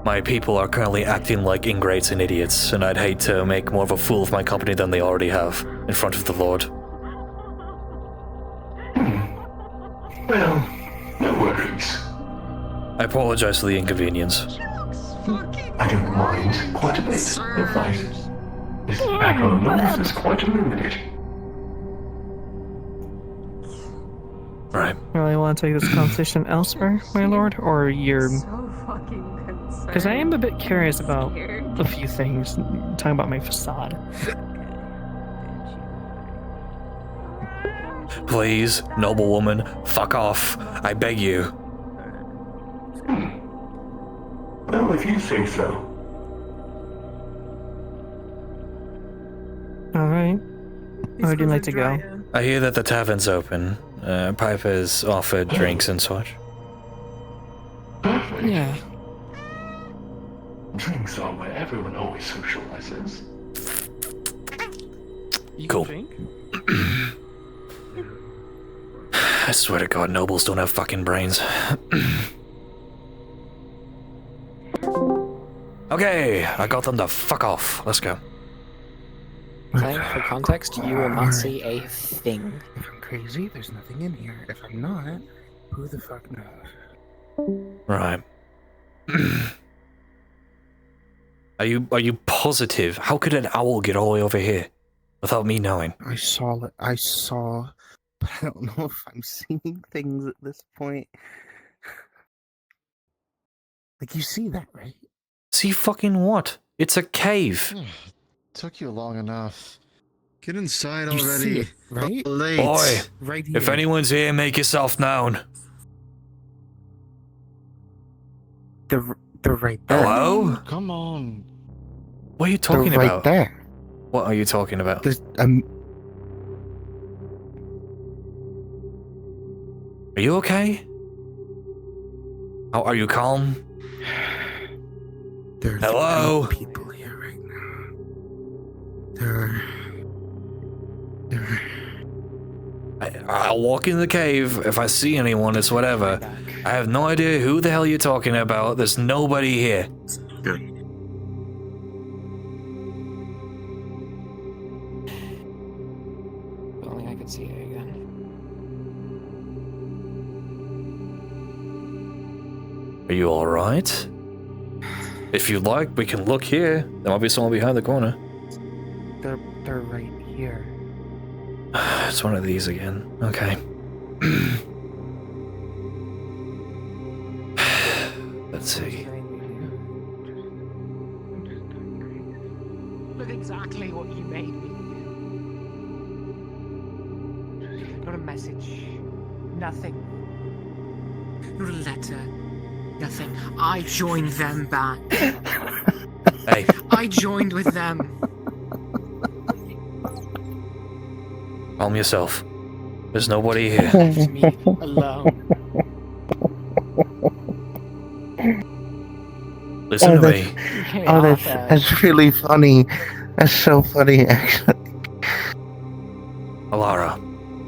My people are currently acting like ingrates and idiots, and I'd hate to make more of a fool of my company than they already have in front of the Lord. Well, no worries. I apologize for the inconvenience. I don't mind quite a bit, in fact. This tobacco nose is quite illuminating. Right. Really want to take this conversation elsewhere, my lord? Or you're... Because I am a bit curious about a few things, talking about my facade. Please, noble woman, fuck off. I beg you. Well, if you say so. Alright. Where would you like to go? I hear that the tavern's open. Piper's offered drinks and such. Yeah. Drinks are where everyone always socializes. Cool. I swear to God, nobles don't have fucking brains. Okay, I got them to fuck off. Let's go. Okay, for context, you will not see a thing. If I'm crazy, there's nothing in here. If I'm not, who the fuck knows? Right. Are you positive? How could an owl get all the way over here without me knowing? I saw, but I don't know if I'm seeing things at this point. Like, you see that, right? See fucking what? It's a cave. Took you long enough. Get inside You already. see it, right? Late. Boy, Right here. if anyone's here, make yourself known. They're right there. Hello? Come on. What are you talking They're right about? there. What are you talking about? There's, Are you okay? How are you calm? There's Hello? 8 people here right now. I'll walk in the cave. If I see anyone, it's whatever. I have no idea who the hell you're talking about. There's nobody here. Good. If only I could see it again. Are you alright? If you'd like, we can look here. There might be someone behind the corner. They're right here. It's one of these again. Okay. Let's see. Look exactly what you made me do. Not a message. Nothing. Not a letter. Nothing. I joined them back. Hey. I joined with them. Calm yourself. There's nobody here. Left me alone. Listen to me. That's really funny. That's so funny, actually. Alara.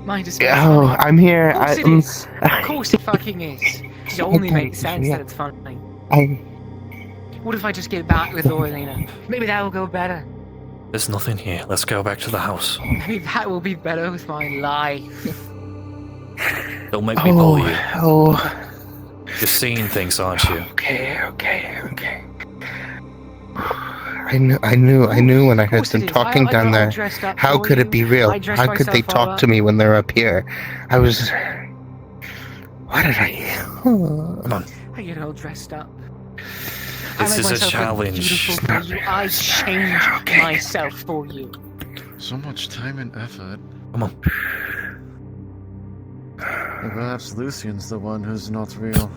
Mind is Oh, I'm here. Of course it is. Of course it fucking is. It only Okay, makes sense yeah. that it's funny. What if I just get back with Orlena? Maybe that will go better. There's nothing here. Let's go back to the house. Maybe that will be better with my life. Don't make me pull you. Oh. You're seeing things, aren't you? Okay. I knew when I heard them talking down there. How could it be real? How could they talk to me when they're up here? I was... What did I... Come on. I get all dressed up. This is a challenge. I changed myself for you. So much time and effort. Come on. Perhaps Lucian's the one who's not real.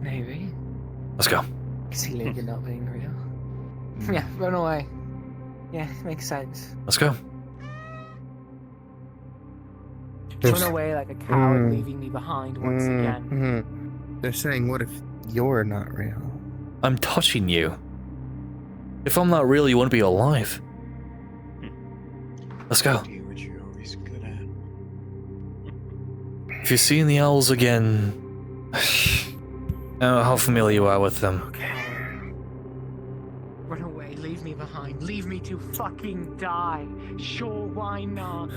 Maybe. Let's go. Is he Lucan not being real? Yeah, run away. Yeah, makes sense. Let's go. Run away like a coward, leaving me behind once again. They're saying, what if you're not real? I'm touching you. If I'm not real, you wouldn't be alive. Let's go. If you're seeing the owls again, I don't know how familiar you are with them. Run away, leave me behind, leave me to fucking die. Sure, why not?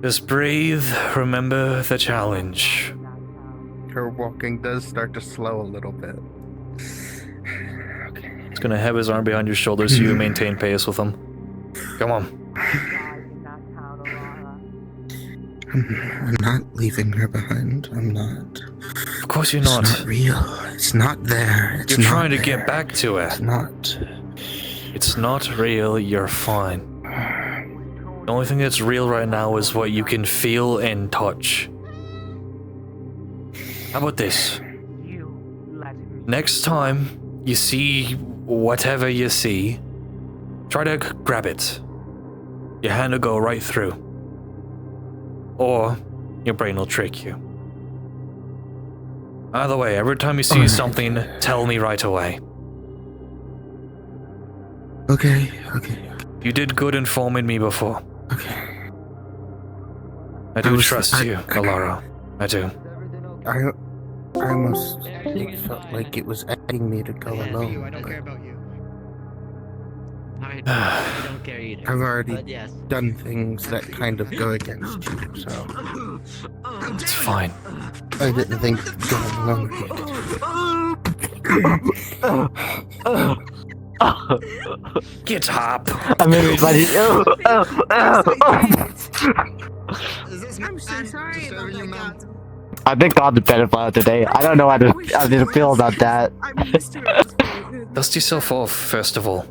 Just breathe, remember the challenge. Her walking does start to slow a little bit. He's gonna have his arm behind your shoulder so you maintain pace with him. Come on. I'm not leaving her behind. I'm not. Of course you're not. It's not real. It's not there. It's you're not trying to there. get back to it. It's not. It's not real. You're fine. The only thing that's real right now is what you can feel and touch. How about this? Next time you see whatever you see, try to grab it. Your hand will go right through. Or your brain will trick you. Either way, every time you see something, tell me right away. Okay. You did good informing me before. Okay. I do trust you, Alara. I do. I almost felt like it was asking me to go alone. I don't care about you. I don't care either. I've already yes. done things that kind of go against you, so... It's fine. I didn't think going alone would. Get up! I'm everybody. I'm so sorry about that, God. I think I'm the pedophile today. I don't know how to feel about that. I'm used to it. Dust yourself off, first of all.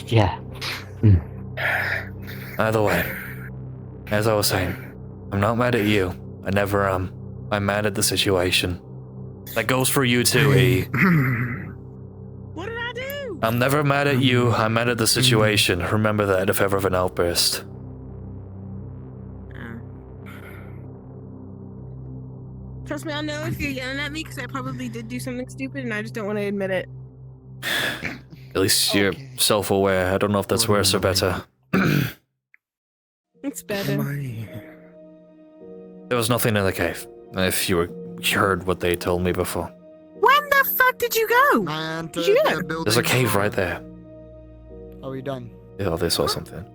Yeah. Either way, as I was saying, I'm not mad at you. I never am. I'm mad at the situation. That goes for you too, E. What did I do? I'm never mad at you. I'm mad at the situation. Remember that if ever of an outburst. Trust me, I know if you're yelling at me because I probably did do something stupid and I just don't want to admit it. At least you're self-aware. I don't know if that's worse or better. It's better. There was nothing in the cave. If you heard what they told me before. When the fuck did you go? Did you go? There's a cave right there. Are we done? Oh, they saw something.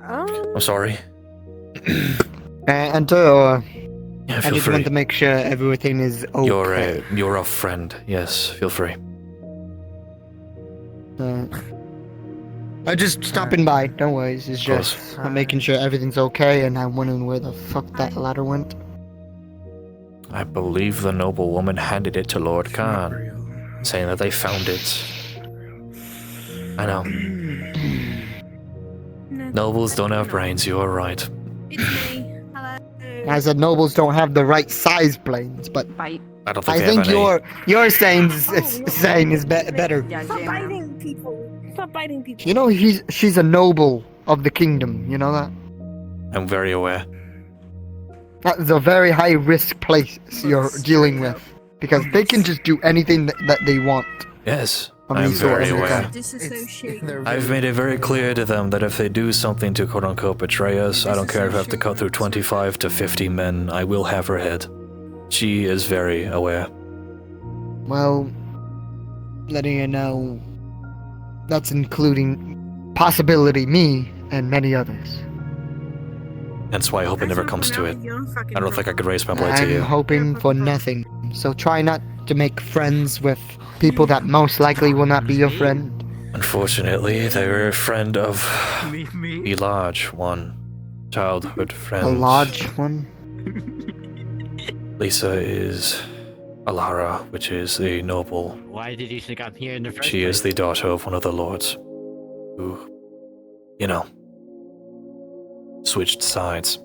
I'm sorry. And Yeah, I feel just free. want to make sure everything is okay. You're a friend. Yes, feel free. I'm just stopping by. Don't worry. It's just I'm making sure everything's okay, and I'm wondering where the fuck that ladder went. I believe the noble woman handed it to Lord Khan, saying that they found it. I know. Nobles don't have brains. You are right. I said nobles don't have the right size planes, but I don't think I they think have any. your saying is better. Stop biting people. Stop biting people. You know she's a noble of the kingdom. You know that. I'm very aware. That is a very high risk place you're dealing with because they can just do anything that they want. Yes, I I'm mean, very so- aware. Disassociate. I've made it very clear to them that if they do something to quote-unquote betray us, I don't care if I have to cut through 25 to 50 men, I will have her head. She is very aware. Well, letting you know, that's including possibility me and many others. That's why I hope it never comes to it. I don't think I could raise my blade to I'm you. hoping for nothing. So try not to make friends with people that most likely will not be your friend. Unfortunately, they were a friend of the large one. Childhood friend. A large one? Lisa is Alara, which is a noble. Why did you think I'm here in the first She is the daughter of one of the lords. Who, you know, switched sides.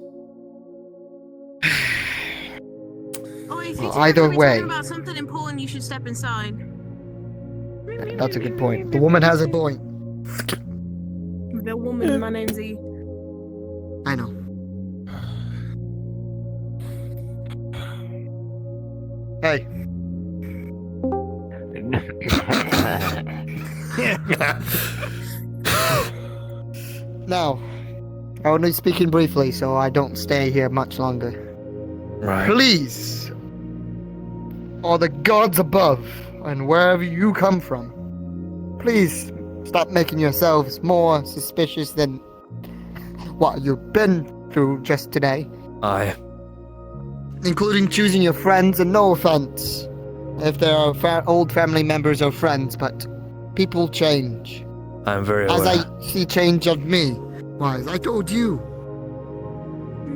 Oh, if you Well, two either are gonna be way. talking about something important, you should step inside. That's a good point. The woman has a point. The woman, my name's E. I know. Hey. Now, only speaking briefly, so I don't stay here much longer. Right. Please, or the gods above, and wherever you come from, please stop making yourselves more suspicious than what you've been through just today. Aye. Including choosing your friends, and no offense if they are old family members or friends, but people change. I'm very As aware. I see change of me. Why, as I told you.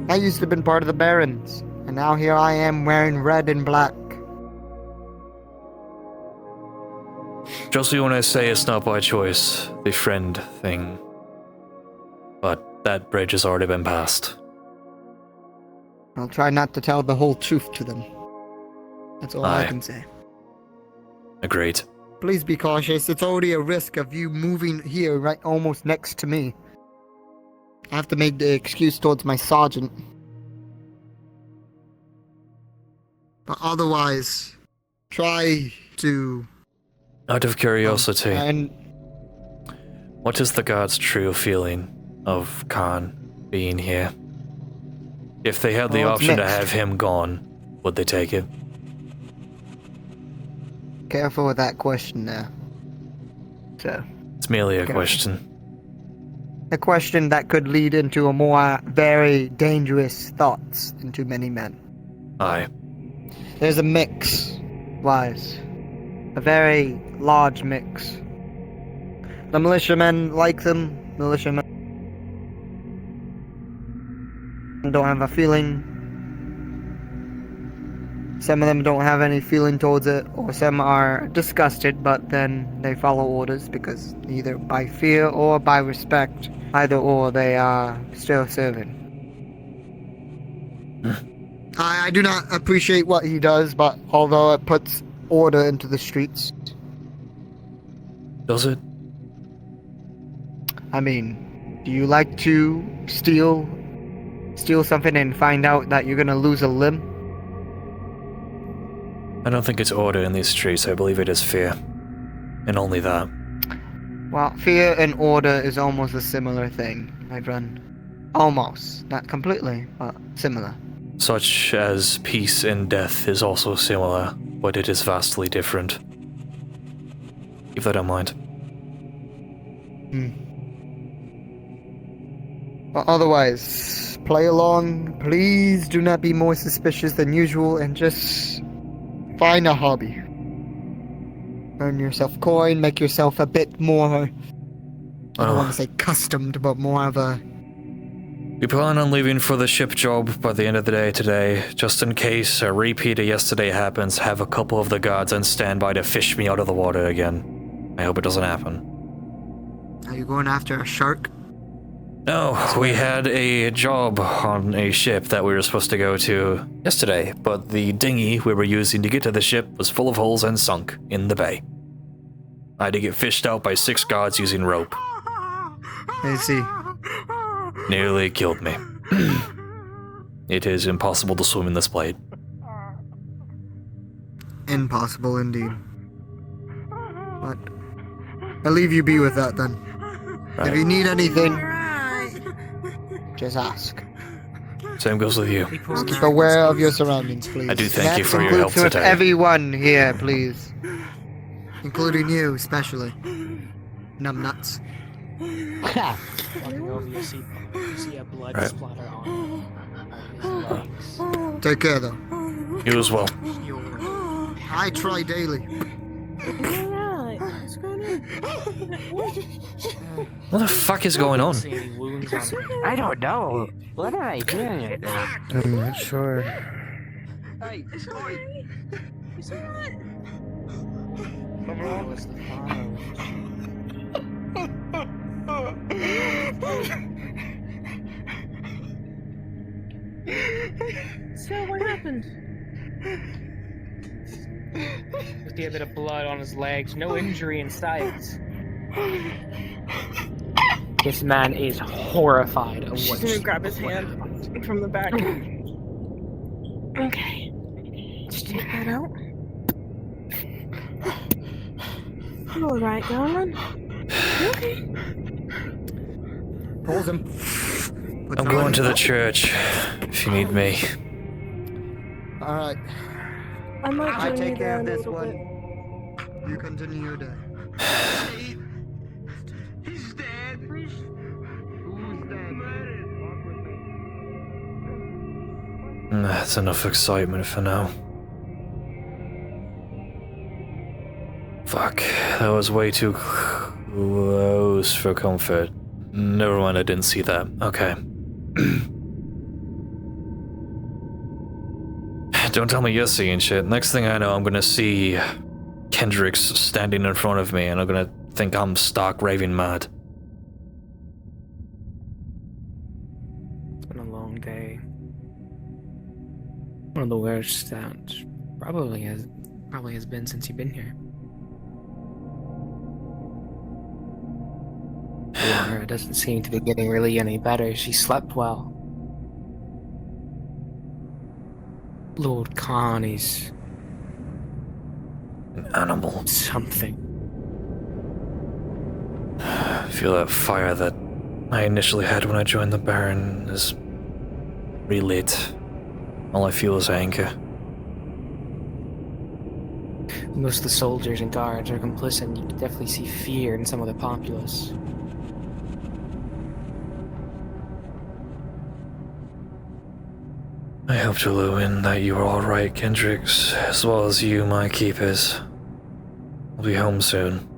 I used to have been part of the Barons, and now here I am wearing red and black. Just when I say it's not by choice, the friend thing. But that bridge has already been passed. I'll try not to tell the whole truth to them. That's all I Aye. can say. Agreed. Please be cautious. It's already a risk of you moving here right almost next to me. I have to make the excuse towards my sergeant. But otherwise, try to... Out of curiosity, And what is the guard's true feeling of Khan being here? If they had the Oh, it's option to mixed. have him gone, would they take it? careful with that question there. So, It's merely a Okay. question. a question that could lead into a more very dangerous thoughts into many men. Aye. There's a mix, Wise. A very large mix. The militiamen like them. Militiamen don't have a feeling. Some of them don't have any feeling towards it, or some are disgusted, but then they follow orders because either by fear or by respect, either or they are still serving. I do not appreciate what he does, but although it puts order into the streets. Does it? I mean, do you like to steal something and find out that you're gonna lose a limb? I don't think it's order in these streets. I believe it is fear. And only that. Well, fear and order is almost a similar thing, my friend. Almost. Not completely, but similar. Such as peace and death is also similar, but it is vastly different. Keep that in mind. But otherwise, play along. Please do not be more suspicious than usual and just find a hobby. Earn yourself coin, make yourself a bit more, I don't want to say customed, but more of a... We plan on leaving for the ship job by the end of the day today, just in case a repeat of yesterday happens. Have a couple of the guards on standby to fish me out of the water again. I hope it doesn't happen. Are you going after a shark? No, we had a job on a ship that we were supposed to go to yesterday, but the dinghy we were using to get to the ship was full of holes and sunk in the bay. I had to get fished out by 6 guards using rope. I see. Nearly killed me. It is impossible to swim in this blade. Impossible indeed. But I'll leave you be with that then. If you need anything, just ask. Same goes with you. Keep aware of your surroundings, please. I do thank you That for your help includes today. everyone here, please. Including you, especially. Numbnuts. Walking over, you see a blood Right. splatter on his legs. Take care, though. You as well. I try daily. Alright, what's going on? What the fuck is going on? I don't know. What am I doing right now? I'm not sure. Hey, It's alright. It's alright. What's the file? So what happened? There's a bit of blood on his legs, no injury in sight. This man is horrified of She's what gonna grab his hand from the back. Okay. Just take that out. You alright, darling? You okay? Pulls him. I'm going to the church if you need me. Alright. I might I join take you care there of a this little one. bit. You continue your day. He's dead. Who's dead? That's enough excitement for now. Fuck, that was way too close for comfort. Never mind, I didn't see that. Okay. Don't tell me you're seeing shit. Next thing I know, I'm gonna see Kendricks standing in front of me, and I'm gonna think I'm stark raving mad. It's been a long day. One of the worst that probably has been since you've been here. Laura doesn't seem to be getting really any better. She slept well. Lord Khan is an animal. Something. I feel that fire that I initially had when I joined the Baron is relit. All I feel is anger. Most of the soldiers and guards are complicit, and you can definitely see fear in some of the populace. I hope to Lewin that you are alright, Kendricks, as well as you, my keepers. I'll be home soon.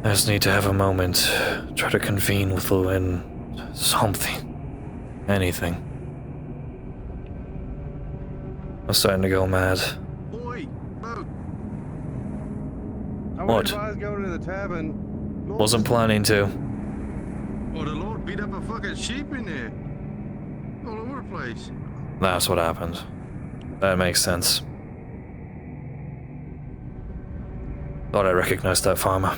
I just need to have a moment, try to convene with Lewin. Something. Anything. I'm starting to go mad. Boy, look. I What? would advise going to the tavern. Wasn't planning to. Oh, the Lord beat up a fucking sheep in there. All over the place. That's what happened. That makes sense. Thought I recognized that farmer.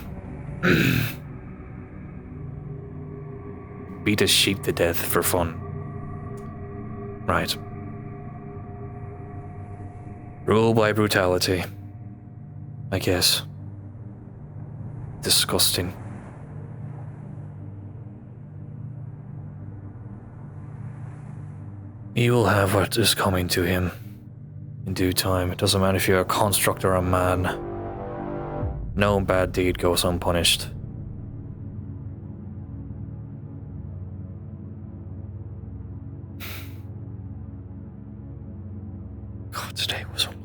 Beat a sheep to death for fun. Right. Rule by brutality. I guess. Disgusting. He will have what is coming to him. In due time. It doesn't matter if you're a construct or a man. No bad deed goes unpunished. God, today was so long.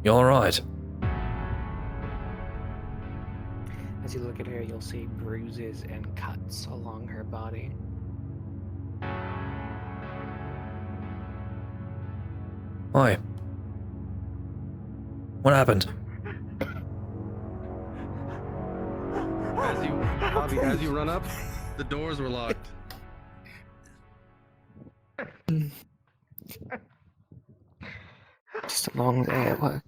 You alright? As you look at her, you'll see bruises and cuts along her body. Why? What happened? As you run up, the doors were locked. at work.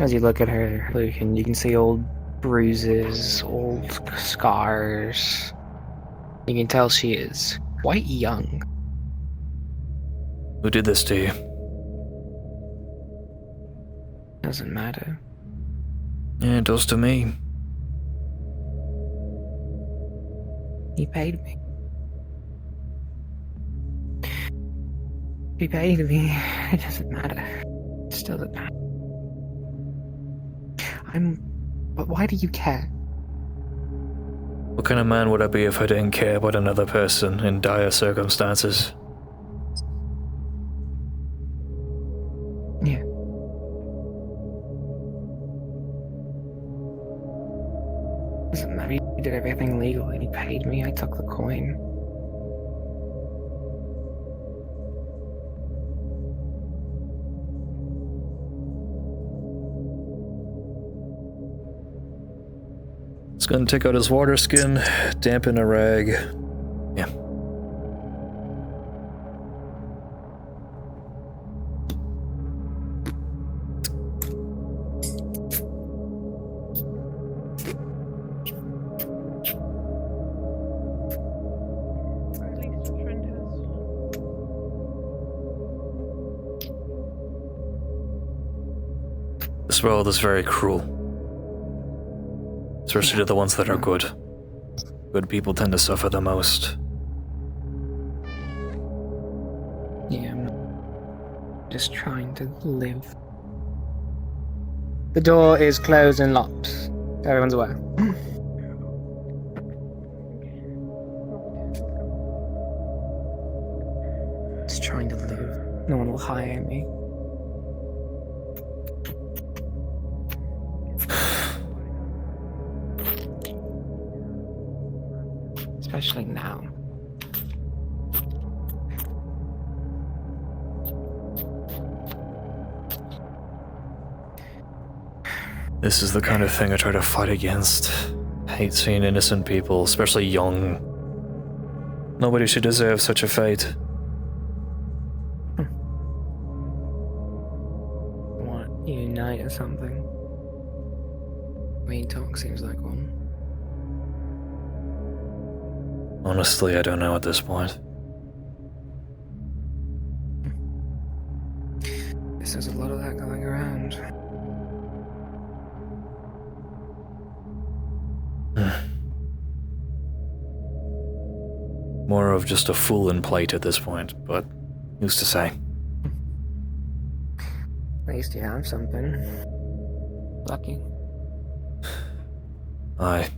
As you look at her, Lucan, you can see old bruises, old scars. You can tell she is quite young. Who did this to you? Doesn't matter. Yeah, it does to me. He paid me. He paid me. It doesn't matter. It still doesn't matter. But why do you care? What kind of man would I be if I didn't care about another person in dire circumstances? Yeah. Doesn't matter. You did everything legally. He paid me. I took the coin. It's gonna take out his water skin, dampen a rag. Yeah. This world is very cruel. Especially to the ones that are good. Good people tend to suffer the most. Yeah, I'm just trying to live. The door is closed and locked. Everyone's aware. Just trying to live. No one will hire me. Especially now. This is the kind of thing I try to fight against. I hate seeing innocent people, especially young. Nobody should deserve such a fate. What, unite or something? Main talk seems like one. Honestly, I don't know at this point. Guess there's a lot of that going around. More of just a fool in plate at this point, but who's to say? At least you have something. Lucky. Aye.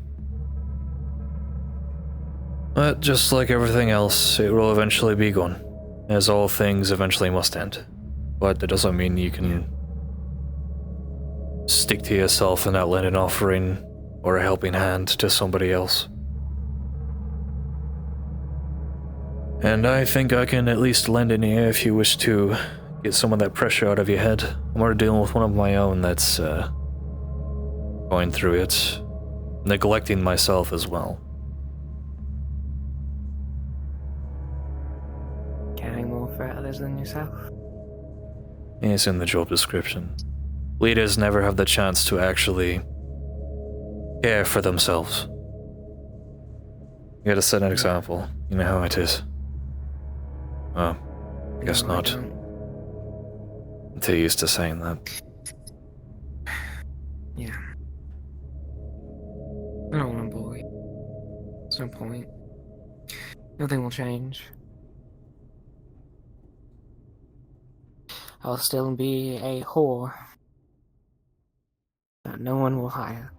But just like everything else, it will eventually be gone, as all things eventually must end. But that doesn't mean you can stick to yourself and not lend an offering or a helping hand to somebody else. And I think I can at least lend an ear if you wish to get some of that pressure out of your head. I'm already dealing with one of my own that's going through it, neglecting myself as well. Caring more for others than yourself? It's in the job description. Leaders never have the chance to actually care for themselves. You gotta set an example. You know how it is. Oh, I guess not. I'm too used to saying that. Yeah. I don't want to bully. There's no point. Nothing will change. I'll still be a whore that no one will hire.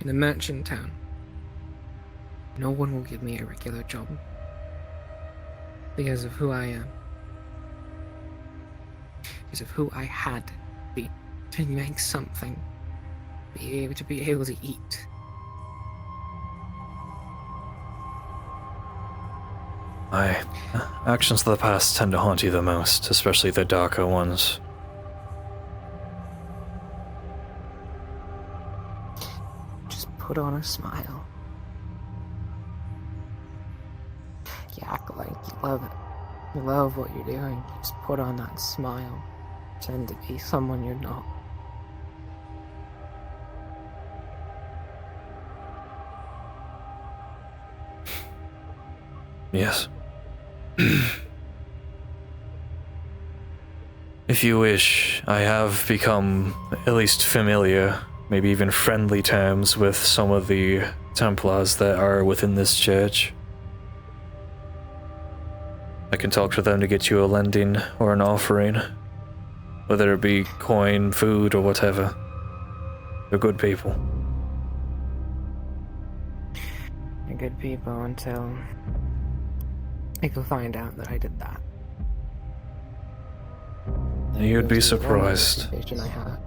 In the merchant town, no one will give me a regular job because of who I am. Because of who I had to be to make something, be able to eat. Actions of the past tend to haunt you the most, especially the darker ones. put on a smile. You act like you love it. You love what you're doing. You just put on that smile. Pretend to be someone you're not. Yes. If you wish, I have become at least familiar, maybe even friendly terms with some of the Templars that are within this church. I can talk to them to get you a lending or an offering, whether it be coin, food, or whatever. They're good people. They're good people until people find out that I did that. You'd be surprised. I had.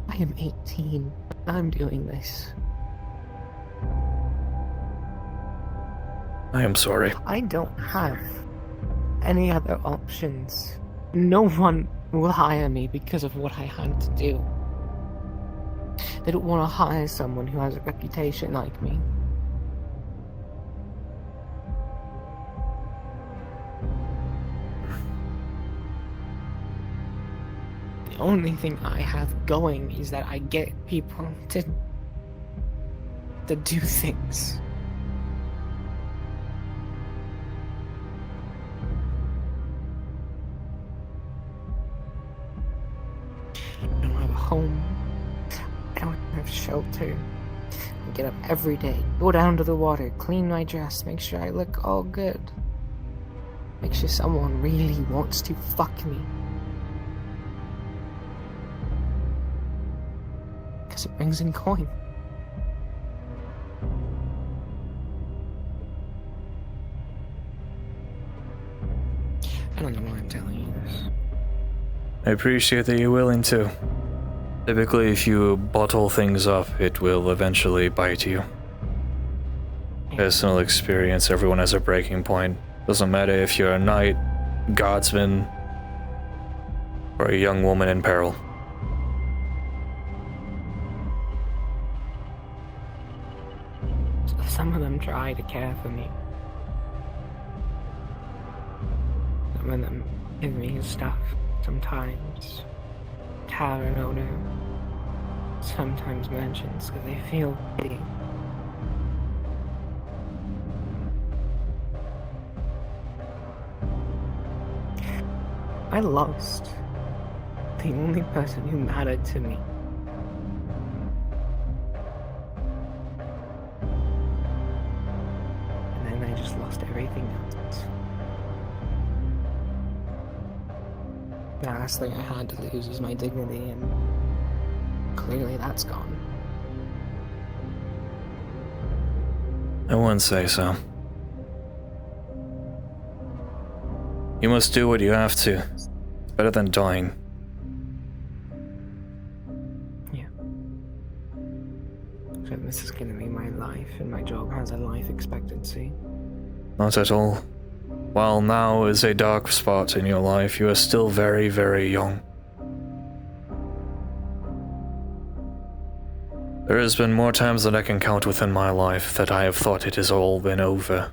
I am 18. I'm doing this. I am sorry. I don't have any other options. No one will hire me because of what I had to do. They don't want to hire someone who has a reputation like me. The only thing I have going is that I get people to do things. I don't have a home. I don't have shelter. I get up every day, go down to the water, clean my dress, make sure I look all good. Make sure someone really wants to fuck me. Because it brings in coin. I don't know why I'm telling you this. I appreciate that you're willing to. Typically, if you bottle things up, it will eventually bite you. Personal experience, everyone has a breaking point. Doesn't matter if you're a knight, guardsman, or a young woman in peril. Some of them try to care for me. Some of them give me stuff. Sometimes tavern owner. Sometimes merchants because they feel pity. I lost the only person who mattered to me. And then I just lost everything else. The last thing I had to lose was my dignity, and clearly that's gone. I wouldn't say so. You must do what you have to. It's better than dying. Yeah. So this is gonna be my life, and my job has a life expectancy. Not at all. While now is a dark spot in your life, you are still very, very young. There has been more times than I can count within my life that I have thought it has all been over.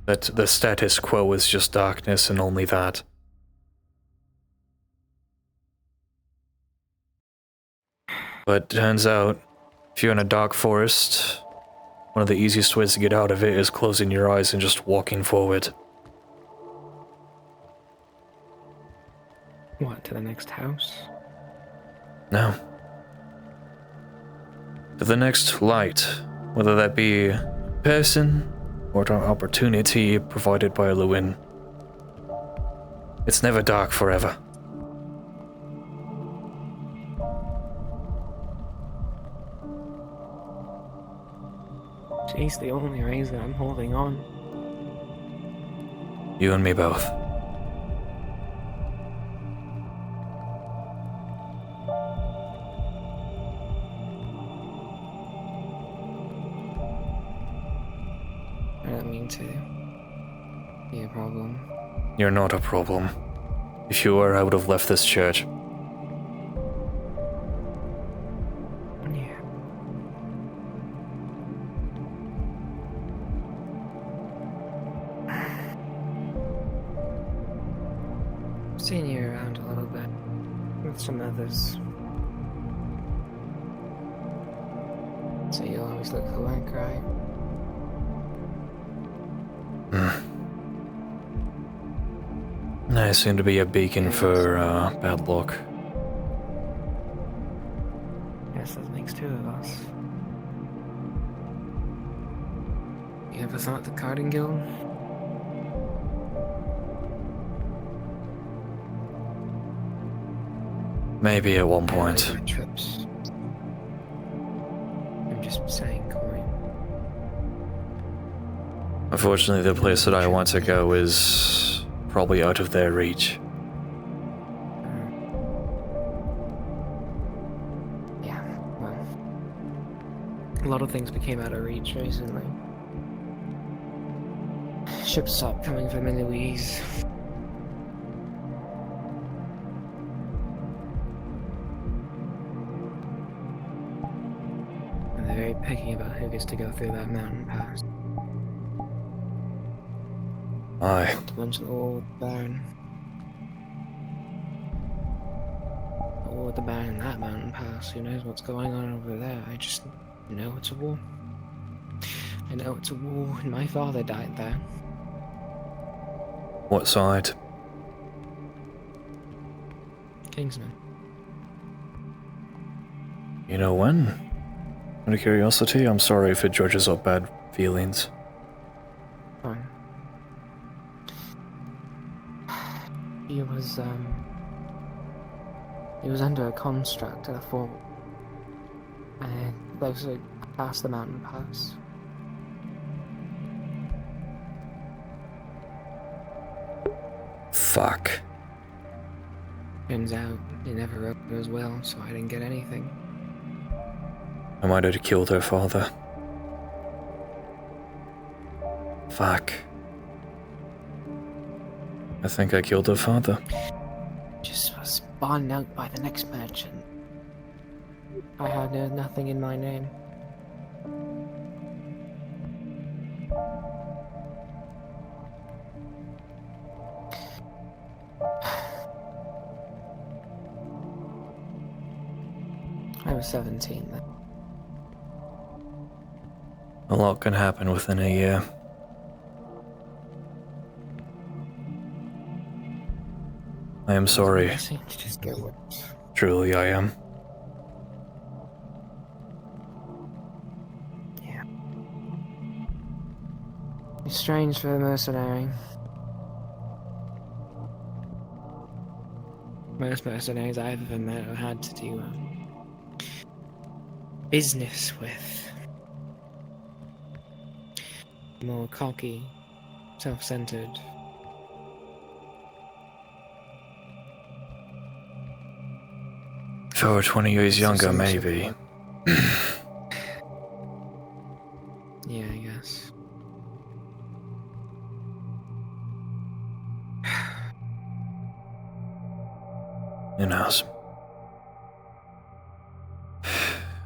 That the status quo is just darkness and only that. But turns out, if you're in a dark forest, one of the easiest ways to get out of it is closing your eyes and just walking forward. What, to the next house? No. To the next light, whether that be person or an opportunity provided by Lucan. It's never dark forever. She's the only reason I'm holding on. You and me both. I don't mean to be a problem. You're not a problem. If you were, I would have left this church. seen you around a little bit with some others. So you always look for work, right? I seem to be a beacon for bad luck. Yes, that makes two of us. You ever thought the carding guild? Maybe at one point. Trips. I'm just saying, Corey. Unfortunately, the place that I want to go is probably out of their reach. Yeah, well, a lot of things became out of reach recently. Ships stopped coming from in Louise. And they're very picky about who gets to go through that mountain pass. Aye. Not to mention the war with the Baron. The war with the Baron in that mountain pass. Who knows what's going on over there? I just know it's a war. I know it's a war, and my father died there. What side? Kingsman. You know when? Out of curiosity, I'm sorry if it dredges up bad feelings. Fine. He was under a construct at a fort. Closer past the mountain pass. Fuck. Turns out he never wrote her as well, so I didn't get anything. I might have killed her father. Fuck. I think I killed her father. Just was bought out by the next merchant. I had nothing in my name. I was 17 then. A lot can happen within a year. I am sorry. I seem to just get worse. Truly, I am. Yeah. It's strange for a mercenary. Most mercenaries I've ever met or had to do business with. More cocky, self-centered. If I were 20 years younger, maybe. Yeah, I guess. Who knows?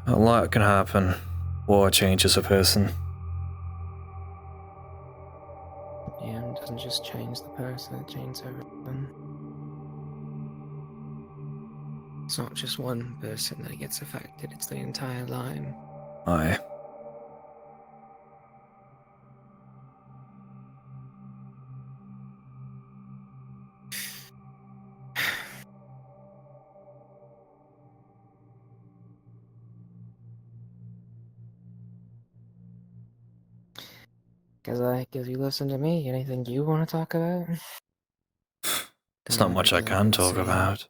A lot can happen. War changes a person. Yeah, it doesn't just change the person, it changes everyone. It's not just one person that gets affected, it's the entire line. Aye. Cause you listen to me, anything you want to talk about? There's not much I can talk about.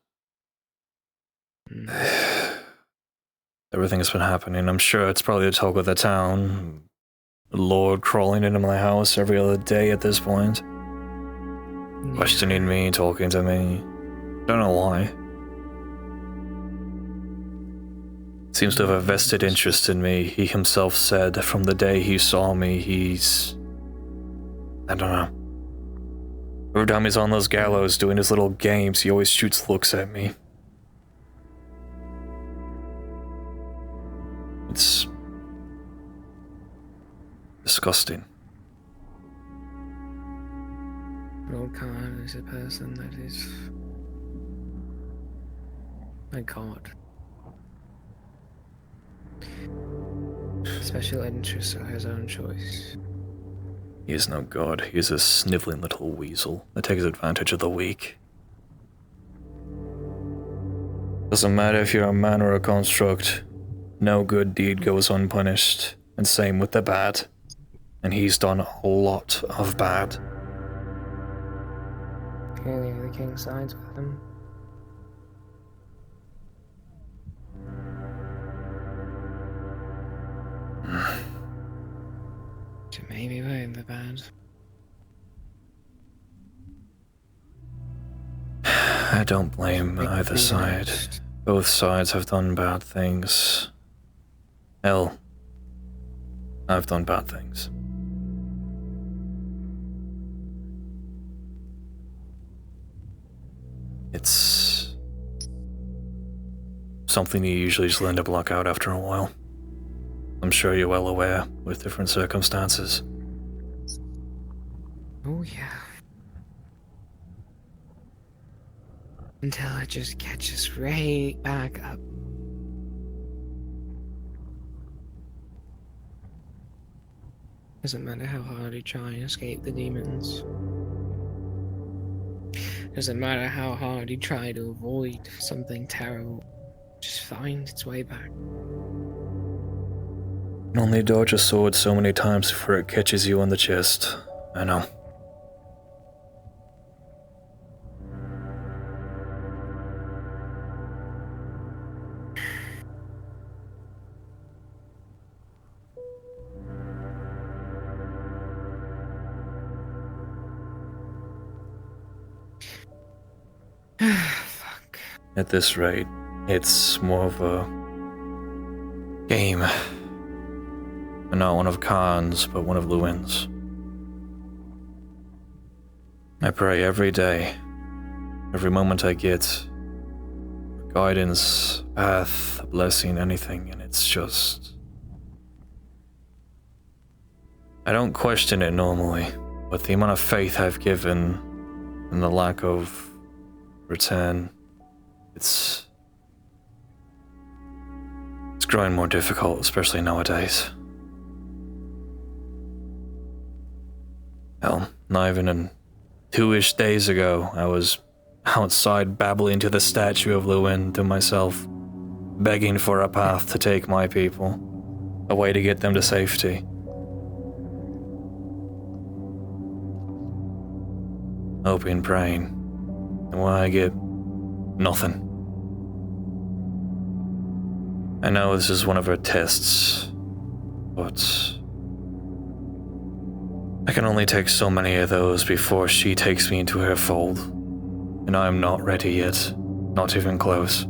Everything that's been happening, I'm sure it's probably the talk of the town. The Lord crawling into my house every other day at this point. Yeah. Questioning me, talking to me. Don't know why. Seems to have a vested interest in me. He himself said from the day he saw me, he's... I don't know. Every time he's on those gallows doing his little games, he always shoots looks at me. It's... disgusting. Lord Khan is a person that is My God. Special interests are his own choice. He is no god, he is a sniveling little weasel that takes advantage of the weak. Doesn't matter if you're a man or a construct, no good deed goes unpunished, and same with the bad. And he's done a lot of bad. Clearly the king sides with him. So maybe we're in the bad. I don't blame either side. Both sides have done bad things. Hell, I've done bad things. It's something you usually just learn to block out after a while. I'm sure you're well aware with different circumstances. Oh yeah. Until it just catches right back up. Doesn't matter how hard you try and escape the demons. Doesn't matter how hard you try to avoid something terrible. Just find its way back. You can only dodge a sword so many times before it catches you on the chest. I know. Fuck. At this rate, it's more of a game. And not one of Khan's, but one of Luan's. I pray every day, every moment I get, for guidance, path, a blessing, anything, and it's just... I don't question it normally, but the amount of faith I've given and the lack of return, it's growing more difficult, especially nowadays. Hell, not even in 2-ish days ago, I was outside babbling to the statue of Lucan to myself, begging for a path to take my people, a way to get them to safety. Hoping, praying, and when I get nothing. I know this is one of her tests, but I can only take so many of those before she takes me into her fold, and I'm not ready yet, not even close.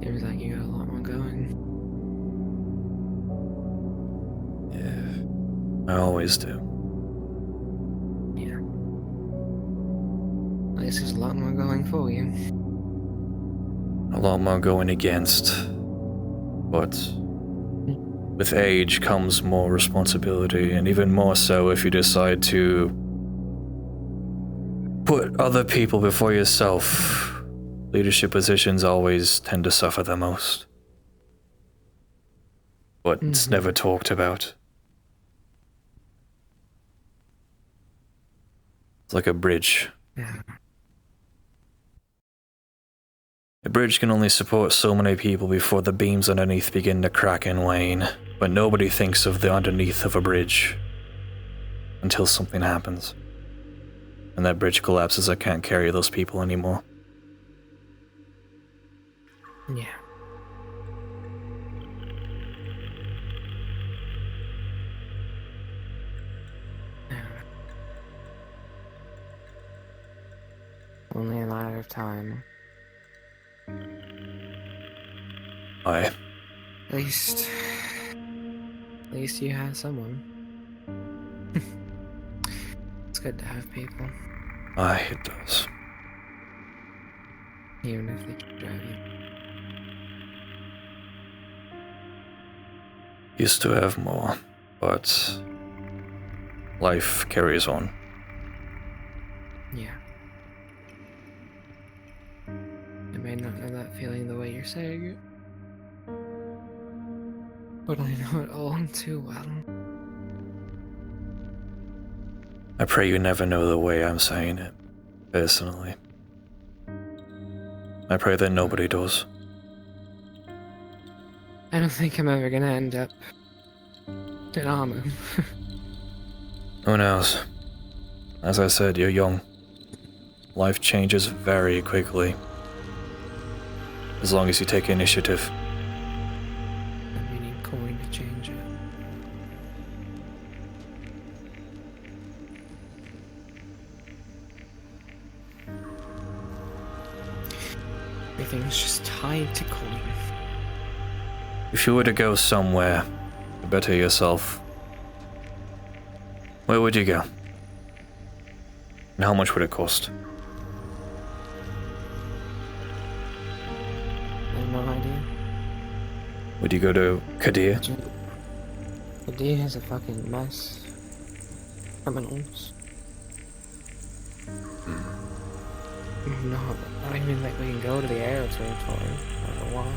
Seems like you got a lot more going. I always do. Yeah. At least there's a lot more going for you. A lot more going against. But with age comes more responsibility, and even more so if you decide to put other people before yourself. Leadership positions always tend to suffer the most. But it's never talked about. It's like a bridge. Yeah. A bridge can only support so many people before the beams underneath begin to crack and wane, but nobody thinks of the underneath of a bridge until something happens. And that bridge collapses. I can't carry those people anymore. Yeah. Only a matter of time. Aye. At least you had someone. It's good to have people. Aye, it does. Even if they can drive you. Used to have more, but life carries on. Yeah. I may not know that feeling the way you're saying it, but I know it all too well. I pray you never know the way I'm saying it, personally. I pray that nobody does. I don't think I'm ever gonna end up in armor. Who knows? As I said, you're young. Life changes very quickly. As long as you take initiative. We need coin to change it. Everything's just tied to coin. If you were to go somewhere to better yourself, where would you go? And how much would it cost? I have no idea. Would you go to Kadir? Kadir is a fucking mess. Criminals. No, I don't even think we can go to the air territory. I don't know why.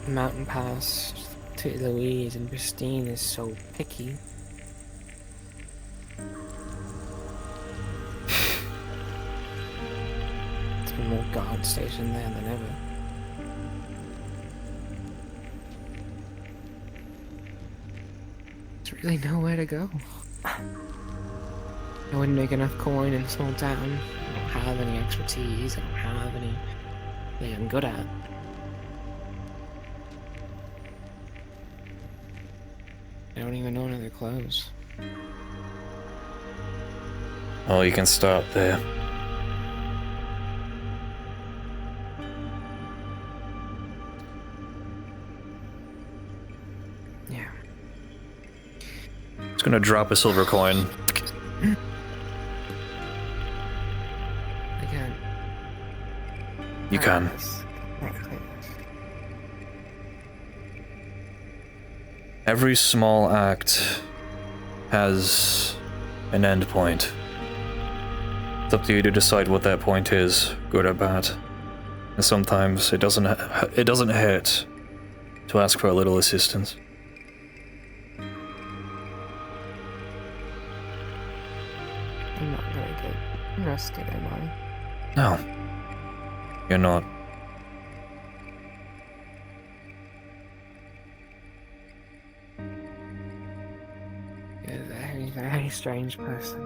Mountain Pass to Louise and Pristine is so picky. There's been more guards stationed there than ever. There's really nowhere to go. I wouldn't make enough coin in a small town. I don't have any expertise. I don't have anything I'm good at. I don't even own other clothes. Well, you can start there. Yeah. It's gonna drop a silver coin. I can't. You can. Every small act has an end point. It's up to you to decide what that point is, good or bad. And sometimes it doesn't hurt to ask for a little assistance. I'm not gonna get arrested, am I? No. You're not. You're a very, very strange person.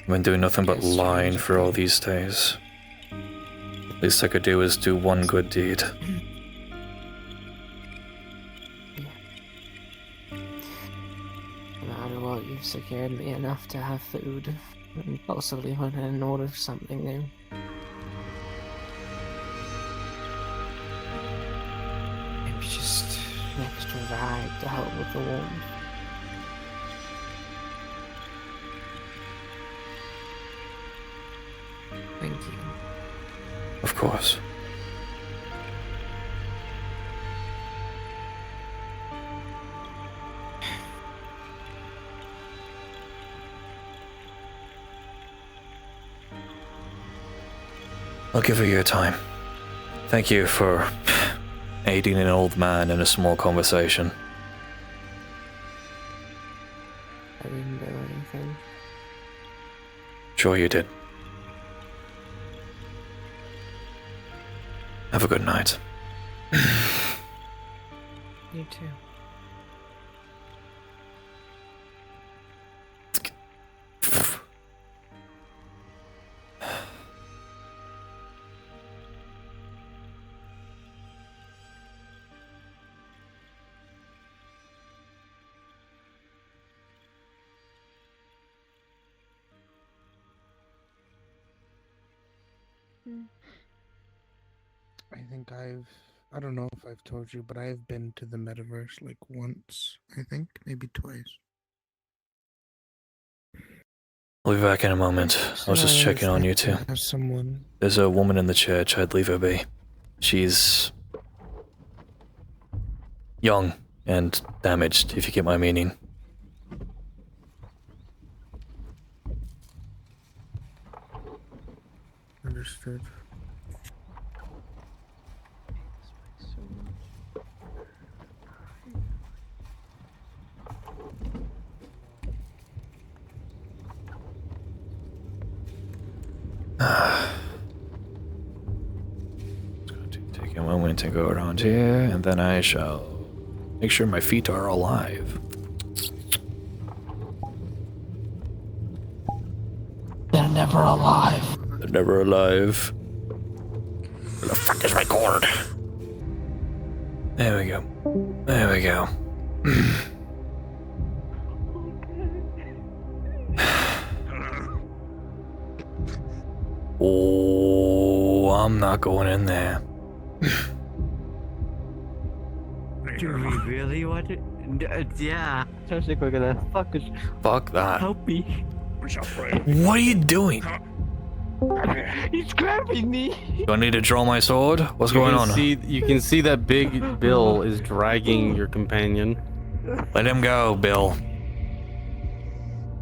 I've been doing nothing but lying for all these days. Least I could do is do one good deed. No matter what, you've secured me enough to have food, and possibly went in order for something new. Maybe just an extra rag to help with the warmth. Thank you. Of course. I'll give you your time. Thank you for aiding an old man in a small conversation. I didn't do anything. Sure you did. Have a good night. You too. I think I don't know if I've told you, but I've been to the metaverse like once, I think, maybe twice. I'll be back in a moment. I was just checking on you two. Someone. There's a woman in the church. I'd leave her be. She's young and damaged, if you get my meaning. Understood. It's going to take a moment to go around here, and then I shall make sure my feet are alive. They're never alive. They're never alive. Where the fuck is my cord? There we go. There we go. Oh, I'm not going in there. Do we really want to? Yeah. Especially quicker than fuck is. Fuck that. Help me. What are you doing? He's grabbing me. Do I need to draw my sword? What's going on? You can see that big Bill is dragging your companion. Let him go, Bill.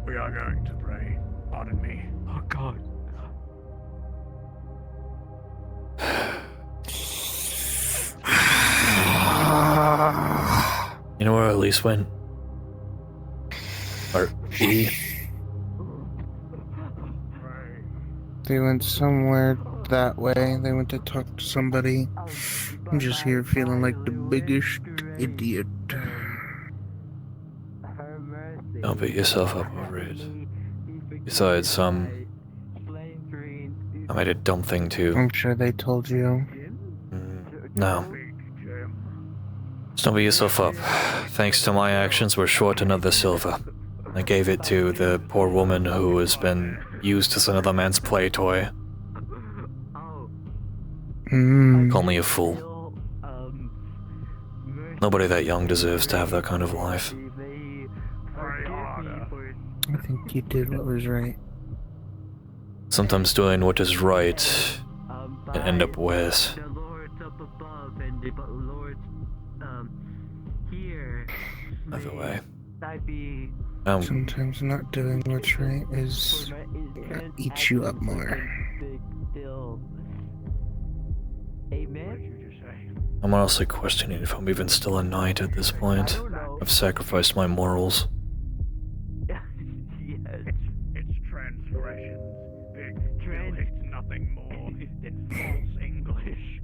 We are going to pray. Pardon me. Oh God. You know where Elise went? Or E? They went somewhere that way. They went to talk to somebody. I'm just here feeling like the biggest idiot. Don't beat yourself up over it. Besides, I made a dumb thing too. I'm sure they told you. No. Just don't beat yourself up. Thanks to my actions, we're short another silver. I gave it to the poor woman who has been used as another man's play toy. Call me a fool. Nobody that young deserves to have that kind of life. I think you did what was right. Sometimes doing what is right can end up worse. Either way. Sometimes not doing what's right is eats you up more. I'm honestly questioning if I'm even still a knight at this point. I've sacrificed my morals. It's transgressions. Big Bill hates nothing more than false English.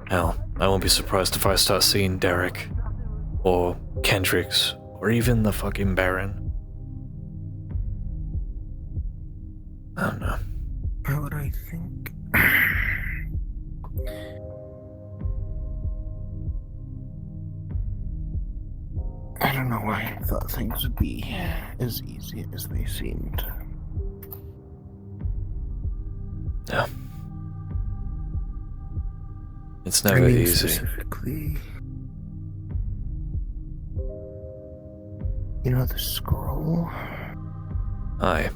Hell, I won't be surprised if I start seeing Derek, or Kendricks, or even the fucking Baron. I don't know. What would I think? I don't know why I thought things would be as easy as they seemed. Yeah. It's never easy. Specifically, you know the scroll? Aye.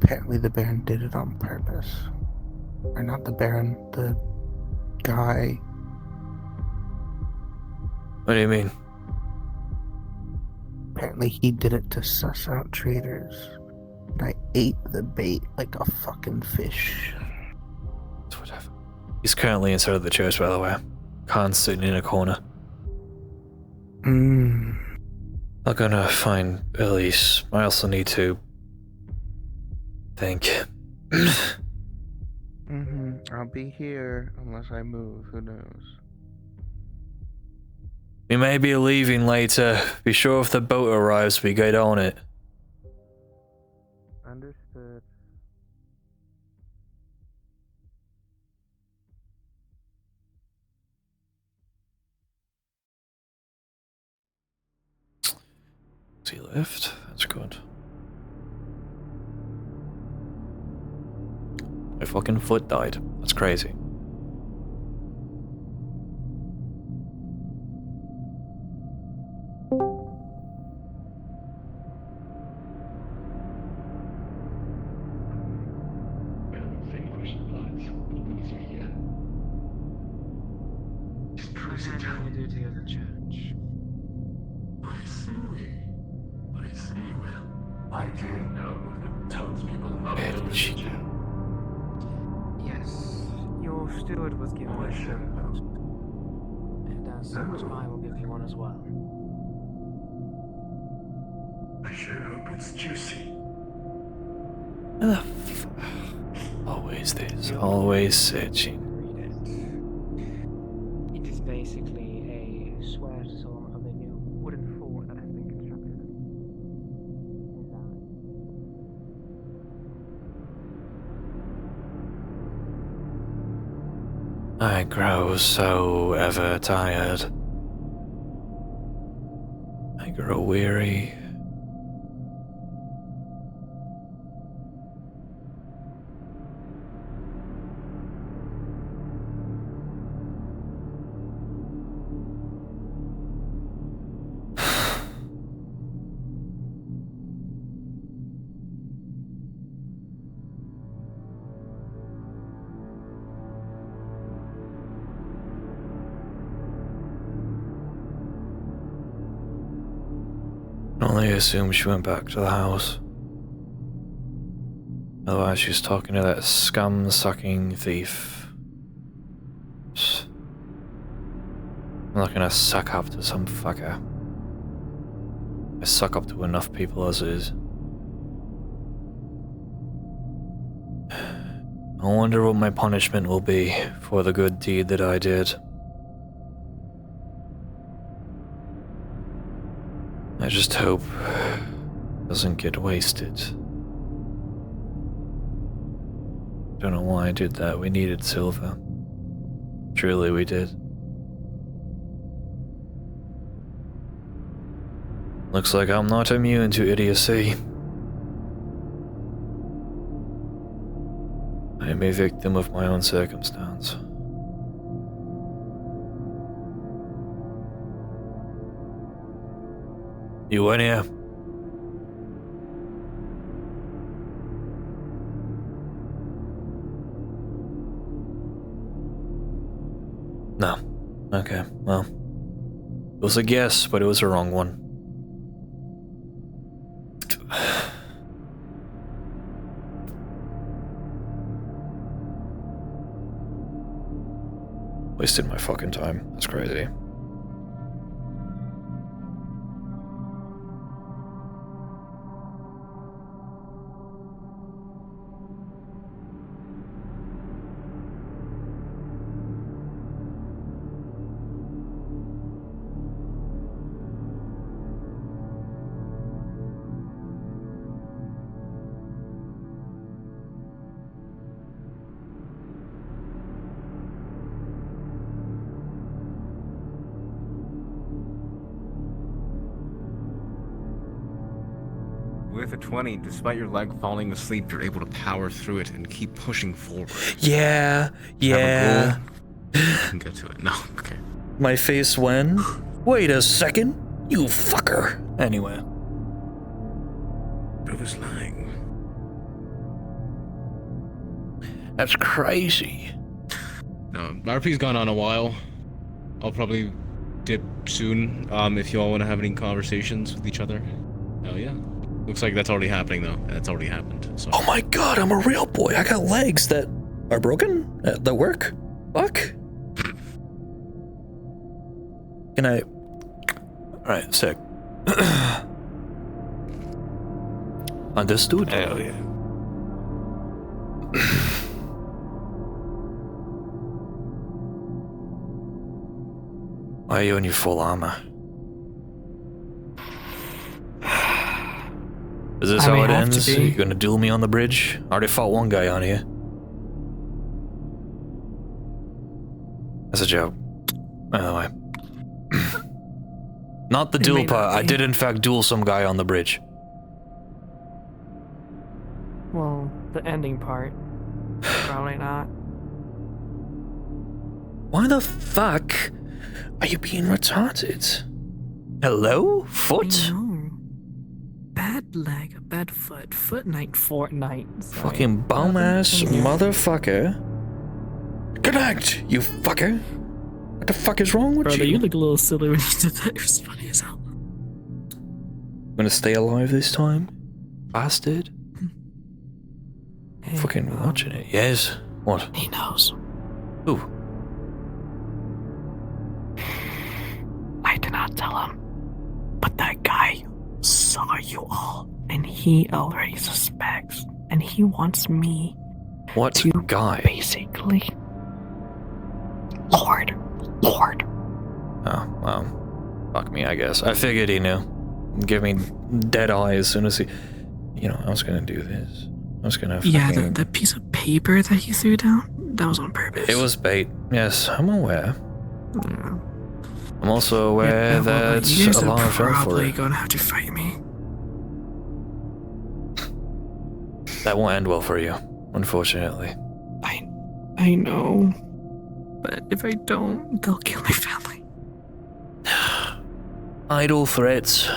Apparently the Baron did it on purpose. Or not the Baron, the guy. What do you mean? Apparently he did it to suss out traitors. And I ate the bait like a fucking fish. It's whatever. He's currently inside of the church, by the way. Khan's sitting in a corner. Not gonna find Elise. I also need to think. I'll be here unless I move. Who knows? We may be leaving later. Be sure if the boat arrives, we get on it. Understood. He left? That's good. My fucking foot died. That's crazy. crazy town. What do you do to the church? I see. Well, I do know that townspeople love it. Yes, your steward was given a shirt. And as such, I will give you one as well. I sure hope it's juicy. Always this, always searching. It is basically a swear to someone of a new wooden fort that has been constructed. I grow so ever tired. I grow weary. Only assume she went back to the house. Otherwise, she's talking to that scum-sucking thief. I'm not gonna suck up to some fucker. I suck up to enough people as it is. I wonder what my punishment will be for the good deed that I did. I just hope it doesn't get wasted. Don't know why I did that. We needed silver. Truly we did. Looks like I'm not immune to idiocy. I am a victim of my own circumstance. You in here? No. Okay, well. It was a guess, but it was a wrong one. Wasted my fucking time. That's crazy. With a 20, despite your leg falling asleep, you're able to power through it and keep pushing forward. Yeah, yeah. Have a goal. You can get to it. No, okay. My face when? Wait a second, you fucker. Anyway. I was lying. That's crazy. No, RP's gone on a while. I'll probably dip soon, if you all want to have any conversations with each other. Hell yeah. Looks like that's already happening, though. That's already happened. So. Oh my god, I'm a real boy. I got legs that are broken? That work? Fuck. Can I... Alright, sick. Understood. Hell yeah. Why are you in your full armor? Is this how it ends? Are you gonna duel me on the bridge? I already fought one guy on here. That's a joke. By the way. Not the duel part. I did in fact duel some guy on the bridge. Well, the ending part. Probably not. Why the fuck are you being retarded? Hello? Foot? Bad leg, a bad foot. Foot night, Fortnite. Fucking bum ass motherfucker. Connect, you fucker. What the fuck is wrong with Brother, you? you look a little silly when you did that. It was funny as hell. Gonna stay alive this time? Bastard. Hey, Fucking watching it. Yes. What? He knows. Who? I did not tell him. But that guy saw you all, and he already suspects. And he wants me What to guy? basically... Lord. Oh, well. Fuck me, I guess. I figured he knew. Give me dead eye as soon as he... You know, I was gonna do this. I was gonna Yeah, fucking... that piece of paper that you threw down, that was on purpose. It was bait. Yes, I'm aware. Yeah. I'm also aware that you guys Alara are fell for probably it. gonna have to fight me. That won't end well for you, unfortunately. I know. But if I don't, they'll kill my family. Idle threats.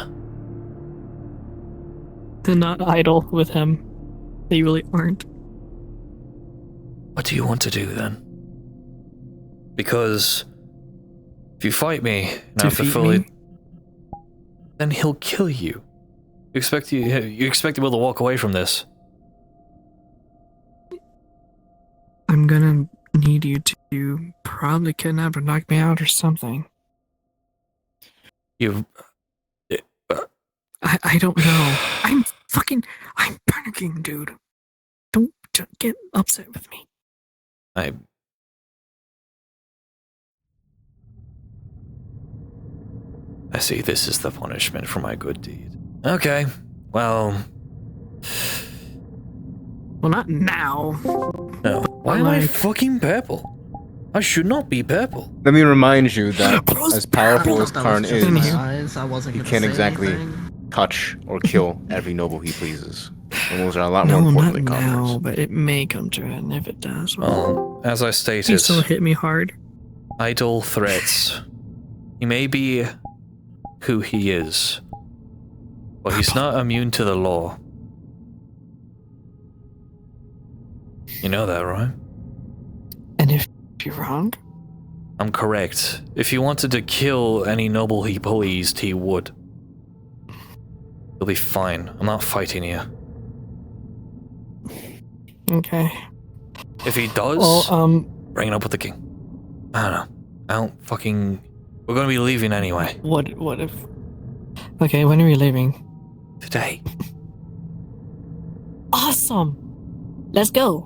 They're not idle with him. They really aren't. What do you want to do then? Because if you fight me and have to Defeat fully, me? then he'll kill you. You expect to be able to walk away from this? I'm gonna need you to probably kidnap or knock me out or something. You. I don't know. I'm panicking, dude. Don't get upset with me. I see this is the punishment for my good deed. Okay, well... Well, not now. No. Why am I fucking purple? I should not be purple. Let me remind you that as powerful as Karn is, I wasn't he gonna can't say exactly anything. touch or kill every noble he pleases. And those are a lot No, more not important than commoners. now, but it may come to it, and if it does, Well, as I he stated, still hit me hard. idle threats. He may be who he is, but he's not immune to the law. You know that, right? And if you're wrong? I'm correct. If he wanted to kill any noble he pleased, he would. He'll be fine. I'm not fighting you. Okay. If he does, Well, bring it up with the king. I don't know. I don't fucking... We're gonna be leaving anyway. What if... Okay, when are we leaving? Today. Awesome! Let's go!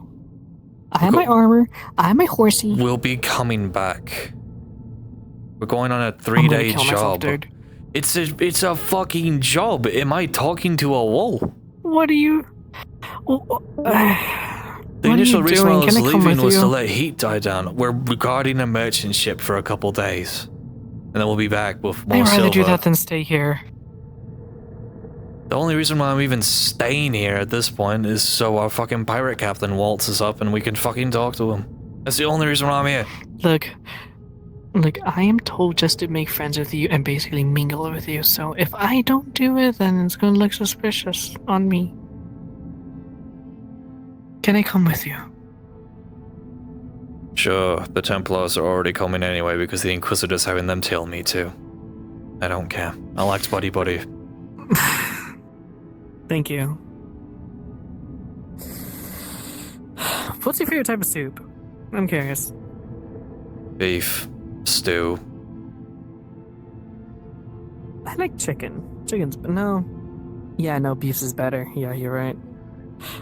I have my armor, I have my horsey. We'll be coming back. We're going on a I'm gonna 3-day kill myself, job. dude. It's a fucking job. Am I talking to a wall? What are you... The initial reason I was leaving was to you? let heat die down. We're guarding a merchant ship for a couple days. And then we'll be back with more I'd rather silver. do that than stay here. The only reason why I'm even staying here at this point is so our fucking pirate captain waltzes up and we can fucking talk to him. That's the only reason why I'm here. Look, I am told just to make friends with you and basically mingle with you, so if I don't do it, then it's gonna look suspicious on me. Can I come with you? Sure, the Templars are already coming anyway because the Inquisitor's having them tail me too. I don't care. I liked buddy. Thank you. What's your favorite type of soup? I'm curious. Beef. Stew. I like chicken. Chicken's, but no. Yeah, no, beef's is better. Yeah, you're right.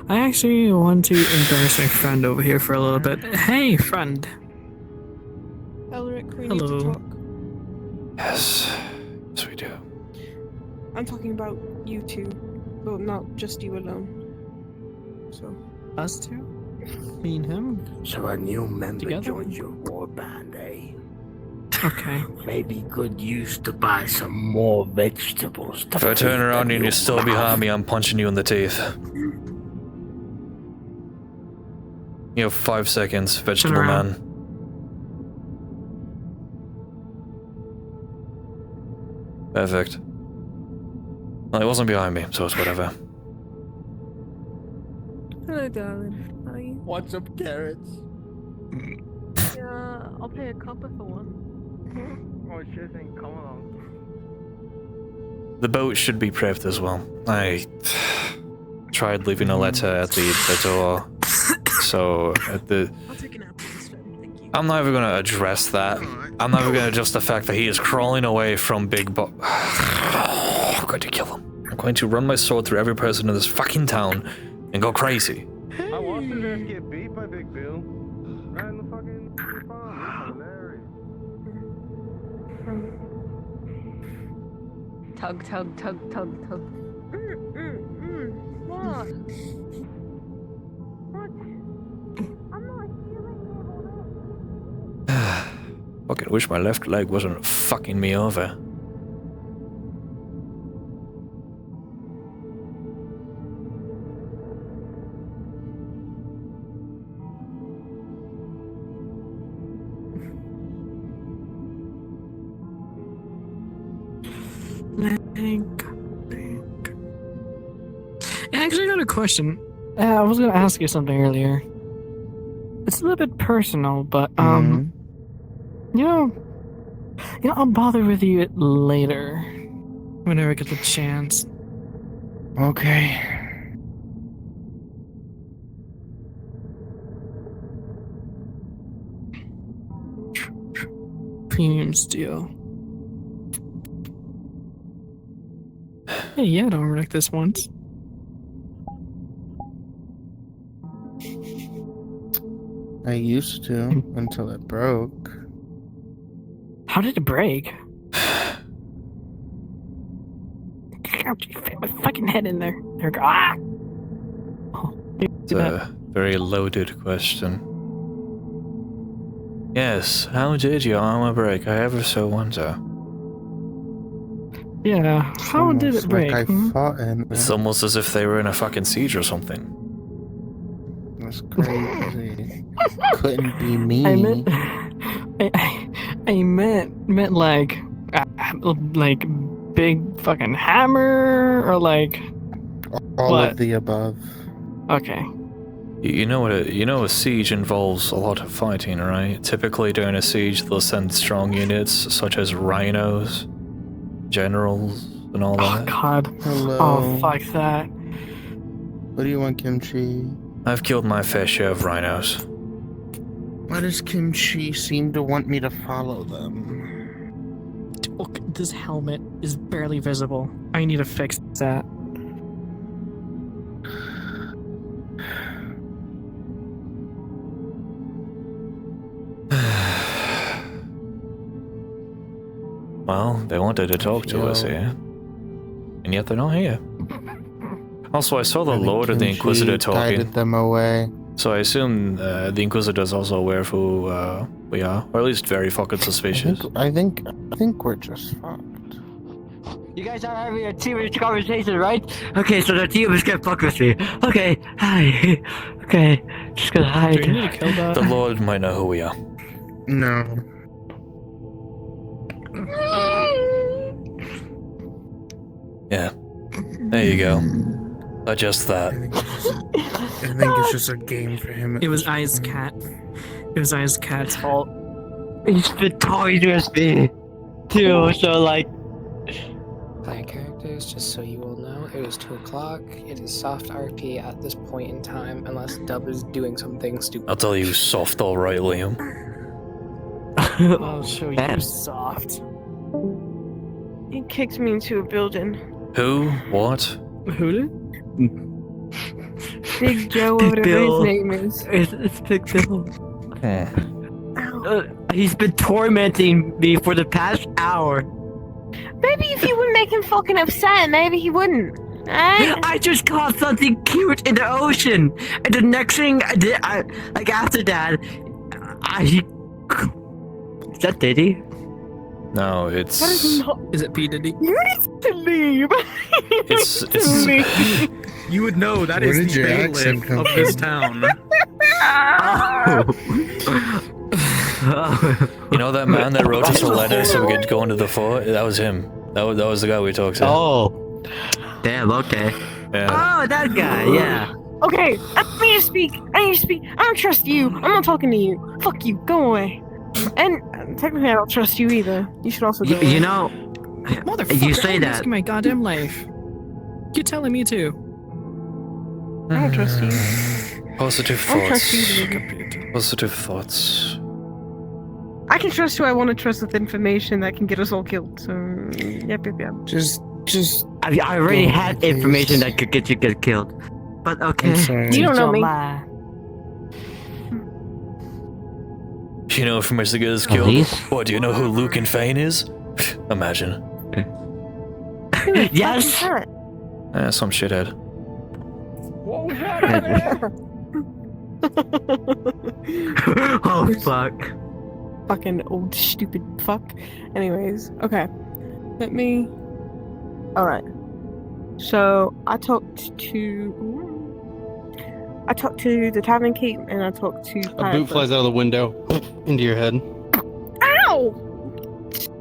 I actually want to embarrass my friend over here for a little bit. Hey, friend. Elric, we Hello. need to talk. Yes. Yes, we do. I'm talking about you two. Well, not just you alone. So. Us two? Me and him? So a new member Together? joins your war band, eh? Okay. Maybe could use to buy some more vegetables. To If I turn feed around the and you're new still behind me, I'm punching you in the teeth. You have 5 seconds, vegetable around. man. Perfect. Well, it wasn't behind me, so it's whatever. Hello, darling. How are you? Want some carrots? Yeah, I'll pay a copper for one. The boat should be prepped as well. I tried leaving a letter at the door, so at the. I'm not even gonna address that. I'm not even gonna address the fact that he is crawling away from Big Bo. I'm going to kill him. I'm going to run my sword through every person in this fucking town and go crazy. I watched his ass get beat by Big Bill. Right in the fucking pond. Tug, tug, tug, tug, tug. What? Fucking wish my left leg wasn't fucking me over. Actually, I got a question. I was gonna ask you something earlier. It's a little bit personal, but you know, I'll bother with you later, whenever I get the chance. Okay. Premium steel. Hey, yeah, don't wreck this once. I used to until it broke. How did it break? Fit my fucking head in there. There we go. Ah! It's a very loaded question. Yes, how did your armor break? I ever so wonder. Yeah, how did it break? Like I fought in It's almost as if they were in a fucking siege or something. That's crazy. Couldn't be me. I meant like big fucking hammer or like all what? of the above. Okay. You know a siege involves a lot of fighting, right? Typically during a siege they'll send strong units such as rhinos, generals, and all that. Oh god. Hello. Oh fuck that. What do you want, Kimchi? I've killed my fair share of rhinos. Why does Kimchi seem to want me to follow them? Look, this helmet is barely visible. I need to fix that. Well, they wanted to talk to us here. And yet they're not here. Also, I saw the Lord and the Inquisitor talking. Guided them away. So I assume the Inquisitor's also aware of who we are, or at least very fucking suspicious. I think we're just fucked. You guys are having a team conversation, right? Okay, so the team is gonna fuck with me. Okay, hi. Okay, just gonna hide. Do we need to kill that? The Lord might know who we are. No. Yeah. There you go. Adjust that. I think it's just a game for him. It was I's cat. It was I's cat's fault. He's been toying with me, too, so like... Hi characters, just so you all know, it is 2 o'clock. It is soft RP at this point in time, unless Dub is doing something stupid. I'll tell you soft alright, Liam. I'll show you soft. He kicked me into a building. Who? What? Who did? Big Joe, Big whatever Bill. his name is. It's Big Bill. He's been tormenting me for the past hour. Maybe if you wouldn't make him fucking upset, maybe he wouldn't. I just caught something cute in the ocean, and the next thing I did, after that, is that Diddy? No, it's... Is it P. Diddy? You need to leave. It's You would know that is the bailiff of this town. You know that man that wrote us a letter so we could go into the fort? That was him. That was the guy we talked to. Oh. Damn, okay. Yeah. Oh, that guy, yeah. Okay, I need to speak. I don't trust you. I'm not talking to you. Fuck you. Go away. And technically, I don't trust you either. You should also go. You know, Motherfucker, you say I'm that. risking my goddamn life. You're telling me to. I don't trust you. Positive I don't trust thoughts. you either. Positive thoughts. I can trust who I want to trust with information that can get us all killed. So, yep. Just. I already go had ahead, please. information that could get you killed. But okay. I'm sorry. You don't know me. You know from which the get us At killed? least- What, do you know who Lucan Fayne is? Imagine. Yes. Some shithead. Oh fuck. Fucking old stupid fuck. Anyways, okay. Let me. Alright. So, I talked to the tavern keep and I talked to A boot flies out of the window into your head. Ow!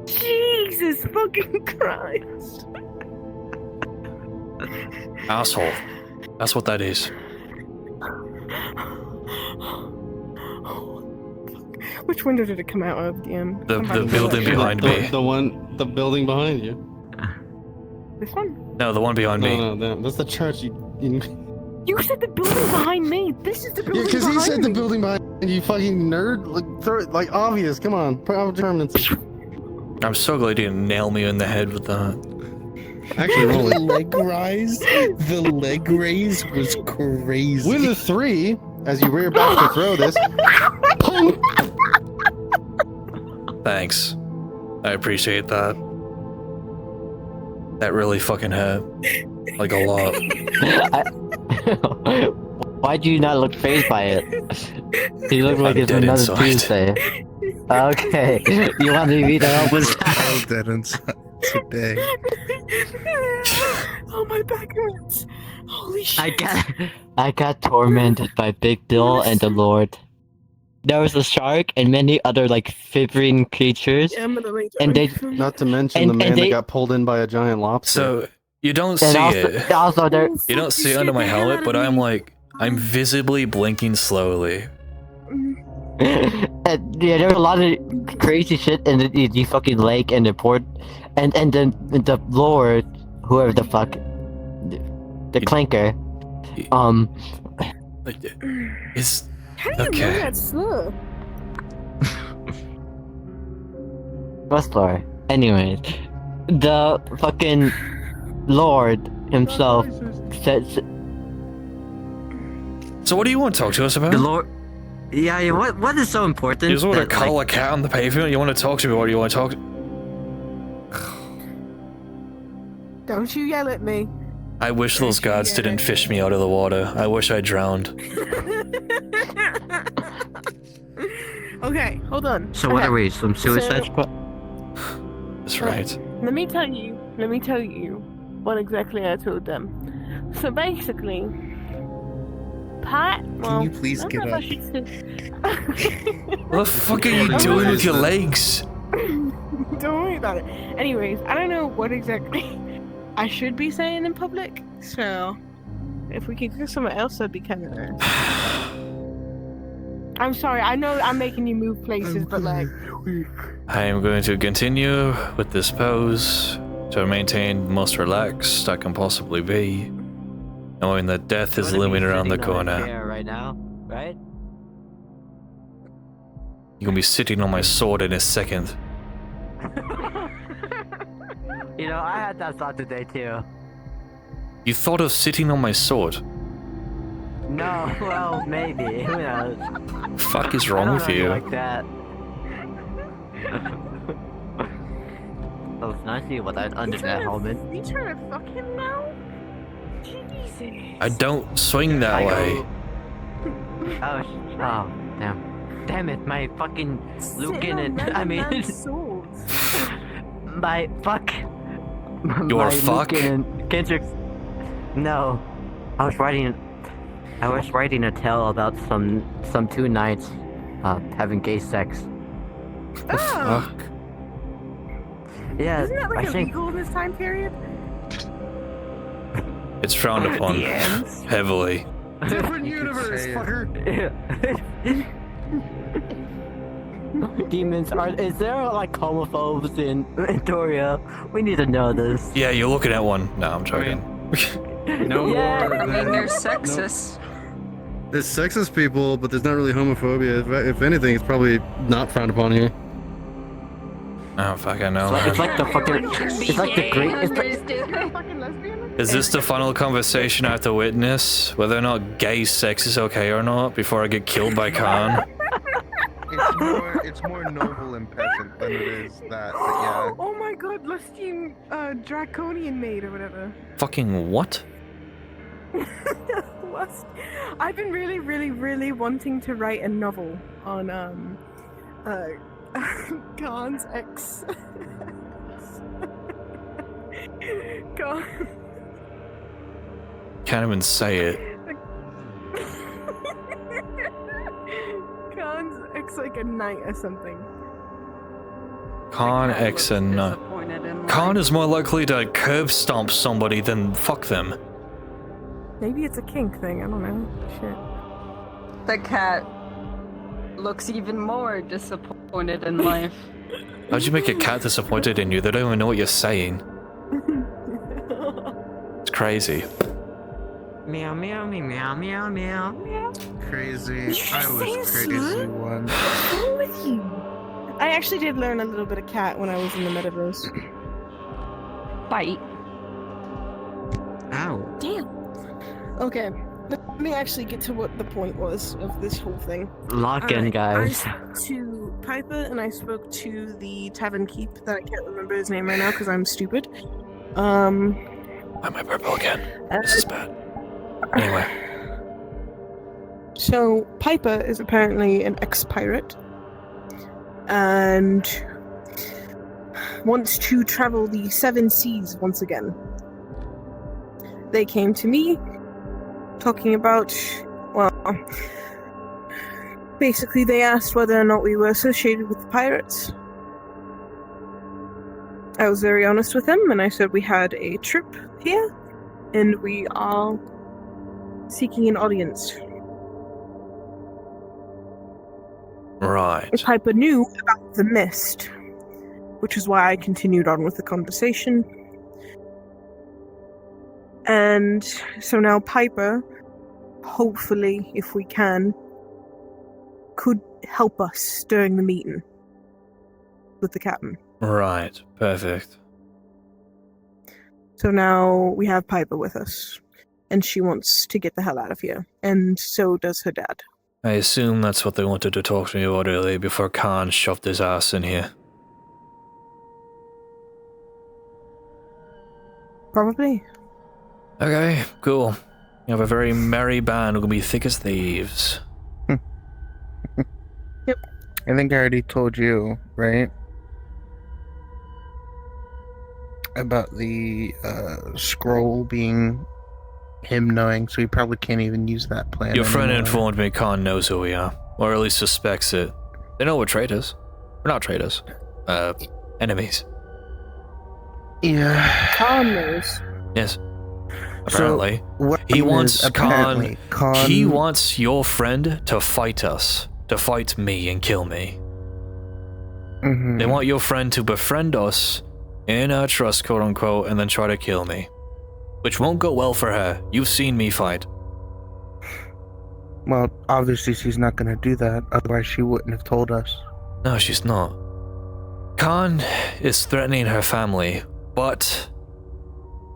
Jesus fucking Christ. Asshole. That's what that is. Which window did it come out of, DM? The building behind me. The building behind you. This one? No, the one behind me. No, that's the church. You said the building behind me. This is the building Because behind he said me. the building behind you, fucking nerd. Like, throw it, like obvious. Come on, put out determinancy. I'm so glad you didn't nail me in the head with that. Actually, roll The it. leg raise was crazy. With a 3, as you rear back to throw this. Thanks. I appreciate that. That really fucking hurt. Like a lot. Why do you not look phased by it? You look like I'm it's dead another inside. Tuesday. Okay, you want me to help with I'm dead inside today. Oh, my back hurts. Holy shit. I got tormented by Big Bill and the Lord. There was a shark and many other like fibrin creatures, Yeah, I'm gonna lay and down. they Not to mention And- the man and they- that got pulled in by a giant lobster. So you don't and see also, it. also there. You don't see it under my helmet, but I'm visibly blinking slowly. And, yeah, there was a lot of crazy shit in the fucking lake and the port, and then the Lord, whoever the fuck, the clanker, Is How do you know okay. that slur? Rustler. Anyways, the fucking Lord himself says So what do you want to talk to us about? the Lord. Yeah. What is so important? You just want to that, cuddle like, a cat on the pavement? You want to talk to me? What do you want to talk? Don't you yell at me. I wish those guards didn't fish me out of the water. I wish I drowned. Okay, hold on. So what Okay. are we? Some suicide So- squad? That's right. Let me tell you what exactly I told them. So basically, Pat. Can you please give up? What the fuck are you doing with your legs? Don't worry about it. Anyways, I don't know what exactly I should be saying in public, so if we could go somewhere else, that'd be kind of nice. I'm sorry, I know I'm making you move places, but like, I am going to continue with this pose to maintain the most relaxed I can possibly be, knowing that death is looming around the corner. Right now, right? You're gonna be sitting on my sword in a second. You know, I had that thought today too. You thought of sitting on my sword? No, well, maybe. Who knows? Fuck is I wrong don't with know you? like that. Oh, it's nice to see what I under that helmet. you trying to fuck him now? Jesus. I don't swing that way. Oh, damn. Damn it, my fucking Lucan and I mean, my fuck. Your my fuck? Lucan and Kendrick's. No, I was writing a tale about some two knights, having gay sex. Fuck. Yeah, Isn't that like I think. illegal in this time period? It's frowned upon heavily. Different universe, fucker. demons are. Is there like homophobes in Doria? We need to know this. Yeah, you're looking at one. No, I'm joking. No Yeah, more I mean, than- they're sexist. There's sexist people, but there's not really homophobia. If anything, it's probably not frowned upon here. I don't fucking know. It's like the fucking. It's like the great. It's like, Is this the final conversation I have to witness? Whether or not gay sex is okay or not before I get killed by Khan? It's more noble and peasant than it is that. But yeah. Oh my god, Lusty Draconian Maid or whatever. Fucking what? I've been really wanting to write a novel on Khan's ex. Khan. Can't even say it. Khan's ex like a knight or something. Khan X and Khan is more likely to curb stomp somebody than fuck them. Maybe it's a kink thing, I don't know. Shit. The cat looks even more disappointed in life. How'd you make a cat disappointed in you? They don't even know what you're saying. It's crazy. Meow meow meow meow meow meow meow. Crazy. I was crazy once. What's wrong with you? I actually did learn a little bit of cat when I was in the metaverse. Bite. Ow. Damn. Okay, let me actually get to what the point was of this whole thing. Lock in, guys. I spoke to Piper and I spoke to the Tavern Keep that I can't remember his name right now because I'm stupid. I'm my purple again. This is bad. Anyway. So, Piper is apparently an ex-pirate and wants to travel the 7 seas once again. They came to me talking about, well, basically they asked whether or not we were associated with the pirates. I was very honest with them and I said we had a trip here and we are seeking an audience. Right. Piper knew about the mist, which is why I continued on with the conversation. And so now Piper, hopefully, if we can, could help us during the meeting with the captain. Right. Perfect. So now we have Piper with us, and she wants to get the hell out of here, and so does her dad. I assume that's what they wanted to talk to me about earlier before Khan shoved his ass in here. Probably. Okay, cool. You have a very merry band who will be thick as thieves. Yep. I think I already told you, right? About the scroll being him knowing, so he probably can't even use that plan. Your friend anymore. informed me Khan knows who we are, or at least suspects it. They know we're traitors. We're not traitors. Enemies. Yeah. Khan knows. Yes. Apparently. So, what he wants apparently, Khan. He wants your friend to fight us. To fight me and kill me. Mhm. They want your friend to befriend us in our trust, quote unquote, and then try to kill me. Which won't go well for her. You've seen me fight. Well, obviously she's not going to do that, otherwise she wouldn't have told us. No, she's not. Khan is threatening her family, but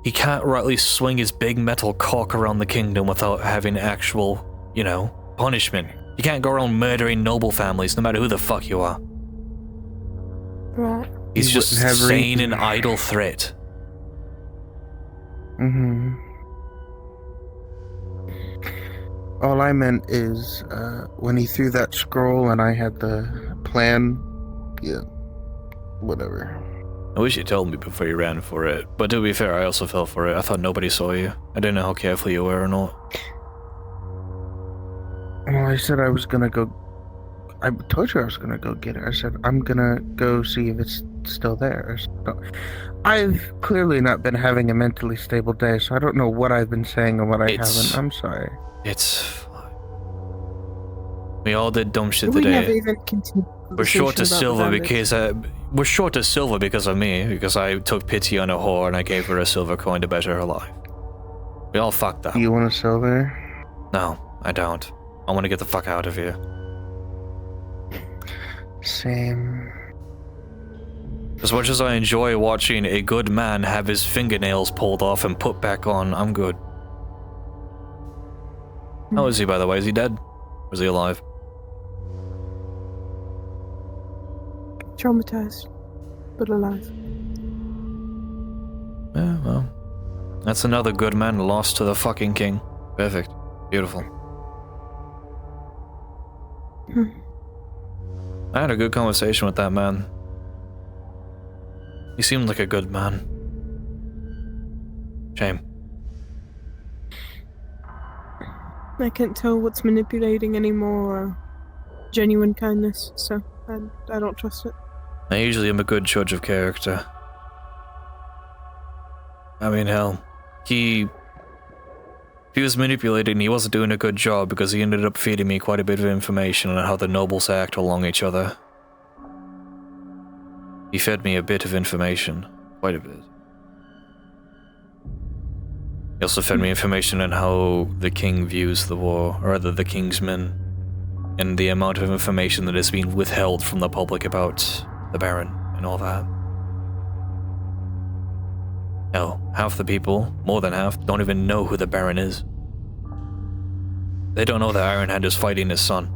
he can't rightly swing his big metal cock around the kingdom without having actual, punishment. You can't go around murdering noble families, no matter who the fuck you are. Right. He's He just wouldn't have saying reason. an idle threat. Mm-hmm. All I meant is, when he threw that scroll and I had the plan, yeah, whatever. I wish you told me before you ran for it, but to be fair, I also fell for it. I thought nobody saw you. I didn't know how careful you were or not. Well, I said I was gonna go. I told you I was gonna go get it. I said I'm gonna go see if it's still there. So, I've clearly not been having a mentally stable day, so I don't know what I've been saying and what I haven't. I'm sorry. It's We all did dumb shit We never today. even continued. We're short to conversation about silver the because we're short to silver because of me, because I took pity on a whore and I gave her a silver coin to better her life. We all fucked up. You want a silver? No, I don't. I want to get the fuck out of here. Same. As much as I enjoy watching a good man have his fingernails pulled off and put back on, I'm good. How is he, by the way? Is he dead? Or is he alive? Traumatized, but alive. Yeah, well. That's another good man lost to the fucking king. Perfect. Beautiful. I had a good conversation with that man. He seemed like a good man. Shame. I can't tell what's manipulating anymore or genuine kindness, so I don't trust it. I usually am a good judge of character. I mean, hell, if he was manipulating, he wasn't doing a good job because he ended up feeding me quite a bit of information on how the nobles act along each other. He fed me a bit of information, quite a bit. He also fed me information on how the king views the war, or rather the king's men, and the amount of information that is being withheld from the public about the Baron and all that. Hell, half the people, more than half, don't even know who the Baron is. They don't know that Ironhand is fighting his son.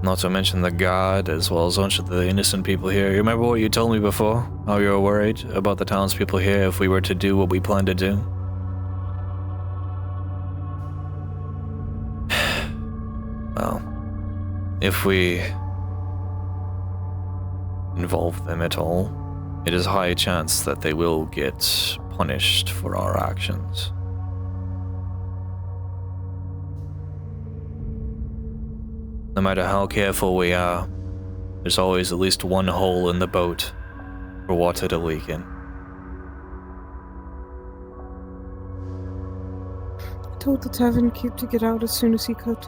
Not to mention the guard, as well as a bunch of the innocent people here. You remember what you told me before? How you were worried about the townspeople here if we were to do what we planned to do? Well, if we involve them at all, it is high chance that they will get punished for our actions. No matter how careful we are, there's always at least one hole in the boat for water to leak in. I told the tavern keep to get out as soon as he could.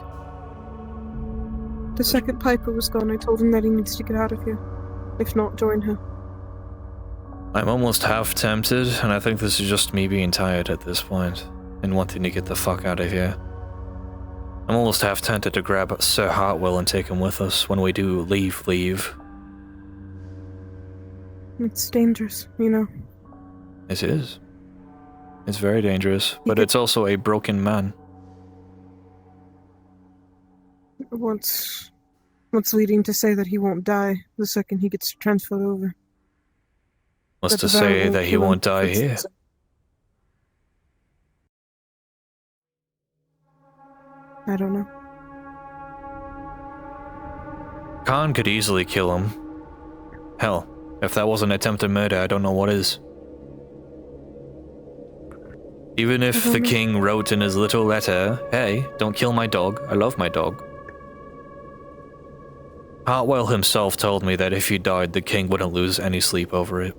The second Piper was gone, I told him that he needs to get out of here. If not, join her. I'm almost half tempted, and I think this is just me being tired at this point, and wanting to get the fuck out of here. I'm almost half tempted to grab Sir Hartwell and take him with us when we do leave. It's dangerous, you know. It is. It's very dangerous, but it's also a broken man. What's leading to say that he won't die the second he gets transferred over? What's to say that he won't die here? I don't know. Khan could easily kill him. Hell, if that wasn't attempted murder, I don't know what is. Even if the king wrote in his little letter, "Hey, don't kill my dog, I love my dog." Hartwell himself told me that if he died, the king wouldn't lose any sleep over it.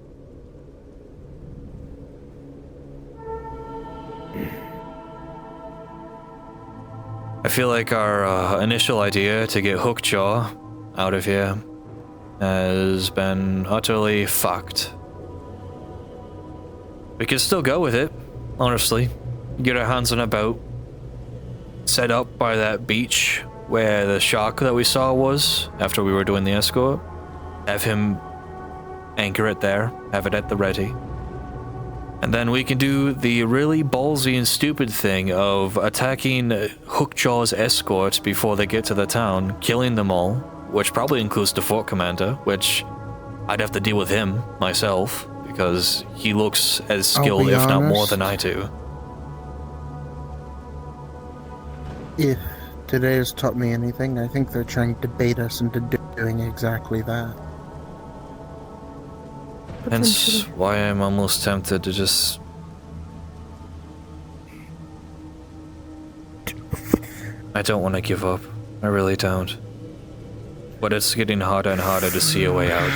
I feel like our initial idea to get Hookjaw out of here has been utterly fucked. We can still go with it, honestly. Get our hands on a boat, set up by that beach where the shark that we saw was after we were doing the escort. Have him anchor it there, have it at the ready. And then we can do the really ballsy and stupid thing of attacking Hookjaw's escort before they get to the town, killing them all, which probably includes the fort commander, which I'd have to deal with him myself, because he looks as skilled, if not more, than I do. If today has taught me anything, I think they're trying to bait us into doing exactly that. Hence why I'm almost tempted to just... I don't want to give up. I really don't. but it's getting harder and harder to see a way out.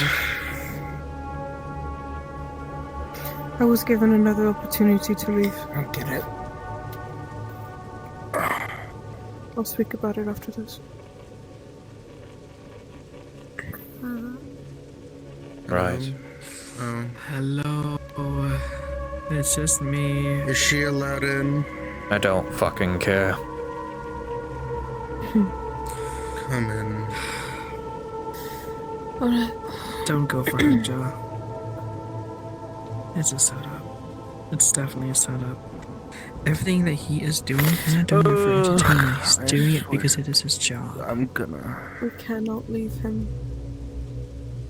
I was given another opportunity to leave. I'll get it. I'll speak about it after this. Right. Hello. It's just me. Is she allowed in? I don't fucking care. Come in. Don't go for it, Joe. It's a setup. It's definitely a setup. Everything that he is doing, he's not doing it for entertainment. He's doing it because it is his job. I'm gonna... We cannot leave him.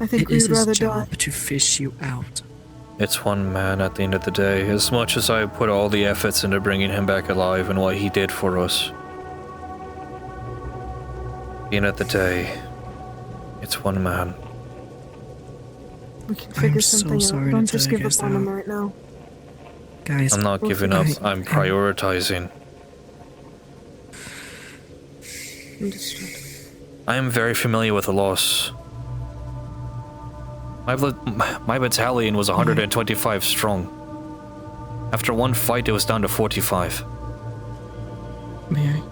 I think It we'd is his rather job die. to fish you out. It's one man at the end of the day. As much as I put all the efforts into bringing him back alive and what he did for us, at the end of the day, it's one man. We can figure so something sorry out. to Don't tell just you give up guys on him that. right now. Guys, I'm not giving up. I'm prioritizing. Understood. I am very familiar with the loss. My battalion was 125 strong. After one fight, it was down to 45. May I?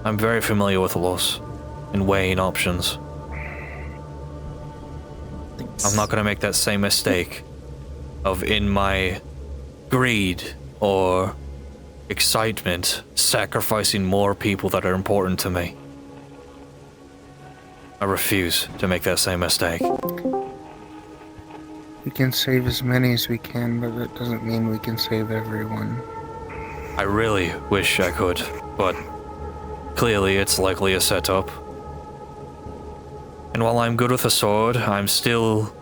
I'm very familiar with the loss and weighing options. I'm not gonna make that same mistake of, in my greed or excitement, sacrificing more people that are important to me. I refuse to make that same mistake. We can save as many as we can, but that doesn't mean we can save everyone. I really wish I could, but clearly it's likely a setup. And while I'm good with a sword, I'm still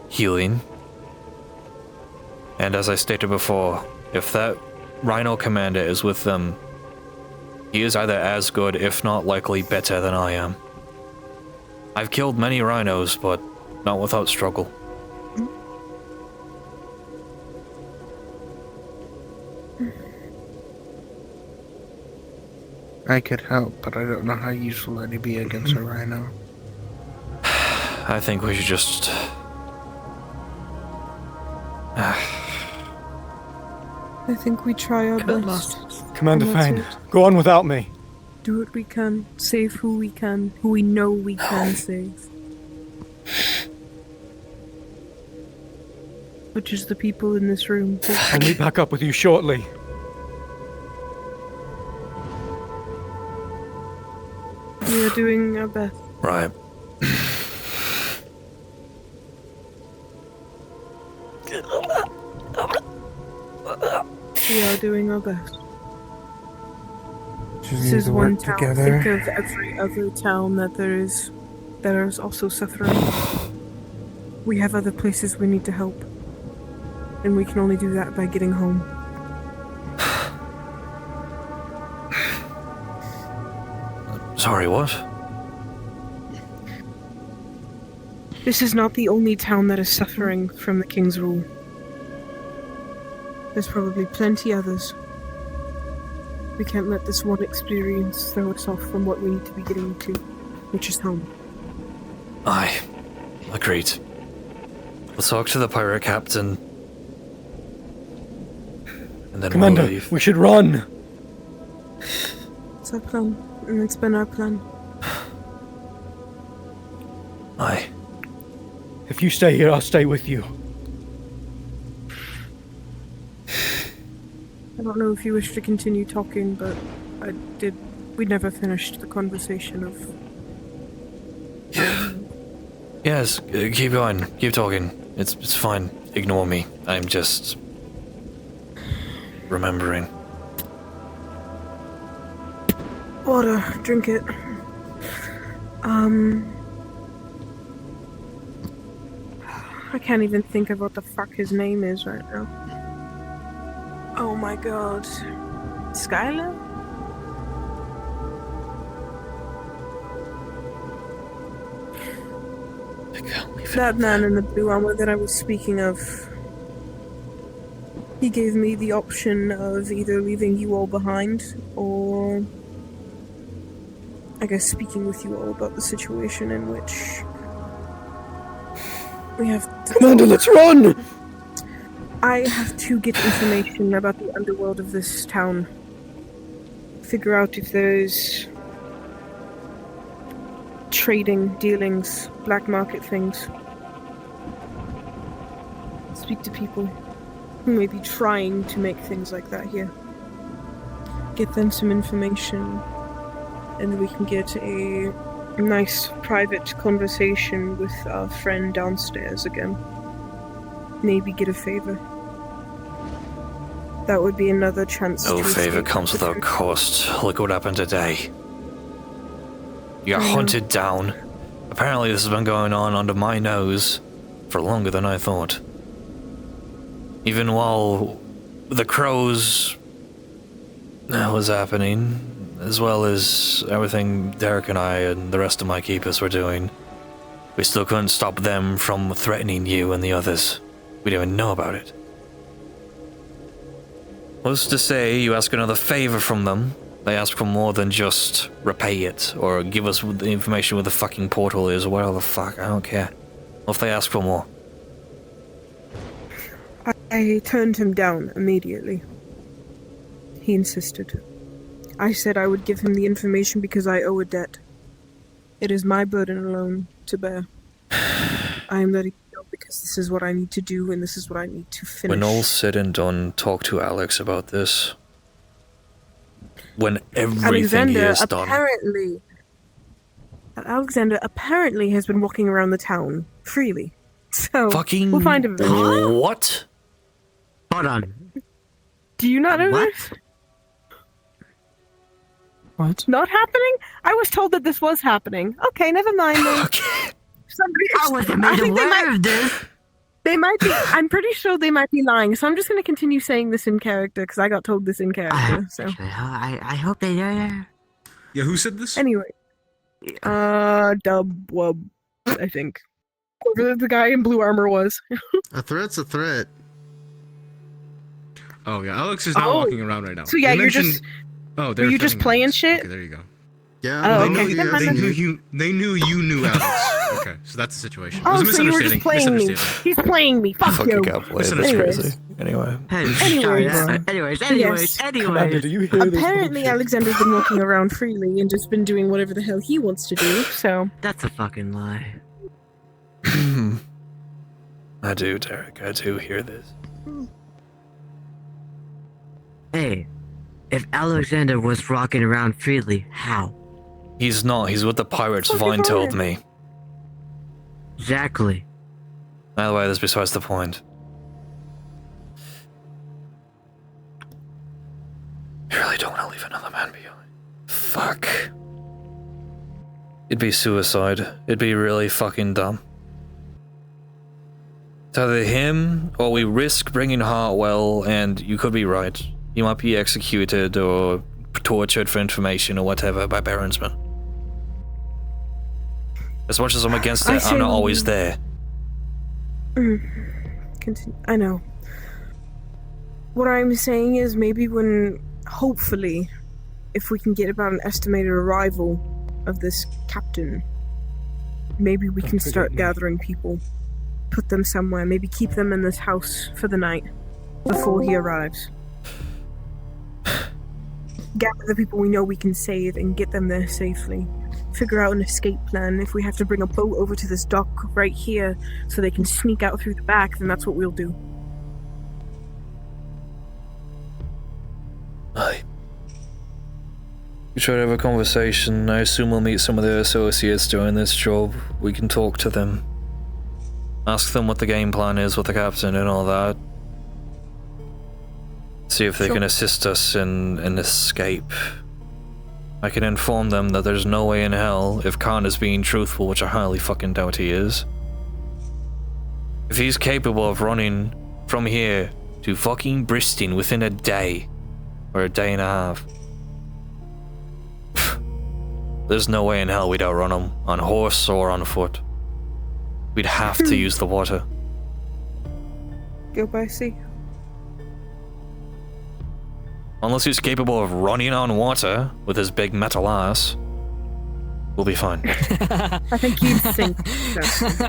healing. And as I stated before, if that Rhino commander is with them, he is either as good, if not likely better than I am. I've killed many rhinos, but not without struggle. I could help, but I don't know how useful that'd be against a rhino. I think we should just... I think we try our best. Commander And that's Fayne, it. go on without me. Do what we can. Save who we can. Who we know we can save. Which is the people in this room. I'll meet back up with you shortly. We are doing our best. Right. We are doing our best. Just This need is to one work town. together. Think of every other town that is also suffering. We have other places we need to help. And we can only do that by getting home. Sorry, what? This is not the only town that is suffering from the King's rule. There's probably plenty others. We can't let this one experience throw us off from what we need to be getting to, which is home. Aye. Agreed. We'll talk to the pirate captain. And then Commander, we'll leave. we should run. It's our plan, and it's been our plan. Aye. If you stay here, I'll stay with you. I don't know if you wish to continue talking, but we never finished the conversation of... Yes, keep going. Keep talking. It's fine. Ignore me. I'm just... remembering. Water, drink it. I can't even think of what the fuck his name is right now. Oh my god. Skylar? That man in the blue armor that I was speaking of. He gave me the option of either leaving you all behind or I guess, speaking with you all about the situation in which we have to... Commander, let's run! I have to get information about the underworld of this town. Figure out if there's trading, dealings, black market things. Speak to people who may be trying to make things like that here. Get them some information, and we can get a nice private conversation with our friend downstairs again. Maybe get a favor. That would be another chance No to favor escape comes the without cost. Look what happened today. You got I know. hunted down. Apparently this has been going on under my nose for longer than I thought. Even while the crows was happening, as well as everything Derek and I and the rest of my keepers were doing, we still couldn't stop them from threatening you and the others. We didn't even know about it. What's to say you ask another favor from them, they ask for more than just repay it, or give us the information where the fucking portal is, or whatever the fuck, I don't care. What if they ask for more? I turned him down immediately. He insisted. I said I would give him the information because I owe a debt. It is my burden alone to bear. I am letting you go because this is what I need to do and this is what I need to finish. When all's said and done, talk to Alex about this. When everything is done. Alexander apparently has been walking around the town freely. So fucking we'll find him. What? Hold on. Do you not know this? What? Not happening? I was told that this was happening. Okay, never mind then. Okay. Somebody, I wasn't made aware of this. They might be. I'm pretty sure they might be lying. So I'm just going to continue saying this in character because I got told this in character. So I hope they know. Yeah, who said this? Anyway, Dub Wub, I think. Whoever the guy in blue armor was. A threat's a threat. Oh yeah, Alex is not walking around right now. So yeah, They you're just. mentioned- Oh, Were you just playing shit? Okay, there you go. Yeah. Oh, they, okay. they knew you knew Alex. Okay, so that's the situation. It Oh, was a so you were just misunderstanding. playing me. He's playing me. Fuck you. Crazy. Anyway. Anyways. Yes. Anyways. Do you hear this Apparently, bullshit? Alexander's been walking around freely and just been doing whatever the hell he wants to do. So That's a fucking lie. I do, Derek. I do hear this. Hey, if Alexander was rocking around freely, how? He's not. He's with the pirates, Vine told me. Exactly. By the way, that's besides the point. You really don't want to leave another man behind. Fuck. It'd be suicide. It'd be really fucking dumb. It's either him, or we risk bringing Hartwell, and you could be right. He might be executed or tortured for information or whatever by Baronsman. As much as I'm against it, I'm not always there. Continue. I know. What I'm saying is maybe when, hopefully, if we can get about an estimated arrival of this captain, maybe we can start gathering people, put them somewhere, maybe keep them in this house for the night before he arrives. Gather the people we know we can save and get them there safely. Figure out an escape plan. If we have to bring a boat over to this dock right here so they can sneak out through the back, then that's what we'll do. Aye. We try to have a conversation. I assume we'll meet some of their associates doing this job. We can talk to them. Ask them what the game plan is with the captain and all that. See if they can assist us in an escape. I can inform them that there's no way in hell, if Khan is being truthful, which I highly fucking doubt he is. If he's capable of running from here to fucking Bristol within a day, or a day and a half, there's no way in hell we'd outrun him, on horse or on foot. We'd have to use the water. Go by sea. Unless he's capable of running on water with his big metal ass. We'll be fine. I think you'd think so.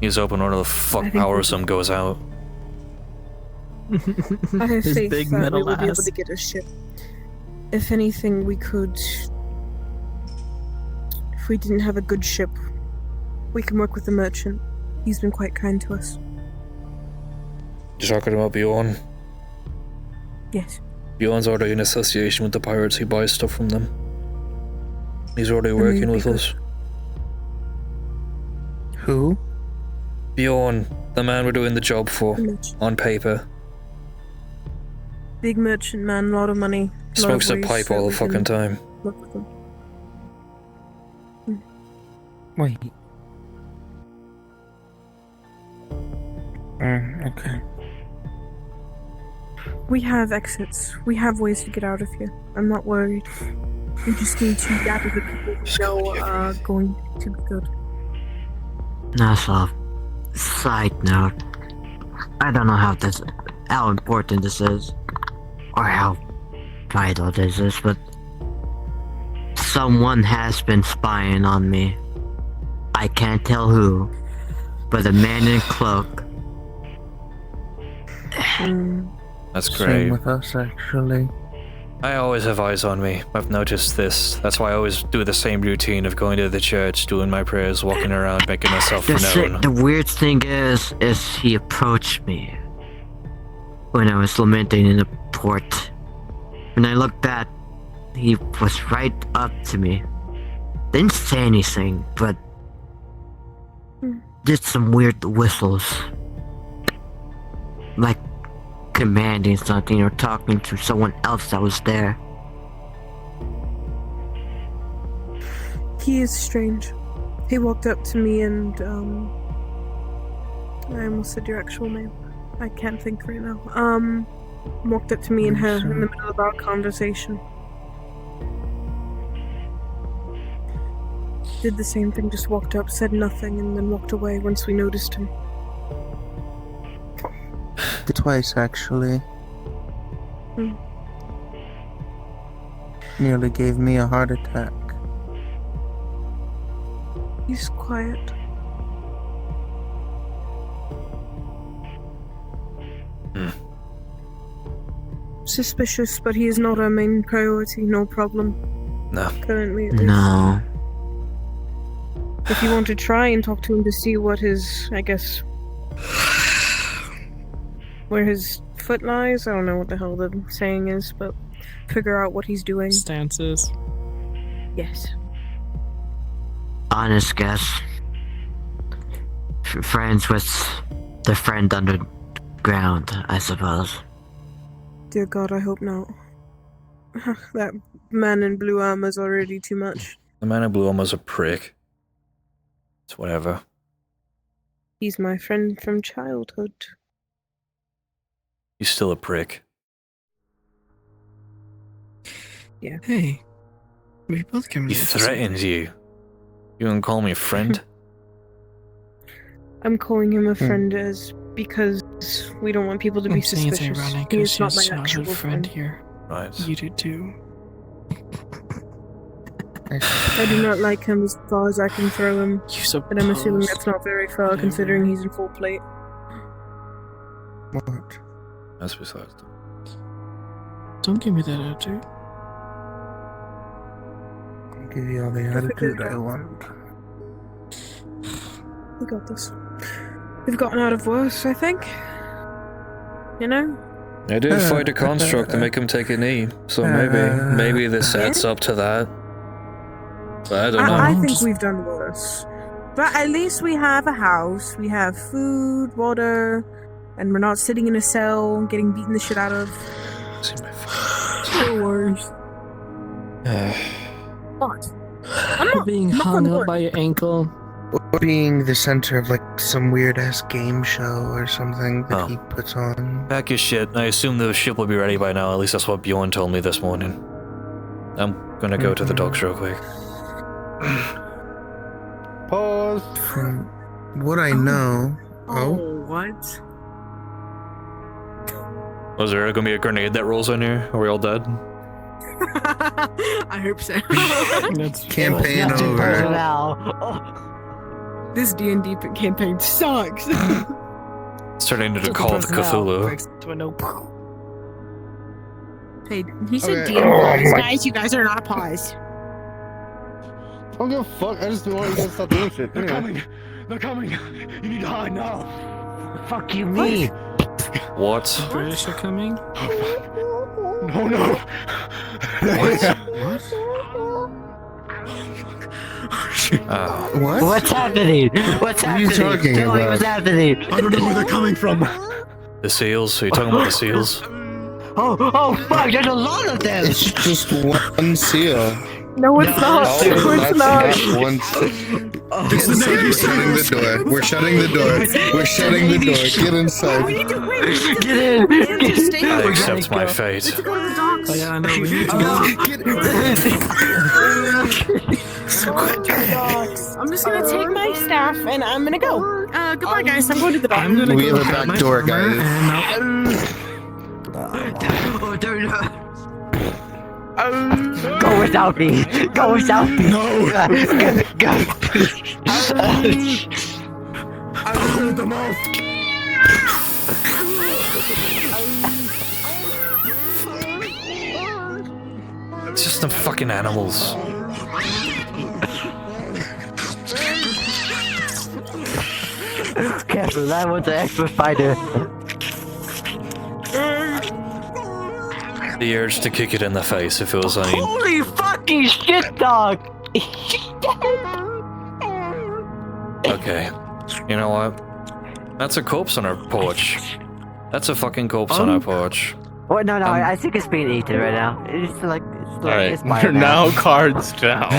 He's open one of the fuck power some goes out. I have His faith big that we metal will be able ass. to get a ship. If anything, we could... If we didn't have a good ship, we can work with the merchant. He's been quite kind to us. You talking about Bjorn? Yes. Bjorn's already in association with the pirates. He buys stuff from them. He's already Then working we'd with be us. Who? Bjorn, the man we're doing the job for, The merchant. on paper. Big merchant man, lot of money. Smokes a pipe all the fucking time. Work with him. Wait. Okay. We have exits. We have ways to get out of here. I'm not worried. We just need to gather the people we know are going to be good. That's a side note. I don't know how important this is, or how vital this is, but someone has been spying on me. I can't tell who, but a man in a cloak. That's Same great. with us, actually. I always have eyes on me. I've noticed this. That's why I always do the same routine of going to the church, doing my prayers, walking around, making myself known. The weird thing is he approached me when I was lamenting in the port. When I looked back, he was right up to me. Didn't say anything, but did some weird whistles. Like commanding something or talking to someone else that was there. He is strange. He walked up to me and, I almost said your actual name. I can't think right now. Walked up to me and her in the middle of our conversation. Did the same thing, just walked up, said nothing, and then walked away once we noticed him. Twice, actually. Hmm. Nearly gave me a heart attack. He's quiet. Suspicious, but he is not our main priority, no problem. No. Currently, at least. No. If you want to try and talk to him to see what his, I guess, where his foot lies, I don't know what the hell the saying is, but figure out what he's doing. Stances. Yes. Honest guess. Friends with the friend underground, I suppose. Dear God, I hope not. That man in blue armor's already too much. The man in blue armor's a prick. It's whatever. He's my friend from childhood. He's still a prick. Yeah. Hey, we both came He here. threatens you. You gonna call me a friend? I'm calling him a friend as because we don't want people to be I'm saying it's suspicious. ironic He because is he not has my a actual childhood friend here. Right. You do too. I do not like him as far as I can throw him. But I'm assuming suppose. that's not very far considering he's in full plate. What? That's besides. Don't give me that attitude. I'll give you all the attitude I want. We got this. We've gotten out of worse, I think. You know? I did fight a construct to make him take a knee, so maybe this sets up to that. But I don't know. I think we've done worse. But at least we have a house, we have food, water, and we're not sitting in a cell getting beaten the shit out of. No worries. What? I'm not being hung up by your ankle. Or being the center of like some weird ass game show or something that he puts on. Pack your shit. I assume the ship will be ready by now. At least that's what Bjorn told me this morning. I'm gonna go to the docks real quick. Pause. From what I know. What? Was there gonna be a grenade that rolls in here? Are we all dead? I hope so. Campaign Nothing over. personal. This D&D campaign sucks. Starting to call of Cthulhu. Hey, he said Okay. D&D. Oh my- Guys, you guys are not paused. I don't give a fuck. I just want you guys to stop doing shit. They're Anyway. coming. They're coming. You need to hide now. Fuck you, me. What? British are coming? No, no. What? What? What's happening? What's What are you happening? talking Tell me about? what's happening. I don't know where they're coming from. The seals? Are you talking about the seals? Oh, fuck, there's a lot of them! It's just one seal. No, it's not. No, No, it's not. that's not one. It's the Navy We're shutting the door. We're shutting the door. We're shutting the door. Get inside. Get in! I accept my fate. Oh yeah, I know. We need to I'm just gonna take my staff and I'm gonna go. Goodbye, guys. I'm going to the back. I'm gonna We go have a grab back my door, armor guys. and Oh, don't. Go without me! Go without me! No. Go! I'll hold them off. It's just some fucking animals. Careful, that was an extra fighter. The urge to kick it in the face if it was any. Holy fucking shit, dog! Okay. You know what? That's a corpse on our porch. That's a fucking corpse on our porch. What? No, I think it's being eaten right now. It's like Alright, it's mine we're now cards down.